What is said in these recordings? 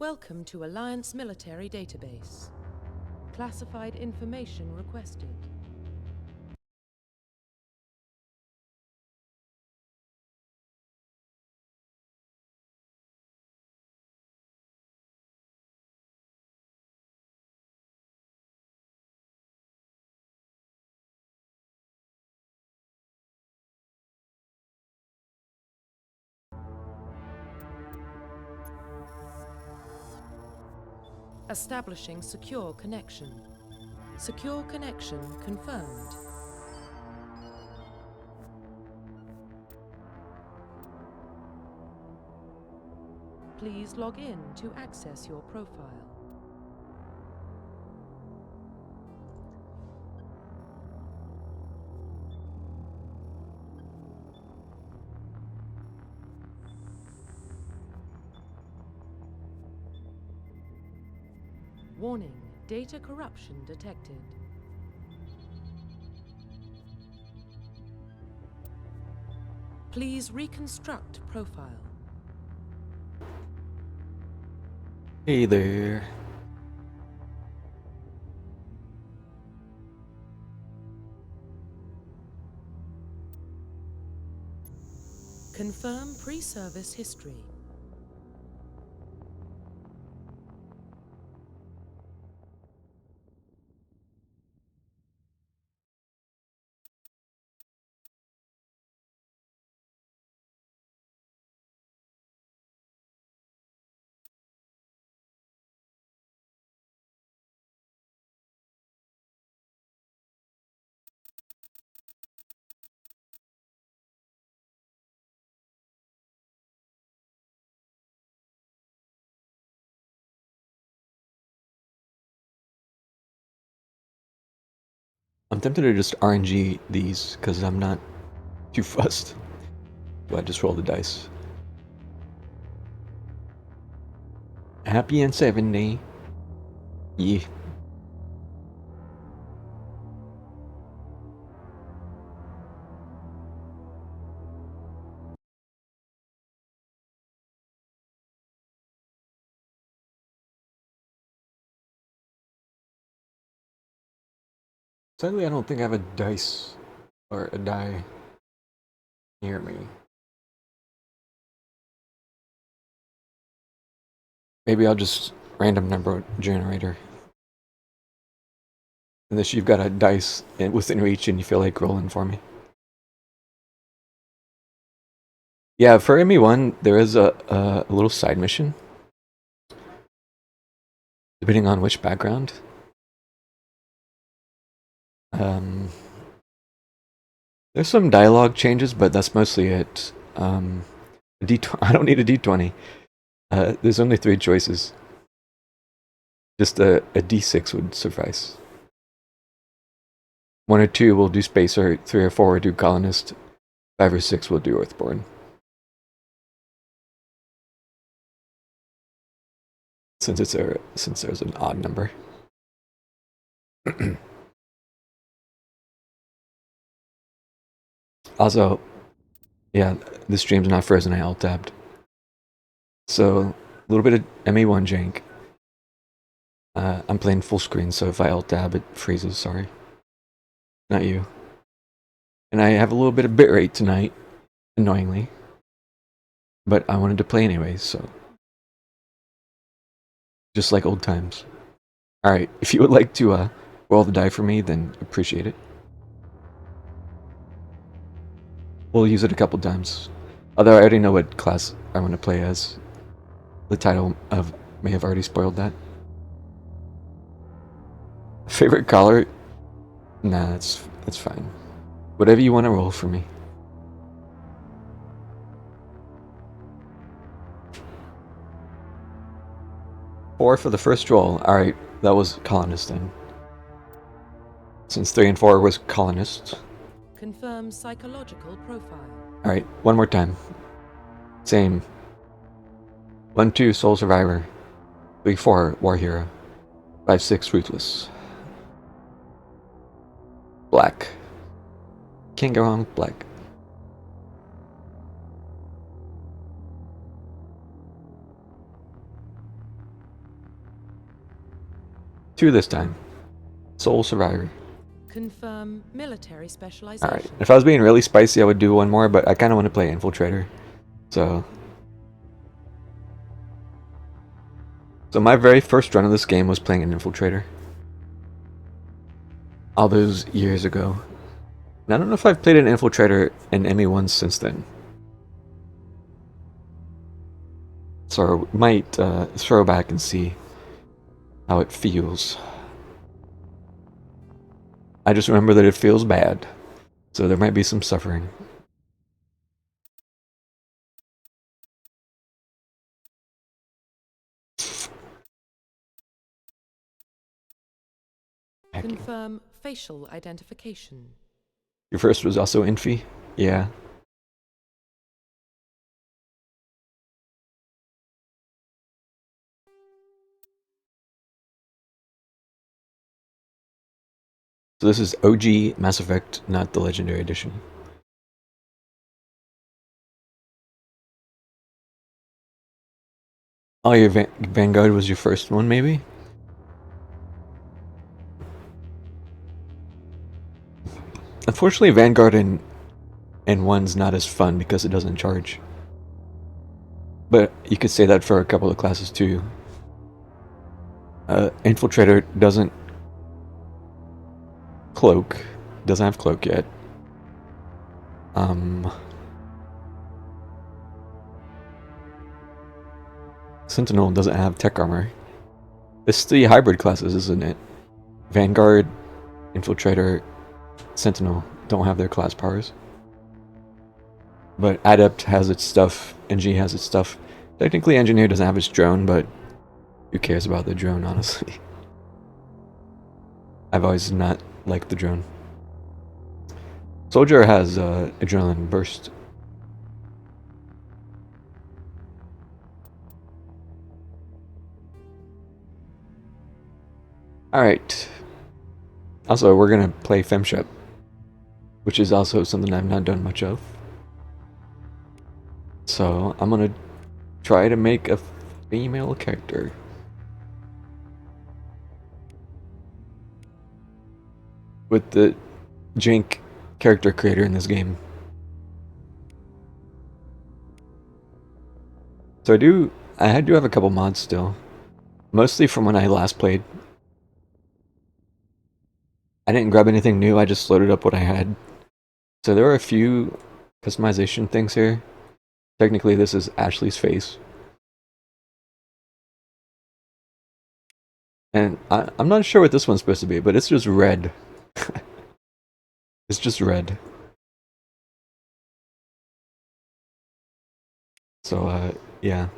Welcome to Alliance Military Database. Classified information requested. Establishing secure connection. Secure connection confirmed. Please log in to access your profile. Warning, data corruption detected. Please reconstruct profile. Hey there. Confirm pre-service history. I'm tempted to just RNG these because I'm not too fussed. So I just roll the dice. Happy and 70. Yeah. Sadly, I don't think I have a dice or a die near me. Maybe I'll just random number generator. Unless you've got a dice within reach and you feel like rolling for me. Yeah, for ME1, there is a little side mission. Depending on which background. There's some dialogue changes, but that's mostly it. I don't need a D20. There's only 3 choices. Just a D6 would suffice. 1 or 2 will do Spacer, 3 or 4 will do Colonist, 5 or 6 will do Earthborn. Since there's an odd number. Also, yeah, this stream's not frozen, I alt-tabbed. So, a little bit of ME1 jank. I'm playing full screen, so if I alt-tab, it freezes, sorry. Not you. And I have a little bit of bitrate tonight, annoyingly. But I wanted to play anyways, so. Just like old times. Alright, if you would like to roll the die for me, then appreciate it. We'll use it a couple times. Although I already know what class I want to play as. The title may have already spoiled that. Favorite color? Nah, that's fine. Whatever you want to roll for me. Four for the first roll. Alright, that was Colonist then. Since 3 and 4 was Colonist. Confirm psychological profile. Alright, one more time. Same. 1, 2, Soul Survivor. 3, 4, War Hero. 5, 6, Ruthless. Black. Can't go wrong with black. 2 this time. Sole survivor. Confirm military specialization. Alright, if I was being really spicy, I would do one more, but I kind of want to play Infiltrator. So my very first run of this game was playing an Infiltrator. All those years ago. And I don't know if I've played an Infiltrator in ME1 since then. So I might throw back and see how it feels. I just remember that it feels bad. So there might be some suffering. Confirm facial identification. Your first was also Infi? Yeah. So this is OG Mass Effect, not the Legendary Edition. Oh, your Vanguard was your first one, maybe? Unfortunately, Vanguard in 1's not as fun because it doesn't charge. But you could say that for a couple of classes too. Infiltrator doesn't cloak. Doesn't have cloak yet. Sentinel doesn't have tech armor. It's the hybrid classes, isn't it? Vanguard, Infiltrator, Sentinel don't have their class powers. But Adept has its stuff, NG has its stuff. Technically Engineer doesn't have its drone, but who cares about the drone, honestly? I've always not liked the drone. Soldier has Adrenaline Burst. Alright. Also, we're gonna play Femshep, which is also something I've not done much of. So, I'm gonna try to make a female character. With the jank character creator in this game. So I do have a couple mods still. Mostly from when I last played. I didn't grab anything new, I just loaded up what I had. So there are a few customization things here. Technically this is Ashley's face. And I'm not sure what this one's supposed to be, but it's just red. It's just red. So, yeah.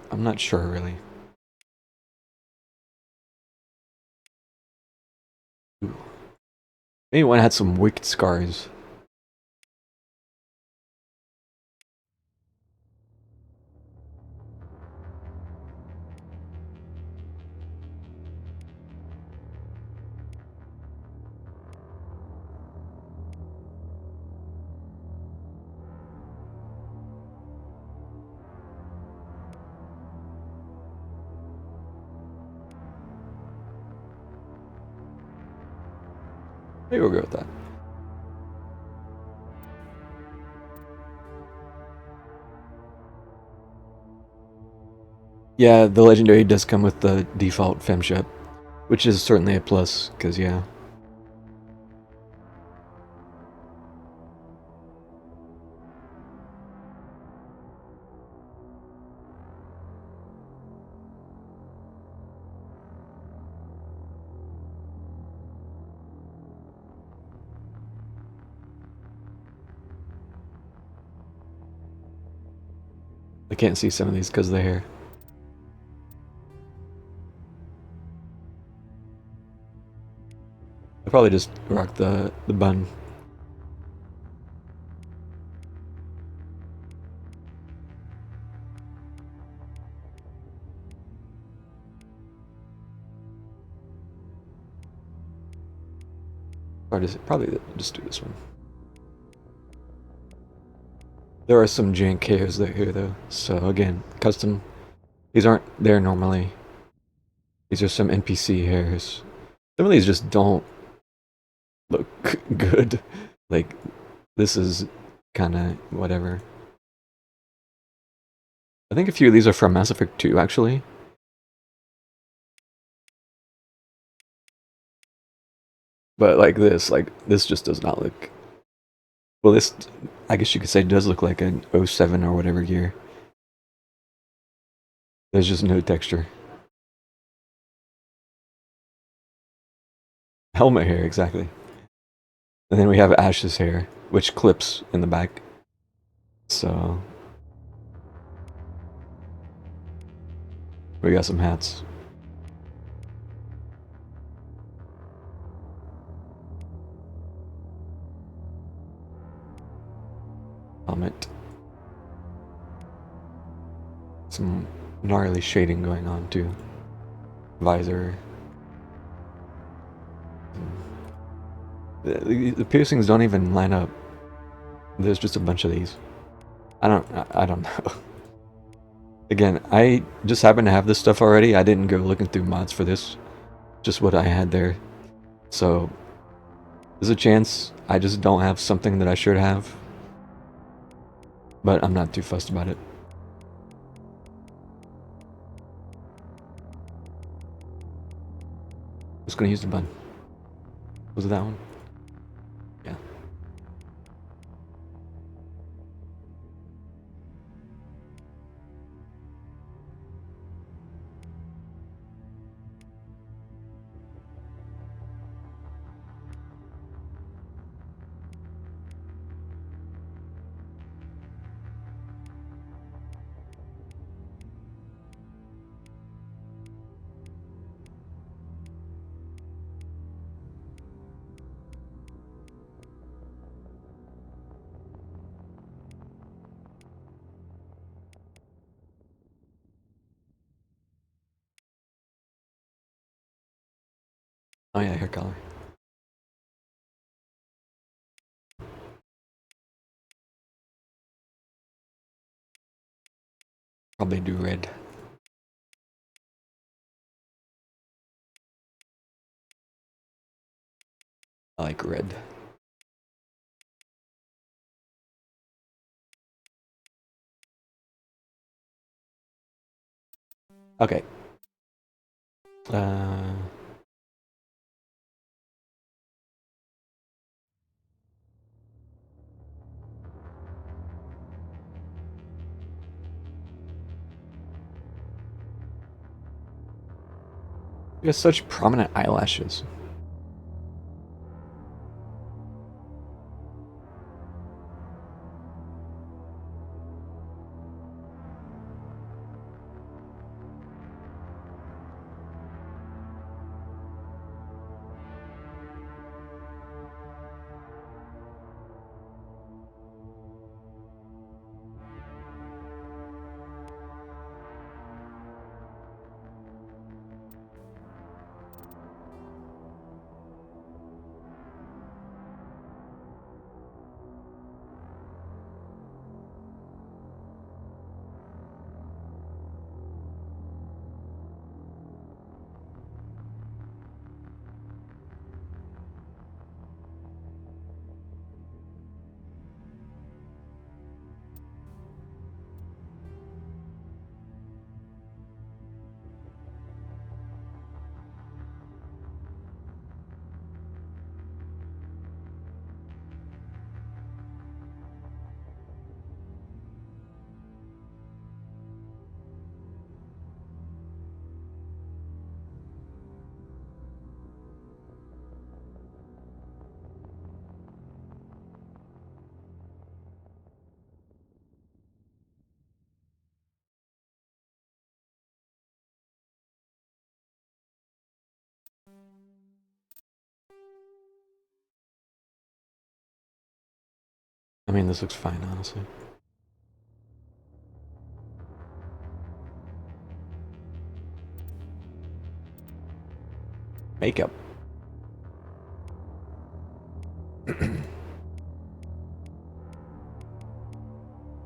I'm not sure, really. Ooh. Maybe one had some wicked scars. Maybe we'll go with that. Yeah, the Legendary does come with the default Femshep, which is certainly a plus, because yeah. I can't see some of these because of the hair. I probably just rock the bun. Or probably just do this one. There are some jank hairs here though, so again, custom These aren't there normally. These are some NPC hairs. Some of these just don't look good. Like, this is kind of whatever. I think a few of these are from Mass Effect 2, actually. But like this just does not look... Well, this, I guess you could say, does look like an '07 or whatever year. There's just no texture. Helmet hair, exactly. And then we have Ash's hair, which clips in the back. So... we got some hats. Helmet. Some gnarly shading going on too. Visor. The piercings don't even line up. There's just a bunch of these. I don't know. Again, I just happen to have this stuff already. I didn't go looking through mods for this. Just what I had there. So there's a chance I just don't have something that I should have. But I'm not too fussed about it. Just gonna use the button. Was it that one? Yeah. Oh yeah, hair color. Probably do red. I like red. Okay. You have such prominent eyelashes. I mean, this looks fine, honestly. Makeup.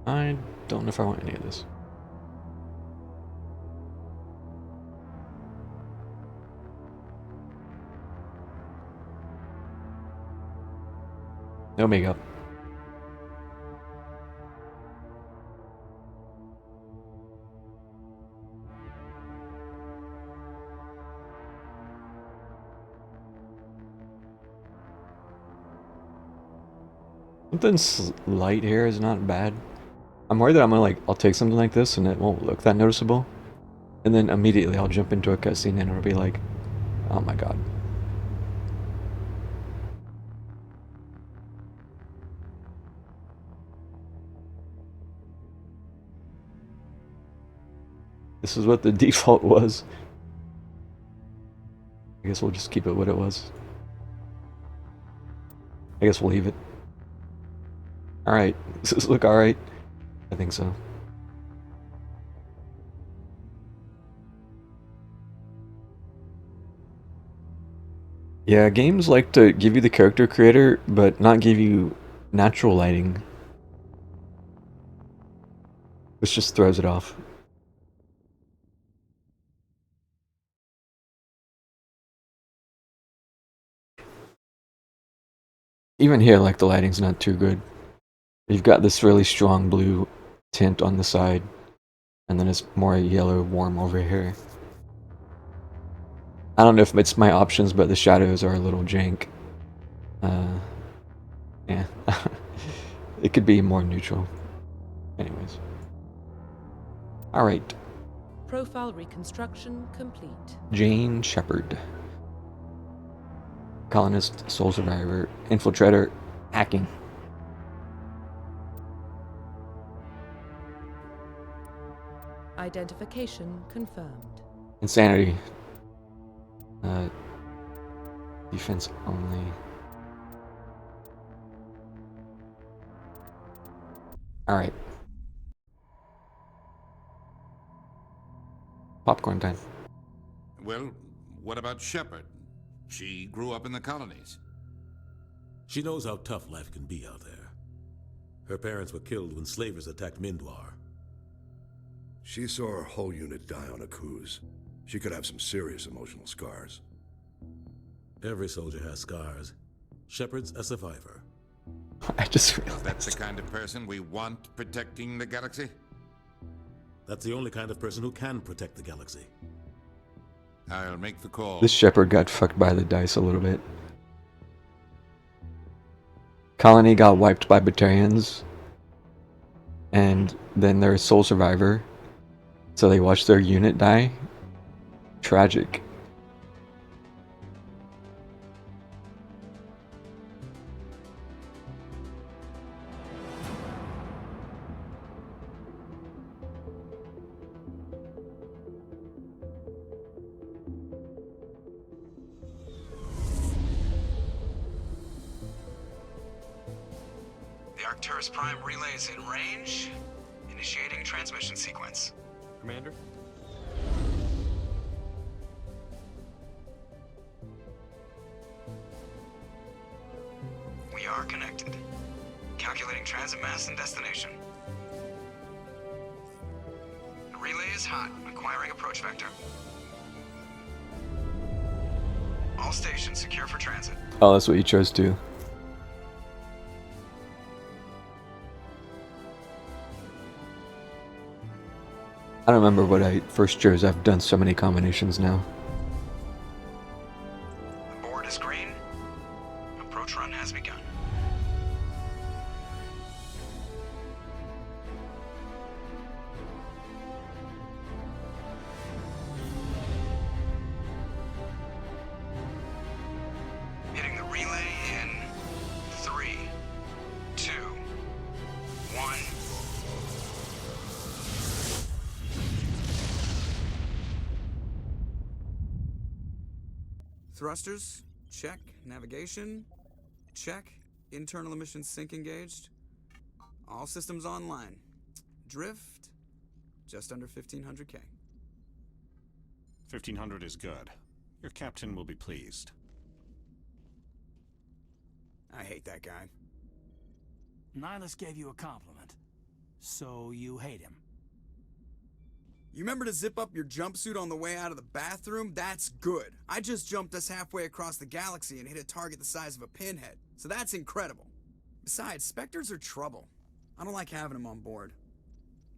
I don't know if I want any of this. Omega. Something slight here is not bad. I'm worried that I'll take something like this and it won't look that noticeable. And then immediately I'll jump into a cutscene and it'll be like, oh my god. This is what the default was. I guess we'll just keep it what it was. I guess we'll leave it. Alright, does this look alright? I think so. Yeah, games like to give you the character creator, but not give you natural lighting. Which just throws it off. Even here, like, the lighting's not too good. You've got this really strong blue tint on the side, and then it's more yellow warm over here. I don't know if it's my options, but the shadows are a little jank. Yeah. It could be more neutral. Anyways. Alright. Profile reconstruction complete. Jane Shepard. Colonist, sole survivor, infiltrator, hacking. Identification confirmed. Insanity. Defense only. Alright. Popcorn time. Well, what about Shepard? She grew up in the colonies. She knows how tough life can be out there. Her parents were killed when slavers attacked Mindwar. She saw her whole unit die on a cruise. She could have some serious emotional scars. Every soldier has scars. Shepard's a survivor. I just Is realized. that the kind of person we want protecting the galaxy? That's the only kind of person who can protect the galaxy. I'll make the call. This Shepard got fucked by the dice a little bit. Colony got wiped by Batarians. And then their sole survivor. So they watched their unit die. Tragic. The Arcturus Prime relay is in range. Initiating transmission sequence. Commander? We are connected. Calculating transit mass and destination. The relay is hot. Acquiring approach vector. All stations secure for transit. Oh, that's what you chose to. I don't remember what I first chose. I've done so many combinations now. The board is green. Approach run has begun. Hitting the relay in 3, 2, 1. Thrusters, check. Navigation, check. Internal emissions sync engaged. All systems online. Drift, just under 1500K. 1500 is good. Your captain will be pleased. I hate that guy. Nihilus gave you a compliment. So you hate him. You remember to zip up your jumpsuit on the way out of the bathroom? That's good. I just jumped us halfway across the galaxy and hit a target the size of a pinhead. So that's incredible. Besides, Spectres are trouble. I don't like having them on board.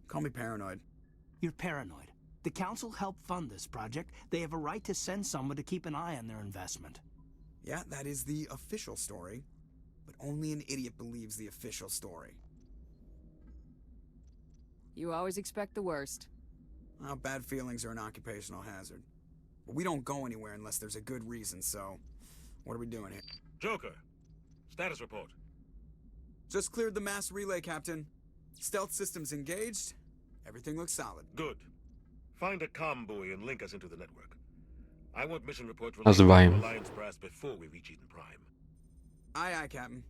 Call me paranoid. You're paranoid. The Council helped fund this project. They have a right to send someone to keep an eye on their investment. Yeah, that is the official story. But only an idiot believes the official story. You always expect the worst. Well, bad feelings are an occupational hazard. But we don't go anywhere unless there's a good reason, so... What are we doing here? Joker, status report. Just cleared the mass relay, Captain. Stealth systems engaged. Everything looks solid. Good. Find a comm buoy and link us into the network. I want mission reports How's the related to volume? Alliance brass before we reach Eden Prime. Aye, aye, Captain.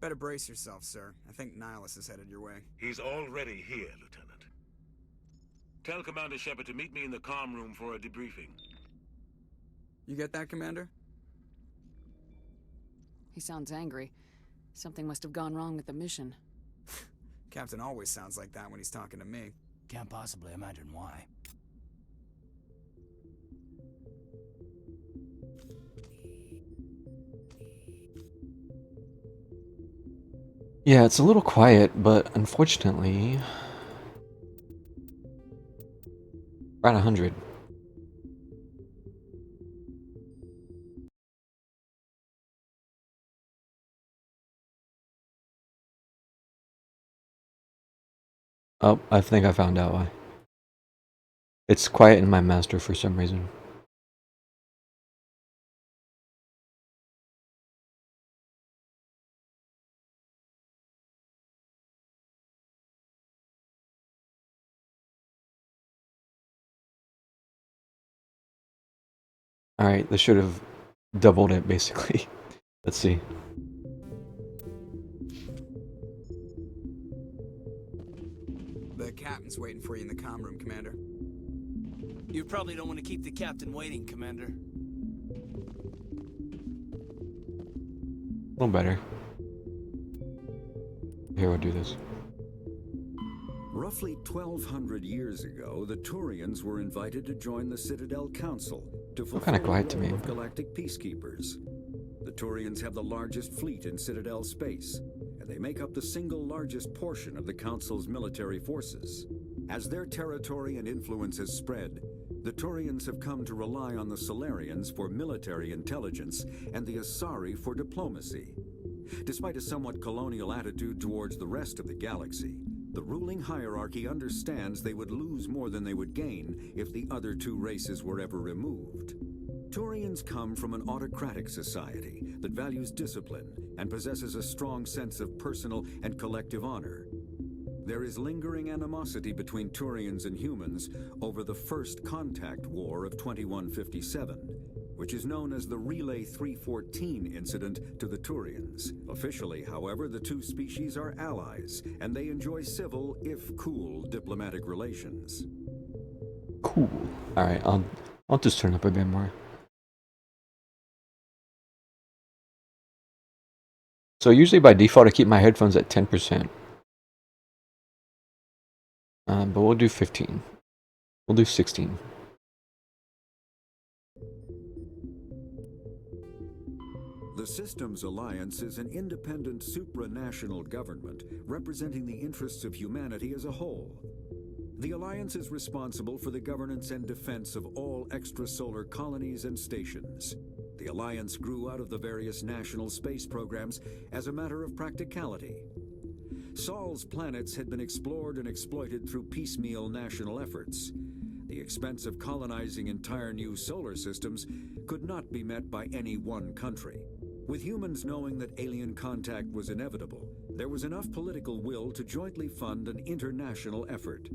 Better brace yourself, sir. I think Nihilus is headed your way. He's already here, Lieutenant. Tell Commander Shepard to meet me in the comm room for a debriefing. You get that, Commander? He sounds angry. Something must have gone wrong with the mission. Captain always sounds like that when he's talking to me. Can't possibly imagine why. Yeah, it's a little quiet, but unfortunately... We're at 100. Oh, I think I found out why. It's quiet in my master for some reason. Alright, this should have doubled it, basically. Let's see. The captain's waiting for you in the comm room, Commander. You probably don't want to keep the captain waiting, Commander. A little better. Here, we'll do this. Roughly 1,200 years ago, the Turians were invited to join the Citadel Council to fulfill Kinda quiet the to me, role of but- galactic peacekeepers. The Turians have the largest fleet in Citadel space, and they make up the single largest portion of the Council's military forces. As their territory and influence has spread, the Turians have come to rely on the Solarians for military intelligence and the Asari for diplomacy. Despite a somewhat colonial attitude towards the rest of the galaxy, the ruling hierarchy understands they would lose more than they would gain if the other two races were ever removed. Turians come from an autocratic society that values discipline and possesses a strong sense of personal and collective honor. There is lingering animosity between Turians and humans over the First Contact War of 2157, which is known as the Relay 314 incident to the Turians. Officially, however, the two species are allies, and they enjoy civil, if cool, diplomatic relations. Cool. Alright, I'll just turn up a bit more. So usually by default I keep my headphones at 10%. But we'll do 15. We'll do 16. The Systems Alliance is an independent supranational government representing the interests of humanity as a whole. The Alliance is responsible for the governance and defense of all extrasolar colonies and stations. The Alliance grew out of the various national space programs as a matter of practicality. Sol's planets had been explored and exploited through piecemeal national efforts. The expense of colonizing entire new solar systems could not be met by any one country. With humans knowing that alien contact was inevitable, there was enough political will to jointly fund an international effort.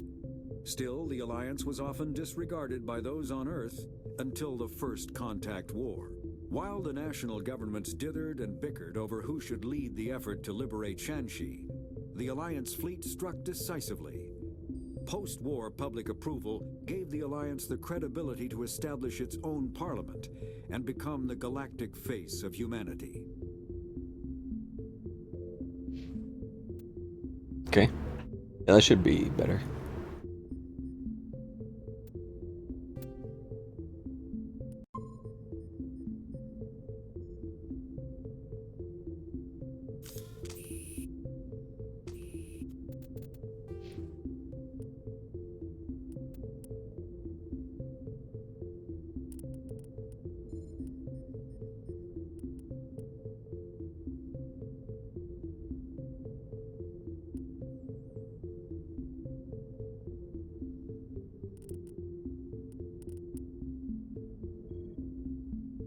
Still, the Alliance was often disregarded by those on Earth until the First Contact War. While the national governments dithered and bickered over who should lead the effort to liberate Shanxi, the Alliance fleet struck decisively. Post-war public approval gave the Alliance the credibility to establish its own parliament and become the galactic face of humanity. Okay. Yeah, that should be better.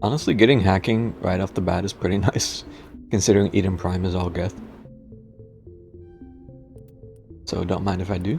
Honestly, getting hacking right off the bat is pretty nice, considering Eden Prime is all Geth. So don't mind if I do.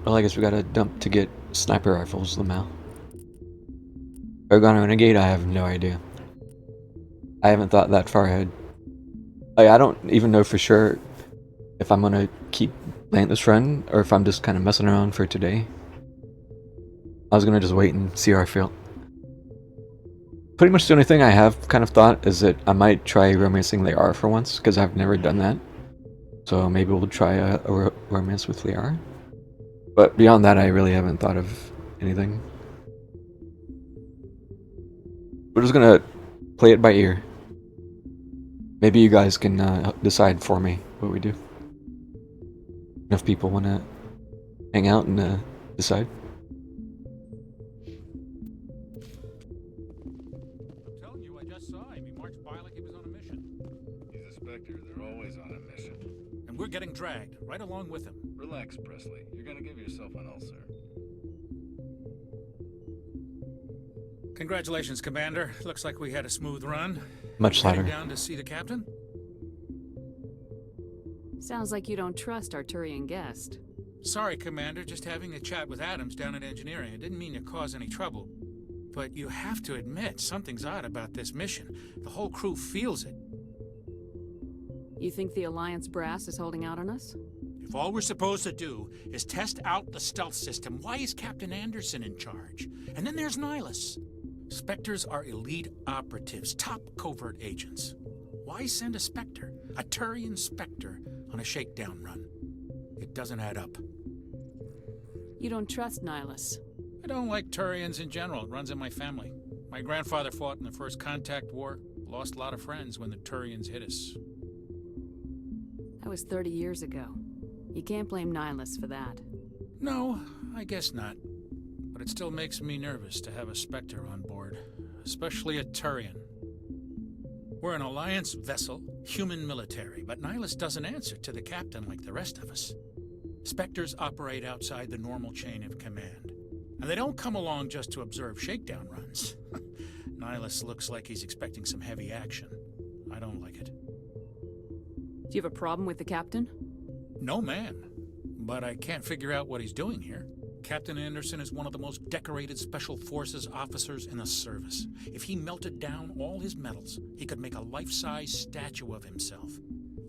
Well, I guess we got a dump to get sniper rifles, Lamau. Ergon Renegade, I have no idea. I haven't thought that far ahead. Like, I don't even know for sure if I'm gonna keep playing this run, or if I'm just kind of messing around for today. I was gonna just wait and see how I feel. Pretty much the only thing I have kind of thought is that I might try romancing Liara for once, because I've never done that. So maybe we'll try a romance with Liara. But beyond that, I really haven't thought of anything. We're just gonna play it by ear. Maybe you guys can decide for me what we do. If people want to hang out and decide. I'm telling you, I just saw him. He marched by like he was on a mission. He's a Spectre. They're always on a mission. And we're getting dragged, right along with him. Relax, Presley. You're gonna give yourself an ulcer. Congratulations, Commander. Looks like we had a smooth run. Much later. Down to see the captain? Sounds like you don't trust our Turian guest. Sorry, Commander. Just having a chat with Adams down at engineering. I didn't mean to cause any trouble. But you have to admit, something's odd about this mission. The whole crew feels it. You think the Alliance brass is holding out on us? If all we're supposed to do is test out the stealth system, why is Captain Anderson in charge? And then there's Nihilus. Spectres are elite operatives, top covert agents. Why send a Spectre, a Turian Spectre, on a shakedown run? It doesn't add up. You don't trust Nihilus? I don't like Turians in general. It runs in my family. My grandfather fought in the First Contact War, lost a lot of friends when the Turians hit us. That was 30 years ago. You can't blame Nihilus for that. No, I guess not. But it still makes me nervous to have a Spectre on board, especially a Turian. We're an Alliance vessel, human military, but Nihilus doesn't answer to the captain like the rest of us. Spectres operate outside the normal chain of command, and they don't come along just to observe shakedown runs. Nihilus looks like he's expecting some heavy action. I don't like it. Do you have a problem with the captain? No, man. But I can't figure out what he's doing here. Captain Anderson is one of the most decorated Special Forces officers in the service. If he melted down all his medals, he could make a life-size statue of himself.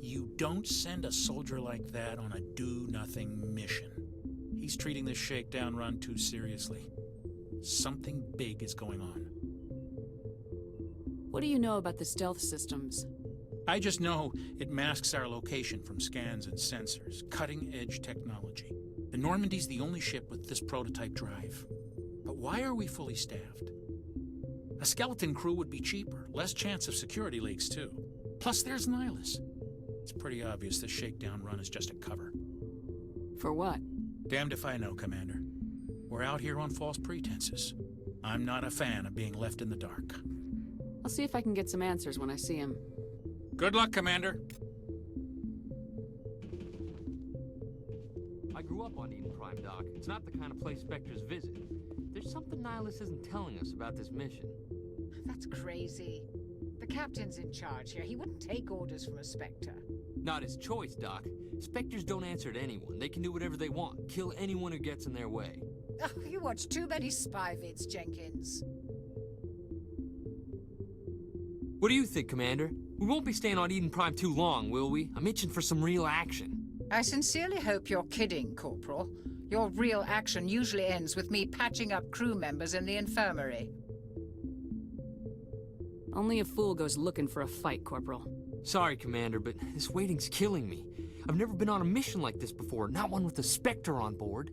You don't send a soldier like that on a do-nothing mission. He's treating this shakedown run too seriously. Something big is going on. What do you know about the stealth systems? I just know it masks our location from scans and sensors. Cutting-edge technology. The Normandy's the only ship with this prototype drive. But why are we fully staffed? A skeleton crew would be cheaper, less chance of security leaks too. Plus there's Nihilus. It's pretty obvious this shakedown run is just a cover. For what? Damned if I know, Commander. We're out here on false pretenses. I'm not a fan of being left in the dark. I'll see if I can get some answers when I see him. Good luck, Commander. I grew up on Eden Prime, Doc. It's not the kind of place Spectres visit. There's something Nihilus isn't telling us about this mission. That's crazy. The captain's in charge here. He wouldn't take orders from a Spectre. Not his choice, Doc. Spectres don't answer to anyone. They can do whatever they want. Kill anyone who gets in their way. Oh, you watch too many spy vids, Jenkins. What do you think, Commander? We won't be staying on Eden Prime too long, will we? I'm itching for some real action. I sincerely hope you're kidding, Corporal. Your real action usually ends with me patching up crew members in the infirmary. Only a fool goes looking for a fight, Corporal. Sorry, Commander, but this waiting's killing me. I've never been on a mission like this before, not one with a Spectre on board.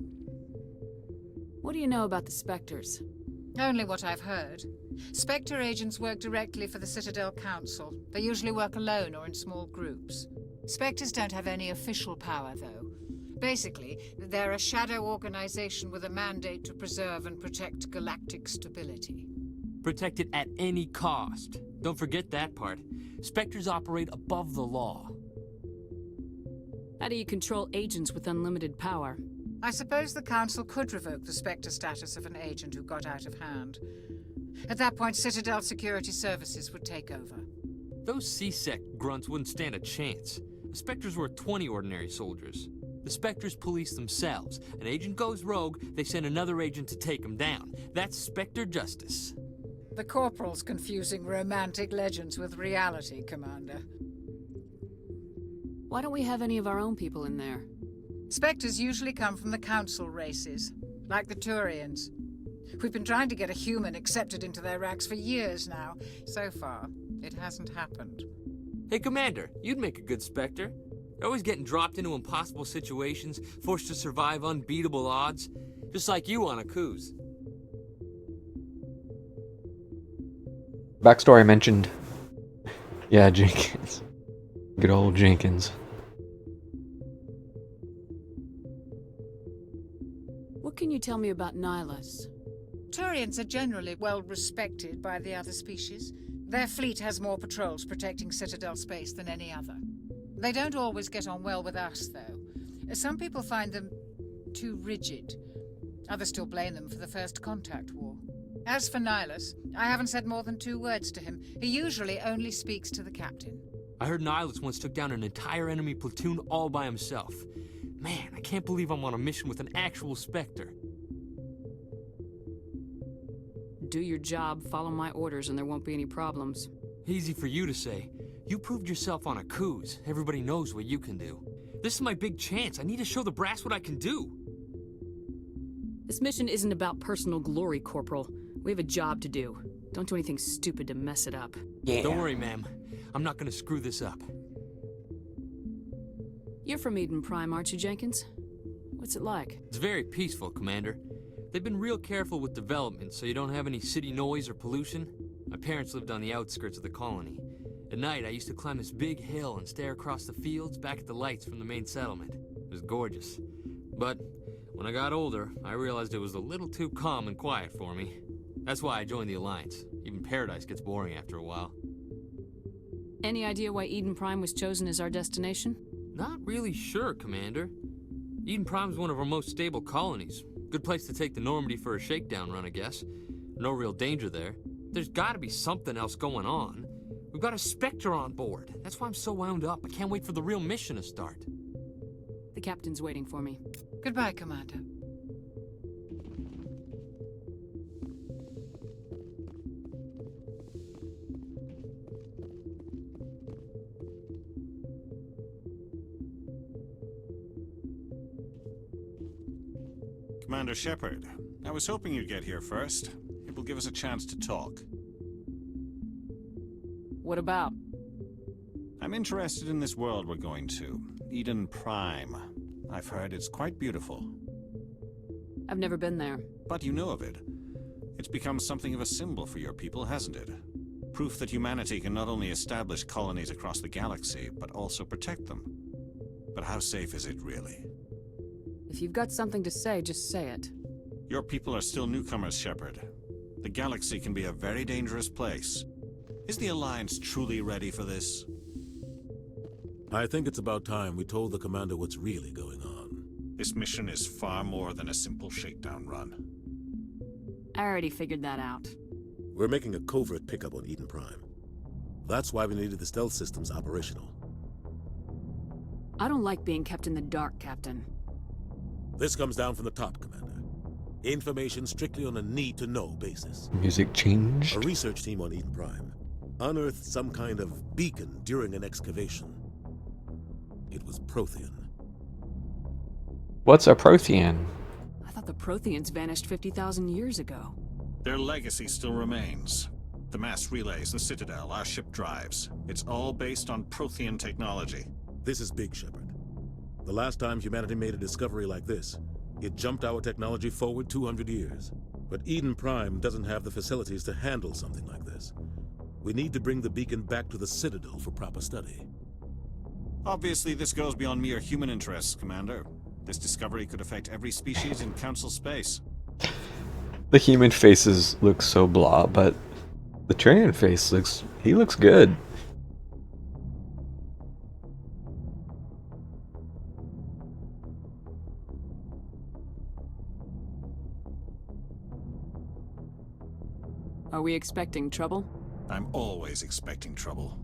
What do you know about the Spectres? Only what I've heard. Spectre agents work directly for the Citadel Council. They usually work alone or in small groups. Spectres don't have any official power, though. Basically, they're a shadow organization with a mandate to preserve and protect galactic stability. Protect it at any cost. Don't forget that part. Spectres operate above the law. How do you control agents with unlimited power? I suppose the Council could revoke the Spectre status of an agent who got out of hand. At that point, Citadel Security Services would take over. Those C-Sec grunts wouldn't stand a chance. The Spectres were 20 ordinary soldiers. The Spectres police themselves. An agent goes rogue, they send another agent to take him down. That's Spectre justice. The Corporal's confusing romantic legends with reality, Commander. Why don't we have any of our own people in there? Spectres usually come from the Council races, like the Turians. We've been trying to get a human accepted into their ranks for years now. So far, it hasn't happened. Hey, Commander, you'd make a good Spectre. You're always getting dropped into impossible situations, forced to survive unbeatable odds, just like you on a cruise. Backstory mentioned. Yeah, Jenkins. Good old Jenkins. What can you tell me about Nihilus? Turians are generally well respected by the other species. Their fleet has more patrols protecting Citadel space than any other. They don't always get on well with us, though. Some people find them too rigid. Others still blame them for the First Contact War. As for Nihilus, I haven't said more than 2 words to him. He usually only speaks to the captain. I heard Nihilus once took down an entire enemy platoon all by himself. Man, I can't believe I'm on a mission with an actual Spectre. Do your job, follow my orders, and there won't be any problems. Easy for you to say. You proved yourself on a cruise. Everybody knows what you can do. This is my big chance. I need to show the brass what I can do. This mission isn't about personal glory, Corporal. We have a job to do. Don't do anything stupid to mess it up. Yeah. Don't worry, ma'am. I'm not gonna screw this up. You're from Eden Prime, aren't you, Jenkins? What's it like? It's very peaceful, Commander. They've been real careful with development, so you don't have any city noise or pollution. My parents lived on the outskirts of the colony. At night, I used to climb this big hill and stare across the fields back at the lights from the main settlement. It was gorgeous. But when I got older, I realized it was a little too calm and quiet for me. That's why I joined the Alliance. Even Paradise gets boring after a while. Any idea why Eden Prime was chosen as our destination? Not really sure, Commander. Eden Prime's one of our most stable colonies. Good place to take the Normandy for a shakedown run, I guess. No real danger there. There's gotta be something else going on. We've got a Spectre on board. That's why I'm so wound up. I can't wait for the real mission to start. The captain's waiting for me. Goodbye, Commander. Commander Shepard, I was hoping you'd get here first. It will give us a chance to talk. What about? I'm interested in this world we're going to, Eden Prime. I've heard it's quite beautiful. I've never been there. But you know of it. It's become something of a symbol for your people, hasn't it? Proof that humanity can not only establish colonies across the galaxy, but also protect them. But how safe is it, really? If you've got something to say, just say it. Your people are still newcomers, Shepard. The galaxy can be a very dangerous place. Is the Alliance truly ready for this? I think it's about time we told the commander what's really going on. This mission is far more than a simple shakedown run. I already figured that out. We're making a covert pickup on Eden Prime. That's why we needed the stealth systems operational. I don't like being kept in the dark, Captain. This comes down from the top, Commander. Information strictly on a need-to-know basis. Music changed. A research team on Eden Prime unearthed some kind of beacon during an excavation. It was Prothean. What's a Prothean? I thought the Protheans vanished 50,000 years ago. Their legacy still remains. The mass relays, the Citadel, our ship drives. It's all based on Prothean technology. This is big, Shepard. The last time humanity made a discovery like this, it jumped our technology forward 200 years. But Eden Prime doesn't have the facilities to handle something like this. We need to bring the beacon back to the Citadel for proper study. Obviously, this goes beyond mere human interests, Commander. This discovery could affect every species in Council space. The human faces look so blah, but the Turian face he looks good. Are we expecting trouble? I'm always expecting trouble.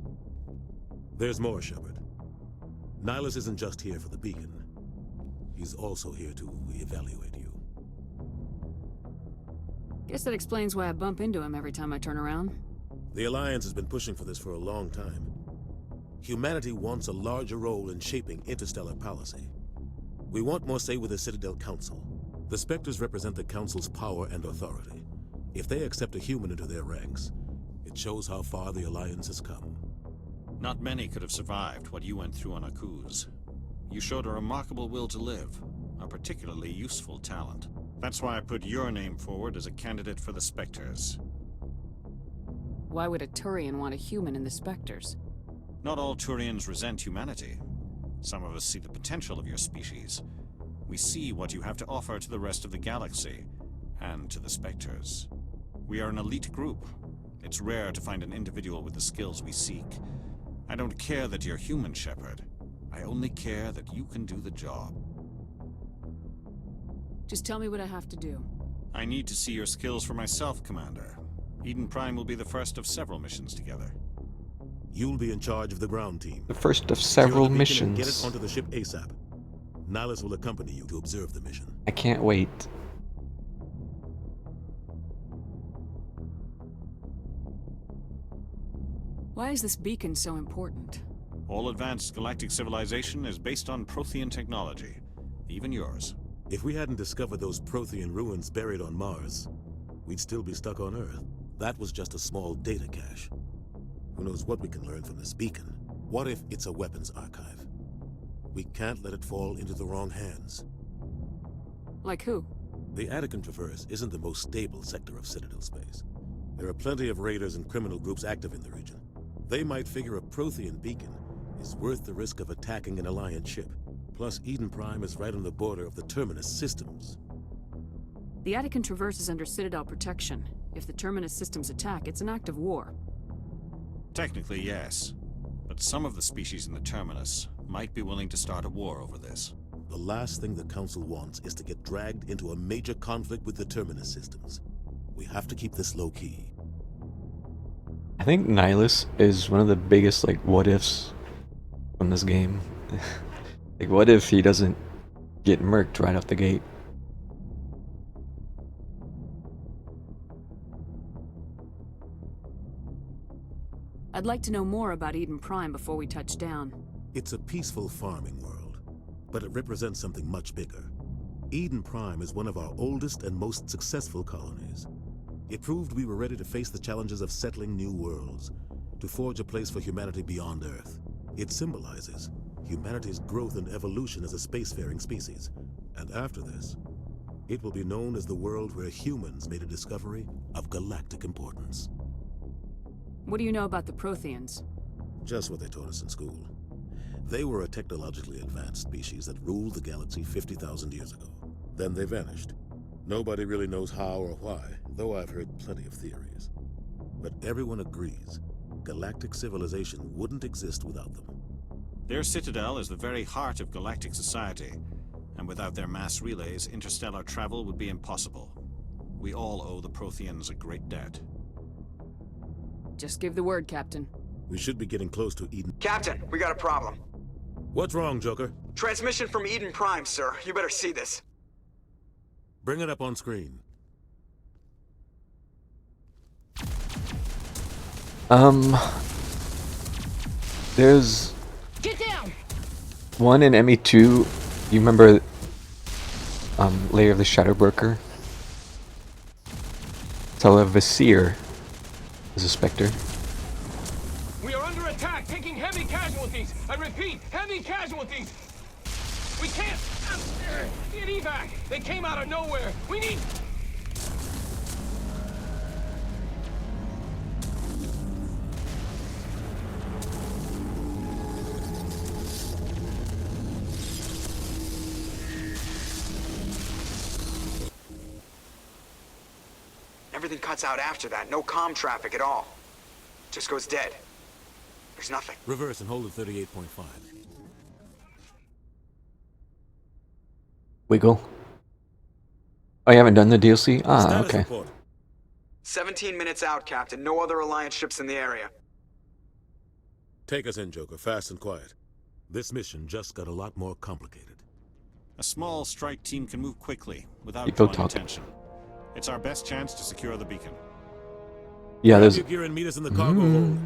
There's more, Shepard. Nihilus isn't just here for the beacon. He's also here to evaluate you. Guess that explains why I bump into him every time I turn around. The Alliance has been pushing for this for a long time. Humanity wants a larger role in shaping interstellar policy. We want more say with the Citadel Council. The Spectres represent the Council's power and authority. If they accept a human into their ranks, it shows how far the Alliance has come. Not many could have survived what you went through on Akuz. You showed a remarkable will to live, a particularly useful talent. That's why I put your name forward as a candidate for the Spectres. Why would a Turian want a human in the Spectres? Not all Turians resent humanity. Some of us see the potential of your species. We see what you have to offer to the rest of the galaxy, and to the Spectres. We are an elite group. It's rare to find an individual with the skills we seek. I don't care that you're human, Shepard. I only care that you can do the job. Just tell me what I have to do. I need to see your skills for myself, Commander. Eden Prime will be the first of several missions together. You'll be in charge of the ground team. The first of several missions. Get it onto the ship ASAP. Nihilus will accompany you to observe the mission. I can't wait. Why is this beacon so important? All advanced galactic civilization is based on Prothean technology. Even yours. If we hadn't discovered those Prothean ruins buried on Mars, we'd still be stuck on Earth. That was just a small data cache. Who knows what we can learn from this beacon? What if it's a weapons archive? We can't let it fall into the wrong hands. Like who? The Attican Traverse isn't the most stable sector of Citadel space. There are plenty of raiders and criminal groups active in the region. They might figure a Prothean beacon is worth the risk of attacking an Alliance ship. Plus, Eden Prime is right on the border of the Terminus systems. The Attican Traverse is under Citadel protection. If the Terminus systems attack, it's an act of war. Technically, yes. But some of the species in the Terminus might be willing to start a war over this. The last thing the Council wants is to get dragged into a major conflict with the Terminus systems. We have to keep this low-key. I think Nihilus is one of the biggest, what ifs from this game. What if he doesn't get murked right off the gate? I'd like to know more about Eden Prime before we touch down. It's a peaceful farming world, but it represents something much bigger. Eden Prime is one of our oldest and most successful colonies. It proved we were ready to face the challenges of settling new worlds, to forge a place for humanity beyond Earth. It symbolizes humanity's growth and evolution as a spacefaring species. And after this, it will be known as the world where humans made a discovery of galactic importance. What do you know about the Protheans? Just what they taught us in school. They were a technologically advanced species that ruled the galaxy 50,000 years ago. Then they vanished. Nobody really knows how or why, though I've heard plenty of theories. But everyone agrees, galactic civilization wouldn't exist without them. Their citadel is the very heart of galactic society, and without their mass relays, interstellar travel would be impossible. We all owe the Protheans a great debt. Just give the word, Captain. We should be getting close to Eden. Captain, we got a problem. What's wrong, Joker? Transmission from Eden Prime, sir. You better see this. Bring it up on screen. There's Get down! one in ME2. You remember Layer of the Shadow Broker? Televasir is a Spectre. We are under attack, taking heavy casualties. I repeat, heavy casualties. We can't get evac. They came out of nowhere. We need... Everything cuts out after that. No comm traffic at all. Just goes dead. There's nothing. Reverse and hold at 38.5. Wiggle. Oh, you haven't done the DLC? Ah, Status okay. report. 17 minutes out, Captain. No other Alliance ships in the area. Take us in, Joker, fast and quiet. This mission just got a lot more complicated. A small strike team can move quickly, without People drawing talk. attention. It's our best chance to secure the beacon. Yeah, Grab there's. your gear and meet us in the cargo hold.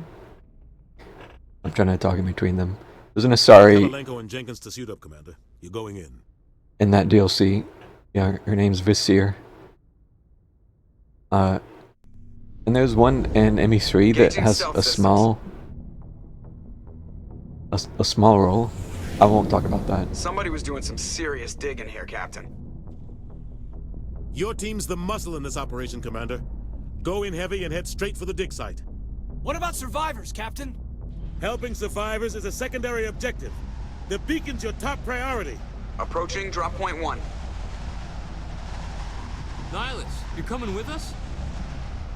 I'm trying to talk in between them. There's an Asari Malenko and Jenkins to suit up, Commander. You're going in. in that DLC. Yeah, her name's Visir. And there's one in ME3 that Engaging has stealth a systems. small role. I won't talk about that. Somebody was doing some serious digging here, Captain. Your team's the muscle in this operation, Commander. Go in heavy and head straight for the dig site. What about survivors, Captain? Helping survivors is a secondary objective. The beacon's your top priority. Approaching drop point 1. Nihilus, you coming with us?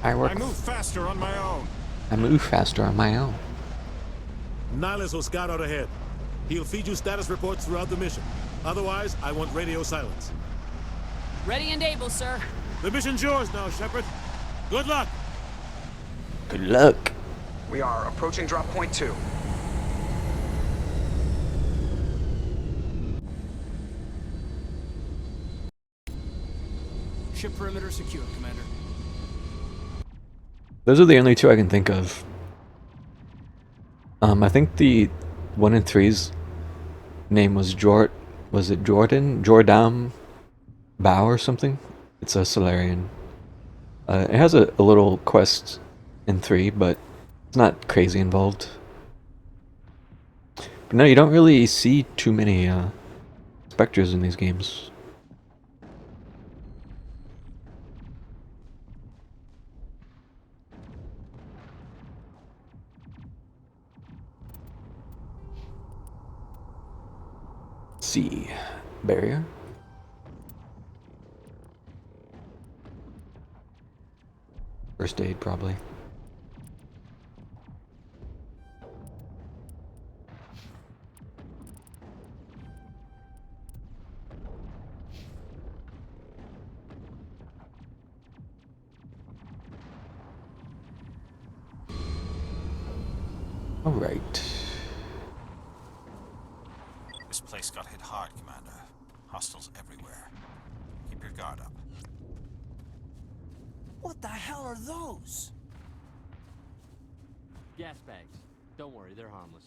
I move faster on my own. I move faster on my own. Nihilus will scout out ahead. He'll feed you status reports throughout the mission. Otherwise, I want radio silence. Ready and able, sir. The mission's yours now, Shepard. Good luck. Good luck. We are approaching drop point 2. Ship perimeter secure, Commander. Those are the only two I can think of. I think the 1 and 3's name was was it Jordan? Jordam Bao or something? It's a Solarian. It has a little quest in 3, but it's not crazy involved. But no, you don't really see too many specters in these games. Let's see. Barrier? First aid, probably. All right. This place got hit hard, Commander. Hostiles everywhere. Keep your guard up. What the hell are those? Gas bags. Don't worry, they're harmless.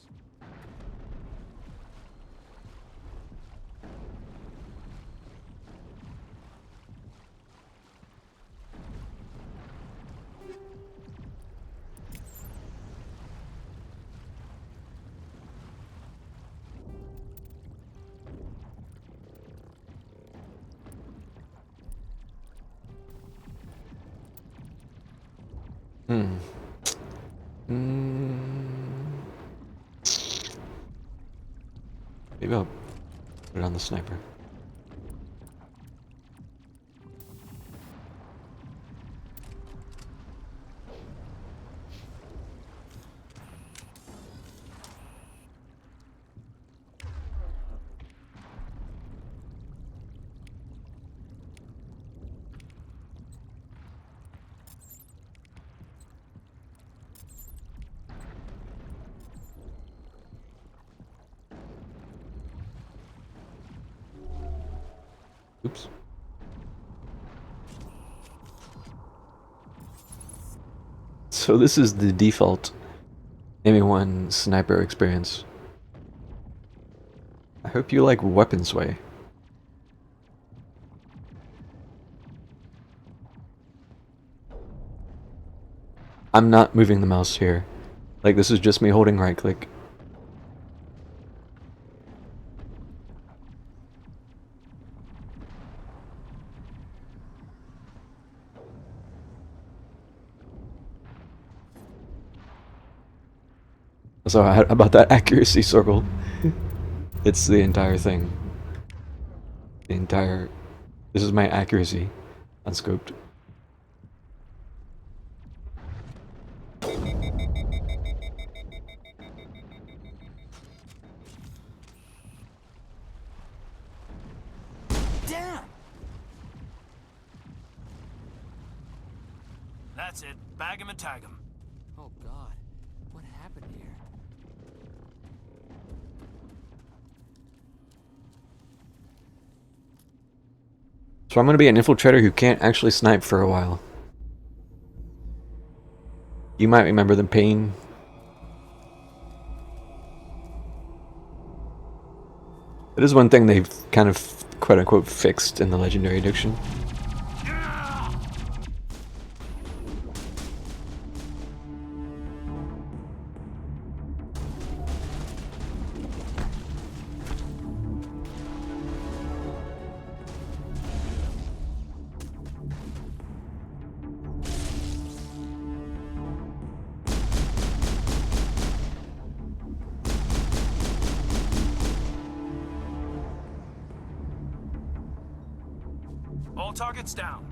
Maybe I'll put it on the sniper. Oops. So this is the default ME1 sniper experience. I hope you like weapon sway. I'm not moving the mouse here. Like, this is just me holding right click. So how about that accuracy circle? It's the entire thing. This is my accuracy unscoped. That's it. Bag him and tag him. Oh God, what happened here? So I'm gonna be an infiltrator who can't actually snipe for a while. You might remember the pain. It is one thing they've kind of quote-unquote fixed in the Legendary Edition. All targets down.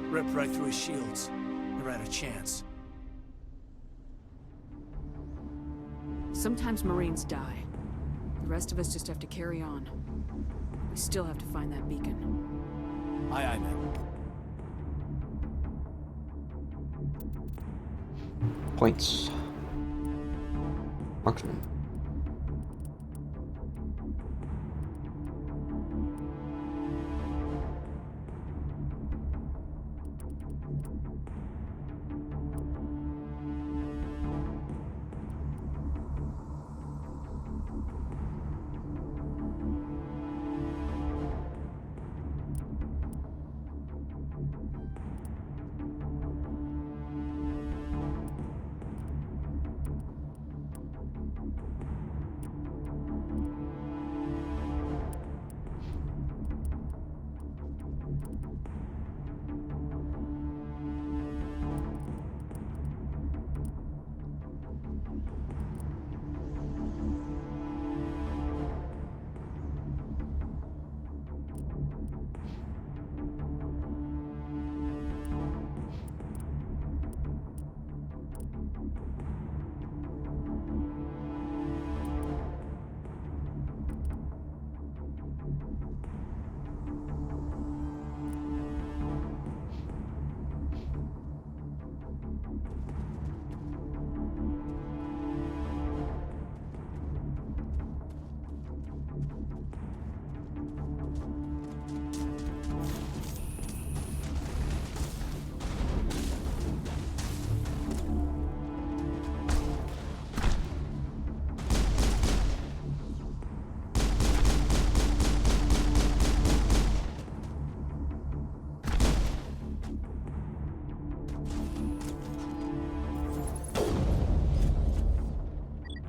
Ripped right through his shields. Never had a chance. Sometimes Marines die. The rest of us just have to carry on. We still have to find that beacon. Aye, aye, man. Points. Marksman.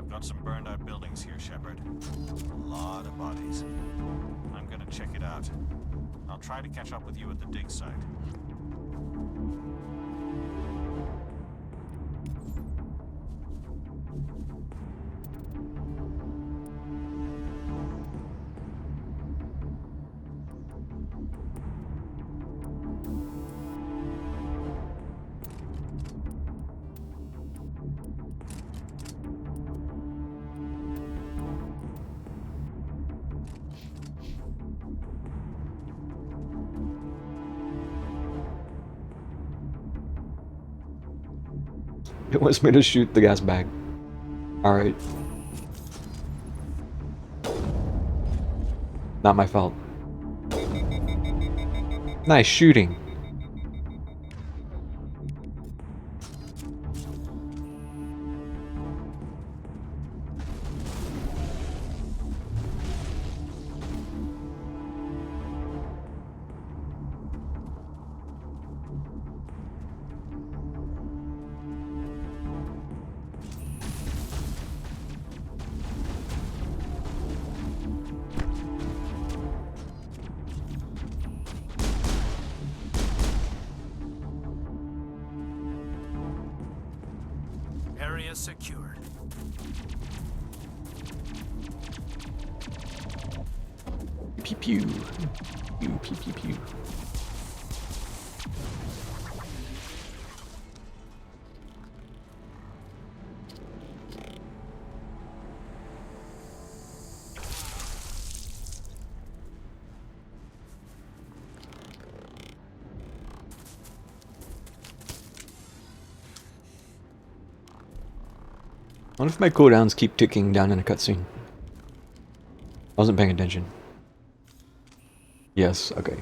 Got some burned out buildings here, Shepard. A lot of bodies. I'm gonna check it out. I'll try to catch up with you at the dig site. It wants me to shoot the gas bag. Alright. Not my fault. Nice shooting. Area secured. Pew pew. Pew pew pew pew. I wonder if my cooldowns keep ticking down in a cutscene. I wasn't paying attention. Yes, okay.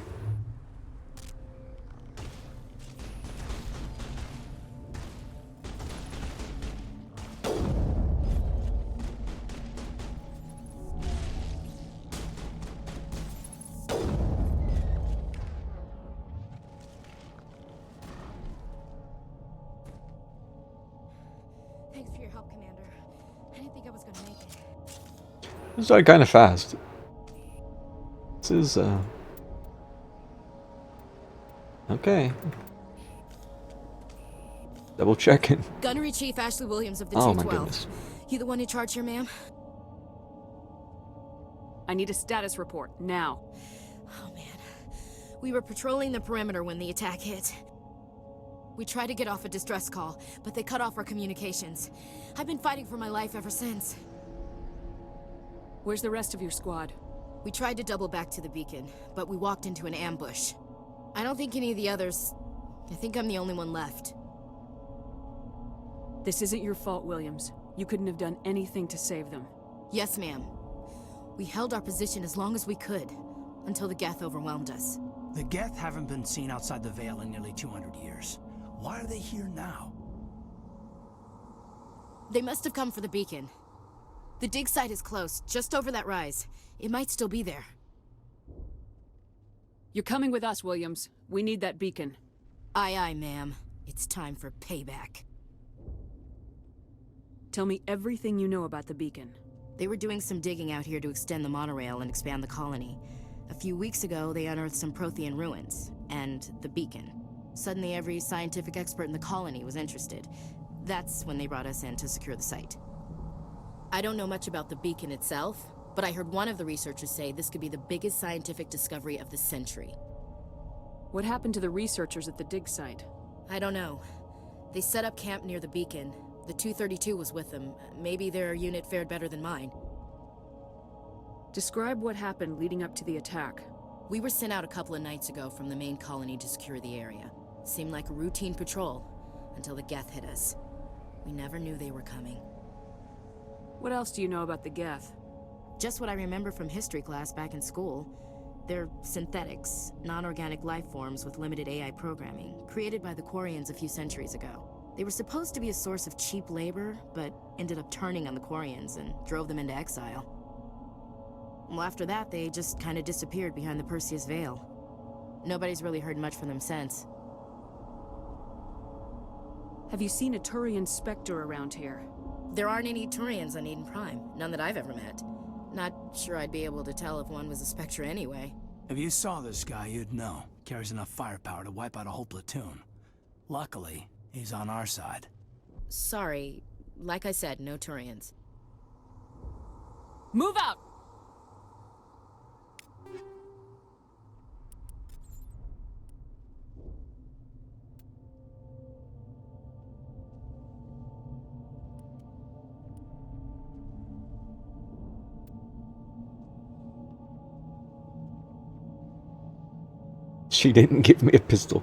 Thanks for your help, Commander. I didn't think I was gonna make it. This started kind of fast. This is, okay. Double checking. Gunnery Chief Ashley Williams of the Oh my 212. goodness. You the one in charge here, ma'am? I need a status report, now. Oh, man. We were patrolling the perimeter when the attack hit. We tried to get off a distress call, but they cut off our communications. I've been fighting for my life ever since. Where's the rest of your squad? We tried to double back to the beacon, but we walked into an ambush. I don't think any of the others... I think I'm the only one left. This isn't your fault, Williams. You couldn't have done anything to save them. Yes, ma'am. We held our position as long as we could, until the Geth overwhelmed us. The Geth haven't been seen outside the Veil in nearly 200 years. Why are they here now? They must have come for the beacon. The dig site is close, just over that rise. It might still be there. You're coming with us, Williams. We need that beacon. Aye, aye, ma'am. It's time for payback. Tell me everything you know about the beacon. They were doing some digging out here to extend the monorail and expand the colony. A few weeks ago, they unearthed some Prothean ruins, and the beacon. Suddenly, every scientific expert in the colony was interested. That's when they brought us in to secure the site. I don't know much about the beacon itself, but I heard one of the researchers say this could be the biggest scientific discovery of the century. What happened to the researchers at the dig site? I don't know. They set up camp near the beacon. The 232 was with them. Maybe their unit fared better than mine. Describe what happened leading up to the attack. We were sent out a couple of nights ago from the main colony to secure the area. Seemed like a routine patrol, until the Geth hit us. We never knew they were coming. What else do you know about the Geth? Just what I remember from history class back in school. They're synthetics, non-organic life forms with limited AI programming, created by the Quarians a few centuries ago. They were supposed to be a source of cheap labor, but ended up turning on the Quarians and drove them into exile. Well, after that, they just kind of disappeared behind the Perseus Veil. Nobody's really heard much from them since. Have you seen a Turian Spectre around here? There aren't any Turians on Eden Prime, none that I've ever met. Not sure I'd be able to tell if one was a Spectre anyway. If you saw this guy, you'd know. Carries enough firepower to wipe out a whole platoon. Luckily, he's on our side. Sorry. Like I said, no Turians. Move out! She didn't give me a pistol.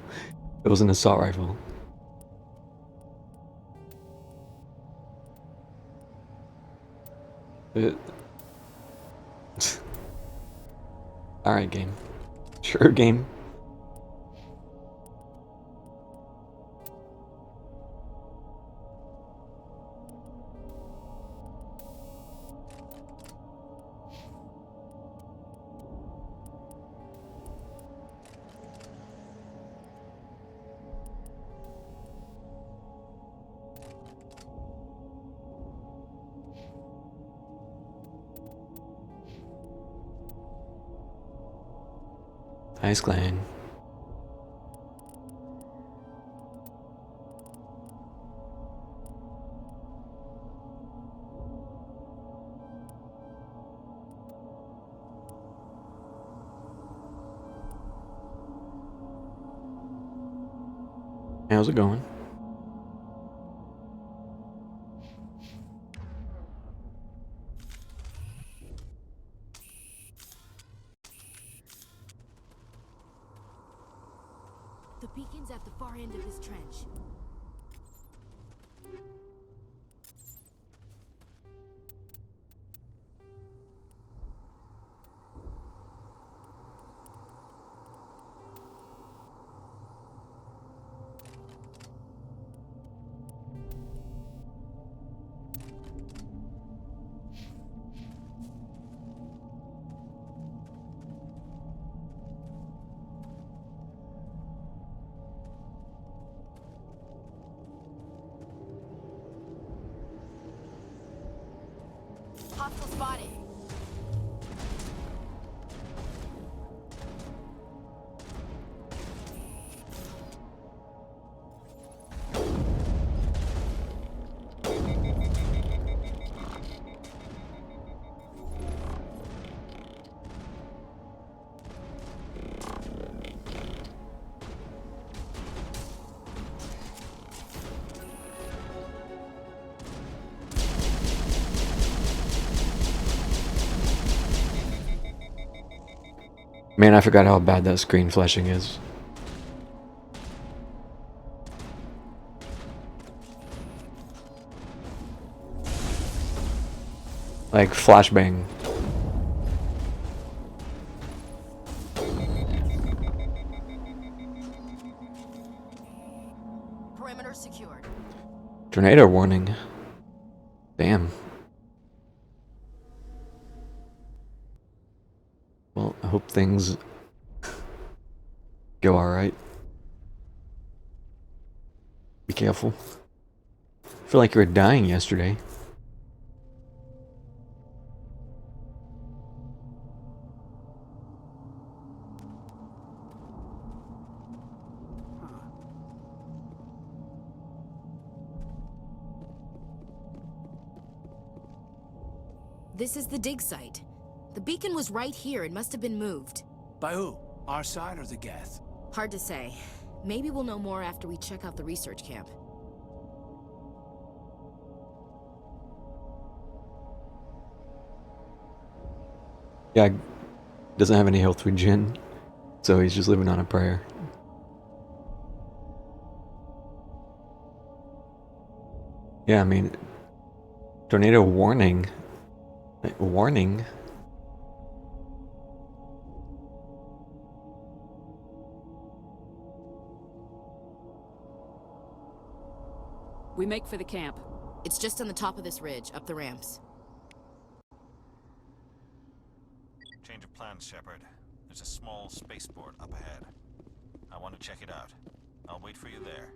It was an assault rifle. Alright, game. Sure, game. Nice clan. How's it going? The beacon's at the far end of this trench. Man, I forgot how bad that screen flashing is. Like flashbang. Perimeter secured. Tornado warning. Damn. Well, I hope things go alright. Be careful. I feel like you were dying yesterday. This is the dig site. The beacon was right here. It must have been moved. By who? Our side or the Geth? Hard to say. Maybe we'll know more after we check out the research camp. Yeah, doesn't have any health regen, so he's just living on a prayer. Yeah, I mean, tornado warning. Warning? We make for the camp. It's just on the top of this ridge, up the ramps. Change of plans, Shepard. There's a small spaceport up ahead. I want to check it out. I'll wait for you there.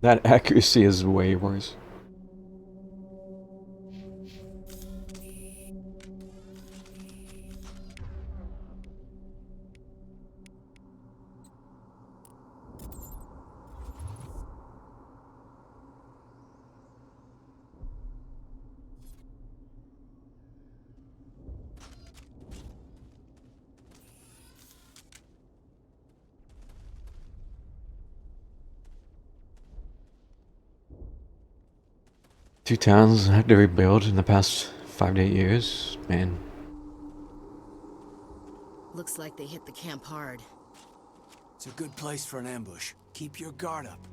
That accuracy is way worse. Two towns had to rebuild in the past 5 to 8 years, man. Looks like they hit the camp hard. It's a good place for an ambush. Keep your guard up.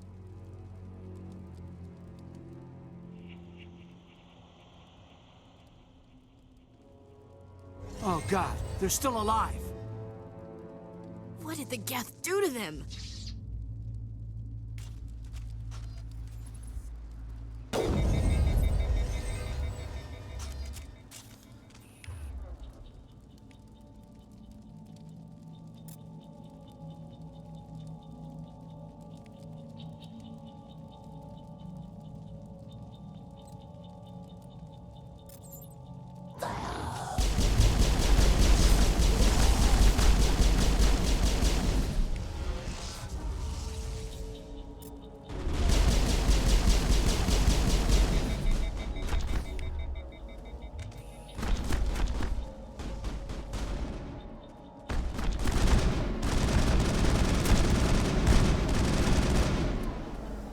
Oh God, they're still alive! What did the Geth do to them?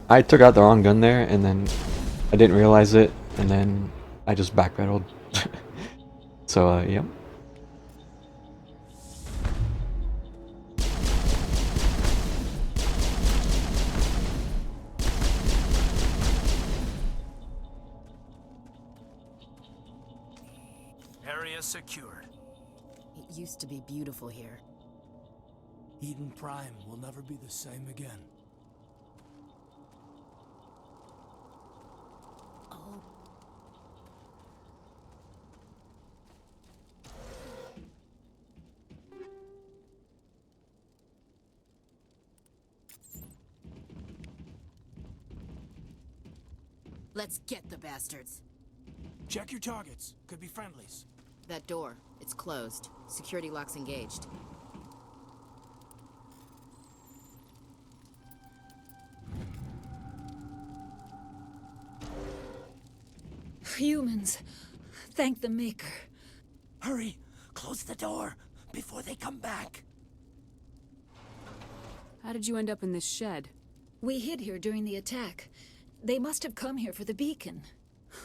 I took out the wrong gun there, and then I didn't realize it, and then I just backpedaled. So, yep. Area secured. It used to be beautiful here. Eden Prime will never be the same again. Oh. Let's get the bastards. Check your targets. Could be friendlies. That door, it's closed. Security lock's engaged. Humans. Thank the Maker. Hurry! Close the door before they come back. How did you end up in this shed? We hid here during the attack. They must have come here for the beacon.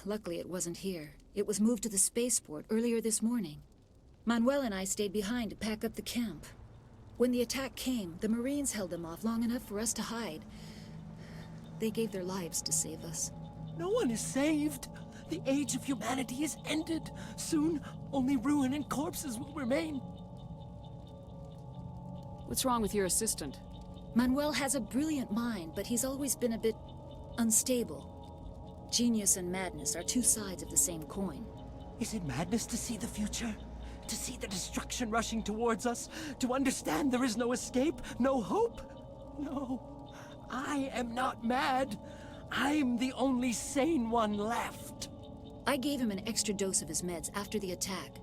Luckily, it wasn't here. It was moved to the spaceport earlier this morning. Manuel and I stayed behind to pack up the camp. When the attack came, the Marines held them off long enough for us to hide. They gave their lives to save us. No one is saved. The age of humanity is ended. Soon, only ruin and corpses will remain. What's wrong with your assistant? Manuel has a brilliant mind, but he's always been a bit unstable. Genius and madness are two sides of the same coin. Is it madness to see the future? To see the destruction rushing towards us? To understand there is no escape? No hope? No. I am not mad. I'm the only sane one left. I gave him an extra dose of his meds after the attack.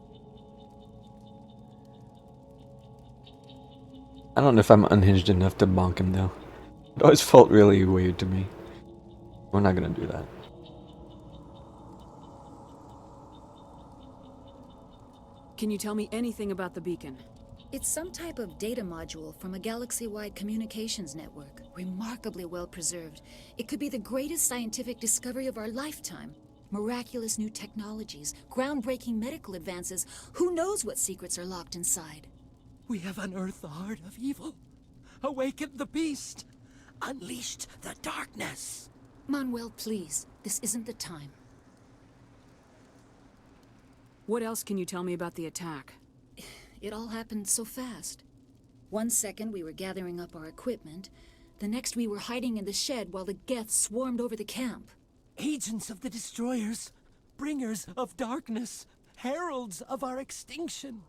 I don't know if I'm unhinged enough to bonk him, though. It always felt really weird to me. We're not gonna do that. Can you tell me anything about the beacon? It's some type of data module from a galaxy-wide communications network. Remarkably well preserved. It could be the greatest scientific discovery of our lifetime. Miraculous new technologies, groundbreaking medical advances. Who knows what secrets are locked inside? We have unearthed the heart of evil. Awakened the beast. Unleashed the darkness. Manuel, please. This isn't the time. What else can you tell me about the attack? It all happened so fast. 1 second we were gathering up our equipment. The next we were hiding in the shed while the Geth swarmed over the camp. Agents of the destroyers. Bringers of darkness. Heralds of our extinction.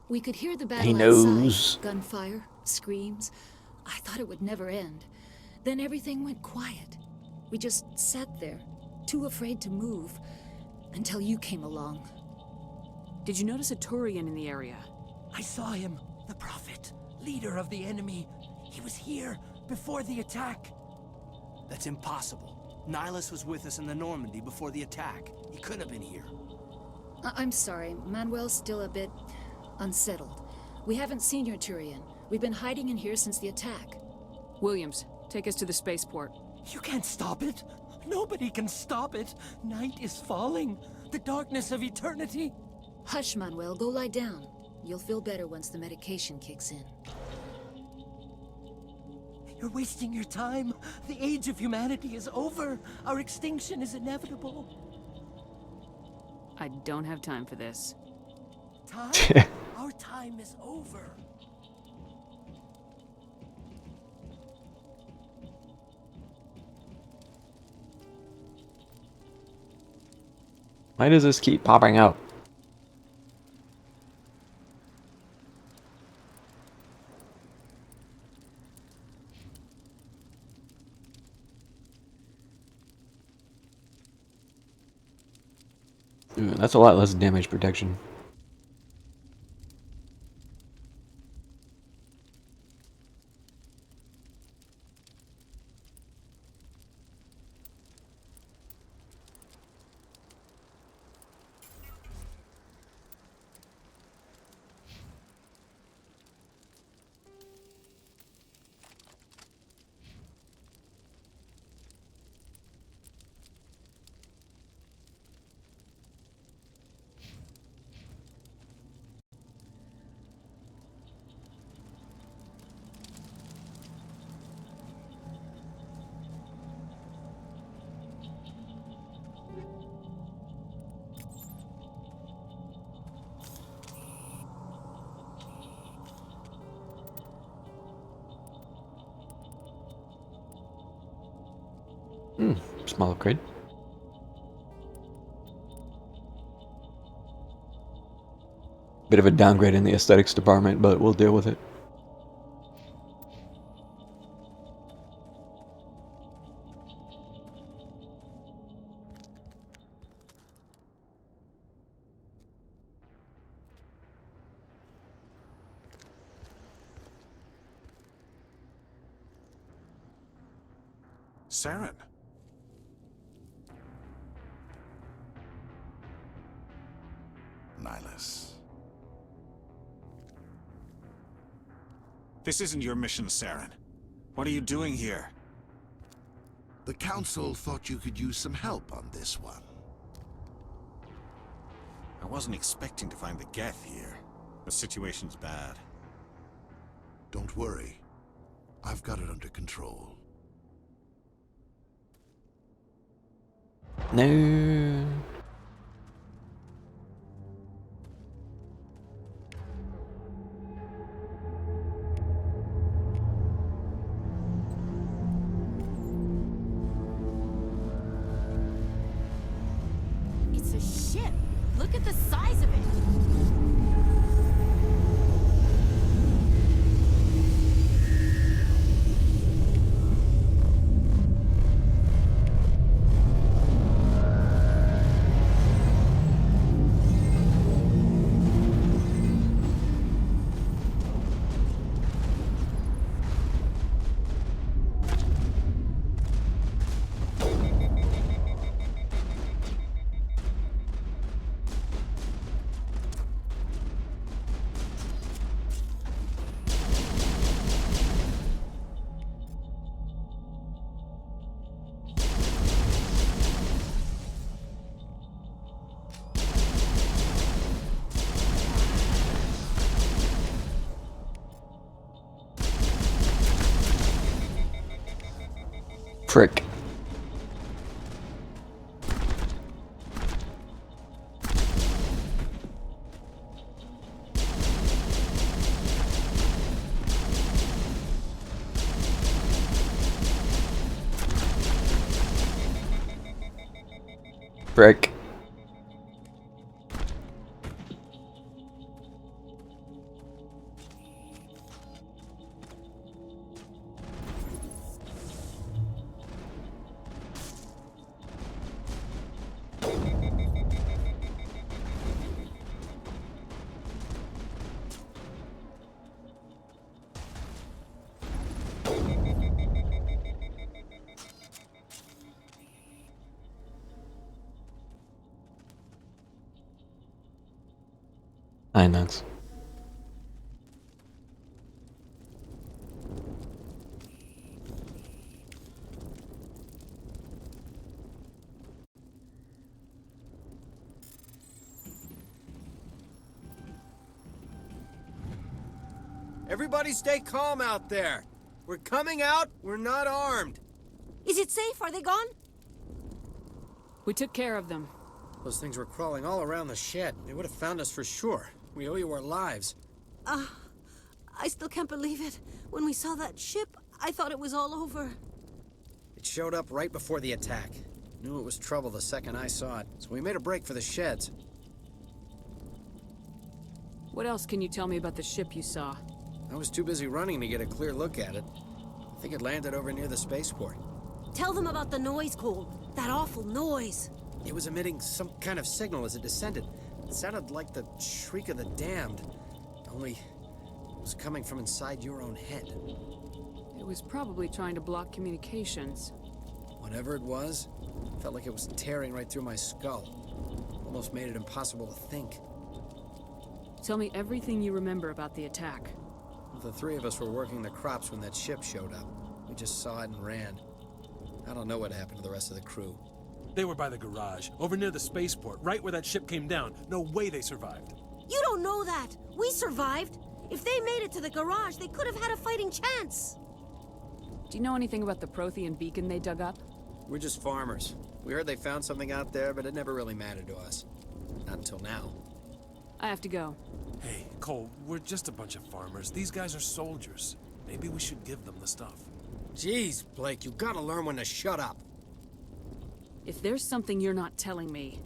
We could hear the battle He knows. outside. Gunfire, screams. I thought it would never end. Then everything went quiet. We just sat there, too afraid to move, until you came along. Did you notice a Turian in the area? I saw him, the Prophet, leader of the enemy. He was here before the attack. That's impossible. Nihilus was with us in the Normandy before the attack. He couldn't have been here. I'm sorry, Manuel's still a bit unsettled. We haven't seen your Turian. We've been hiding in here since the attack. Williams, take us to the spaceport. You can't stop it. Nobody can stop it. Night is falling. The darkness of eternity. Hush, Manuel. Go lie down. You'll feel better once the medication kicks in. You're wasting your time. The age of humanity is over. Our extinction is inevitable. I don't have time for this. Time? Our time is over. Why does this keep popping up? Ooh, that's a lot less damage protection. Small upgrade. Bit of a downgrade in the aesthetics department, but we'll deal with it. Saren. Nihilus. This isn't your mission, Saren. What are you doing here? The Council thought you could use some help on this one. I wasn't expecting to find the Geth here. The situation's bad. Don't worry. I've got it under control. No. It's a ship. Look at the size of it. Frick. Frick. I know. Everybody stay calm out there. We're coming out, we're not armed. Is it safe? Are they gone? We took care of them. Those things were crawling all around the shed. They would have found us for sure. We owe you our lives. I still can't believe it. When we saw that ship, I thought it was all over. It showed up right before the attack. Knew it was trouble the second I saw it, so we made a break for the sheds. What else can you tell me about the ship you saw? I was too busy running to get a clear look at it. I think it landed over near the spaceport. Tell them about the noise, Cole. That awful noise. It was emitting some kind of signal as it descended. It sounded like the shriek of the damned. Only it was coming from inside your own head. It was probably trying to block communications. Whatever it was, felt like it was tearing right through my skull. Almost made it impossible to think. Tell me everything you remember about the attack. The three of us were working the crops when that ship showed up. We just saw it and ran. I don't know what happened to the rest of the crew. They were by the garage, over near the spaceport, right where that ship came down. No way they survived. You don't know that. We survived. If they made it to the garage, they could have had a fighting chance. Do you know anything about the Prothean beacon they dug up? We're just farmers. We heard they found something out there, but it never really mattered to us. Not until now. I have to go. Hey, Cole, we're just a bunch of farmers. These guys are soldiers. Maybe we should give them the stuff. Jeez, Blake, you gotta learn when to shut up. If there's something you're not telling me...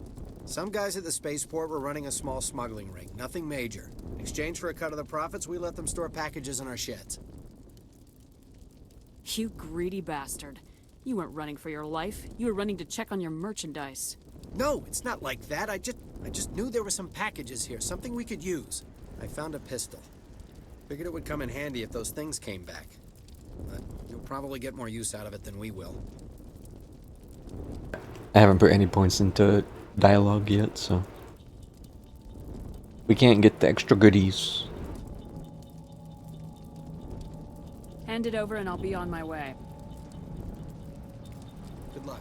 Some guys at the spaceport were running a small smuggling ring, nothing major. In exchange for a cut of the profits, we let them store packages in our sheds. You greedy bastard. You weren't running for your life. You were running to check on your merchandise. No, it's not like that. I just knew there were some packages here, something we could use. I found a pistol. Figured it would come in handy if those things came back. But you'll probably get more use out of it than we will. I haven't put any points into dialogue yet, so we can't get the extra goodies. Hand it over and I'll be on my way. Good luck.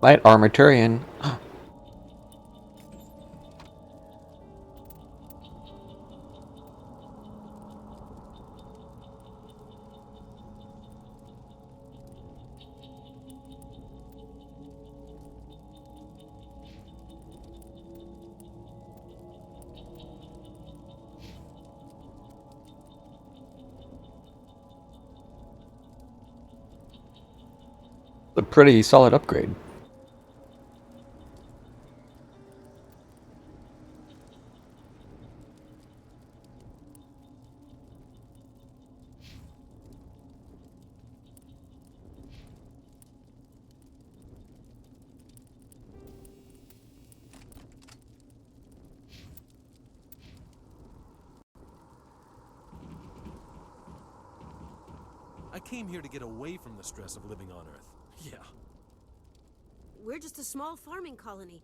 Light Armaturian. A pretty solid upgrade. I came here to get away from the stress of living on Earth. Yeah. We're just a small farming colony.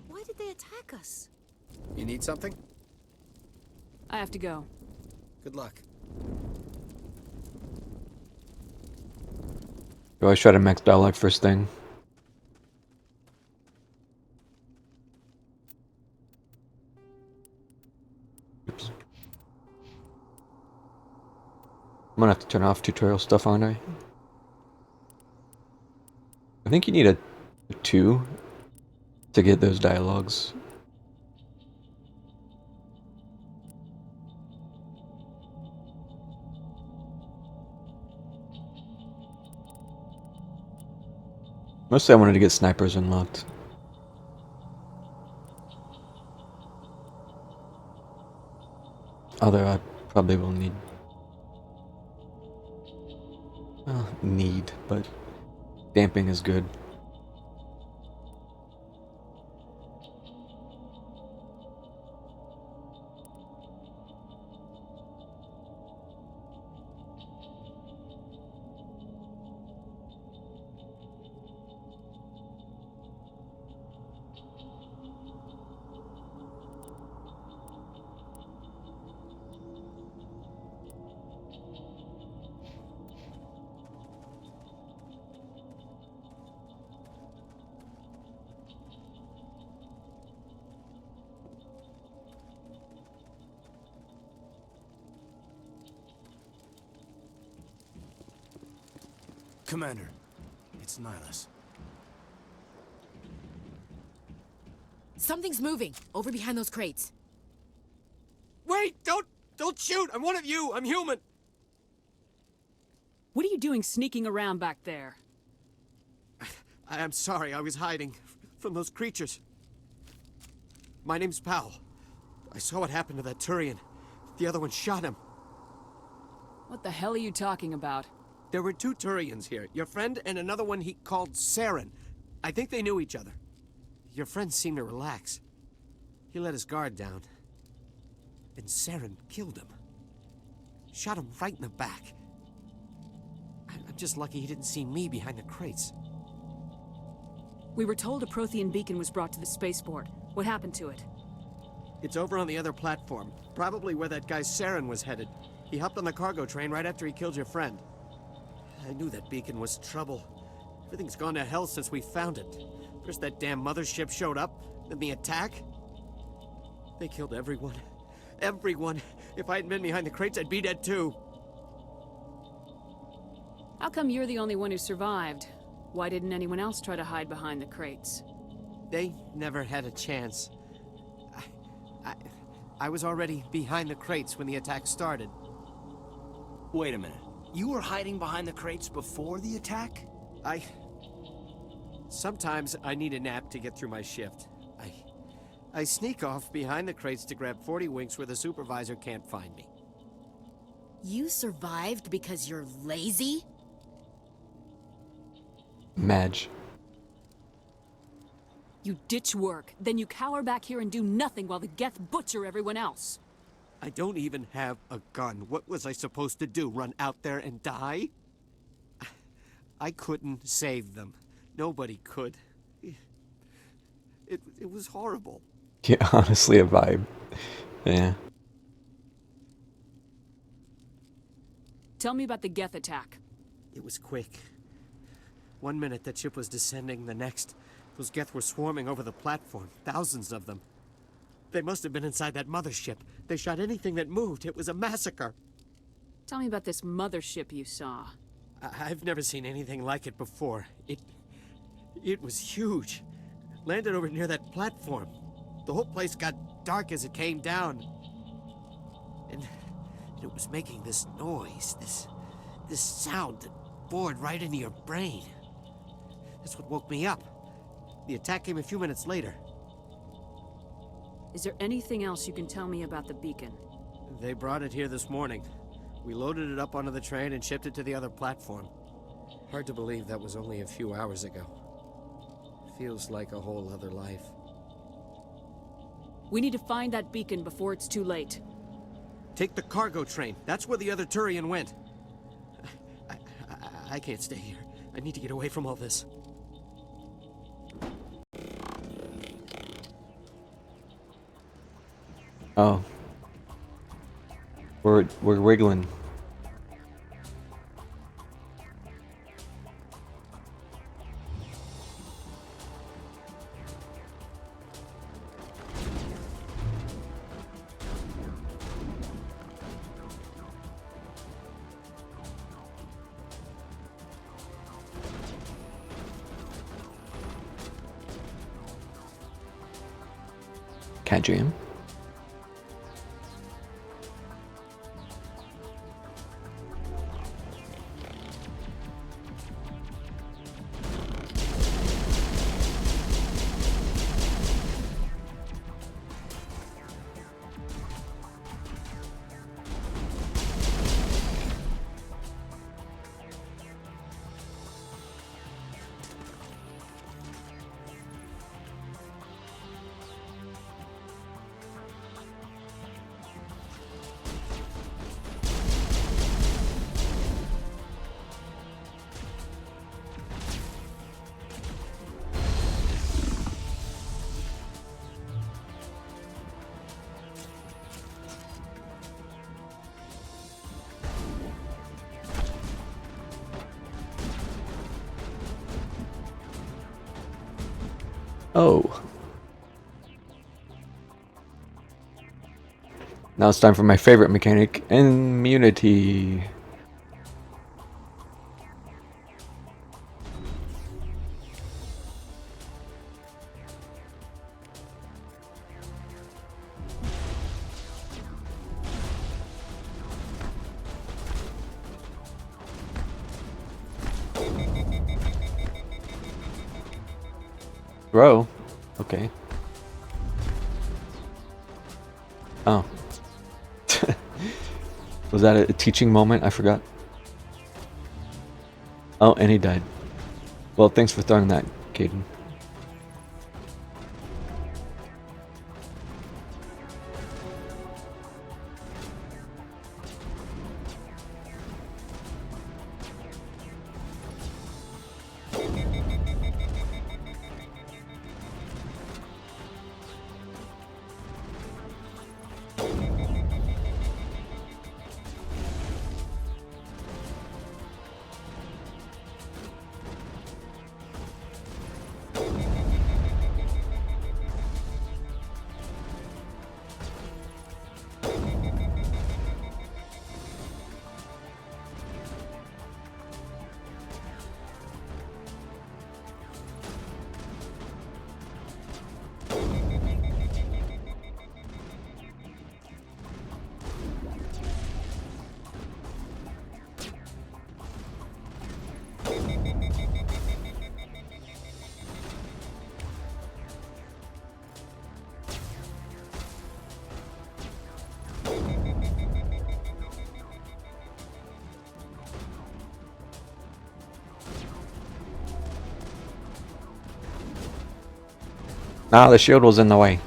Why did they attack us? You need something? I have to go. Good luck. You always try to max dialogue first thing. Oops. I'm gonna have to turn off tutorial stuff, aren't I? I think you need a 2 to get those dialogues. Mostly I wanted to get snipers unlocked. Although I probably will need... Well, but damping is good. Commander, it's Nihilus. Something's moving over behind those crates. Wait! Don't shoot! I'm one of you! I'm human! What are you doing sneaking around back there? I'm sorry, I was hiding from those creatures. My name's Powell. I saw what happened to that Turian. The other one shot him. What the hell are you talking about? There were 2 Turians here. Your friend and another one he called Saren. I think they knew each other. Your friend seemed to relax. He let his guard down. And Saren killed him. Shot him right in the back. I'm just lucky he didn't see me behind the crates. We were told a Prothean beacon was brought to the spaceport. What happened to it? It's over on the other platform. Probably where that guy Saren was headed. He hopped on the cargo train right after he killed your friend. I knew that beacon was trouble. Everything's gone to hell since we found it. First that damn mothership showed up, then the attack. They killed everyone. Everyone. If I hadn't been behind the crates, I'd be dead too. How come you're the only one who survived? Why didn't anyone else try to hide behind the crates? They never had a chance. I was already behind the crates when the attack started. Wait a minute. You were hiding behind the crates before the attack? Sometimes I need a nap to get through my shift. I sneak off behind the crates to grab 40 winks where the supervisor can't find me. You survived because you're lazy? Madge. You ditch work, then you cower back here and do nothing while the Geth butcher everyone else. I don't even have a gun. What was I supposed to do? Run out there and die? I couldn't save them. Nobody could. It was horrible. Yeah, honestly, a vibe. Yeah. Tell me about the Geth attack. It was quick. 1 minute that ship was descending, the next, those Geth were swarming over the platform. Thousands of them. They must have been inside that mothership. They shot anything that moved. It was a massacre. Tell me about this mothership you saw. I've never seen anything like it before. It was huge. Landed over near that platform. The whole place got dark as it came down. And it was making this noise, this sound that bored right into your brain. That's what woke me up. The attack came a few minutes later. Is there anything else you can tell me about the beacon? They brought it here this morning. We loaded it up onto the train and shipped it to the other platform. Hard to believe that was only a few hours ago. Feels like a whole other life. We need to find that beacon before it's too late. Take the cargo train. That's where the other Turian went. I can't stay here. I need to get away from all this. Oh. We're wiggling. Cat jam. Oh. Now it's time for my favorite mechanic, immunity. Throw? Okay. Oh. Was that a teaching moment? I forgot. Oh, and he died. Well, thanks for throwing that, Caden. Ah, the shield was in the way.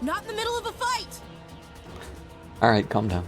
Not in the middle of a fight! Alright, calm down.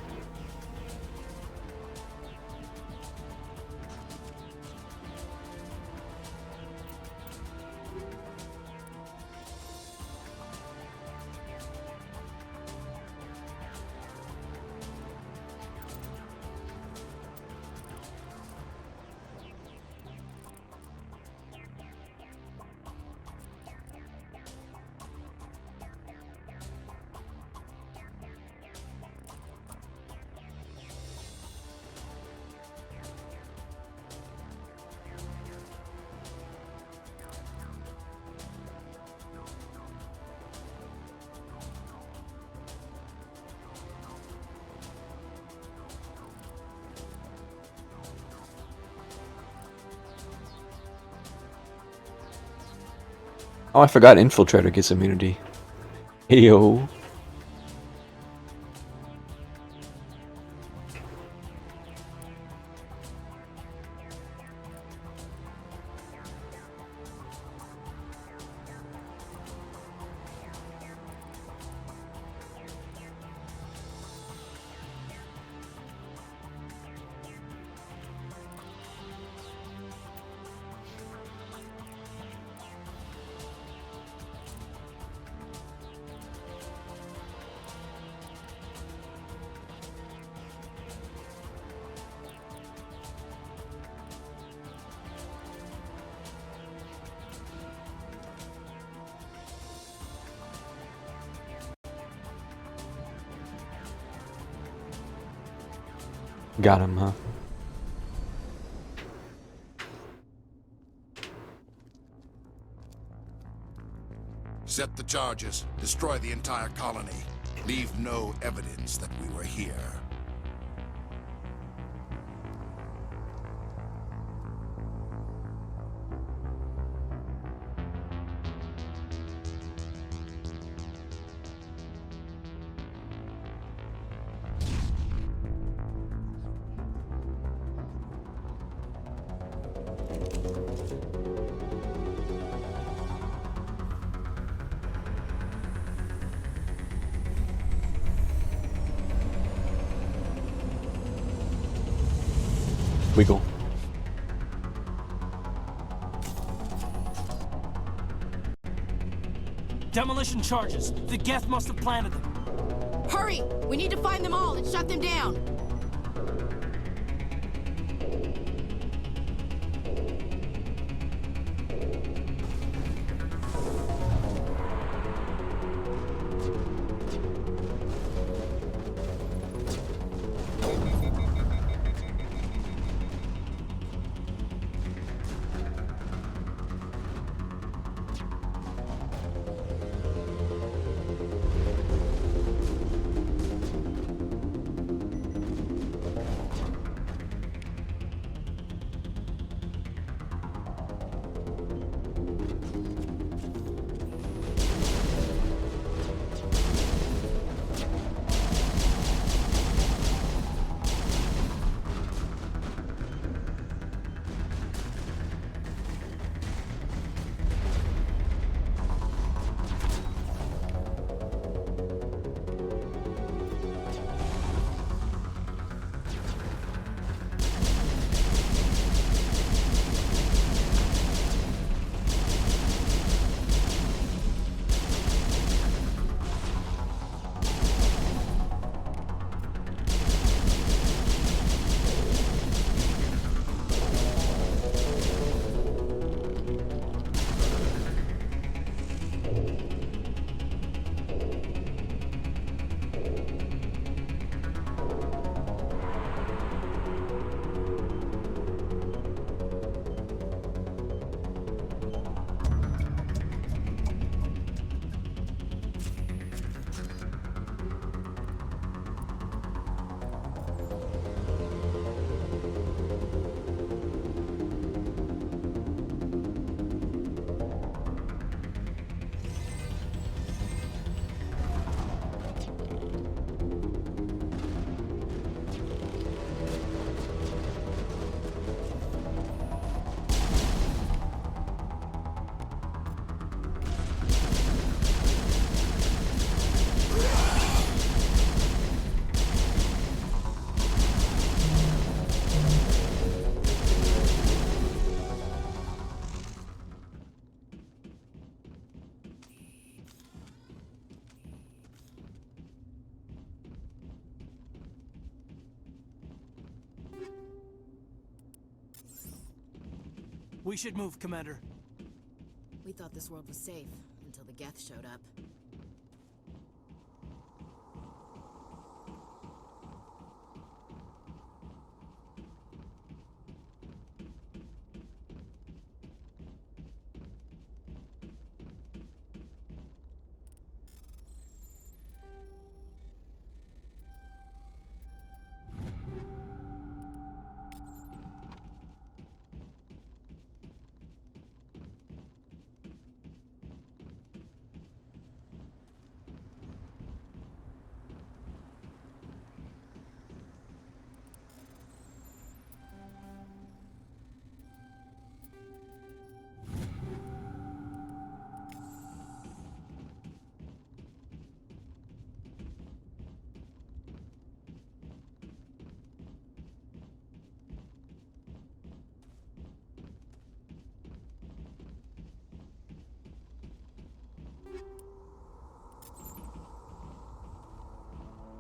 Oh, I forgot Infiltrator gets immunity. Heyo. Got him, huh? Set the charges. Destroy the entire colony. Leave no evidence that we were here. Wiggle. Demolition charges. The Geth must have planted them. Hurry! We need to find them all and shut them down! We should move, Commander. We thought this world was safe until the Geth showed up.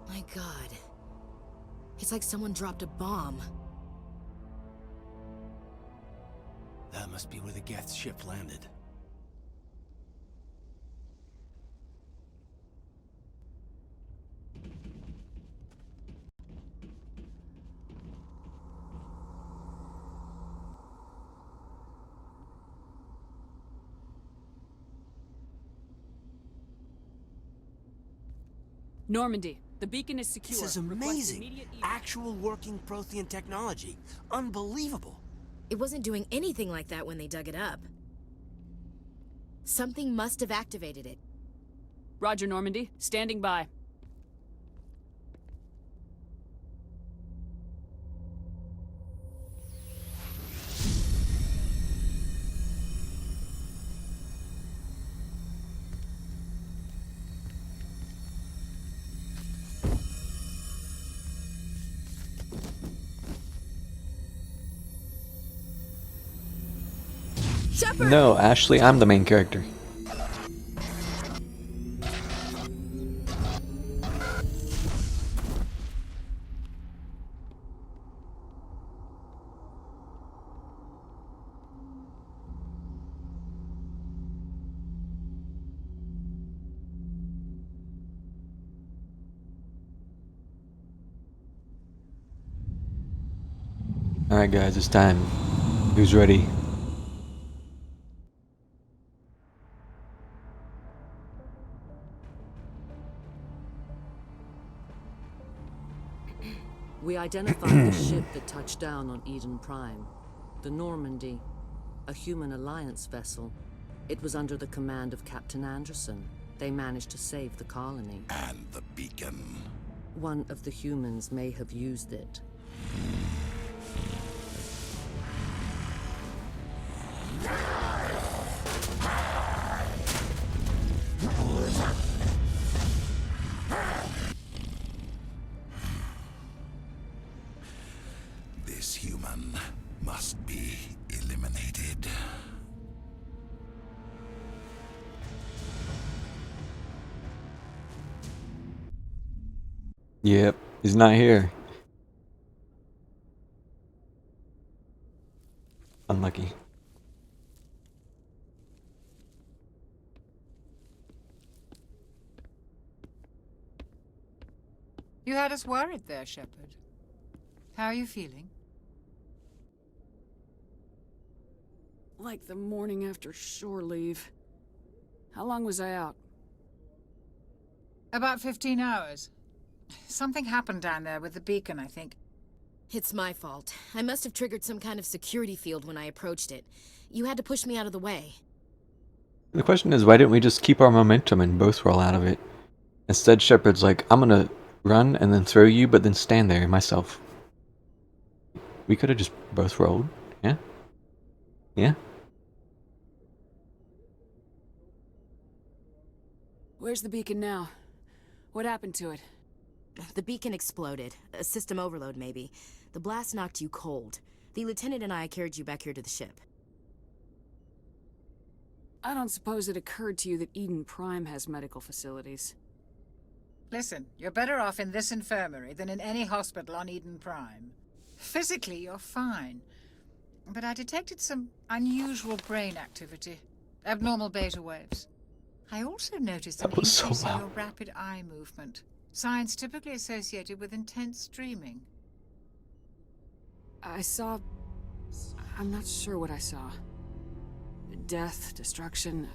My God. It's like someone dropped a bomb. That must be where the Geth ship landed. Normandy, the beacon is secure. This is Request amazing. immediate Actual working Prothean technology. Unbelievable. It wasn't doing anything like that when they dug it up. Something must have activated it. Roger, Normandy. Standing by. Shepard! No, Ashley, I'm the main character. Alright guys, it's time. Who's ready? We identified the ship that touched down on Eden Prime. The Normandy, a human alliance vessel. It was under the command of Captain Anderson. They managed to save the colony. And the beacon. One of the humans may have used it. This human must be eliminated. Yep, he's not here. Unlucky. You had us worried there, Shepard. How are you feeling? Like the morning after shore leave. How long was I out? About 15 hours. Something happened down there with the beacon, I think. It's my fault. I must have triggered some kind of security field when I approached it. You had to push me out of the way. The question is, why didn't we just keep our momentum and both roll out of it? Instead, Shepard's like, I'm gonna run and then throw you, but then stand there myself. We could have just both rolled. Yeah? Yeah? Where's the beacon now? What happened to it? The beacon exploded. A system overload, maybe. The blast knocked you cold. The lieutenant and I carried you back here to the ship. I don't suppose it occurred to you that Eden Prime has medical facilities. Listen, you're better off in this infirmary than in any hospital on Eden Prime. Physically, you're fine. but I detected some unusual brain activity. Abnormal beta waves. I also noticed an was so increase in loud. your rapid eye movement. Signs typically associated with intense streaming. I saw... I'm not sure what I saw. Death, destruction...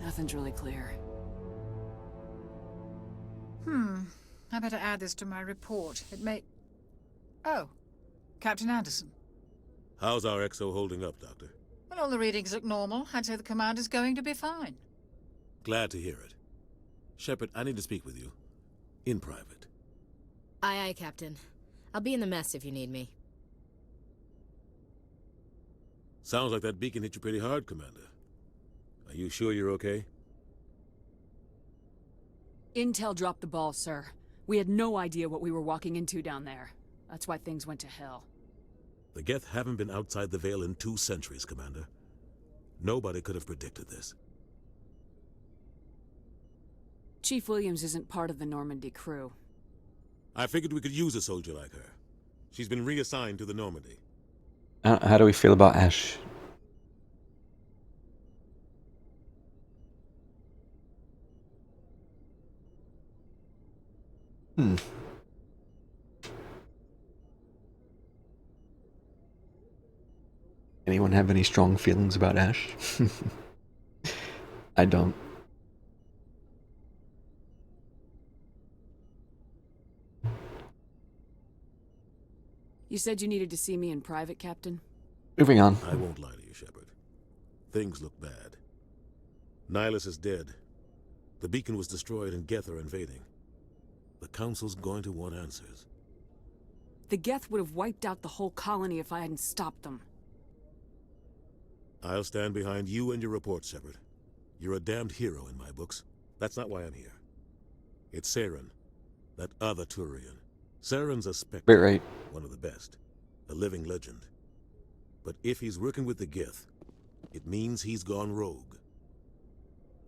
Nothing's really clear. I better add this to my report. It may... Oh, Captain Anderson. How's our XO holding up, Doctor? Well, all the readings look normal. I'd say the commander's going to be fine. Glad to hear it. Shepard, I need to speak with you. In private. Aye, aye, Captain. I'll be in the mess if you need me. Sounds like that beacon hit you pretty hard, Commander. Are you sure you're okay? Intel dropped the ball, sir. We had no idea what we were walking into down there. That's why things went to hell. The Geth haven't been outside the Veil in 2 centuries, Commander. Nobody could have predicted this. Chief Williams isn't part of the Normandy crew. I figured we could use a soldier like her. She's been reassigned to the Normandy. How do we feel about Ash? Anyone have any strong feelings about Ash? I don't. You said you needed to see me in private, Captain? Moving on. I won't lie to you, Shepard. Things look bad. Nihilus is dead. The beacon was destroyed and Geth are invading. The Council's going to want answers. The Geth would have wiped out the whole colony if I hadn't stopped them. I'll stand behind you and your report, Shepard. You're a damned hero in my books. That's not why I'm here. It's Saren, that other Turian. Saren's a Spectre, Right. one of the best, a living legend. But if he's working with the Geth, it means he's gone rogue.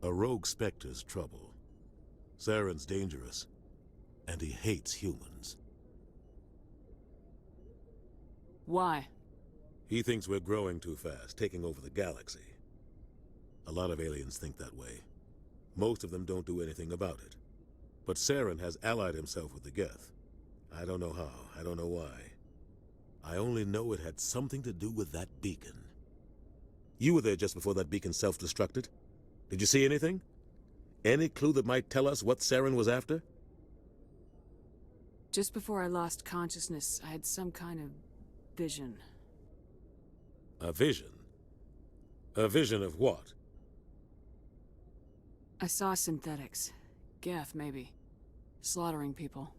A rogue Spectre's trouble. Saren's dangerous, and he hates humans. Why? He thinks we're growing too fast, taking over the galaxy. A lot of aliens think that way. Most of them don't do anything about it. But Saren has allied himself with the Geth. I don't know how, I don't know why. I only know it had something to do with that beacon. You were there just before that beacon self-destructed. Did you see anything? Any clue that might tell us what Saren was after? Just before I lost consciousness, I had some kind of vision. A vision? A vision of what? I saw synthetics. Geth, maybe. Slaughtering people.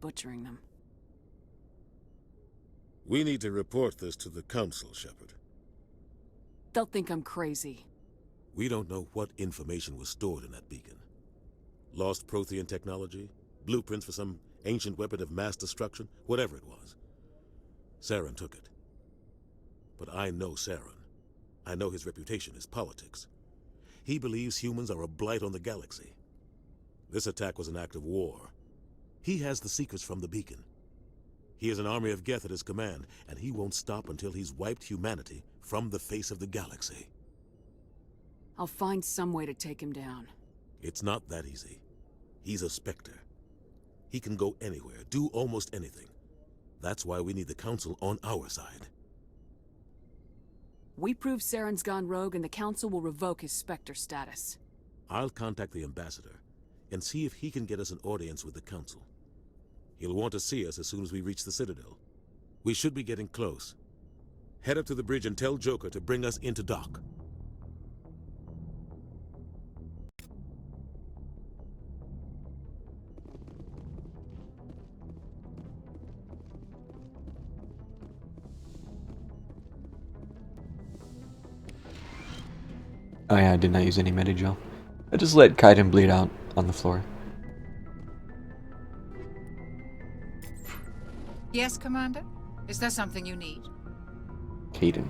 Butchering them. We need to report this to the Council, Shepard. They'll think I'm crazy. We don't know what information was stored in that beacon. Lost Prothean technology? Blueprints for some ancient weapon of mass destruction? Whatever it was. Saren took it. But I know Saren. I know his reputation is politics. He believes humans are a blight on the galaxy. This attack was an act of war. He has the secrets from the beacon. He has an army of Geth at his command, and he won't stop until he's wiped humanity from the face of the galaxy. I'll find some way to take him down. It's not that easy. He's a Spectre. He can go anywhere, do almost anything. That's why we need the Council on our side. We prove Saren's gone rogue and the Council will revoke his Spectre status. I'll contact the Ambassador and see if he can get us an audience with the Council. He'll want to see us as soon as we reach the Citadel. We should be getting close. Head up to the bridge and tell Joker to bring us into dock. Oh yeah, I did not use any Medigel. I just let Kaiden bleed out on the floor. Yes, Commander? Is there something you need? Kaiden.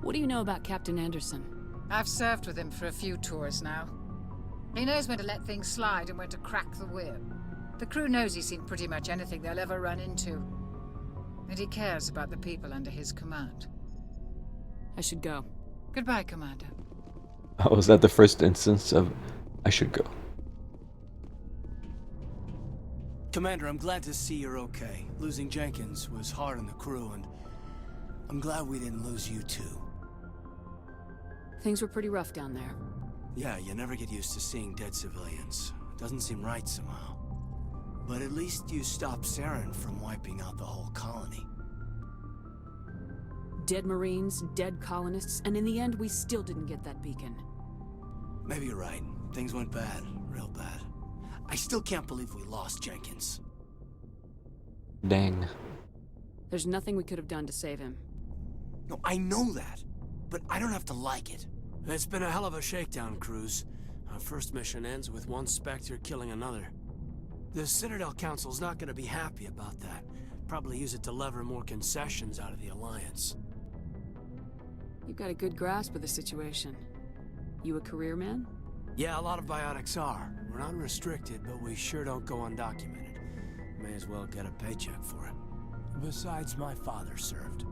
What do you know about Captain Anderson? I've served with him for a few tours now. He knows when to let things slide and when to crack the whip. The crew knows he's seen pretty much anything they'll ever run into. And he cares about the people under his command. I should go. Goodbye, Commander. Oh, was that the first instance of I should go? Commander, I'm glad to see you're okay. Losing Jenkins was hard on the crew, and I'm glad we didn't lose you too. Things were pretty rough down there. Yeah, you never get used to seeing dead civilians. It doesn't seem right somehow. But at least you stopped Saren from wiping out the whole colony. Dead Marines, dead colonists, and in the end, we still didn't get that beacon. Maybe you're right. Things went bad. Real bad. I still can't believe we lost Jenkins. Dang. There's nothing we could have done to save him. No, I know that. But I don't have to like it. It's been a hell of a shakedown, Cruz. Our first mission ends with one Spectre killing another. The Citadel Council's not gonna be happy about that. Probably use it to lever more concessions out of the Alliance. You've got a good grasp of the situation. You a career man? Yeah, a lot of biotics are. We're not restricted, but we sure don't go undocumented. May as well get a paycheck for it. Besides, my father served.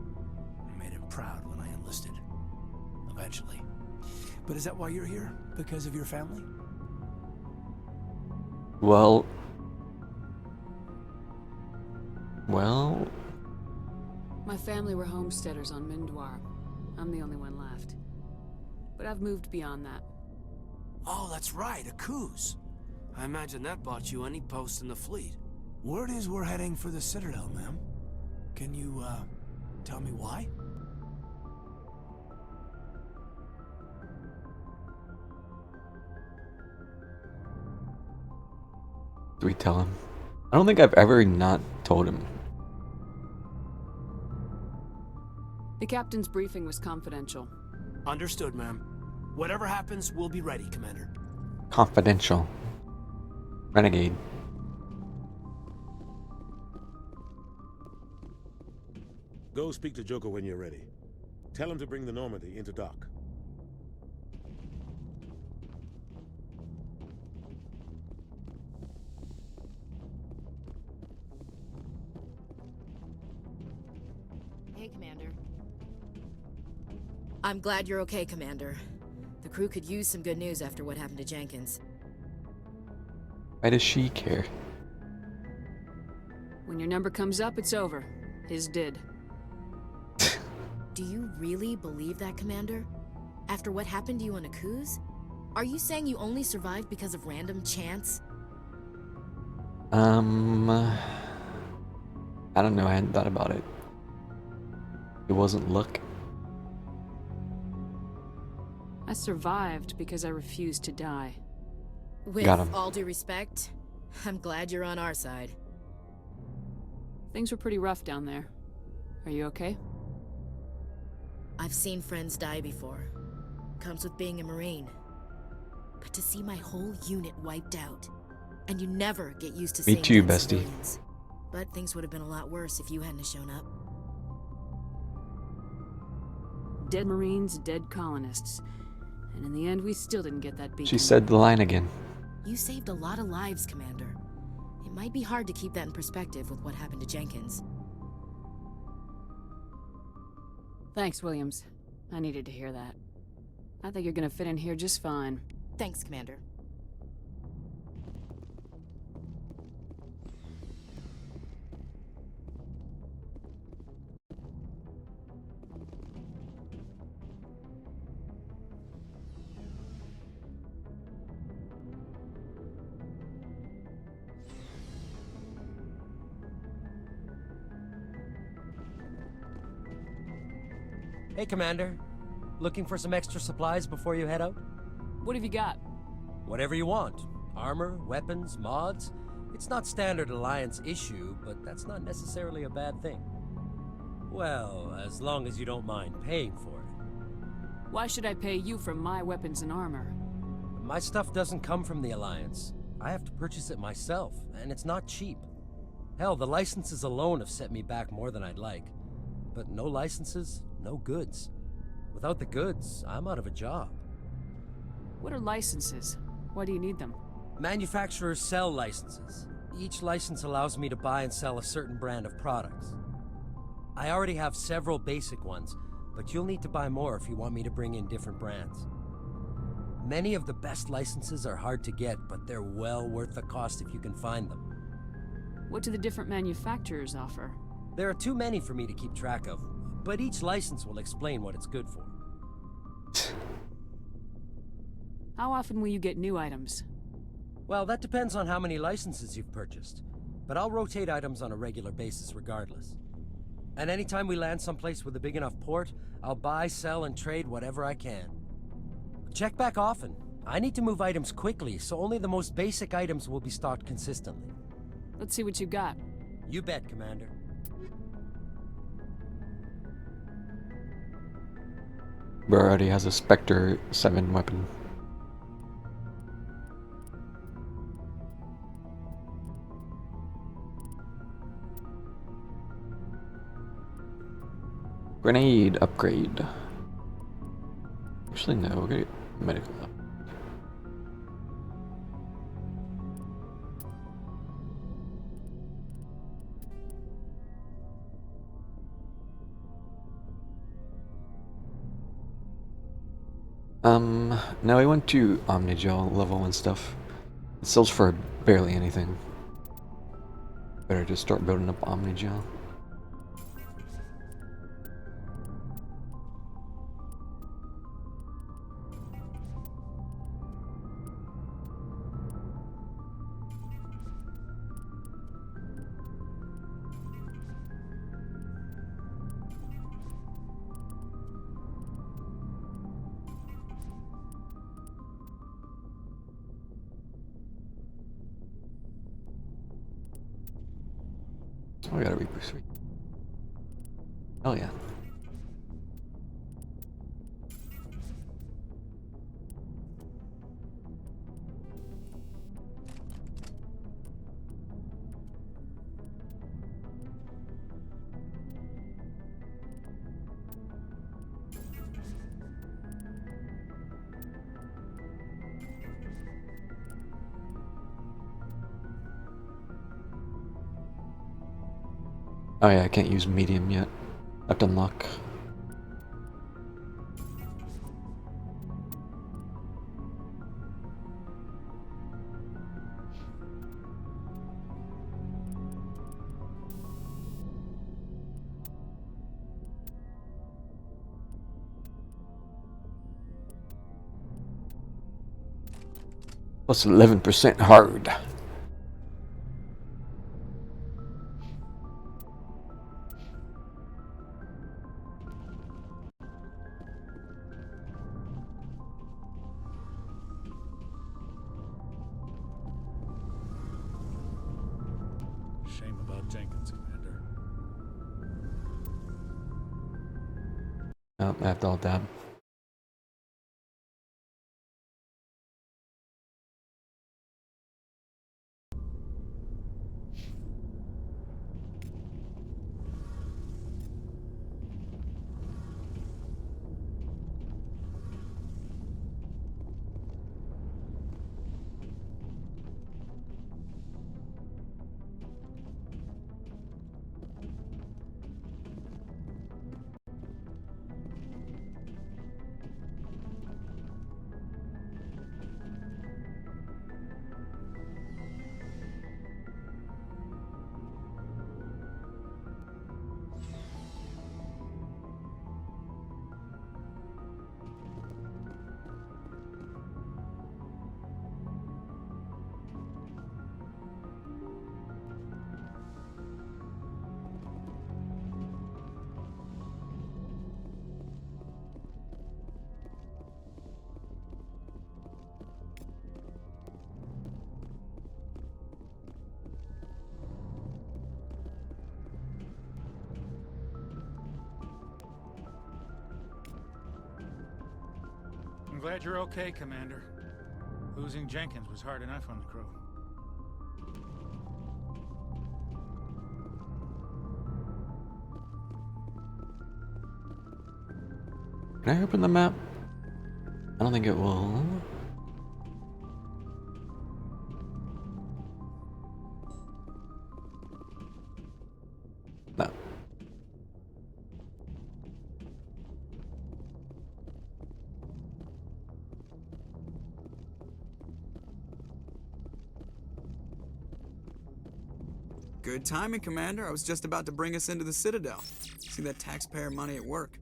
I made him proud when I enlisted. Eventually. But is that why you're here? Because of your family? Well... My family were homesteaders on Mindoir. I'm the only one left. But I've moved beyond that. Oh, that's right, a Coos. I imagine that bought you any post in the fleet. Word is we're heading for the Citadel, ma'am. Can you, tell me why? Do we tell him? I don't think I've ever not told him. The captain's briefing was confidential. Understood, ma'am. Whatever happens, we'll be ready, Commander. Confidential. Renegade. Go speak to Joker when you're ready. Tell him to bring the Normandy into dock. Hey, Commander. I'm glad you're okay, Commander. The crew could use some good news after what happened to Jenkins. Why does she care? When your number comes up, it's over. His did. Do you really believe that, Commander? After what happened to you on Akuz? Are you saying you only survived because of random chance? I don't know, I hadn't thought about it. It wasn't luck. I survived because I refused to die. With Got him. all due respect, I'm glad you're on our side. Things were pretty rough down there. Are you okay? I've seen friends die before. Comes with being a Marine. But to see my whole unit wiped out, and you never get used to seeing Me too, dead bestie. civilians. But things would have been a lot worse if you hadn't shown up. Dead Marines, dead colonists. And in the end, we still didn't get that beacon. She said the line again. You saved a lot of lives, Commander. It might be hard to keep that in perspective with what happened to Jenkins. Thanks, Williams. I needed to hear that. I think you're gonna fit in here just fine. Thanks, Commander. Hey, Commander. Looking for some extra supplies before you head out? What have you got? Whatever you want. Armor, weapons, mods. It's not standard Alliance issue, but that's not necessarily a bad thing. Well, as long as you don't mind paying for it. Why should I pay you for my weapons and armor? My stuff doesn't come from the Alliance. I have to purchase it myself, and it's not cheap. Hell, the licenses alone have set me back more than I'd like. But no licenses, no goods. Without the goods, I'm out of a job. What are licenses? Why do you need them? Manufacturers sell licenses. Each license allows me to buy and sell a certain brand of products. I already have several basic ones, but you'll need to buy more if you want me to bring in different brands. Many of the best licenses are hard to get, but they're well worth the cost if you can find them. What do the different manufacturers offer? There are too many for me to keep track of, but each license will explain what it's good for. How often will you get new items? Well, that depends on how many licenses you've purchased, but I'll rotate items on a regular basis regardless. And anytime we land someplace with a big enough port, I'll buy, sell, and trade whatever I can. Check back often. I need to move items quickly, so only the most basic items will be stocked consistently. Let's see what you got. You bet, Commander. Bro already has a Spectre 7 weapon. Grenade upgrade. Actually, no, we're gonna get medical up. Now we went to Omnigel level 1 stuff. It sells for barely anything. Better just start building up Omnigel. Oh, we got a Reaper Suite. Oh yeah. Oh yeah, I can't use medium yet. I have to unlock. Plus 11% hard. Shame about Jenkins, Commander. Oh, I have to alt tab. I'm glad you're okay, Commander. Losing Jenkins was hard enough on the crew. Can I open the map? I don't think it will. Good timing, Commander. I was just about to bring us into the Citadel. See that taxpayer money at work.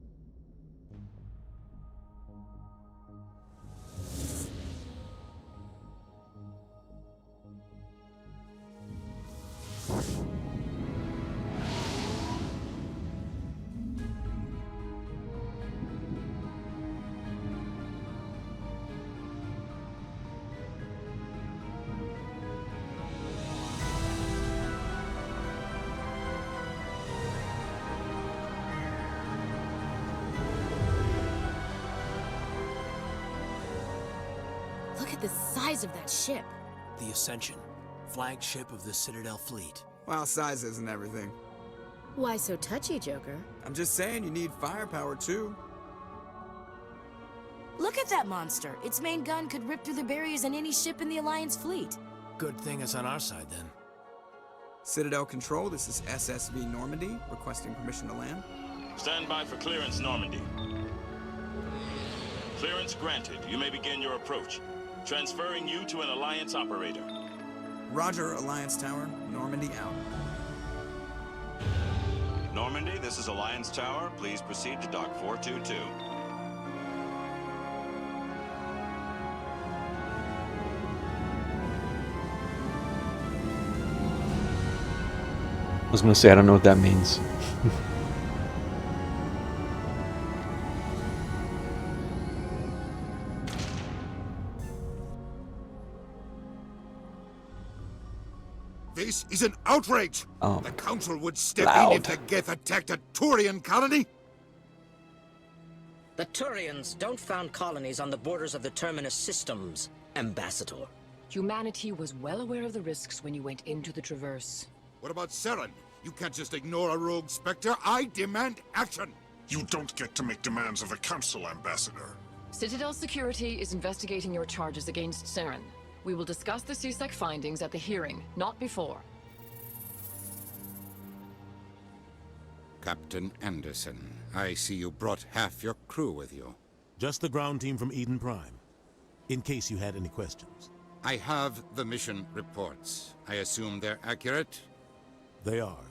Look at the size of that ship. The Ascension, flagship of the Citadel fleet. Well, size isn't everything. Why so touchy, Joker? I'm just saying you need firepower, too. Look at that monster. Its main gun could rip through the barriers in any ship in the Alliance fleet. Good thing it's on our side, then. Citadel Control, this is SSV Normandy, requesting permission to land. Stand by for clearance, Normandy. Clearance granted. You may begin your approach. Transferring you to an Alliance operator. Roger, Alliance Tower. Normandy out. Normandy, this is Alliance Tower. Please proceed to Dock 422. I was gonna say, I don't know what that means. This is an outrage! Oh, The Council would step loud. in if the Geth attacked a Turian colony? The Turians don't found colonies on the borders of the Terminus systems, Ambassador. Humanity was well aware of the risks when you went into the Traverse. What about Saren? You can't just ignore a rogue Spectre. I demand action! You don't get to make demands of the Council, Ambassador. Citadel Security is investigating your charges against Saren. We will discuss the CSEC findings at the hearing, not before. Captain Anderson, I see you brought half your crew with you. Just the ground team from Eden Prime, in case you had any questions. I have the mission reports. I assume they're accurate? They are.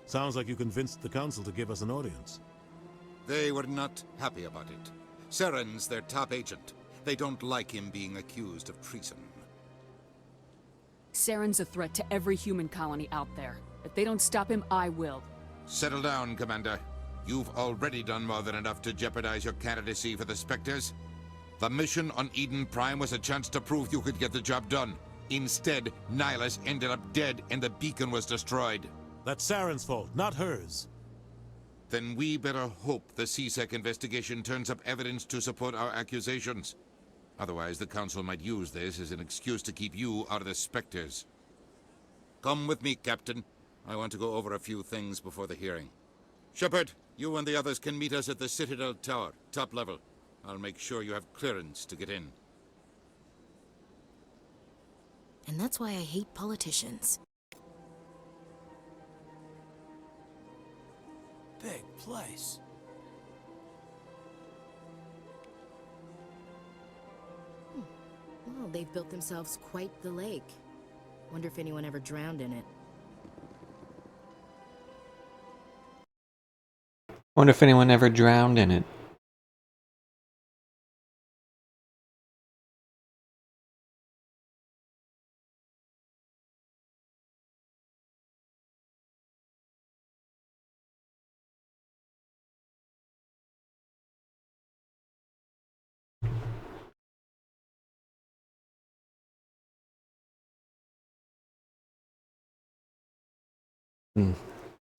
Sounds like you convinced the Council to give us an audience. They were not happy about it. Saren's their top agent. They don't like him being accused of treason. Saren's a threat to every human colony out there. If they don't stop him, I will. Settle down, Commander. You've already done more than enough to jeopardize your candidacy for the Spectres. The mission on Eden Prime was a chance to prove you could get the job done. Instead, Nihilus ended up dead and the beacon was destroyed. That's Saren's fault, not hers. Then we better hope the CSEC investigation turns up evidence to support our accusations. Otherwise, the Council might use this as an excuse to keep you out of the Spectres. Come with me, Captain. I want to go over a few things before the hearing. Shepard, you and the others can meet us at the Citadel Tower, top level. I'll make sure you have clearance to get in. And that's why I hate politicians. Big place. Well, they've built themselves quite the lake. Wonder if anyone ever drowned in it. Wonder if anyone ever drowned in it.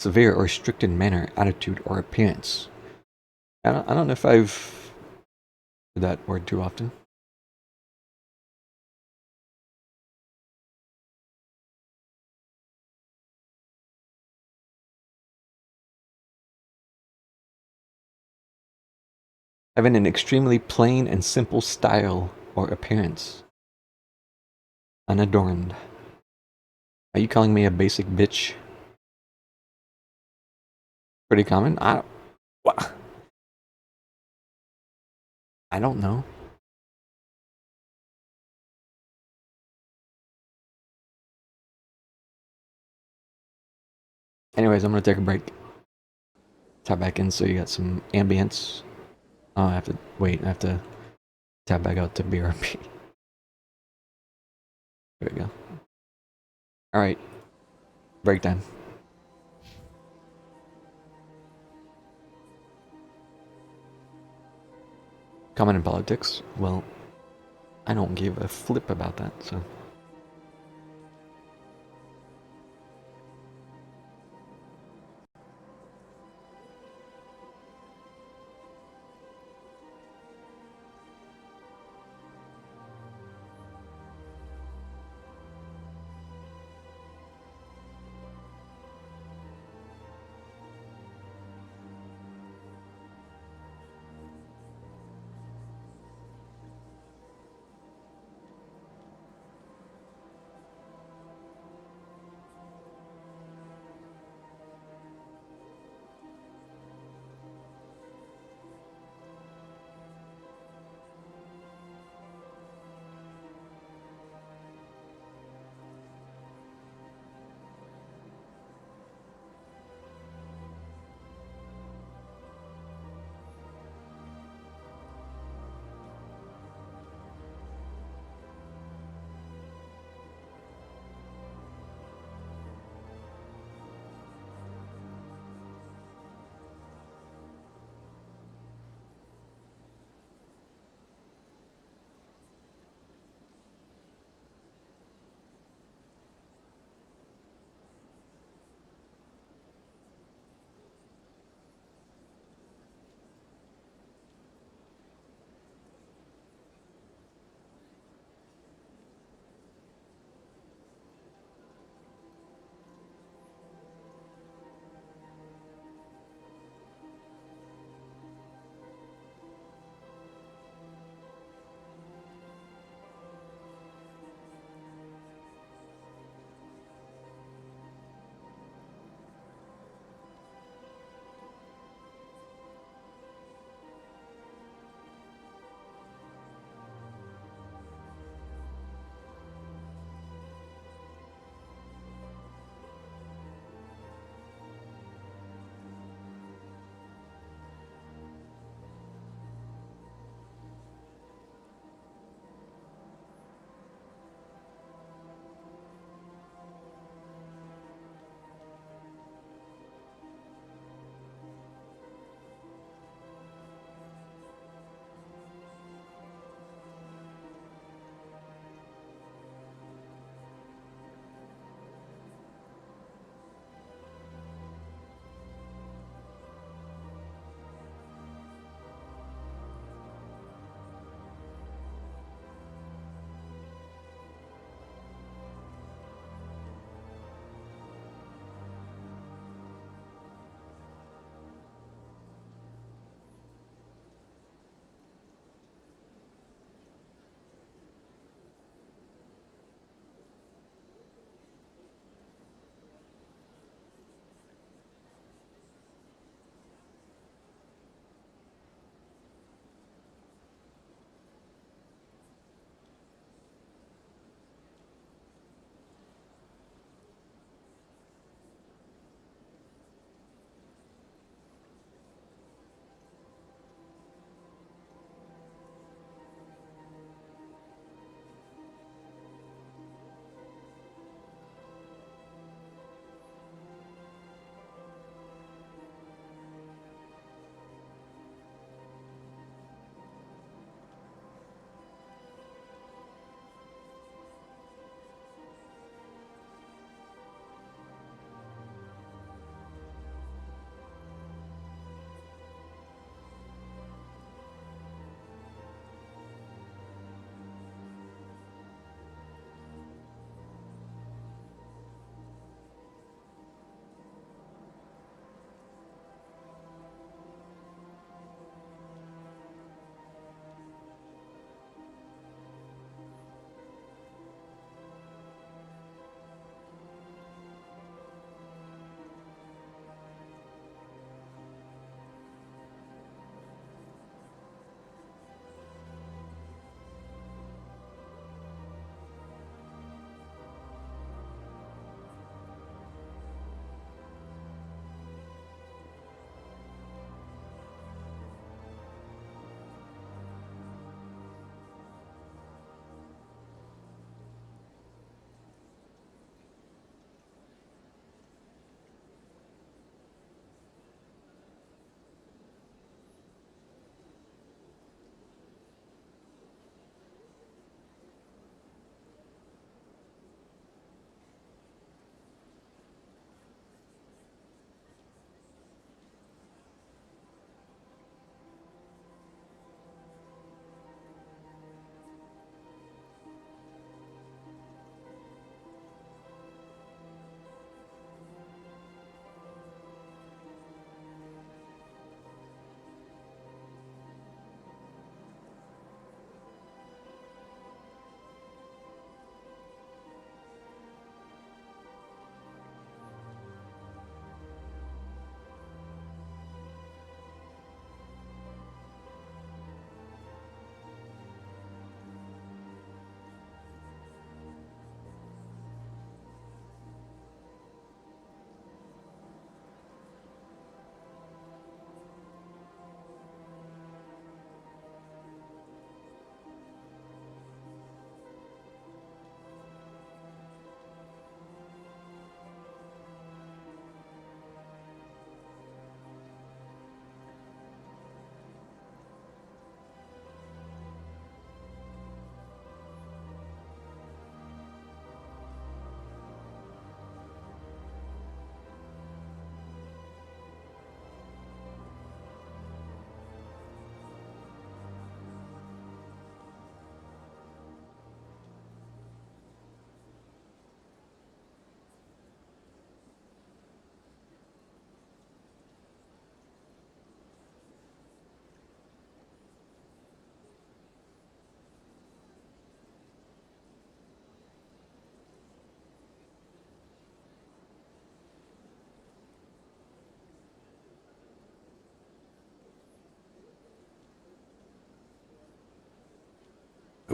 Severe or restricted manner, attitude, or appearance. I don't know if I've heard that word too often. Having an extremely plain and simple style or appearance. Unadorned. Are you calling me a basic bitch? Pretty common? I don't know. Anyways, I'm gonna take a break. Tap back in so you got some ambience. Oh, I have to wait. I have to tap back out to BRP. There we go. Alright. Break time. Comment in politics? Well, I don't give a flip about that, so.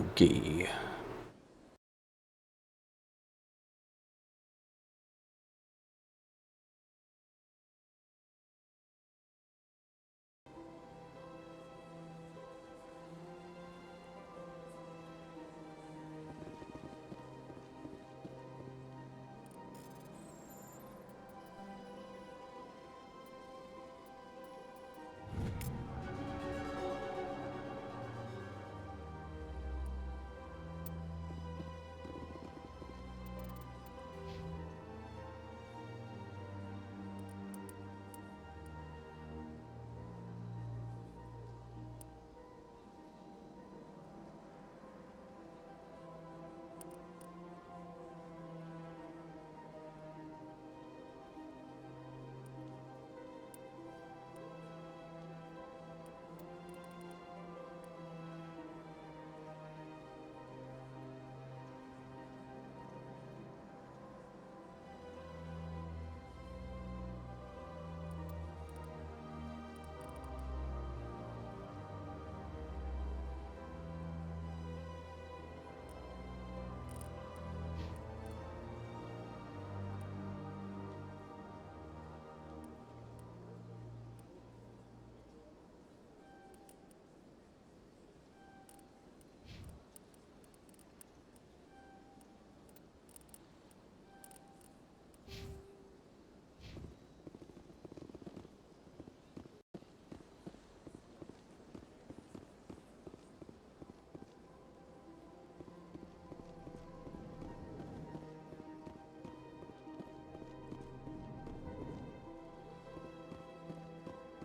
Okay.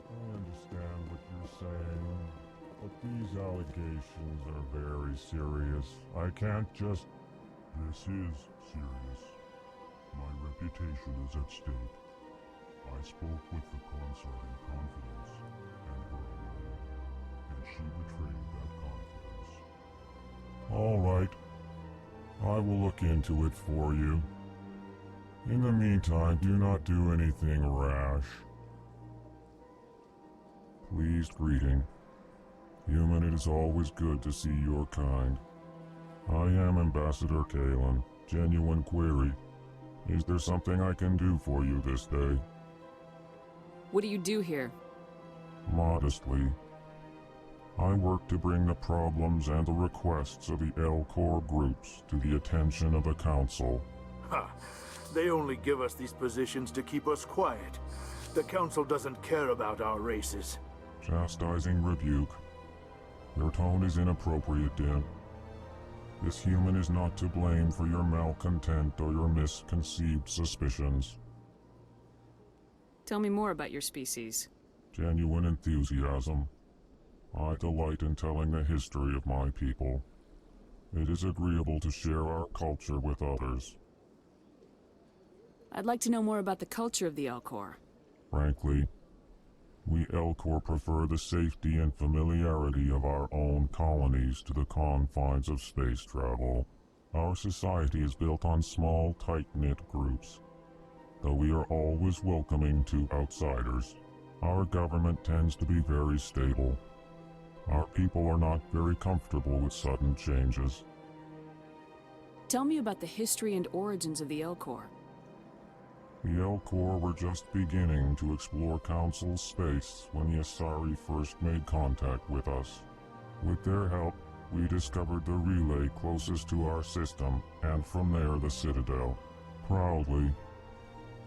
I understand what you're saying, but these allegations are very serious. I can't just... This is serious. My reputation is at stake. I spoke with the consort in confidence, and her alone, and she betrayed that confidence. All right. I will look into it for you. In the meantime, do not do anything rash. Pleased greeting. Human, it is always good to see your kind. I am Ambassador Kalen. Genuine query. Is there something I can do for you this day? What do you do here? Modestly. I work to bring the problems and the requests of the L-Corps groups to the attention of the Council. Ha! They only give us these positions to keep us quiet. The Council doesn't care about our races. Chastising rebuke. Your tone is inappropriate, Din. This human is not to blame for your malcontent or your misconceived suspicions. Tell me more about your species. Genuine enthusiasm. I delight in telling the history of my people. It is agreeable to share our culture with others. I'd like to know more about the culture of the L-Corps. Frankly, we L-Corps prefer the safety and familiarity of our own colonies to the confines of space travel. Our society is built on small, tight-knit groups. Though we are always welcoming to outsiders, our government tends to be very stable. Our people are not very comfortable with sudden changes. Tell me about the history and origins of the L-Corps. The L-Corps were just beginning to explore Council space when the Asari first made contact with us. With their help, we discovered the relay closest to our system, and from there the Citadel. Proudly,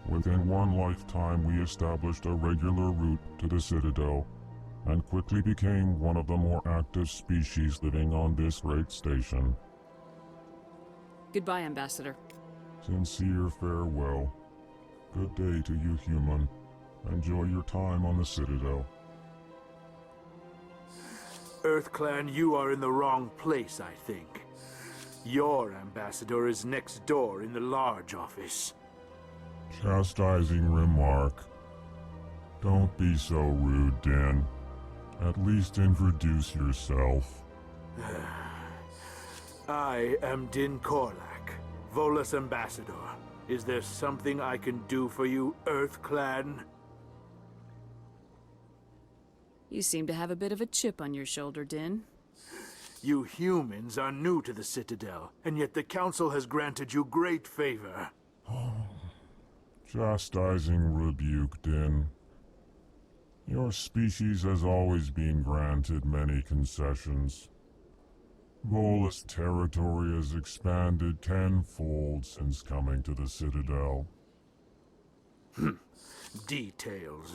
within one lifetime we established a regular route to the Citadel, and quickly became one of the more active species living on this great station. Goodbye, Ambassador. Sincere farewell. Good day to you, human. Enjoy your time on the Citadel. EarthClan, you are in the wrong place, I think. Your ambassador is next door in the large office. Chastising remark. Don't be so rude, Din. At least introduce yourself. I am Din Korlak, Volus ambassador. Is there something I can do for you, EarthClan? You seem to have a bit of a chip on your shoulder, Din. You humans are new to the Citadel, and yet the Council has granted you great favor. Chastising rebuke, Din. Your species has always been granted many concessions. Volus territory has expanded tenfold since coming to the Citadel. Details.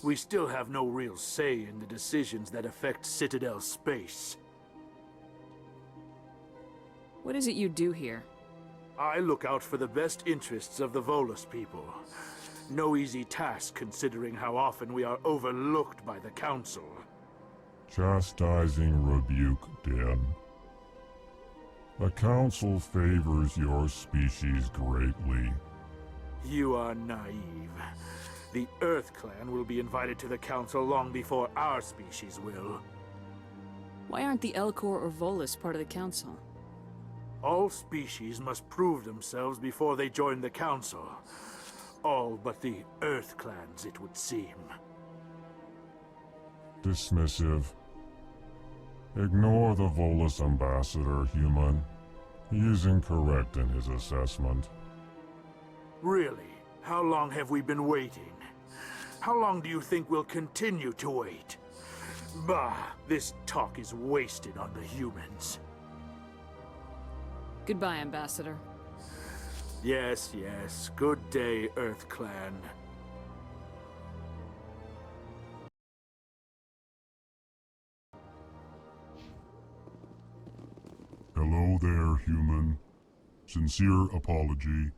We still have no real say in the decisions that affect Citadel space. What is it you do here? I look out for the best interests of the Volus people. No easy task considering how often we are overlooked by the Council. Chastising rebuke, Din. The Council favors your species greatly. You are naive. The Earth Clan will be invited to the Council long before our species will. Why aren't the Elcor or Volus part of the Council? All species must prove themselves before they join the Council. All but the Earth Clans, it would seem. Dismissive. Ignore the Volus ambassador, human. He is incorrect in his assessment. Really? How long have we been waiting? How long do you think we'll continue to wait? Bah, this talk is wasted on the humans. Goodbye, Ambassador. Yes, yes. Good day, Earth Clan. Hello there, human. Sincere apology,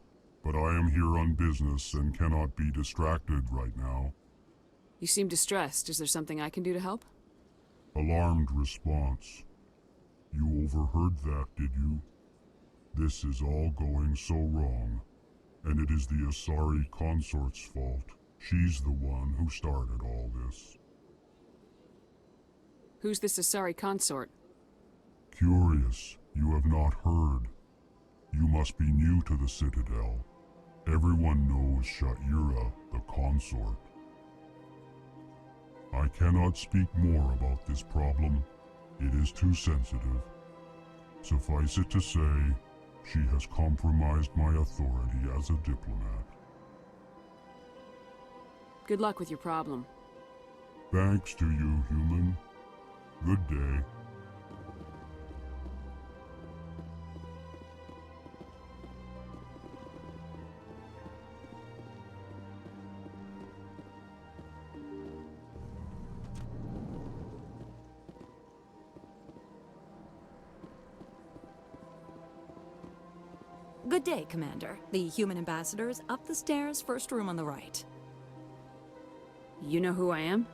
but I am here on business and cannot be distracted right now. You seem distressed. Is there something I can do to help? Alarmed response. You overheard that, did you? This is all going so wrong, and it is the Asari consort's fault. She's the one who started all this. Who's this Asari consort? Curious, you have not heard. You must be new to the Citadel. Everyone knows Sha'ira, the consort. I cannot speak more about this problem. It is too sensitive. Suffice it to say, she has compromised my authority as a diplomat. Good luck with your problem. Thanks to you, human. Good day. Good day, Commander. The human ambassador is up the stairs, first room on the right. You know who I am?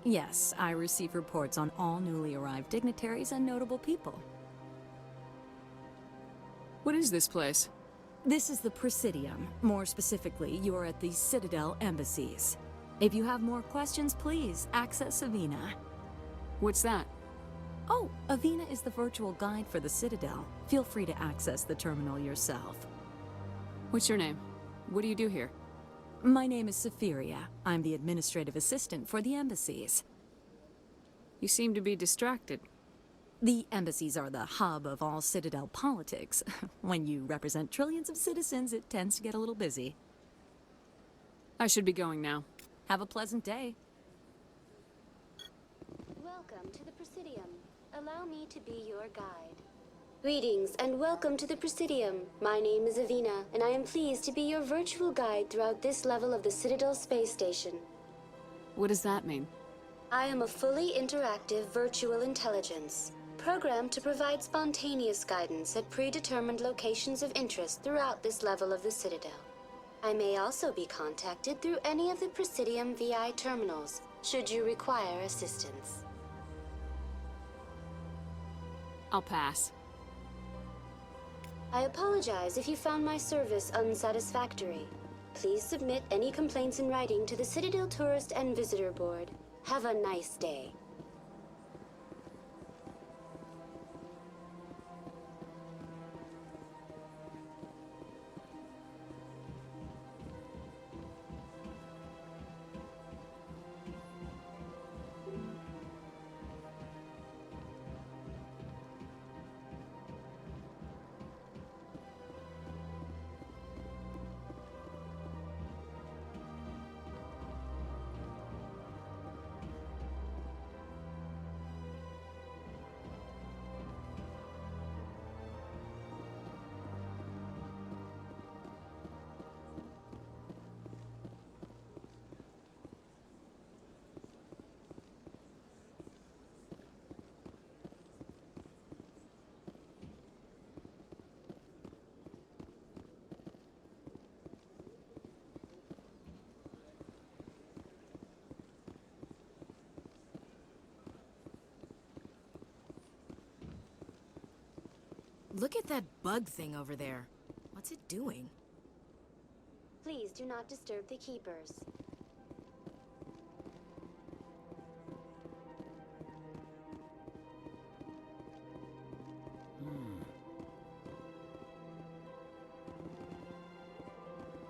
Yes, I receive reports on all newly arrived dignitaries and notable people. What is this place? This is the Presidium. More specifically, you are at the Citadel embassies. If you have more questions, please access Avina. What's that? Oh, Avina is the virtual guide for the Citadel. Feel free to access the terminal yourself. What's your name? What do you do here? My name is Sephiria. I'm the administrative assistant for the embassies. You seem to be distracted. The embassies are the hub of all Citadel politics. When you represent trillions of citizens, it tends to get a little busy. I should be going now. Have a pleasant day. Welcome to the Presidium. Allow me to be your guide. Greetings and welcome to the Presidium. My name is Avina, and I am pleased to be your virtual guide throughout this level of the Citadel space station. What does that mean? I am a fully interactive virtual intelligence, programmed to provide spontaneous guidance at predetermined locations of interest throughout this level of the Citadel. I may also be contacted through any of the Presidium VI terminals, should you require assistance. I'll pass. I apologize if you found my service unsatisfactory. Please submit any complaints in writing to the Citadel Tourist and Visitor Board. Have a nice day. Look at that bug thing over there. What's it doing? Please do not disturb the keepers.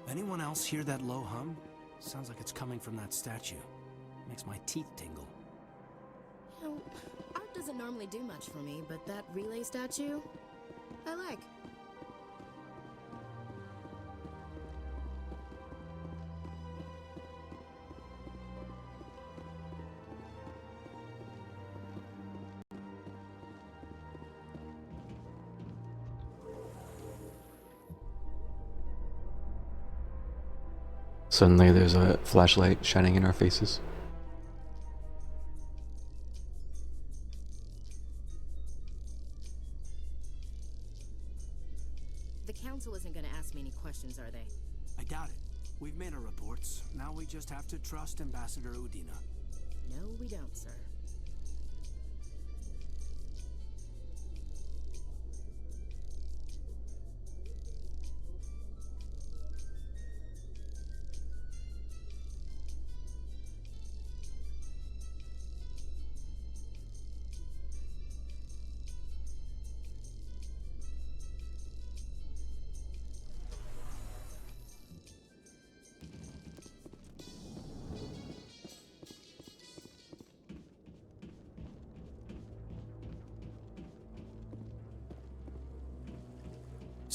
Anyone else hear that low hum? Sounds like it's coming from that statue. Makes my teeth tingle. You know, art doesn't normally do much for me, but that relay statue, I like. Suddenly there's a flashlight shining in our faces. The council isn't going to ask me any questions, are they? I doubt it. We've made our reports. Now we just have to trust Ambassador Udina. No, we don't, sir.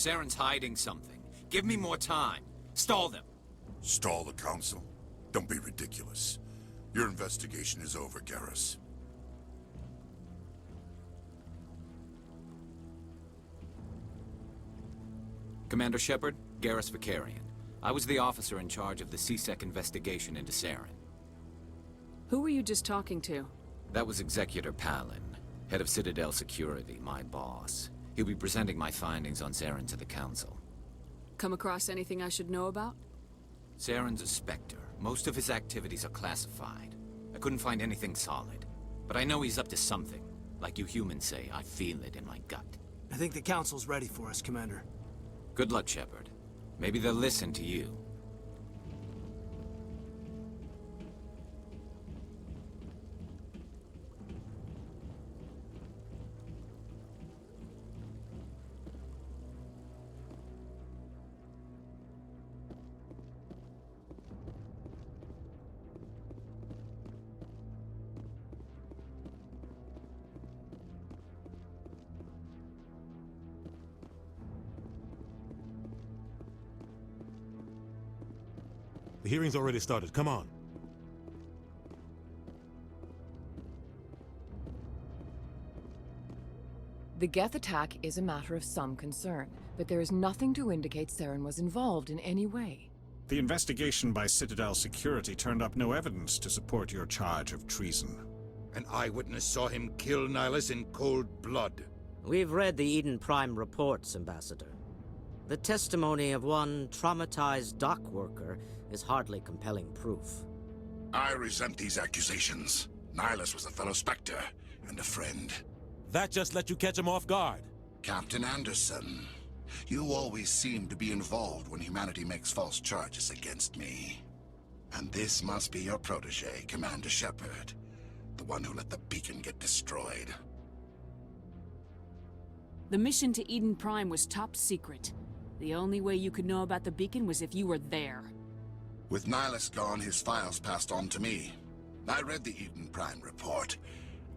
Saren's hiding something. Give me more time. Stall them. Stall the council? Don't be ridiculous. Your investigation is over, Garrus. Commander Shepard, Garrus Vicarian. I was the officer in charge of the CSEC investigation into Saren. Who were you just talking to? That was Executor Palin, head of Citadel Security, my boss. He'll be presenting my findings on Saren to the Council. Come across anything I should know about? Saren's a Spectre. Most of his activities are classified. I couldn't find anything solid. But I know he's up to something. Like you humans say, I feel it in my gut. I think the Council's ready for us, Commander. Good luck, Shepard. Maybe they'll listen to you. The hearing's already started. Come on. The Geth attack is a matter of some concern, but there is nothing to indicate Saren was involved in any way. The investigation by Citadel Security turned up no evidence to support your charge of treason. An eyewitness saw him kill Nihilus in cold blood. We've read the Eden Prime reports, Ambassador. The testimony of one traumatized dock worker is hardly compelling proof. I resent these accusations. Nihilus was a fellow Spectre and a friend. That just let you catch him off guard. Captain Anderson, you always seem to be involved when humanity makes false charges against me. And this must be your protege, Commander Shepard. The one who let the beacon get destroyed. The mission to Eden Prime was top secret. The only way you could know about the beacon was if you were there. With Nihilus gone, his files passed on to me. I read the Eden Prime report.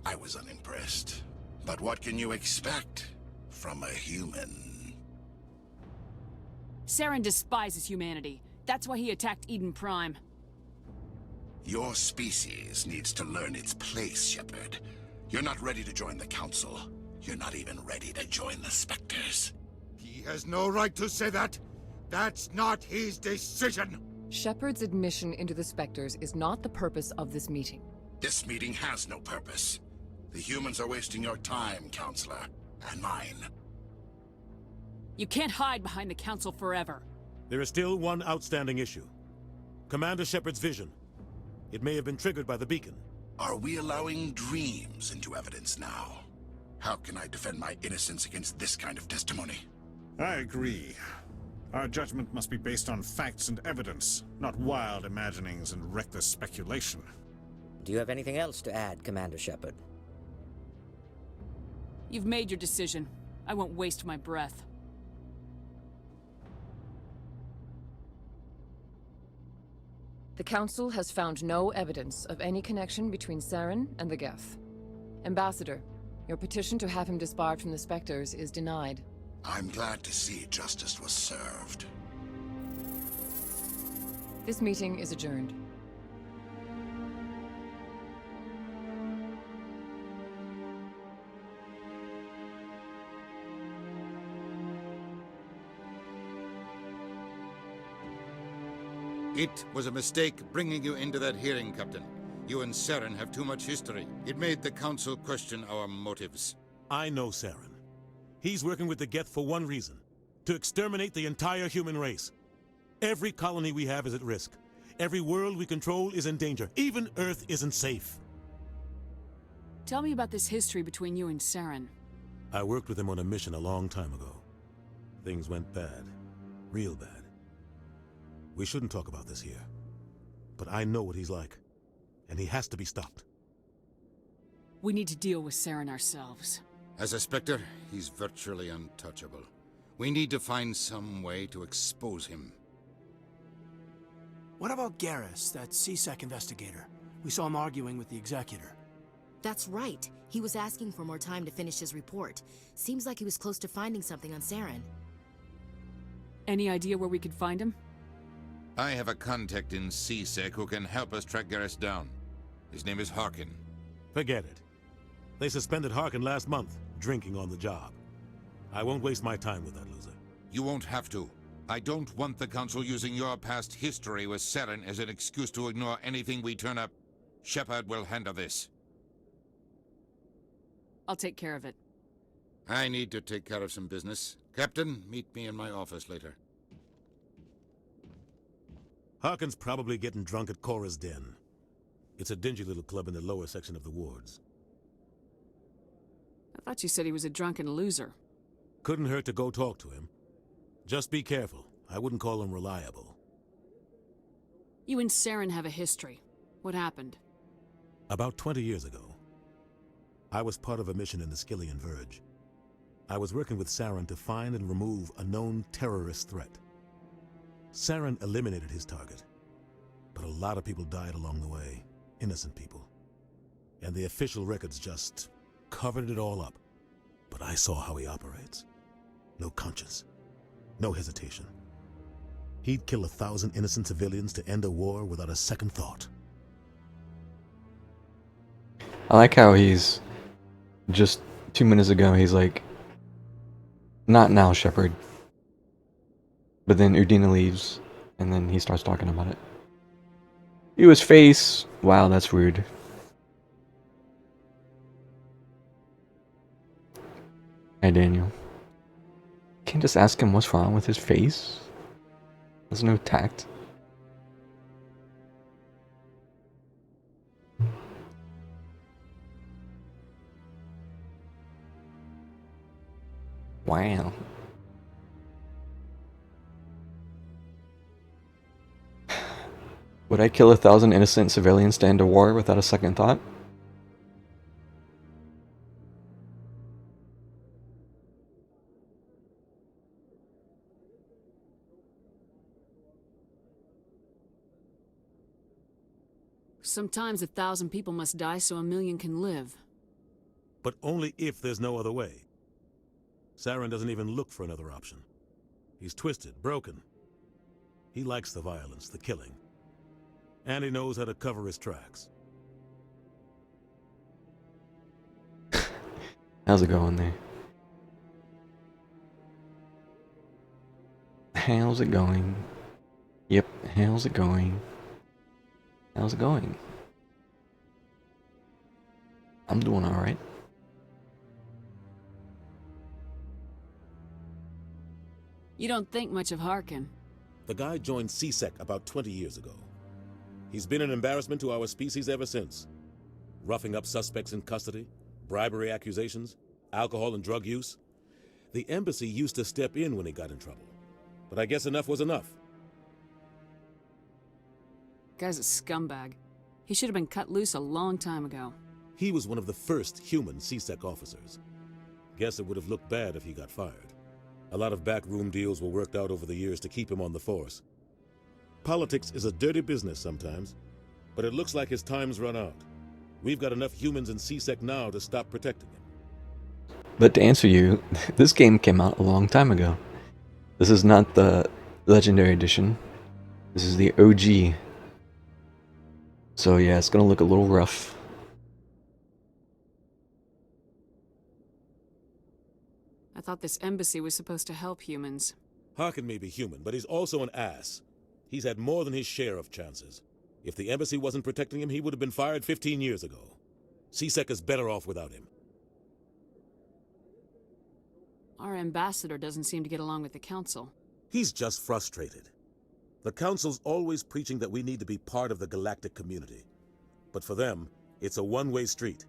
I was unimpressed. But what can you expect from a human? Saren despises humanity. That's why he attacked Eden Prime. Your species needs to learn its place, Shepard. You're not ready to join the Council. You're not even ready to join the Spectres. He has no right to say that. That's not his decision. Shepard's admission into the Spectres is not the purpose of this meeting. This meeting has no purpose. The humans are wasting your time, Counselor, and mine. You can't hide behind the Council forever. There is still one outstanding issue. Commander Shepard's vision. It may have been triggered by the beacon. Are we allowing dreams into evidence now? How can I defend my innocence against this kind of testimony? I agree. Our judgment must be based on facts and evidence, not wild imaginings and reckless speculation. Do you have anything else to add, Commander Shepard? You've made your decision. I won't waste my breath. The Council has found no evidence of any connection between Saren and the Geth. Ambassador, your petition to have him disbarred from the Spectres is denied. I'm glad to see justice was served. This meeting is adjourned. It was a mistake bringing you into that hearing, Captain. You and Saren have too much history. It made the Council question our motives. I know Saren. He's working with the Geth for one reason: to exterminate the entire human race. Every colony we have is at risk. Every world we control is in danger. Even Earth isn't safe. Tell me about this history between you and Saren. I worked with him on a mission a long time ago. Things went bad. Real bad. We shouldn't talk about this here. But I know what he's like. And he has to be stopped. We need to deal with Saren ourselves. As a Spectre, he's virtually untouchable. We need to find some way to expose him. What about Garrus, that CSEC investigator? We saw him arguing with the Executor. That's right. He was asking for more time to finish his report. Seems like he was close to finding something on Saren. Any idea where we could find him? I have a contact in CSEC who can help us track Garrus down. His name is Harkin. Forget it. They suspended Harkin last month, drinking on the job. I won't waste my time with that loser. You won't have to. I don't want the Council using your past history with Saren as an excuse to ignore anything we turn up. Shepard will handle this. I'll take care of it. I need to take care of some business. Captain, meet me in my office later. Harkin's probably getting drunk at Cora's Den. It's a dingy little club in the lower section of the wards. I thought you said he was a drunken loser. Couldn't hurt to go talk to him. Just be careful. I wouldn't call him reliable. You and Saren have a history. What happened? About 20 years ago, I was part of a mission in the Skillian Verge. I was working with Saren to find and remove a known terrorist threat. Saren eliminated his target, but a lot of people died along the way. Innocent people. And the official records just covered it all up. But I saw how he operates. No conscience. No hesitation. He'd kill 1,000 innocent civilians to end a war without a second thought. I like how he's just 2 minutes ago, he's like, not now, Shepard. But then Udina leaves, and then he starts talking about it. Ew, his face. Wow, that's weird. Hi, Daniel. Can't just ask him what's wrong with his face? There's no tact. Wow. Would I kill 1,000 innocent civilians to end a war without a second thought? Sometimes 1,000 people must die so 1,000,000 can live. But only if there's no other way. Saren doesn't even look for another option. He's twisted, broken. He likes the violence, the killing. And he knows how to cover his tracks. How's it going there? How's it going? Yep, how's it going? How's it going? I'm doing alright. You don't think much of Harkin. The guy joined CSEC about 20 years ago. He's been an embarrassment to our species ever since. Roughing up suspects in custody, bribery accusations, alcohol and drug use. The embassy used to step in when he got in trouble. But I guess enough was enough. Guy's a scumbag. He should have been cut loose a long time ago. He was one of the first human CSEC officers. Guess it would have looked bad if he got fired. A lot of backroom deals were worked out over the years to keep him on the force. Politics is a dirty business sometimes, but it looks like his time's run out. We've got enough humans in CSEC now to stop protecting him. But to answer you, this game came out a long time ago. This is not the Legendary Edition. This is the OG. So yeah, it's gonna look a little rough. I thought this embassy was supposed to help humans. Harkin may be human, but he's also an ass. He's had more than his share of chances. If the embassy wasn't protecting him, he would have been fired 15 years ago. CSEC is better off without him. Our ambassador doesn't seem to get along with the council. He's just frustrated. The council's always preaching that we need to be part of the galactic community. But for them, it's a one-way street.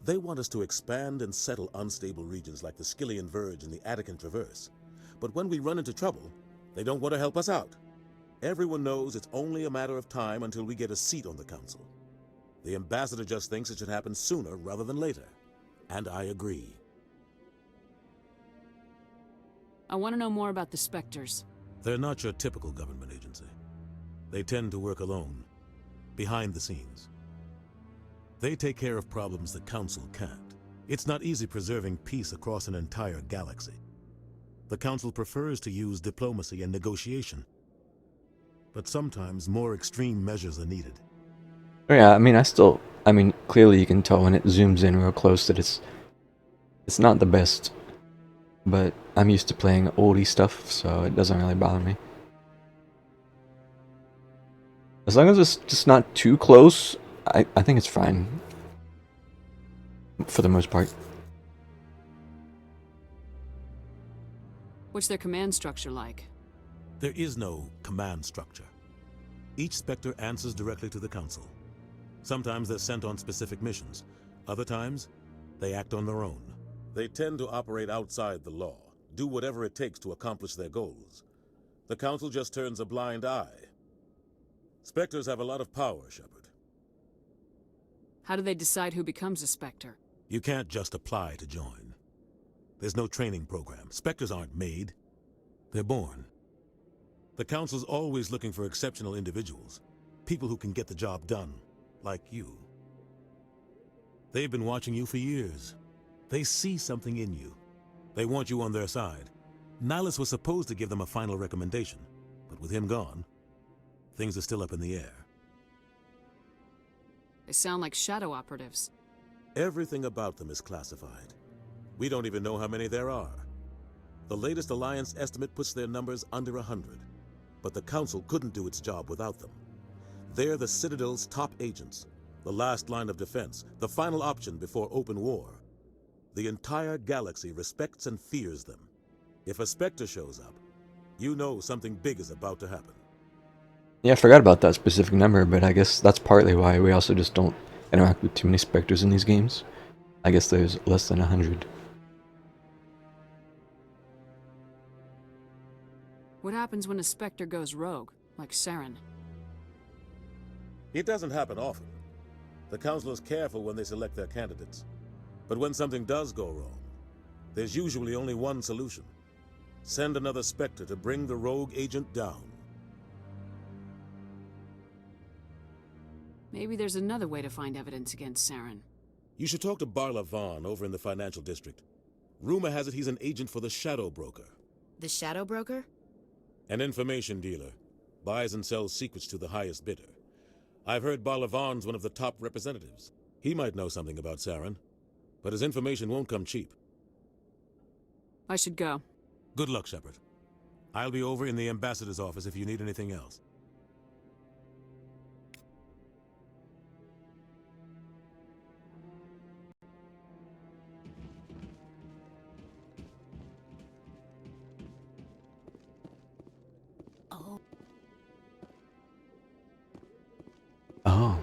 They want us to expand and settle unstable regions like the Skillian Verge and the Attican Traverse. But when we run into trouble, they don't want to help us out. Everyone knows it's only a matter of time until we get a seat on the council. The ambassador just thinks it should happen sooner rather than later. And I agree. I want to know more about the Spectres. They're not your typical government agency. They tend to work alone, behind the scenes. They take care of problems the Council can't. It's not easy preserving peace across an entire galaxy. The Council prefers to use diplomacy and negotiation. But sometimes more extreme measures are needed. Yeah, I mean, clearly you can tell when it zooms in real close that it's not the best. But I'm used to playing oldie stuff, so it doesn't really bother me. As long as it's just not too close, I think it's fine. For the most part. What's their command structure like? There is no command structure. Each Spectre answers directly to the Council. Sometimes they're sent on specific missions. Other times, they act on their own. They tend to operate outside the law, do whatever it takes to accomplish their goals. The Council just turns a blind eye. Spectres have a lot of power, Shepard. How do they decide who becomes a Spectre? You can't just apply to join. There's no training program. Spectres aren't made. They're born. The Council's always looking for exceptional individuals. People who can get the job done, like you. They've been watching you for years. They see something in you. They want you on their side. Nihilus was supposed to give them a final recommendation, but with him gone, things are still up in the air. They sound like shadow operatives. Everything about them is classified. We don't even know how many there are. The latest Alliance estimate puts their numbers under 100, but the Council couldn't do its job without them. They're the Citadel's top agents, the last line of defense, the final option before open war. The entire galaxy respects and fears them. If a Spectre shows up, you know something big is about to happen. Yeah, I forgot about that specific number, but I guess that's partly why we also just don't interact with too many Spectres in these games. I guess there's less than 100. What happens when a Spectre goes rogue, like Saren? It doesn't happen often. The Council is careful when they select their candidates. But when something does go wrong, there's usually only one solution. Send another Spectre to bring the rogue agent down. Maybe there's another way to find evidence against Saren. You should talk to Barla Vaughn over in the financial district. Rumor has it he's an agent for the Shadow Broker. The Shadow Broker? An information dealer. Buys and sells secrets to the highest bidder. I've heard Barla Vaughn's one of the top representatives. He might know something about Saren, but his information won't come cheap. I should go. Good luck, Shepard. I'll be over in the ambassador's office if you need anything else. Oh.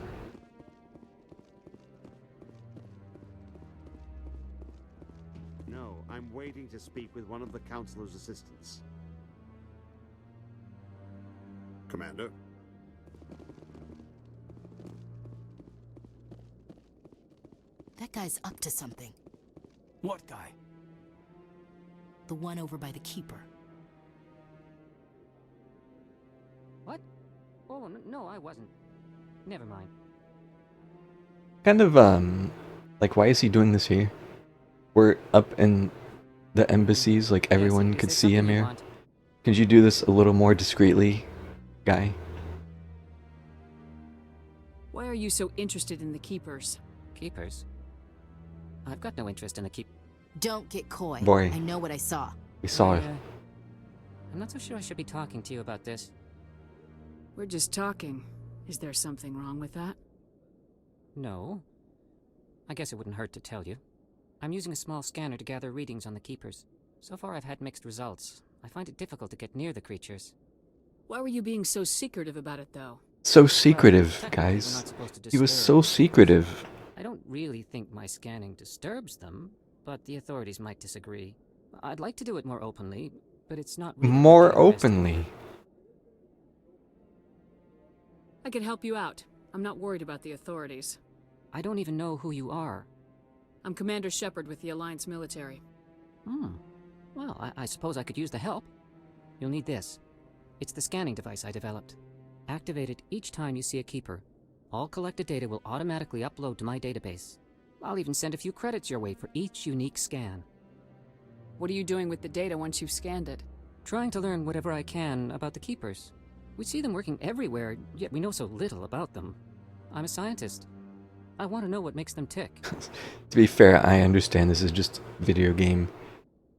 No, I'm waiting to speak with one of the Councilor's assistants. Commander? That guy's up to something. What guy? The one over by the Keeper. What? Oh, no, I wasn't. Never mind. Kind of, like, why is he doing this here? We're up in the embassies, like, everyone could see him here. Could you do this a little more discreetly, guy? Why are you so interested in the Keepers? Keepers? I've got no interest in the Don't get coy. Boy. I know what I saw. We saw it. I'm not so sure I should be talking to you about this. We're just talking. Is there something wrong with that? No. I guess it wouldn't hurt to tell you. I'm using a small scanner to gather readings on the Keepers. So far I've had mixed results. I find it difficult to get near the creatures. Why were you being so secretive about it, though? So secretive, guys. He was so secretive. I don't really think my scanning disturbs them, but the authorities might disagree. I'd like to do it more openly, but it's not really More openly. I could help you out. I'm not worried about the authorities. I don't even know who you are. I'm Commander Shepard with the Alliance military. Well, I suppose I could use the help. You'll need this. It's the scanning device I developed. Activate it each time you see a Keeper. All collected data will automatically upload to my database. I'll even send a few credits your way for each unique scan. What are you doing with the data once you've scanned it? Trying to learn whatever I can about the Keepers. We see them working everywhere, yet we know so little about them. I'm a scientist. I want to know what makes them tick. To be fair, I understand this is just a video game.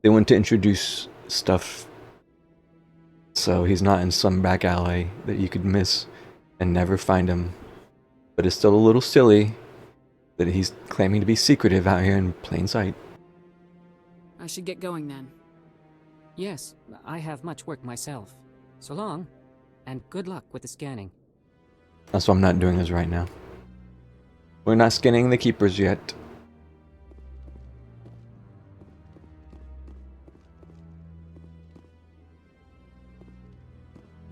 They want to introduce stuff so he's not in some back alley that you could miss and never find him. But it's still a little silly that he's claiming to be secretive out here in plain sight. I should get going then. Yes, I have much work myself. So long, and good luck with the scanning. That's why I'm not doing this right now. We're not scanning the Keepers yet.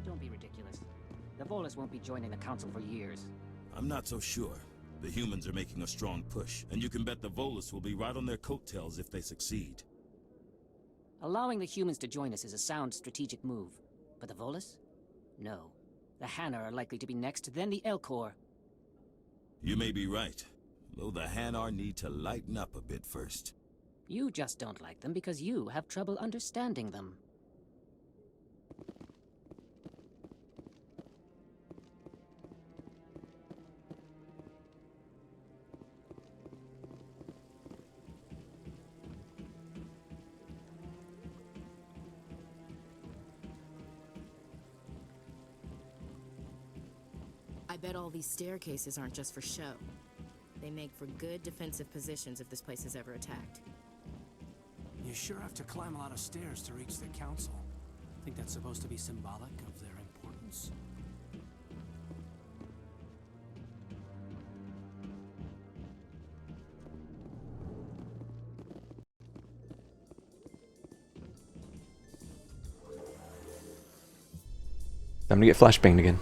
Don't be ridiculous. The Volus won't be joining the Council for years. I'm not so sure. The humans are making a strong push, and you can bet the Volus will be right on their coattails if they succeed. Allowing the humans to join us is a sound strategic move. But the Volus? No. The Hanar are likely to be next, then the Elcor. You may be right, though the Hanar need to lighten up a bit first. You just don't like them because you have trouble understanding them. I bet all these staircases aren't just for show. They make for good defensive positions if this place is ever attacked. You sure have to climb a lot of stairs to reach the council. Think that's supposed to be symbolic of their importance? Time to get flashbanged again.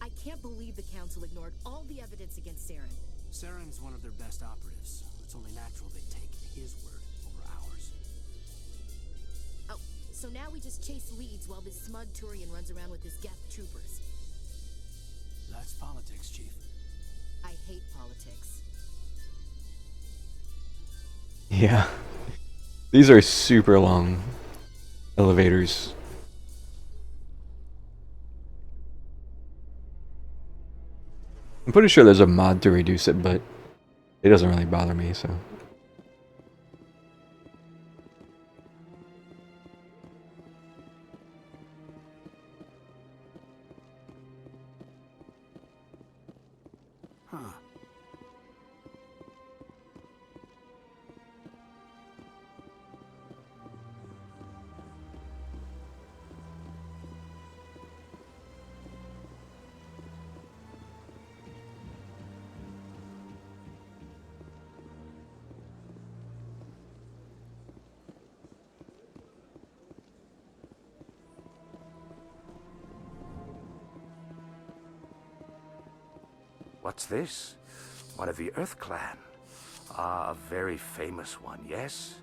I can't believe the Council ignored all the evidence against Saren. Saren's one of their best operatives. It's only natural they take his word over ours. Oh, so now we just chase leads while this smug Turian runs around with his Geth troopers. That's politics, Chief. I hate politics. Yeah. These are super long elevators. I'm pretty sure there's a mod to reduce it, but it doesn't really bother me, so. Huh. What's this? One of the Earth Clan. Ah, a very famous one, yes?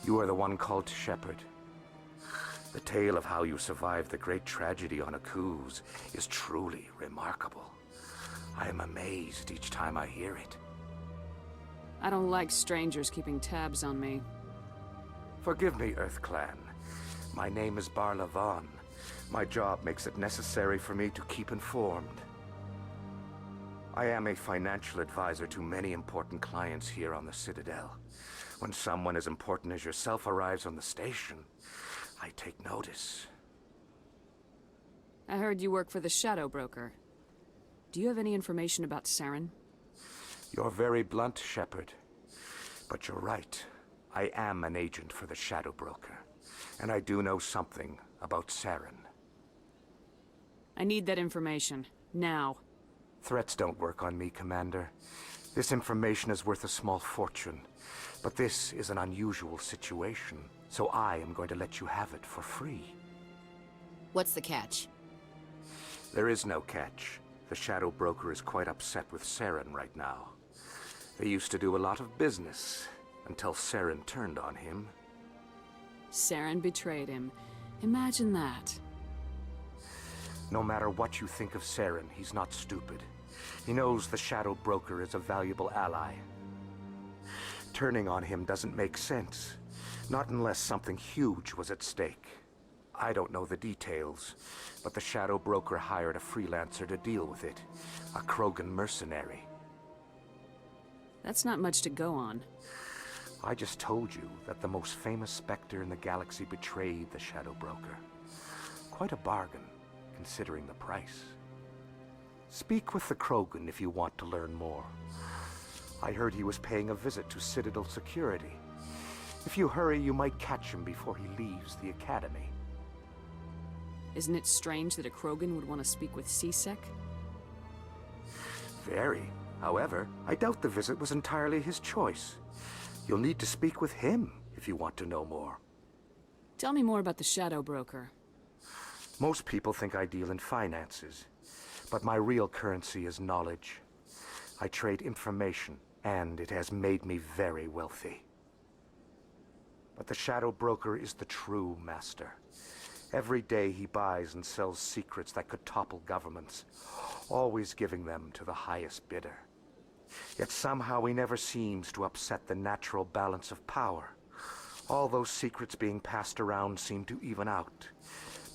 You are the one called Shepard. The tale of how you survived the great tragedy on Akuz is truly remarkable. I am amazed each time I hear it. I don't like strangers keeping tabs on me. Forgive me, Earth Clan. My name is Barla Vaughn. My job makes it necessary for me to keep informed. I am a financial advisor to many important clients here on the Citadel. When someone as important as yourself arrives on the station, I take notice. I heard you work for the Shadow Broker. Do you have any information about Saren? You're very blunt, Shepard. But you're right. I am an agent for the Shadow Broker. And I do know something about Saren. I need that information. Now. Threats don't work on me, Commander. This information is worth a small fortune. But this is an unusual situation, so I am going to let you have it for free. What's the catch? There is no catch. The Shadow Broker is quite upset with Saren right now. They used to do a lot of business, until Saren turned on him. Saren betrayed him. Imagine that. No matter what you think of Saren, he's not stupid. He knows the Shadow Broker is a valuable ally. Turning on him doesn't make sense. Not unless something huge was at stake. I don't know the details, but the Shadow Broker hired a freelancer to deal with it. A Krogan mercenary. That's not much to go on. I just told you that the most famous Spectre in the galaxy betrayed the Shadow Broker. Quite a bargain, considering the price. Speak with the Krogan if you want to learn more. I heard he was paying a visit to Citadel security. If you hurry, you might catch him before he leaves the Academy. Isn't it strange that a Krogan would want to speak with C-Sec? Very. However, I doubt the visit was entirely his choice. You'll need to speak with him if you want to know more. Tell me more about the Shadow Broker. Most people think I deal in finances, but my real currency is knowledge. I trade information, and it has made me very wealthy. But the Shadow Broker is the true master. Every day he buys and sells secrets that could topple governments, always giving them to the highest bidder. Yet somehow he never seems to upset the natural balance of power. All those secrets being passed around seem to even out.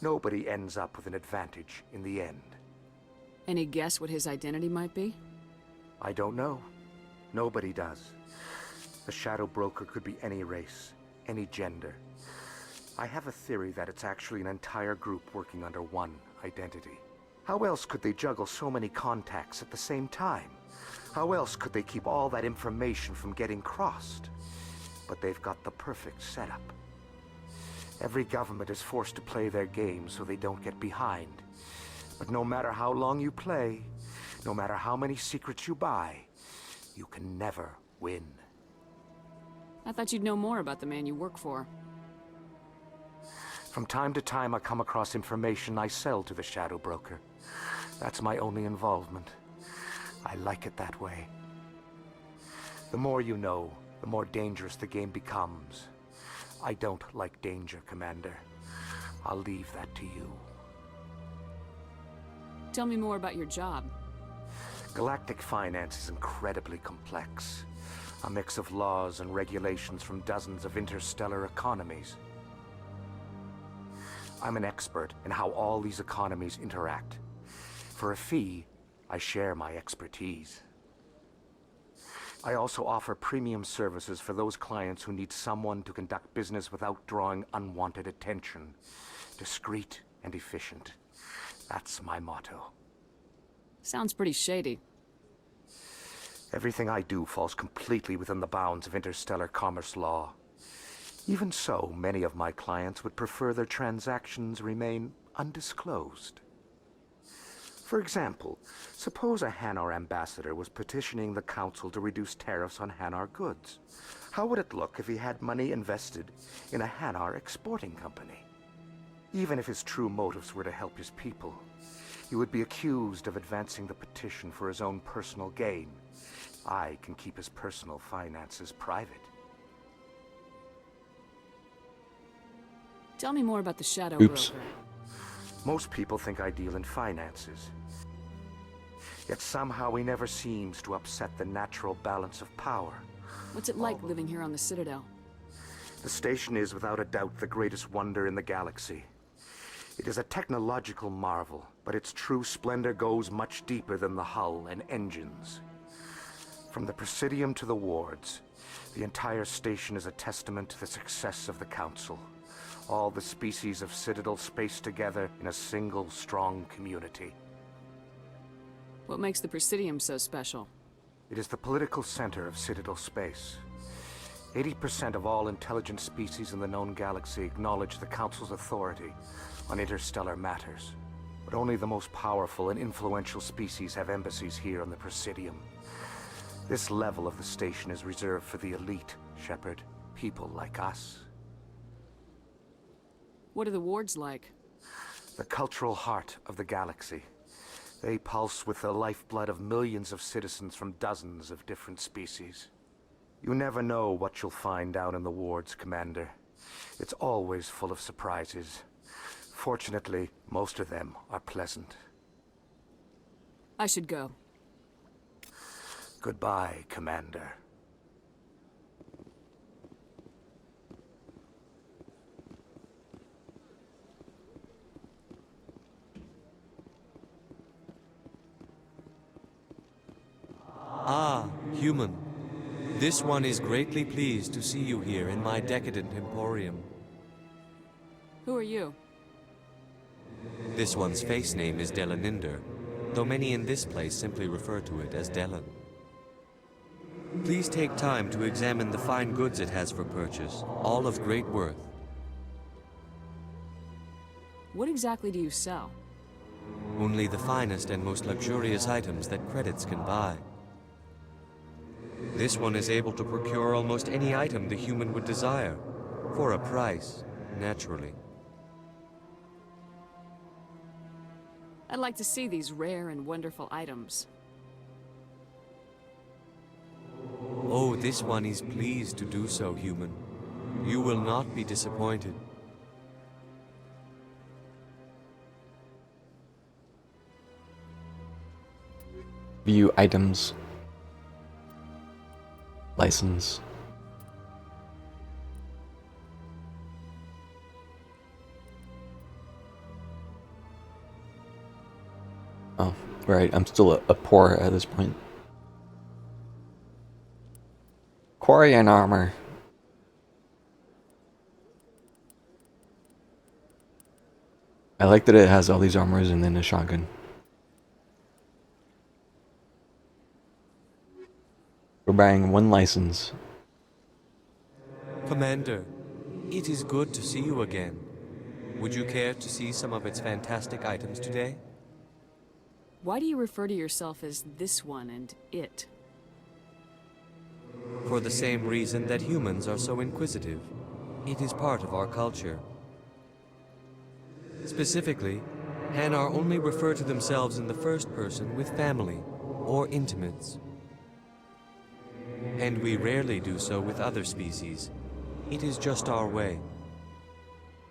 Nobody ends up with an advantage in the end. Any guess what his identity might be? I don't know. Nobody does. The Shadow Broker could be any race, any gender. I have a theory that it's actually an entire group working under one identity. How else could they juggle so many contacts at the same time? How else could they keep all that information from getting crossed? But they've got the perfect setup. Every government is forced to play their game so they don't get behind. But no matter how long you play, no matter how many secrets you buy, you can never win. I thought you'd know more about the man you work for. From time to time, I come across information I sell to the Shadow Broker. That's my only involvement. I like it that way. The more you know, the more dangerous the game becomes. I don't like danger, Commander. I'll leave that to you. Tell me more about your job. Galactic finance is incredibly complex. A mix of laws and regulations from dozens of interstellar economies. I'm an expert in how all these economies interact. For a fee, I share my expertise. I also offer premium services for those clients who need someone to conduct business without drawing unwanted attention. Discreet and efficient. That's my motto. Sounds pretty shady. Everything I do falls completely within the bounds of interstellar commerce law. Even so, many of my clients would prefer their transactions remain undisclosed. For example, suppose a Hanar ambassador was petitioning the Council to reduce tariffs on Hanar goods. How would it look if he had money invested in a Hanar exporting company? Even if his true motives were to help his people, He would be accused of advancing the petition for his own personal gain. I can keep his personal finances private. Tell me more about the Shadow Oops. Broker. Most people think I deal in finances. Yet somehow he never seems to upset the natural balance of power. What's it like living here on the Citadel? The station is without a doubt the greatest wonder in the galaxy. It is a technological marvel, but its true splendor goes much deeper than the hull and engines. From the Presidium to the wards, the entire station is a testament to the success of the Council. All the species of Citadel spaced together in a single strong community. What makes the Presidium so special? It is the political center of Citadel space. 80% of all intelligent species in the known galaxy acknowledge the Council's authority on interstellar matters. But only the most powerful and influential species have embassies here on the Presidium. This level of the station is reserved for the elite, Shepard. People like us. What are the wards like? The cultural heart of the galaxy. They pulse with the lifeblood of millions of citizens from dozens of different species. You never know what you'll find down in the wards, Commander. It's always full of surprises. Fortunately, most of them are pleasant. I should go. Goodbye, Commander. Ah, human. This one is greatly pleased to see you here in my decadent emporium. Who are you? This one's face name is Delaninder, though many in this place simply refer to it as Delan. Please take time to examine the fine goods it has for purchase, all of great worth. What exactly do you sell? Only the finest and most luxurious items that credits can buy. This one is able to procure almost any item the human would desire, for a price, naturally. I'd like to see these rare and wonderful items. Oh, this one is pleased to do so, human. You will not be disappointed. View items. License. Oh, right. I'm still a poor at this point. Quarian armor. I like that it has all these armors and then a shotgun. We're buying one license. Commander, it is good to see you again. Would you care to see some of its fantastic items today? Why do you refer to yourself as this one and it? For the same reason that humans are so inquisitive. It is part of our culture. Specifically, Hanar only refer to themselves in the first person with family or intimates. And we rarely do so with other species. It is just our way.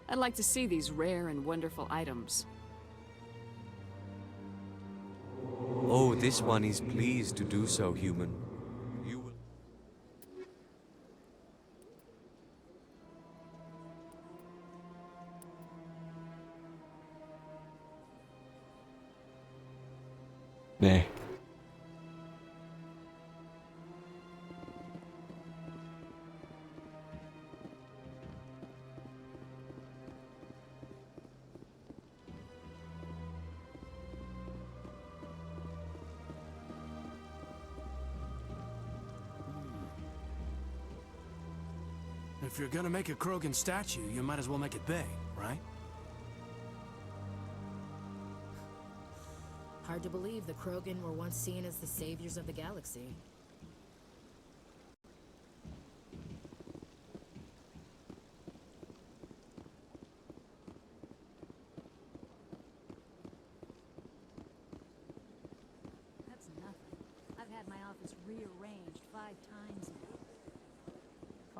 I'd like to see these rare and wonderful items. Oh, this one is pleased to do so, human. You will... Nay. If you're gonna make a Krogan statue, you might as well make it big, right? Hard to believe the Krogan were once seen as the saviors of the galaxy.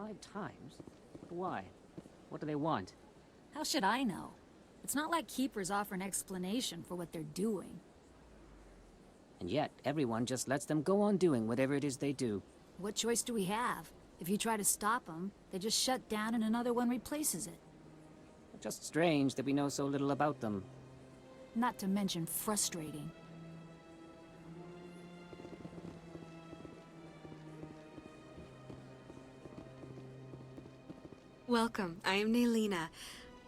5 times? Why? What do they want? How should I know? It's not like Keepers offer an explanation for what they're doing. And yet, everyone just lets them go on doing whatever it is they do. What choice do we have? If you try to stop them, they just shut down and another one replaces it. Just strange that we know so little about them. Not to mention frustrating. Welcome. I am Nelina.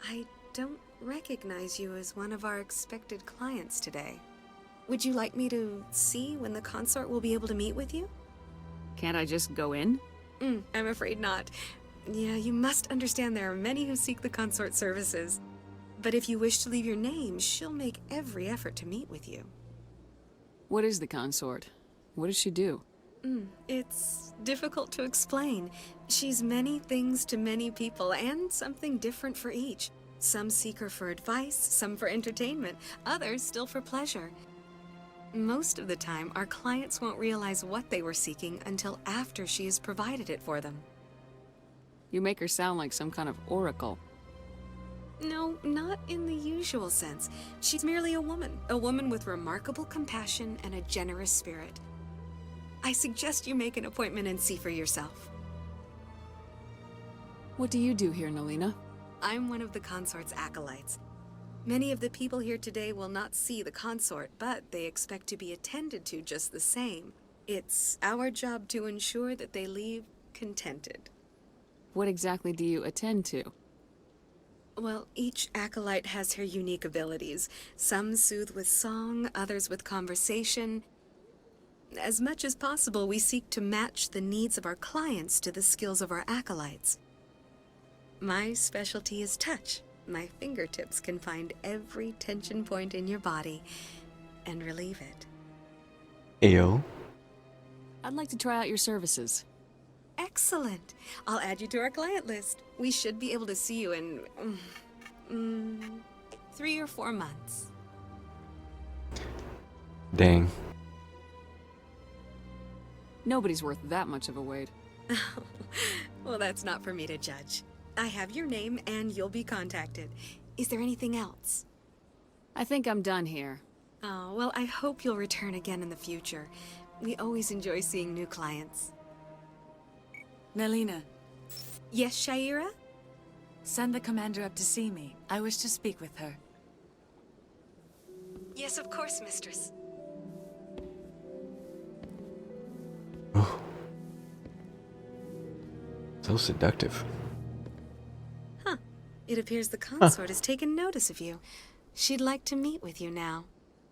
I don't recognize you as one of our expected clients today. Would you like me to see when the consort will be able to meet with you? Can't I just go in? I'm afraid not. Yeah, you must understand there are many who seek the consort services. But if you wish to leave your name, she'll make every effort to meet with you. What is the consort? What does she do? It's difficult to explain. She's many things to many people, and something different for each. Some seek her for advice, some for entertainment, others still for pleasure. Most of the time, our clients won't realize what they were seeking until after she has provided it for them. You make her sound like some kind of oracle. No, not in the usual sense. She's merely a woman with remarkable compassion and a generous spirit. I suggest you make an appointment and see for yourself. What do you do here, Nelina? I'm one of the consort's acolytes. Many of the people here today will not see the consort, but they expect to be attended to just the same. It's our job to ensure that they leave contented. What exactly do you attend to? Well, each acolyte has her unique abilities. Some soothe with song, others with conversation. As much as possible, we seek to match the needs of our clients to the skills of our acolytes. My specialty is touch. My fingertips can find every tension point in your body and relieve it. Ayo. I'd like to try out your services. Excellent. I'll add you to our client list. We should be able to see you in 3 or 4 months. Dang. Nobody's worth that much of a wait. Well, that's not for me to judge. I have your name and you'll be contacted. Is there anything else? I think I'm done here. Oh, well, I hope you'll return again in the future. We always enjoy seeing new clients. Nelina. Yes, Shaira? Send the commander up to see me. I wish to speak with her. Yes, of course, mistress. So seductive. Huh. It appears the consort has taken notice of you. She'd like to meet with you now.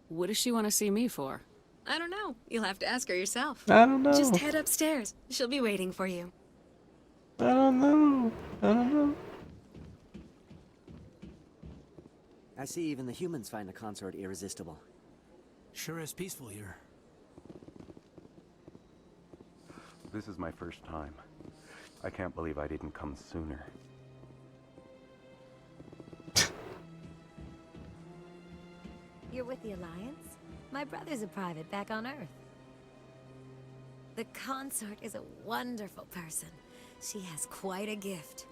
What does she want to see me for? I don't know. You'll have to ask her yourself. I don't know. Just head upstairs. She'll be waiting for you. I don't know. I don't know. I see even the humans find the consort irresistible. Sure is peaceful here. This is my first time. I can't believe I didn't come sooner. You're with the Alliance? My brother's a private back on Earth. The consort is a wonderful person. She has quite a gift.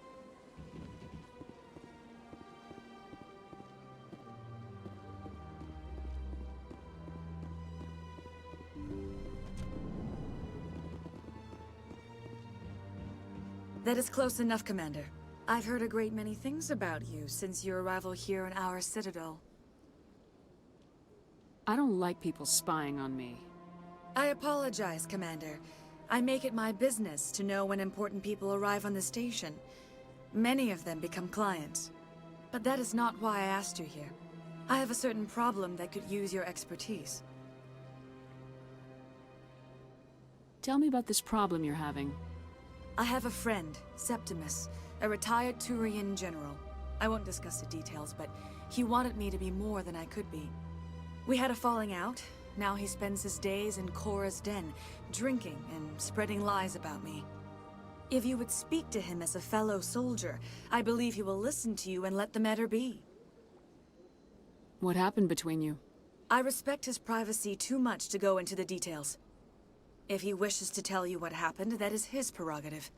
That is close enough, Commander. I've heard a great many things about you since your arrival here in our citadel. I don't like people spying on me. I apologize, Commander. I make it my business to know when important people arrive on the station. Many of them become clients. But that is not why I asked you here. I have a certain problem that could use your expertise. Tell me about this problem you're having. I have a friend, Septimus, a retired Turian general. I won't discuss the details, but he wanted me to be more than I could be. We had a falling out. Now he spends his days in Korra's den, drinking and spreading lies about me. If you would speak to him as a fellow soldier, I believe he will listen to you and let the matter be. What happened between you? I respect his privacy too much to go into the details. If he wishes to tell you what happened, that is his prerogative.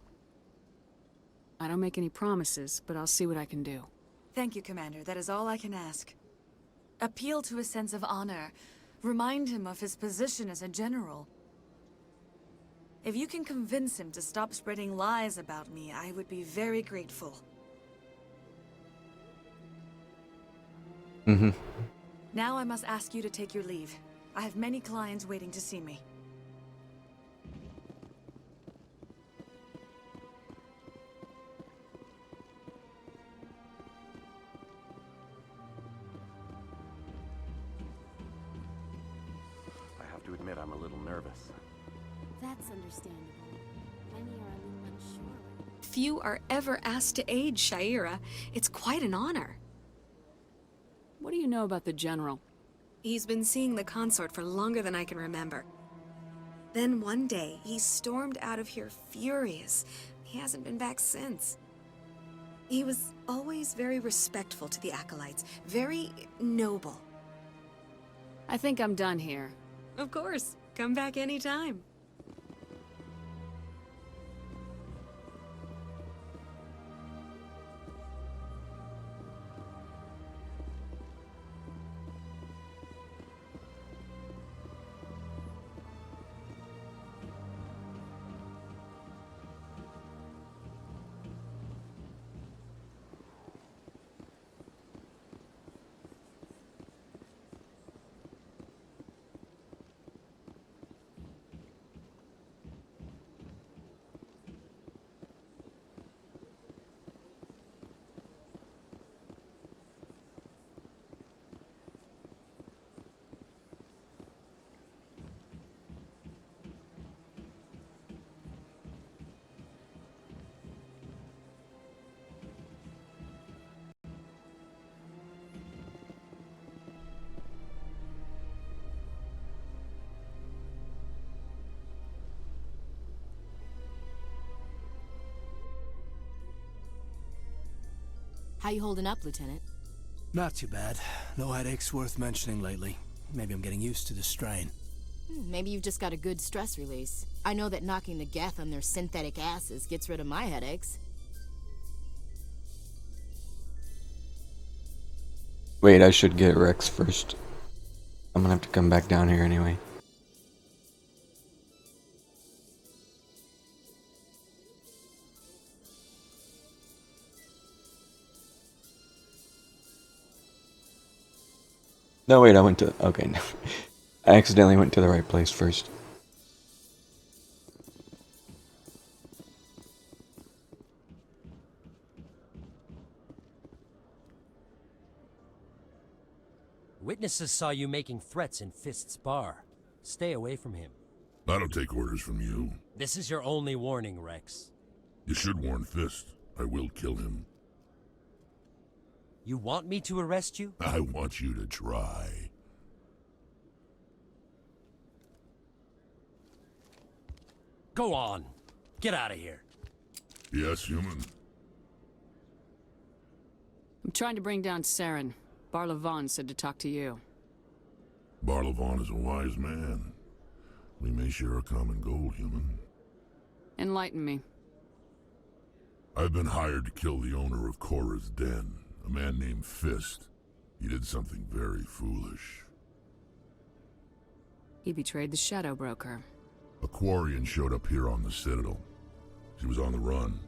I don't make any promises, but I'll see what I can do. Thank you, Commander. That is all I can ask. Appeal to his sense of honor. Remind him of his position as a general. If you can convince him to stop spreading lies about me, I would be very grateful. Mm-hmm. Now I must ask you to take your leave. I have many clients waiting to see me. I have to admit I'm a little nervous. That's understandable. Many are a little unsure. Few are ever asked to aid Shaira. It's quite an honor. What do you know about the General? He's been seeing the consort for longer than I can remember. Then one day, he stormed out of here furious. He hasn't been back since. He was always very respectful to the acolytes, very noble. I think I'm done here. Of course. Come back anytime. How you holding up, Lieutenant? Not too bad. No headaches worth mentioning lately. Maybe I'm getting used to the strain. Maybe you've just got a good stress release. I know that knocking the Geth on their synthetic asses gets rid of my headaches. Wait, I should get Rex first. I'm gonna have to come back down here anyway. No, wait, I went to... Okay, no. I accidentally went to the right place first. Witnesses saw you making threats in Fist's bar. Stay away from him. I don't take orders from you. This is your only warning, Rex. You should warn Fist. I will kill him. You want me to arrest you? I want you to try. Go on. Get out of here. Yes, human. I'm trying to bring down Saren. Barlavon said to talk to you. Barlavon is a wise man. We may share a common goal, human. Enlighten me. I've been hired to kill the owner of Korra's Den, a man named Fist. He did something very foolish. He betrayed the Shadow Broker. A Quarian showed up here on the Citadel. She was on the run.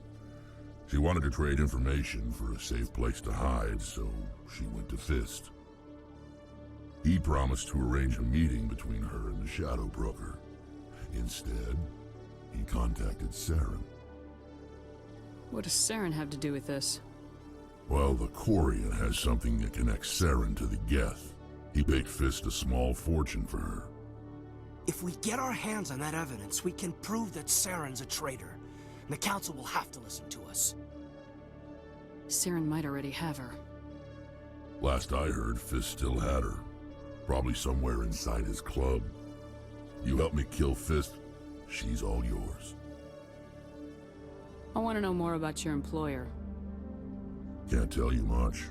She wanted to trade information for a safe place to hide, so she went to Fist. He promised to arrange a meeting between her and the Shadow Broker. Instead, he contacted Saren. What does Saren have to do with this? Well, the Quarian has something that connects Saren to the Geth. He paid Fist a small fortune for her. If we get our hands on that evidence, we can prove that Saren's a traitor. And the Council will have to listen to us. Saren might already have her. Last I heard, Fist still had her. Probably somewhere inside his club. You help me kill Fist, she's all yours. I want to know more about your employer. Can't tell you much.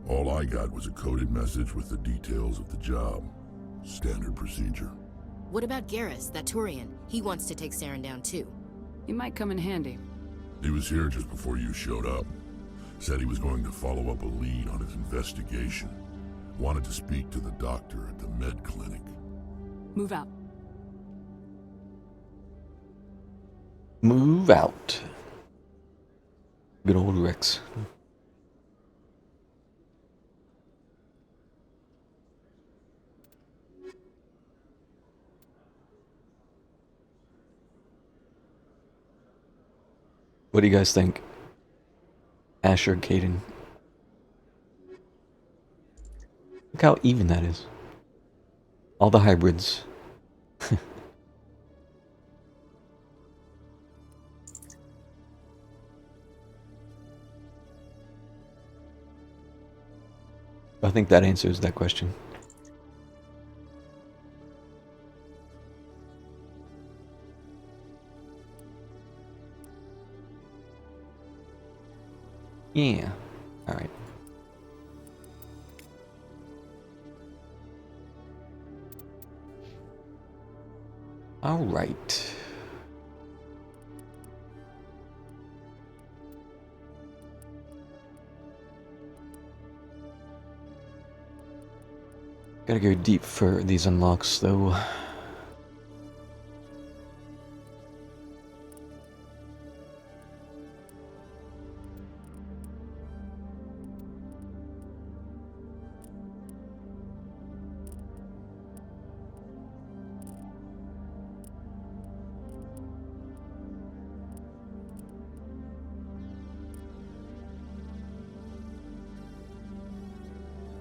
All I got was a coded message with the details of the job. Standard procedure. What about Garrus, that Turian? He wants to take Saren down too. He might come in handy. He was here just before you showed up. Said he was going to follow up a lead on his investigation. Wanted to speak to the doctor at the med clinic. Move out. Move out. Good old Rex. What do you guys think? Asher, Caden. Look how even that is. All the hybrids. I think that answers that question. Yeah. All right. All right. Gotta go deep for these unlocks, though.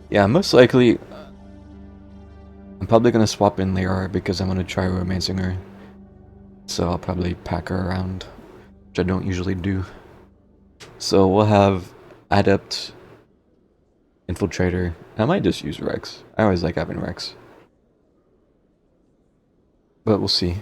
Yeah, most likely, I'm probably gonna swap in Lyra because I'm gonna try romancing her. So I'll probably pack her around, which I don't usually do. So we'll have Adept, Infiltrator. I might just use Rex. I always like having Rex. But we'll see.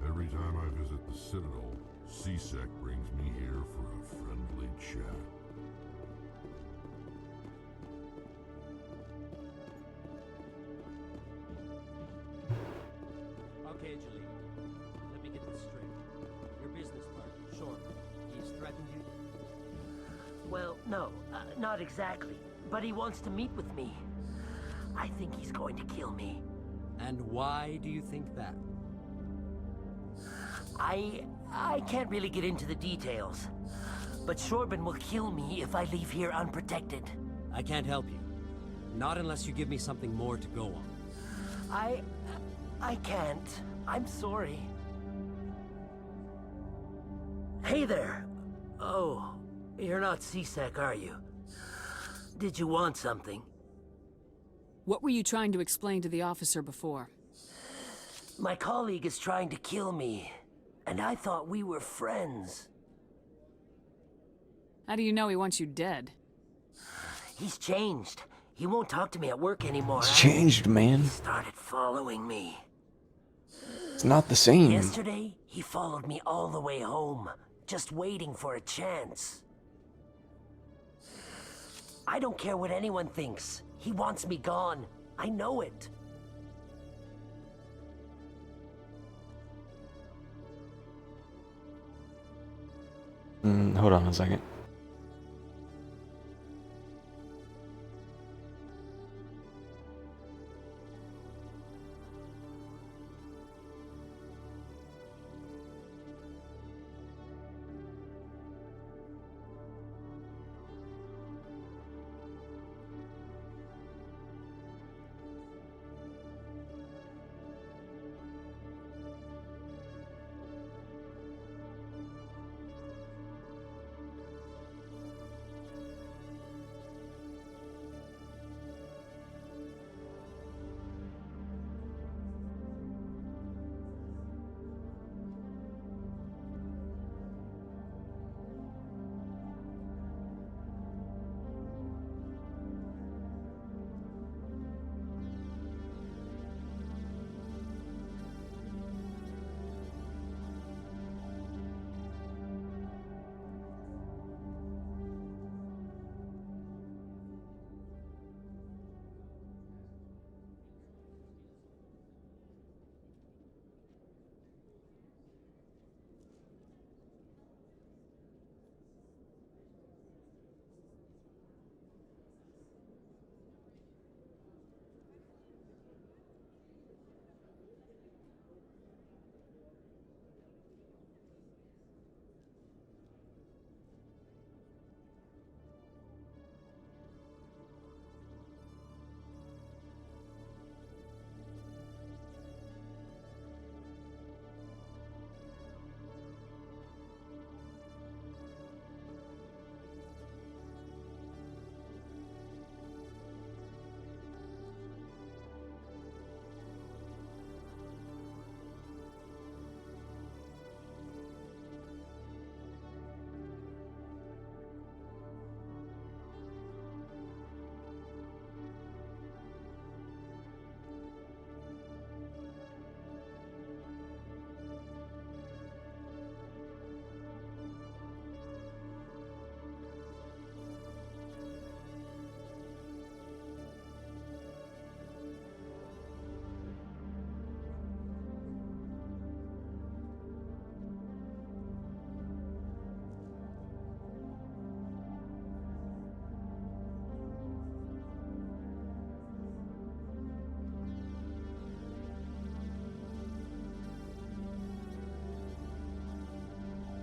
Every time I visit the Citadel, C-Sec brings me here for a friendly chat. Okay, Julie. Let me get this straight. Your business partner, Shortman, he's threatened you? Well, no, not exactly. But he wants to meet with me. I think he's going to kill me. And why do you think that? I can't really get into the details. But Shorban will kill me if I leave here unprotected. I can't help you. Not unless you give me something more to go on. I can't. I'm sorry. Hey there. Oh, you're not C-Sec, are you? Did you want something? What were you trying to explain to the officer before? My colleague is trying to kill me, and I thought we were friends. How do you know he wants you dead? He's changed. He won't talk to me at work anymore. It's changed, man. He started following me. It's not the same. Yesterday, he followed me all the way home, just waiting for a chance. I don't care what anyone thinks. He wants me gone. I know it. Hold on a second.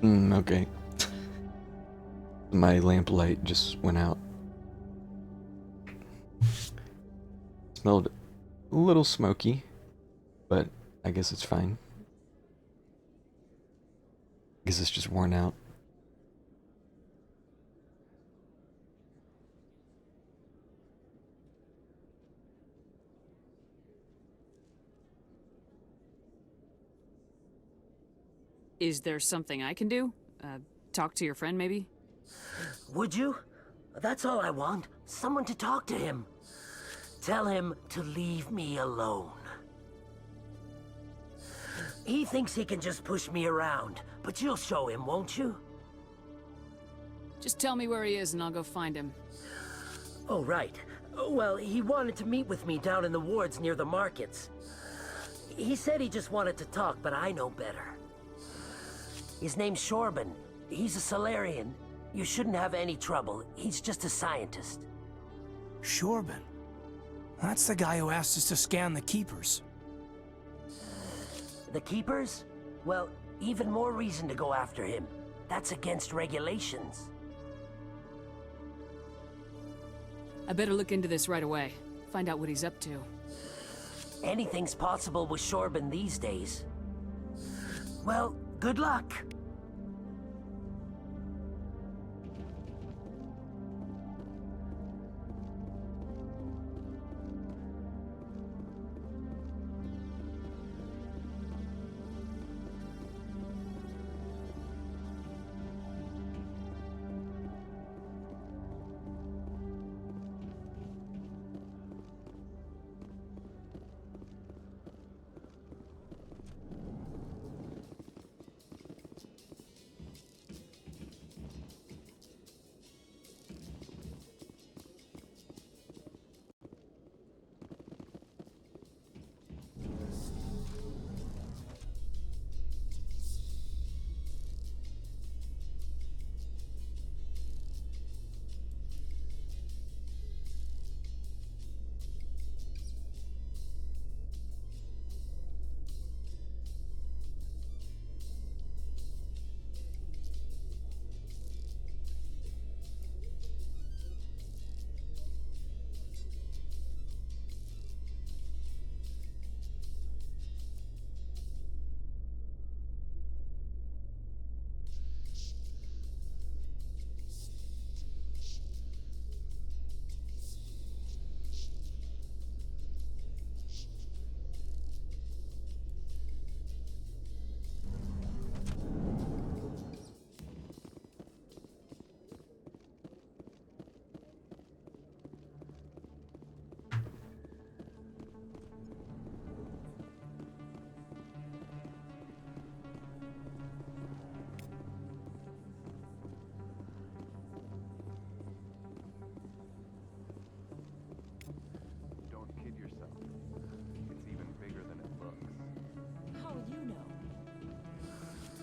Okay. My lamp light just went out. Smelled a little smoky, but I guess it's fine. I guess it's just worn out. Is there something I can do? Talk to your friend, maybe? Would you? That's all I want. Someone to talk to him. Tell him to leave me alone. He thinks he can just push me around, but you'll show him, won't you? Just tell me where he is and I'll go find him. Oh, right. Well, he wanted to meet with me down in the wards near the markets. He said he just wanted to talk, but I know better. His name's Shorban. He's a Solarian. You shouldn't have any trouble. He's just a scientist. Shorban? That's the guy who asked us to scan the Keepers. The Keepers? Well, even more reason to go after him. That's against regulations. I better look into this right away. Find out what he's up to. Anything's possible with Shorban these days. Well, good luck.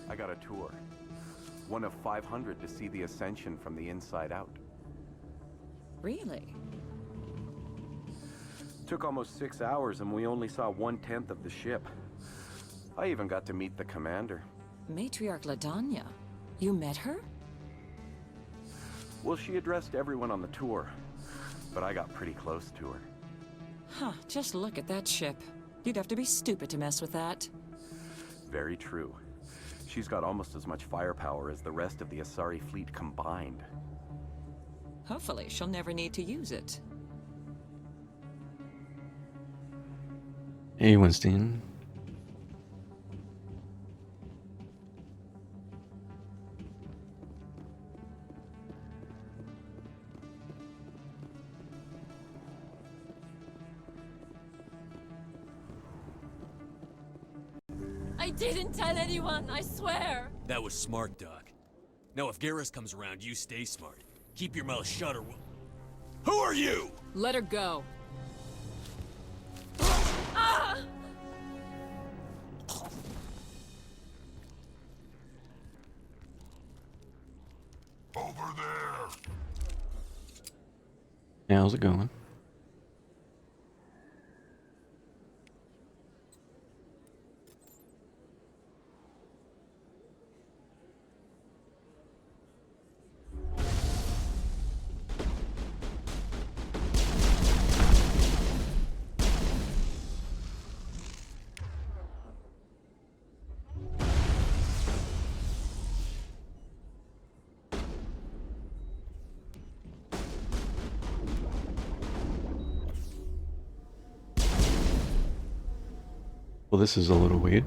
I got a tour. One of 500 to see the Ascension from the inside out. Really? Took almost 6 hours and we only saw 1/10 of the ship. I even got to meet the commander. Matriarch Ladanya. You met her? Well, she addressed everyone on the tour, but I got pretty close to her. Huh, just look at that ship. You'd have to be stupid to mess with that. Very true. She's got almost as much firepower as the rest of the Asari fleet combined. Hopefully, she'll never need to use it. Hey, Winston. I didn't tell anyone, I swear! That was smart, Doc. Now if Garrus comes around, you stay smart. Keep your mouth shut or we'll... Who are you? Let her go. Ah! Over there! Yeah, how's it going? Well, this is a little weird.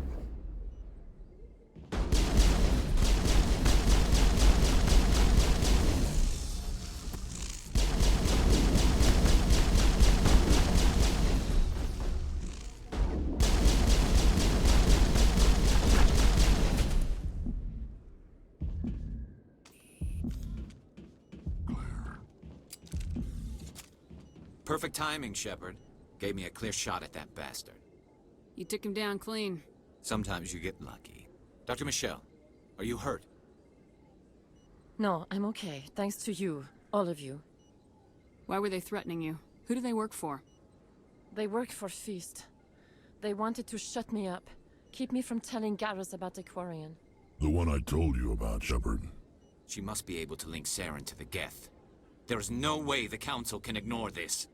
Perfect timing, Shepard. Gave me a clear shot at that bastard. You took him down clean. Sometimes you get lucky. Dr. Michelle, are you hurt? No, I'm okay. Thanks to you. All of you. Why were they threatening you? Who do they work for? They work for Feast. They wanted to shut me up. Keep me from telling Garrus about the Quarian. The one I told you about, Shepard. She must be able to link Saren to the Geth. There is no way the Council can ignore this.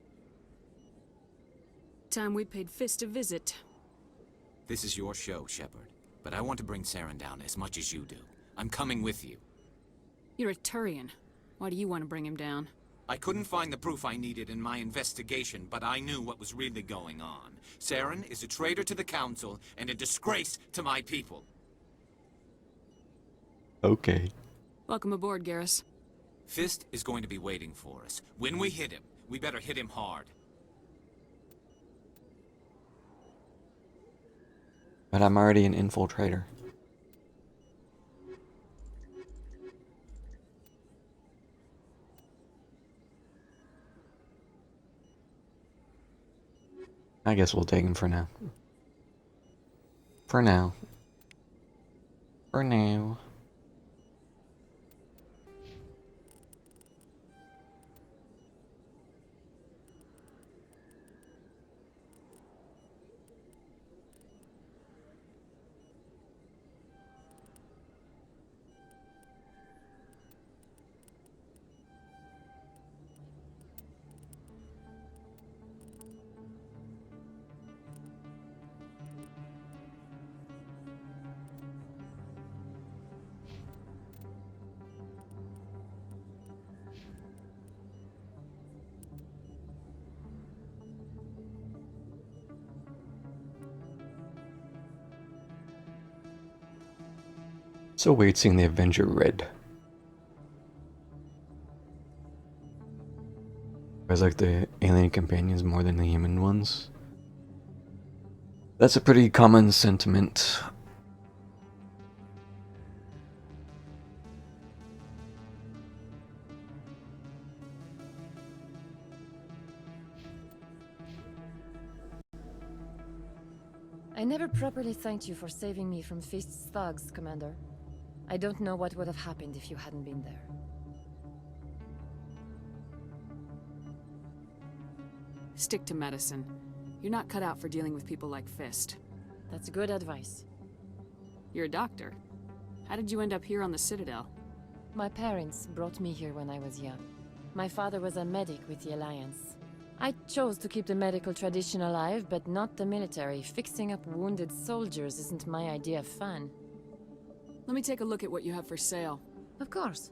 Time we paid Fist a visit. This is your show, Shepard. But I want to bring Saren down as much as you do. I'm coming with you. You're a Turian. Why do you want to bring him down? I couldn't find the proof I needed in my investigation, but I knew what was really going on. Saren is a traitor to the Council and a disgrace to my people. Okay. Welcome aboard, Garrus. Fist is going to be waiting for us. When we hit him, we better hit him hard. But I'm already an infiltrator. I guess we'll take him for now. For now. For now. So weird seeing the Avenger red. I like the alien companions more than the human ones. That's a pretty common sentiment. I never properly thanked you for saving me from Feast's thugs, Commander. I don't know what would have happened if you hadn't been there. Stick to medicine. You're not cut out for dealing with people like Fist. That's good advice. You're a doctor. How did you end up here on the Citadel? My parents brought me here when I was young. My father was a medic with the Alliance. I chose to keep the medical tradition alive, but not the military. Fixing up wounded soldiers isn't my idea of fun. Let me take a look at what you have for sale. Of course.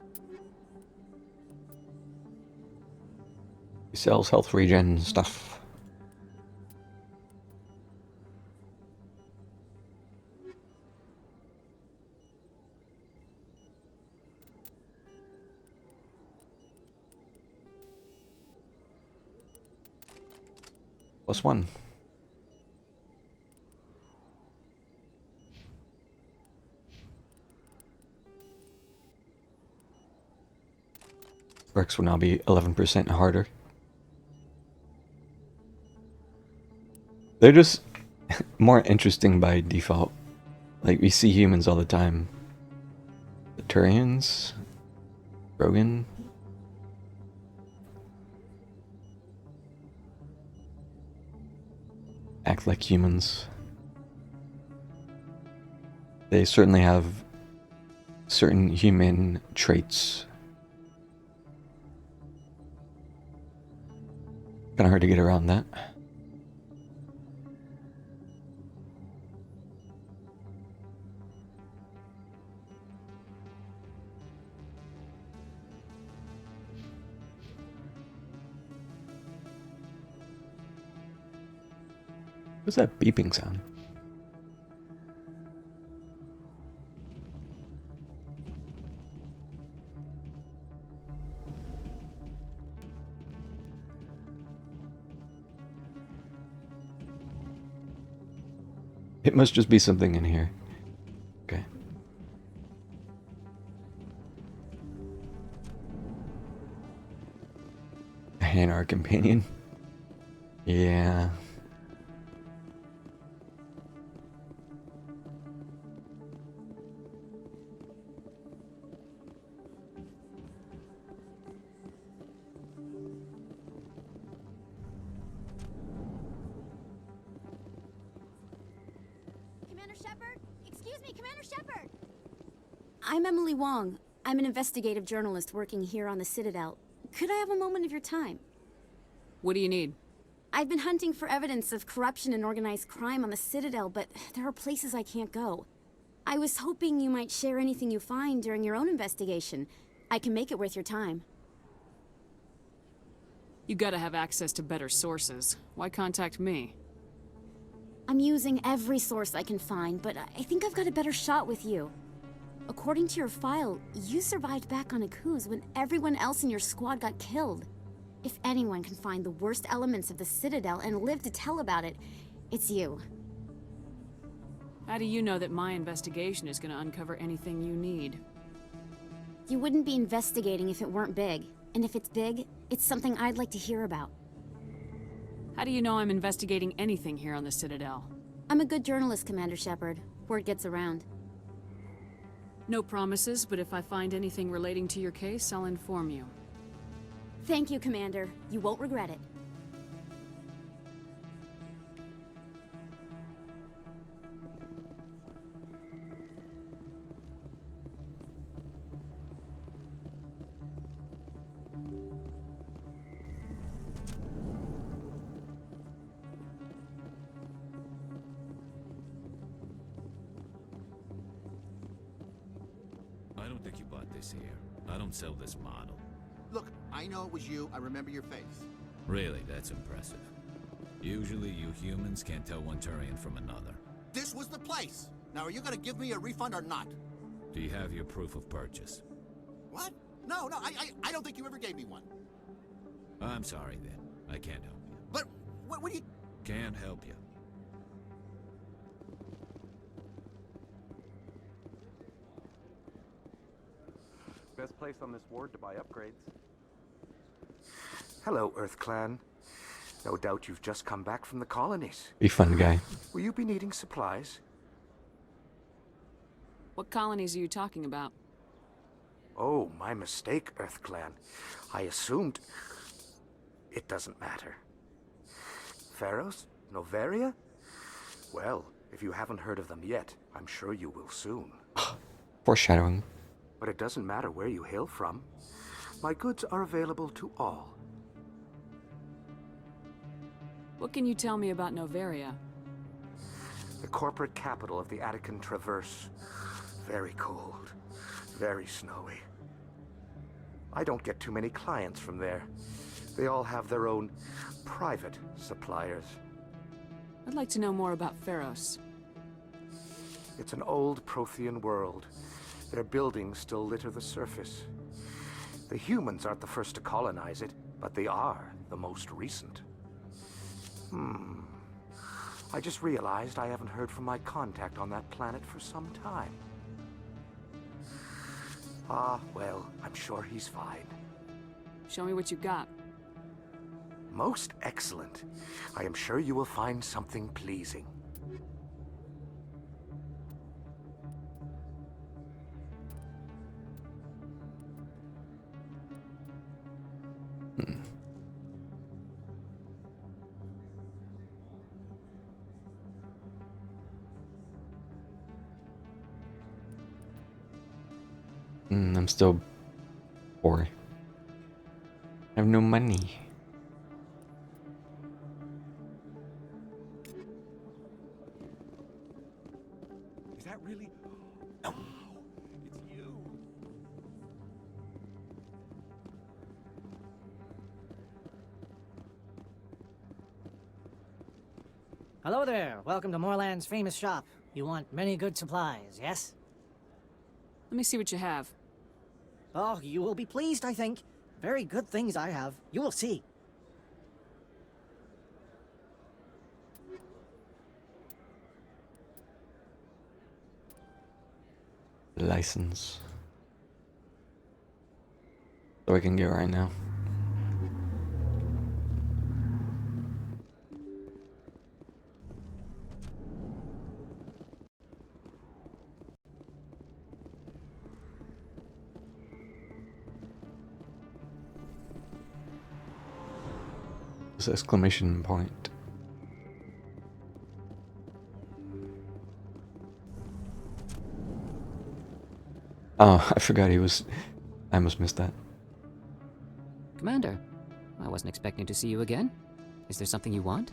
He sells health regen stuff. +1. Rex will now be 11% harder. They're just more interesting by default. Like, we see humans all the time. The Turians, Rogan. Act like humans. They certainly have certain human traits. Kinda hard to get around that. What's that beeping sound? It must just be something in here. Okay. A Hanar companion. Yeah. Commander Shepard? Excuse me, Commander Shepard! I'm Emily Wong. I'm an investigative journalist working here on the Citadel. Could I have a moment of your time? What do you need? I've been hunting for evidence of corruption and organized crime on the Citadel, but there are places I can't go. I was hoping you might share anything you find during your own investigation. I can make it worth your time. You gotta have access to better sources. Why contact me? I'm using every source I can find, but I think I've got a better shot with you. According to your file, you survived back on Akuz when everyone else in your squad got killed. If anyone can find the worst elements of the Citadel and live to tell about it, it's you. How do you know that my investigation is gonna uncover anything you need? You wouldn't be investigating if it weren't big. And if it's big, it's something I'd like to hear about. How do you know I'm investigating anything here on the Citadel? I'm a good journalist, Commander Shepard. Word gets around. No promises, but if I find anything relating to your case, I'll inform you. Thank you, Commander. You won't regret it. I don't think you bought this here. I don't sell this model. Look, I know it was you. I remember your face. Really, that's impressive. Usually you humans can't tell one Turian from another. This was the place. Now, are you gonna give me a refund or not? Do you have your proof of purchase? What? No, I don't think you ever gave me one. I'm sorry then. I can't help you. But, what do you... Can't help you. Best place on this ward to buy upgrades. Hello, Earth Clan. No doubt you've just come back from the colonies. Be fun, guy. Will you be needing supplies? What colonies are you talking about? Oh, my mistake, Earth Clan. I assumed... It doesn't matter. Pharos? Noveria? Well, if you haven't heard of them yet, I'm sure you will soon. Foreshadowing. But it doesn't matter where you hail from. My goods are available to all. What can you tell me about Noveria? The corporate capital of the Attican Traverse. Very cold. Very snowy. I don't get too many clients from there. They all have their own private suppliers. I'd like to know more about Pharos. It's an old Prothean world. Their buildings still litter the surface. The humans aren't the first to colonize it, but they are the most recent. I just realized I haven't heard from my contact on that planet for some time. Ah, well, I'm sure he's fine. Show me what you got. Most excellent. I am sure you will find something pleasing. I'm still poor. I have no money. Is that really... Oh, it's you. Hello there. Welcome to Moorland's famous shop. You want many good supplies, yes? Let me see what you have. Oh, you will be pleased, I think. Very good things I have. You will see. license. So I can go right now. This exclamation point. Oh, I forgot he was... I almost missed that. Commander, I wasn't expecting to see you again. Is there something you want?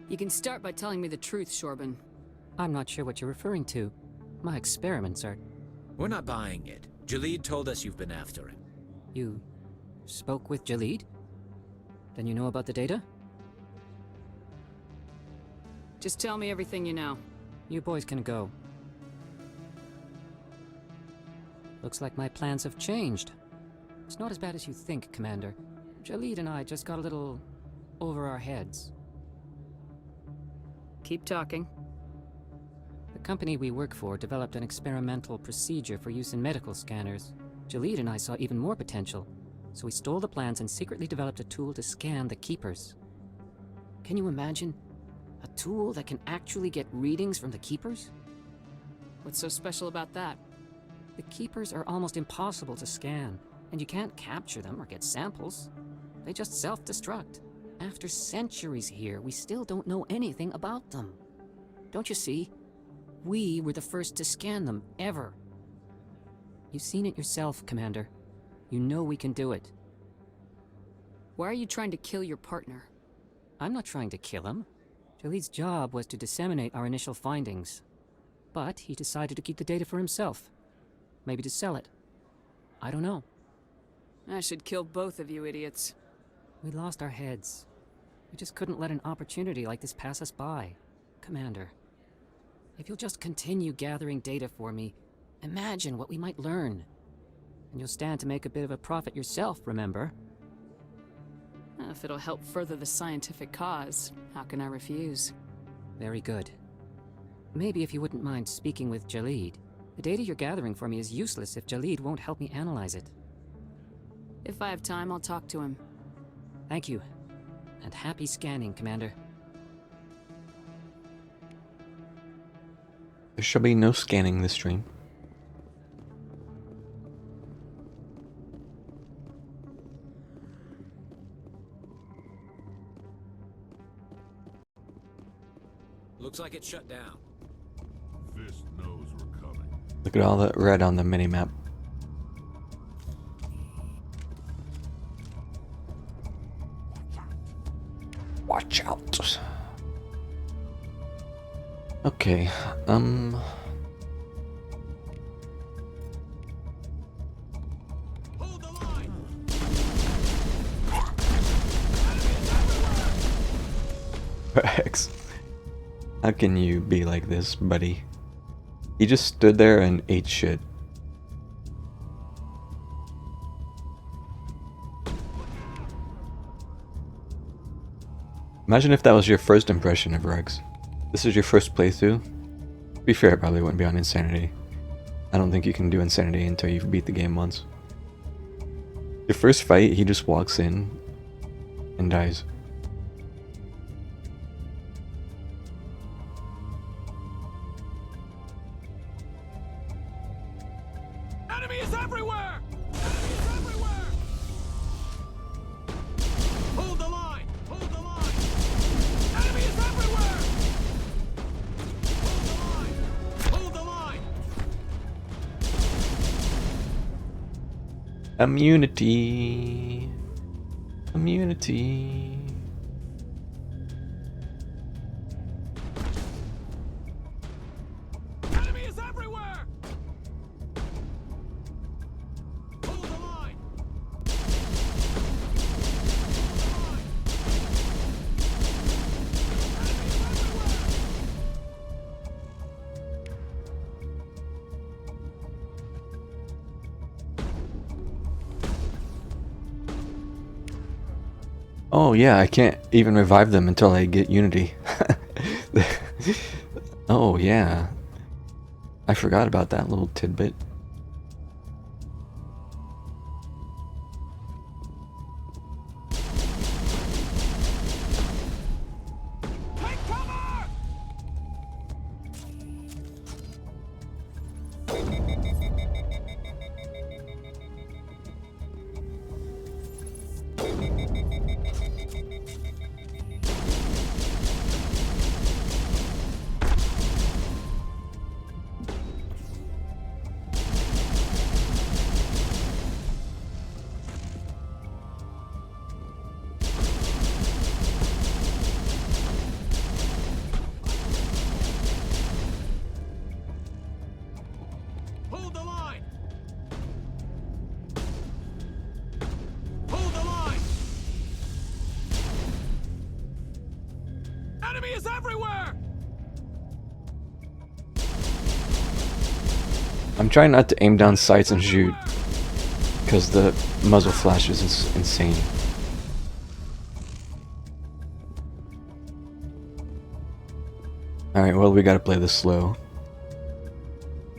You can start by telling me the truth, Shorban. I'm not sure what you're referring to. My experiments are... We're not buying it. Jalid told us you've been after him. You spoke with Jalid? Then you know about the data? Just tell me everything you know. You boys can go. Looks like my plans have changed. It's not as bad as you think, Commander. Jalid and I just got a little over our heads. Keep talking. The company we work for developed an experimental procedure for use in medical scanners. Jalid and I saw even more potential, so we stole the plans and secretly developed a tool to scan the Keepers. Can you imagine? A tool that can actually get readings from the Keepers? What's so special about that? The Keepers are almost impossible to scan, and you can't capture them or get samples. They just self-destruct. After centuries here, we still don't know anything about them. Don't you see? We were the first to scan them, ever. You've seen it yourself, Commander. You know we can do it. Why are you trying to kill your partner? I'm not trying to kill him. Jalid's job was to disseminate our initial findings. But he decided to keep the data for himself. Maybe to sell it. I don't know. I should kill both of you idiots. We lost our heads. We just couldn't let an opportunity like this pass us by. Commander, if you'll just continue gathering data for me, imagine what we might learn. And you'll stand to make a bit of a profit yourself, remember? If it'll help further the scientific cause, how can I refuse? Very good. Maybe if you wouldn't mind speaking with Jalid. The data you're gathering for me is useless if Jalid won't help me analyze it. If I have time, I'll talk to him. Thank you. And happy scanning, Commander. There shall be no scanning this stream. Looks like it's shut down. Fist knows we're coming. Look at all that red on the minimap. Watch out. Okay, Rex, how can you be like this, buddy? He just stood there and ate shit. Imagine if that was your first impression of Rex. This is your first playthrough. To be fair, it probably wouldn't be on Insanity. I don't think you can do Insanity until you've beat the game once. Your first fight, he just walks in and dies. Enemies everywhere! Enemies everywhere! Hold the line! Hold the line! Enemies everywhere! Hold the line! Hold the line! Immunity. Immunity. Enemy is everywhere! Hold the line! Oh yeah, I can't even revive them until I get Unity. Oh yeah. I forgot about that little tidbit. Hold the line! Hold the line! Enemy is everywhere! I'm trying not to aim down sights and shoot, because the muzzle flashes is insane. Alright, well, we gotta play this slow.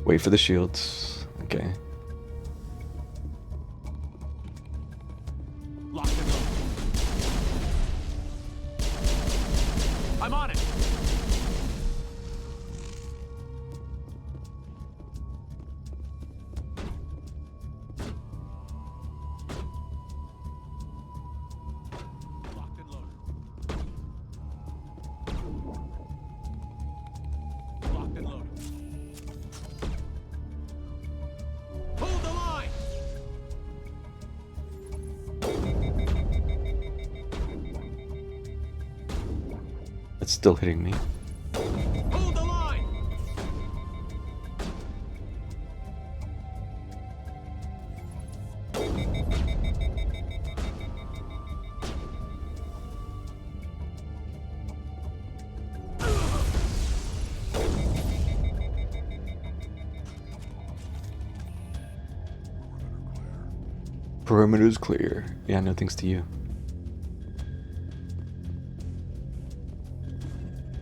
Wait for the shields. Okay. Lock and load. I'm on it! Locked and loaded. Locked and loaded. Hold the line! It's still hitting me. Hold the line! Perimeter's clear. Yeah, no thanks to you.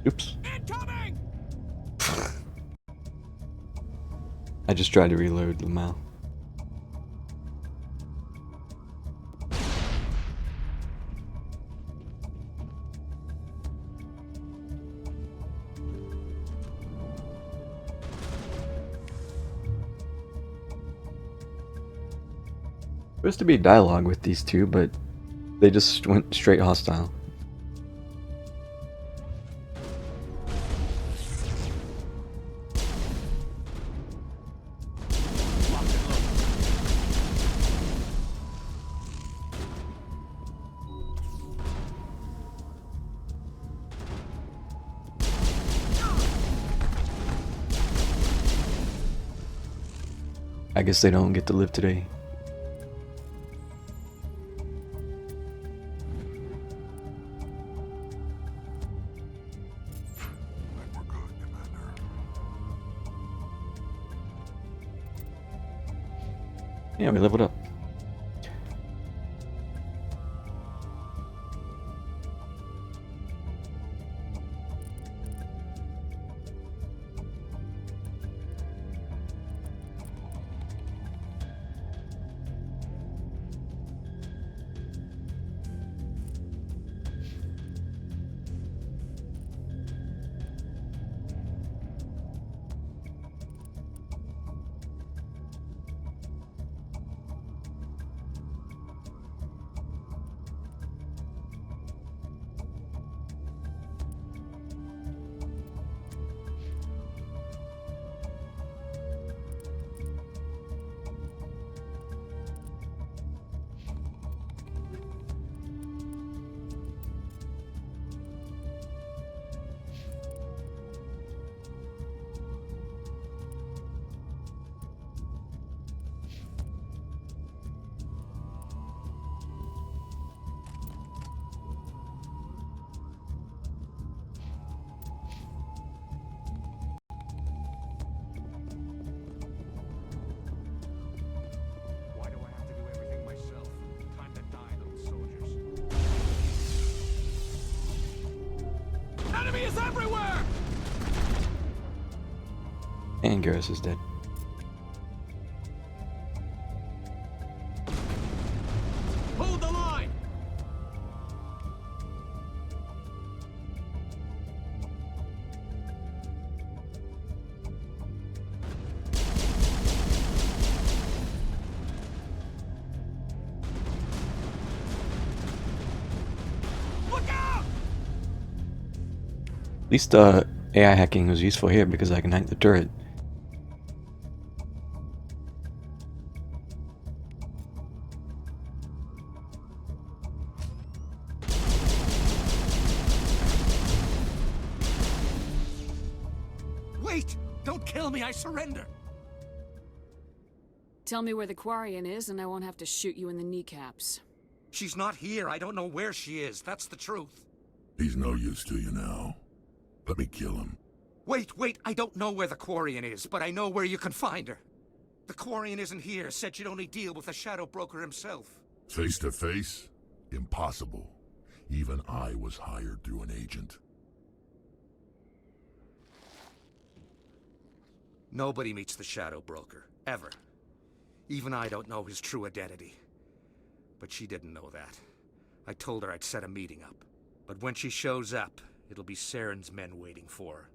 Oops. Incoming! I just tried to reload Lamau. Supposed to be dialogue with these two, but they just went straight hostile. I guess they don't get to live today. Yeah, we leveled up. And Garrus is dead. Hold the line! At least AI hacking was useful here because I can hack the turret. Wait! Don't kill me, I surrender! Tell me where the Quarian is and I won't have to shoot you in the kneecaps. She's not here. I don't know where she is. That's the truth. He's no use to you now. Let me kill him. Wait, I don't know where the Quarian is, but I know where you can find her. The Quarian isn't here, said she'd only deal with the Shadow Broker himself. Face to face? Impossible. Even I was hired through an agent. Nobody meets the Shadow Broker, ever. Even I don't know his true identity. But she didn't know that. I told her I'd set a meeting up. But when she shows up, it'll be Saren's men waiting for her.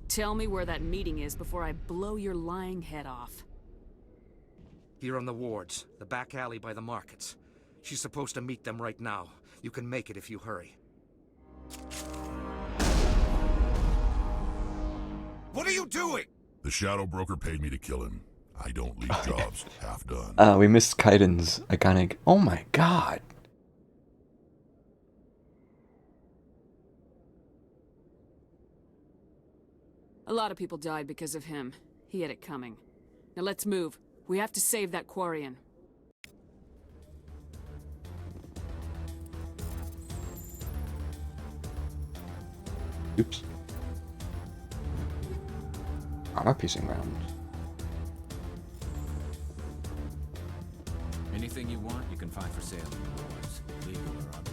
Tell me where that meeting is before I blow your lying head off. Here on the wards, the back alley by the markets. She's supposed to meet them right now. You can make it if you hurry. What are you doing? The Shadow Broker paid me to kill him. I don't leave jobs half done. We missed Kaiden's iconic. Oh my god. A lot of people died because of him. He had it coming. Now let's move. We have to save that Quarian. Oops. Armor-piercing rounds. Anything you want, you can find for sale in the wards, legal or otherwise.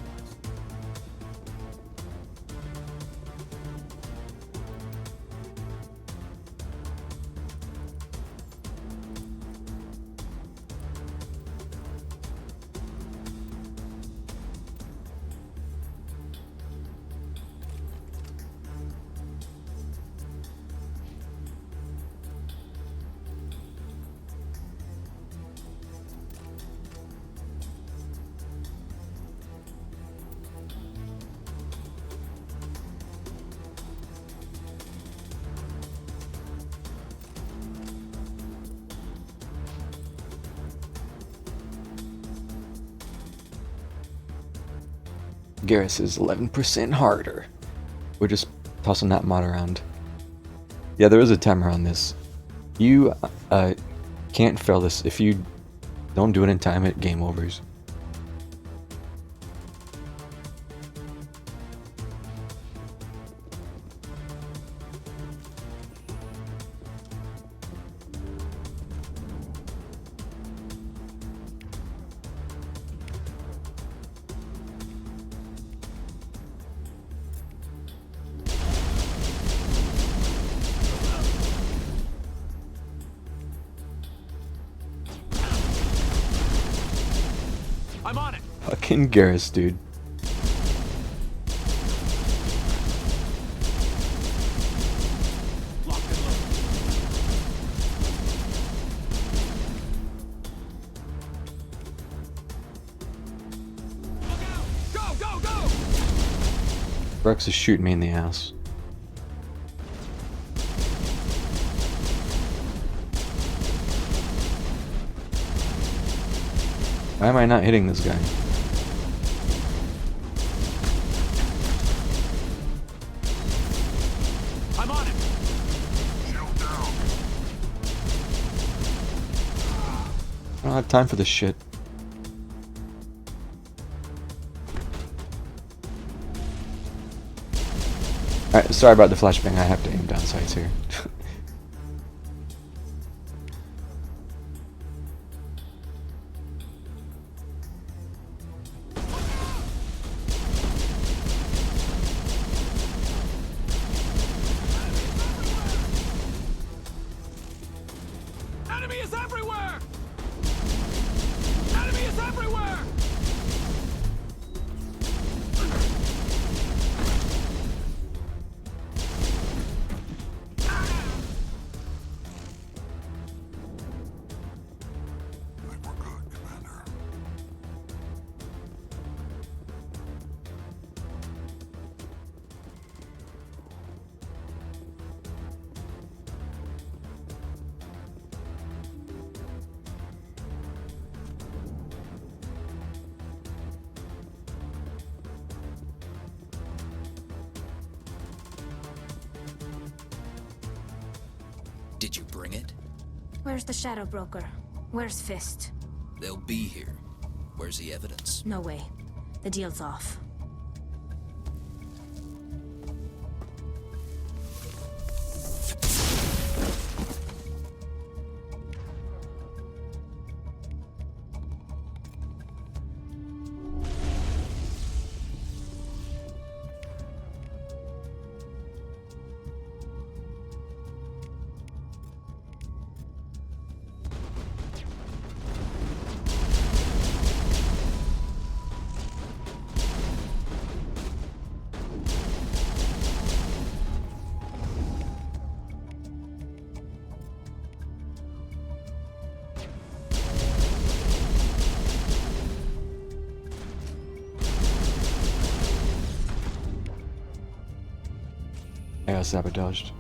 Garrus is 11% harder. We're just tossing that mod around. Yeah, there is a timer on this. You can't fail this. If you don't do it in time, it game overs. I'm on it. Fucking Garrus, dude. Locked and loaded. Look out! Go, go, go! Rex is shooting me in the ass. Why am I not hitting this guy? I'm on it. Shield down. I don't have time for this shit. Alright, sorry about the flashbang. I have to aim down sights here. Did you bring it? Where's the Shadow Broker? Where's Fist? They'll be here. Where's the evidence? No way. The deal's off. I got sabotaged.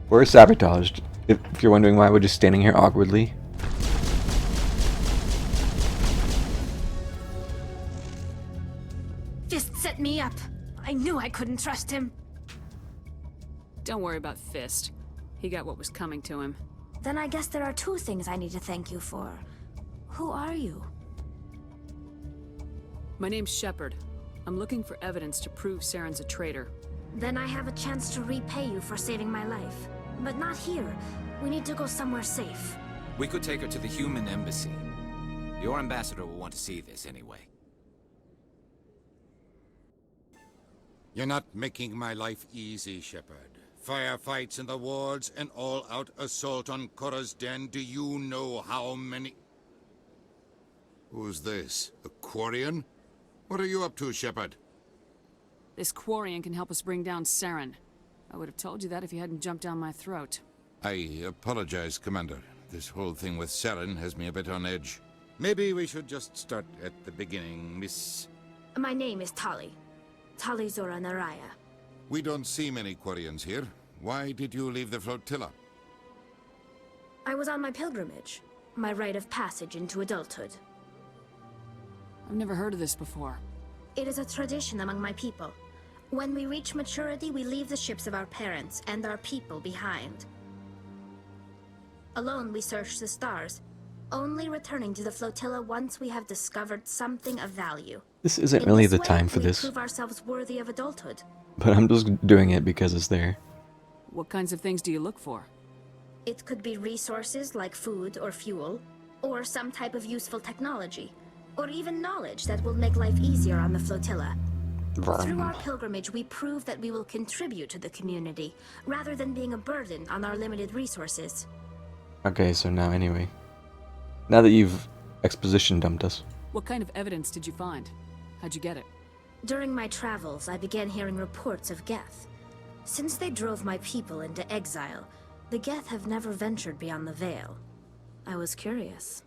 We're sabotaged. If you're wondering why we're just standing here awkwardly. Fist set me up. I knew I couldn't trust him. Don't worry about Fist. He got what was coming to him. Then I guess there are two things I need to thank you for. Who are you? My name's Shepard. I'm looking for evidence to prove Saren's a traitor. Then I have a chance to repay you for saving my life. But not here. We need to go somewhere safe. We could take her to the human embassy. Your ambassador will want to see this anyway. You're not making my life easy, Shepard. Firefights in the wards, an all-out assault on Korra's den. Do you know how many... Who's this? A Quarian? What are you up to, Shepard? This Quarian can help us bring down Saren. I would have told you that if you hadn't jumped down my throat. I apologize, Commander. This whole thing with Saren has me a bit on edge. Maybe we should just start at the beginning, Miss... My name is Tali. Tali Zora Naraya. We don't see many Quarians here. Why did you leave the flotilla? I was on my pilgrimage. My rite of passage into adulthood. I've never heard of this before. It is a tradition among my people. When we reach maturity, we leave the ships of our parents and our people behind. Alone, we search the stars, only returning to the flotilla once we have discovered something of value. This isn't In really this the way, time for we this, prove ourselves worthy of adulthood. but I'm just doing it because it's there. What kinds of things do you look for? It could be resources like food or fuel, or some type of useful technology, or even knowledge that will make life easier on the flotilla. Through our pilgrimage, we prove that we will contribute to the community, rather than being a burden on our limited resources. Okay, so now anyway. Now that you've exposition dumped us. What kind of evidence did you find? How'd you get it? During my travels, I began hearing reports of Geth. Since they drove my people into exile, the Geth have never ventured beyond the Veil. I was curious.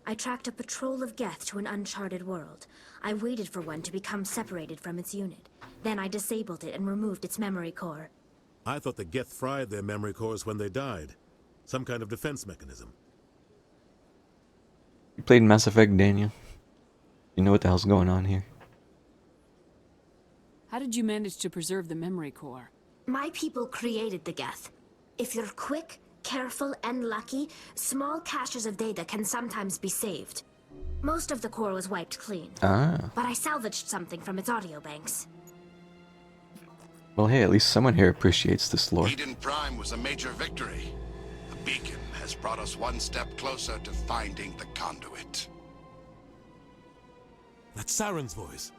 I tracked a patrol of Geth to an uncharted world. I waited for one to become separated from its unit. Then I disabled it and removed its memory core. I thought the Geth fried their memory cores when they died. Some kind of defense mechanism. You played Mass Effect, Daniel. You know what the hell's going on here. How did you manage to preserve the memory core? My people created the Geth. If you're quick, careful, and lucky, small caches of data can sometimes be saved. Most of the core was wiped clean. But I salvaged something from its audio banks. Well, hey, at least someone here appreciates this lore. Eden Prime was a major victory. The beacon has brought us one step closer to finding the conduit. That's Saren's voice.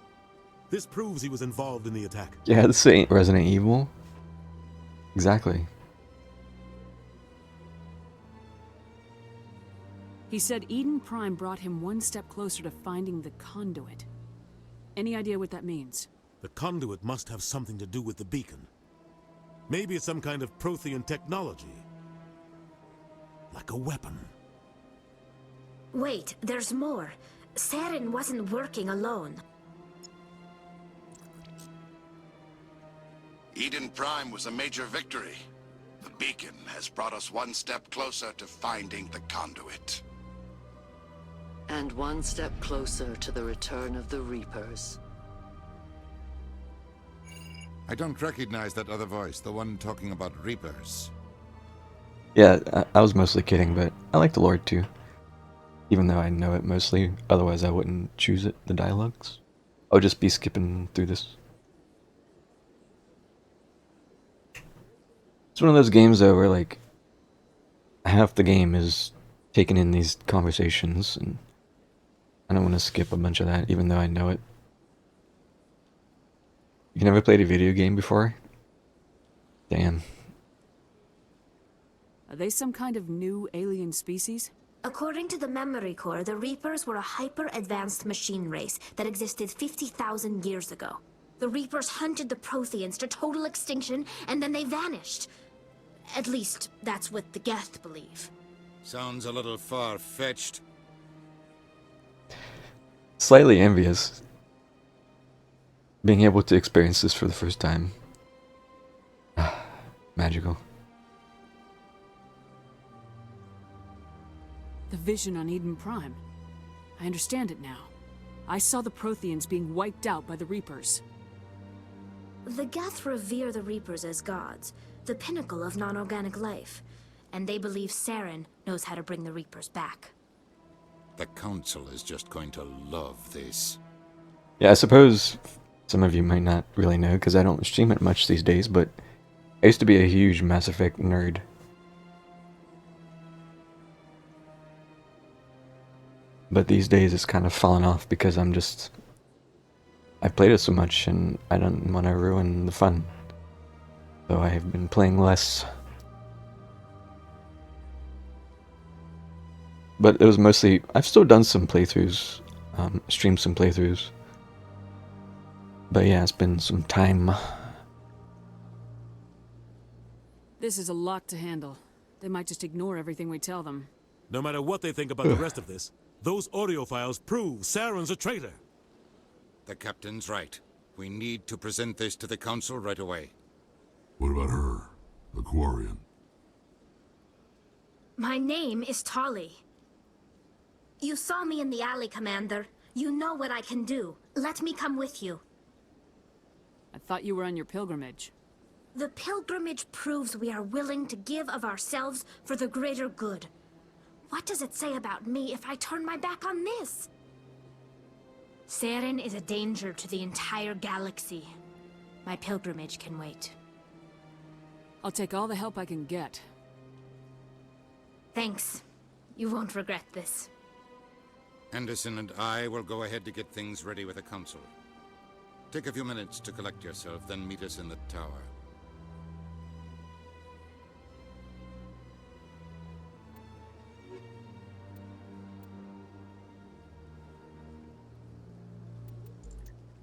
This proves he was involved in the attack. Yeah, this ain't Resident Evil. Exactly. He said Eden Prime brought him one step closer to finding the conduit. Any idea what that means? The conduit must have something to do with the beacon. Maybe it's some kind of Prothean technology. Like a weapon. Wait, there's more. Saren wasn't working alone. Eden Prime was a major victory. The beacon has brought us one step closer to finding the conduit. And one step closer to the return of the Reapers. I don't recognize that other voice, the one talking about Reapers. Yeah, I was mostly kidding, but I like the lore too. Even though I know it mostly, otherwise I wouldn't choose it, the dialogues. I would just be skipping through this. It's one of those games though where like half the game is taken in these conversations, and I don't want to skip a bunch of that even though I know it. You never played a video game before? Damn. Are they some kind of new alien species? According to the Memory Core, the Reapers were a hyper-advanced machine race that existed 50,000 years ago. The Reapers hunted the Protheans to total extinction, and then they vanished. At least, that's what the Geth believe. Sounds a little far-fetched. Slightly envious. Being able to experience this for the first time. Magical. The vision on Eden Prime. I understand it now. I saw the Protheans being wiped out by the Reapers. The Geth revere the Reapers as gods, the pinnacle of non-organic life, and they believe Saren knows how to bring the Reapers back. The Council is just going to love this. Yeah, I suppose some of you might not really know because I don't stream it much these days, but I used to be a huge Mass Effect nerd. But these days it's kind of fallen off because I played it so much and I don't want to ruin the fun. So I have been playing less. But it was mostly, I've still done some playthroughs, streamed some playthroughs. But yeah, it's been some time. This is a lot to handle. They might just ignore everything we tell them. No matter what they think about the rest of this, those audio files prove Saren's a traitor. The captain's right. We need to present this to the Council right away. What about her? The Quarian? My name is Tali. You saw me in the alley, Commander. You know what I can do. Let me come with you. I thought you were on your pilgrimage. The pilgrimage proves we are willing to give of ourselves for the greater good. What does it say about me if I turn my back on this? Saren is a danger to the entire galaxy. My pilgrimage can wait. I'll take all the help I can get. Thanks. You won't regret this. Anderson and I will go ahead to get things ready with the Council. Take a few minutes to collect yourself, then meet us in the tower.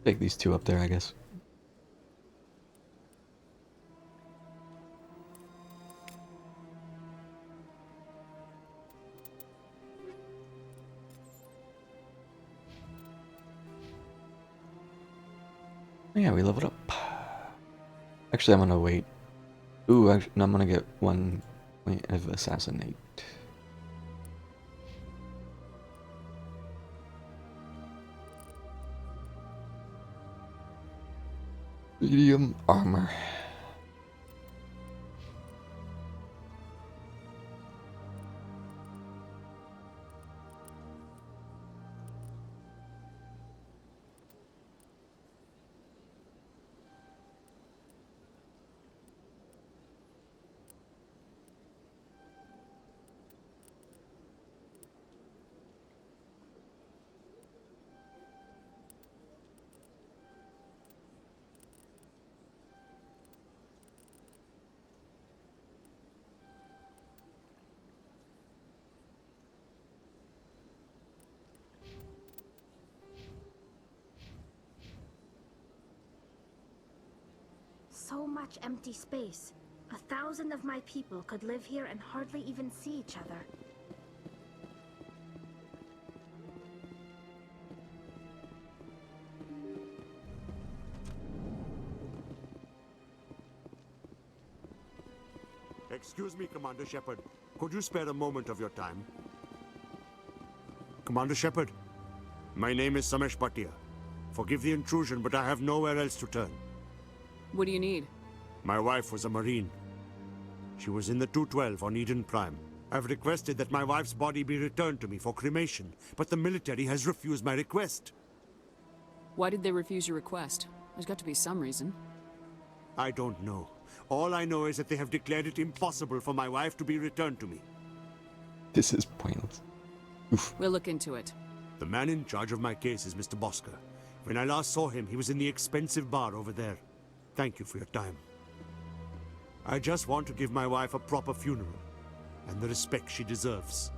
Take these two up there, I guess. Yeah, we leveled up. Actually, I'm gonna wait. Ooh, no, I'm gonna get 1 point of assassinate. Medium armor. So much empty space. 1,000 of my people could live here and hardly even see each other. Excuse me, Commander Shepard. Could you spare a moment of your time? Commander Shepard, my name is Samesh Bhatia. Forgive the intrusion, but I have nowhere else to turn. What do you need? My wife was a Marine. She was in the 212 on Eden Prime. I've requested that my wife's body be returned to me for cremation, but the military has refused my request. Why did they refuse your request? There's got to be some reason. I don't know. All I know is that they have declared it impossible for my wife to be returned to me. This is pointless. Oof. We'll look into it. The man in charge of my case is Mr. Bosker. When I last saw him, he was in the expensive bar over there. Thank you for your time. I just want to give my wife a proper funeral, and the respect she deserves.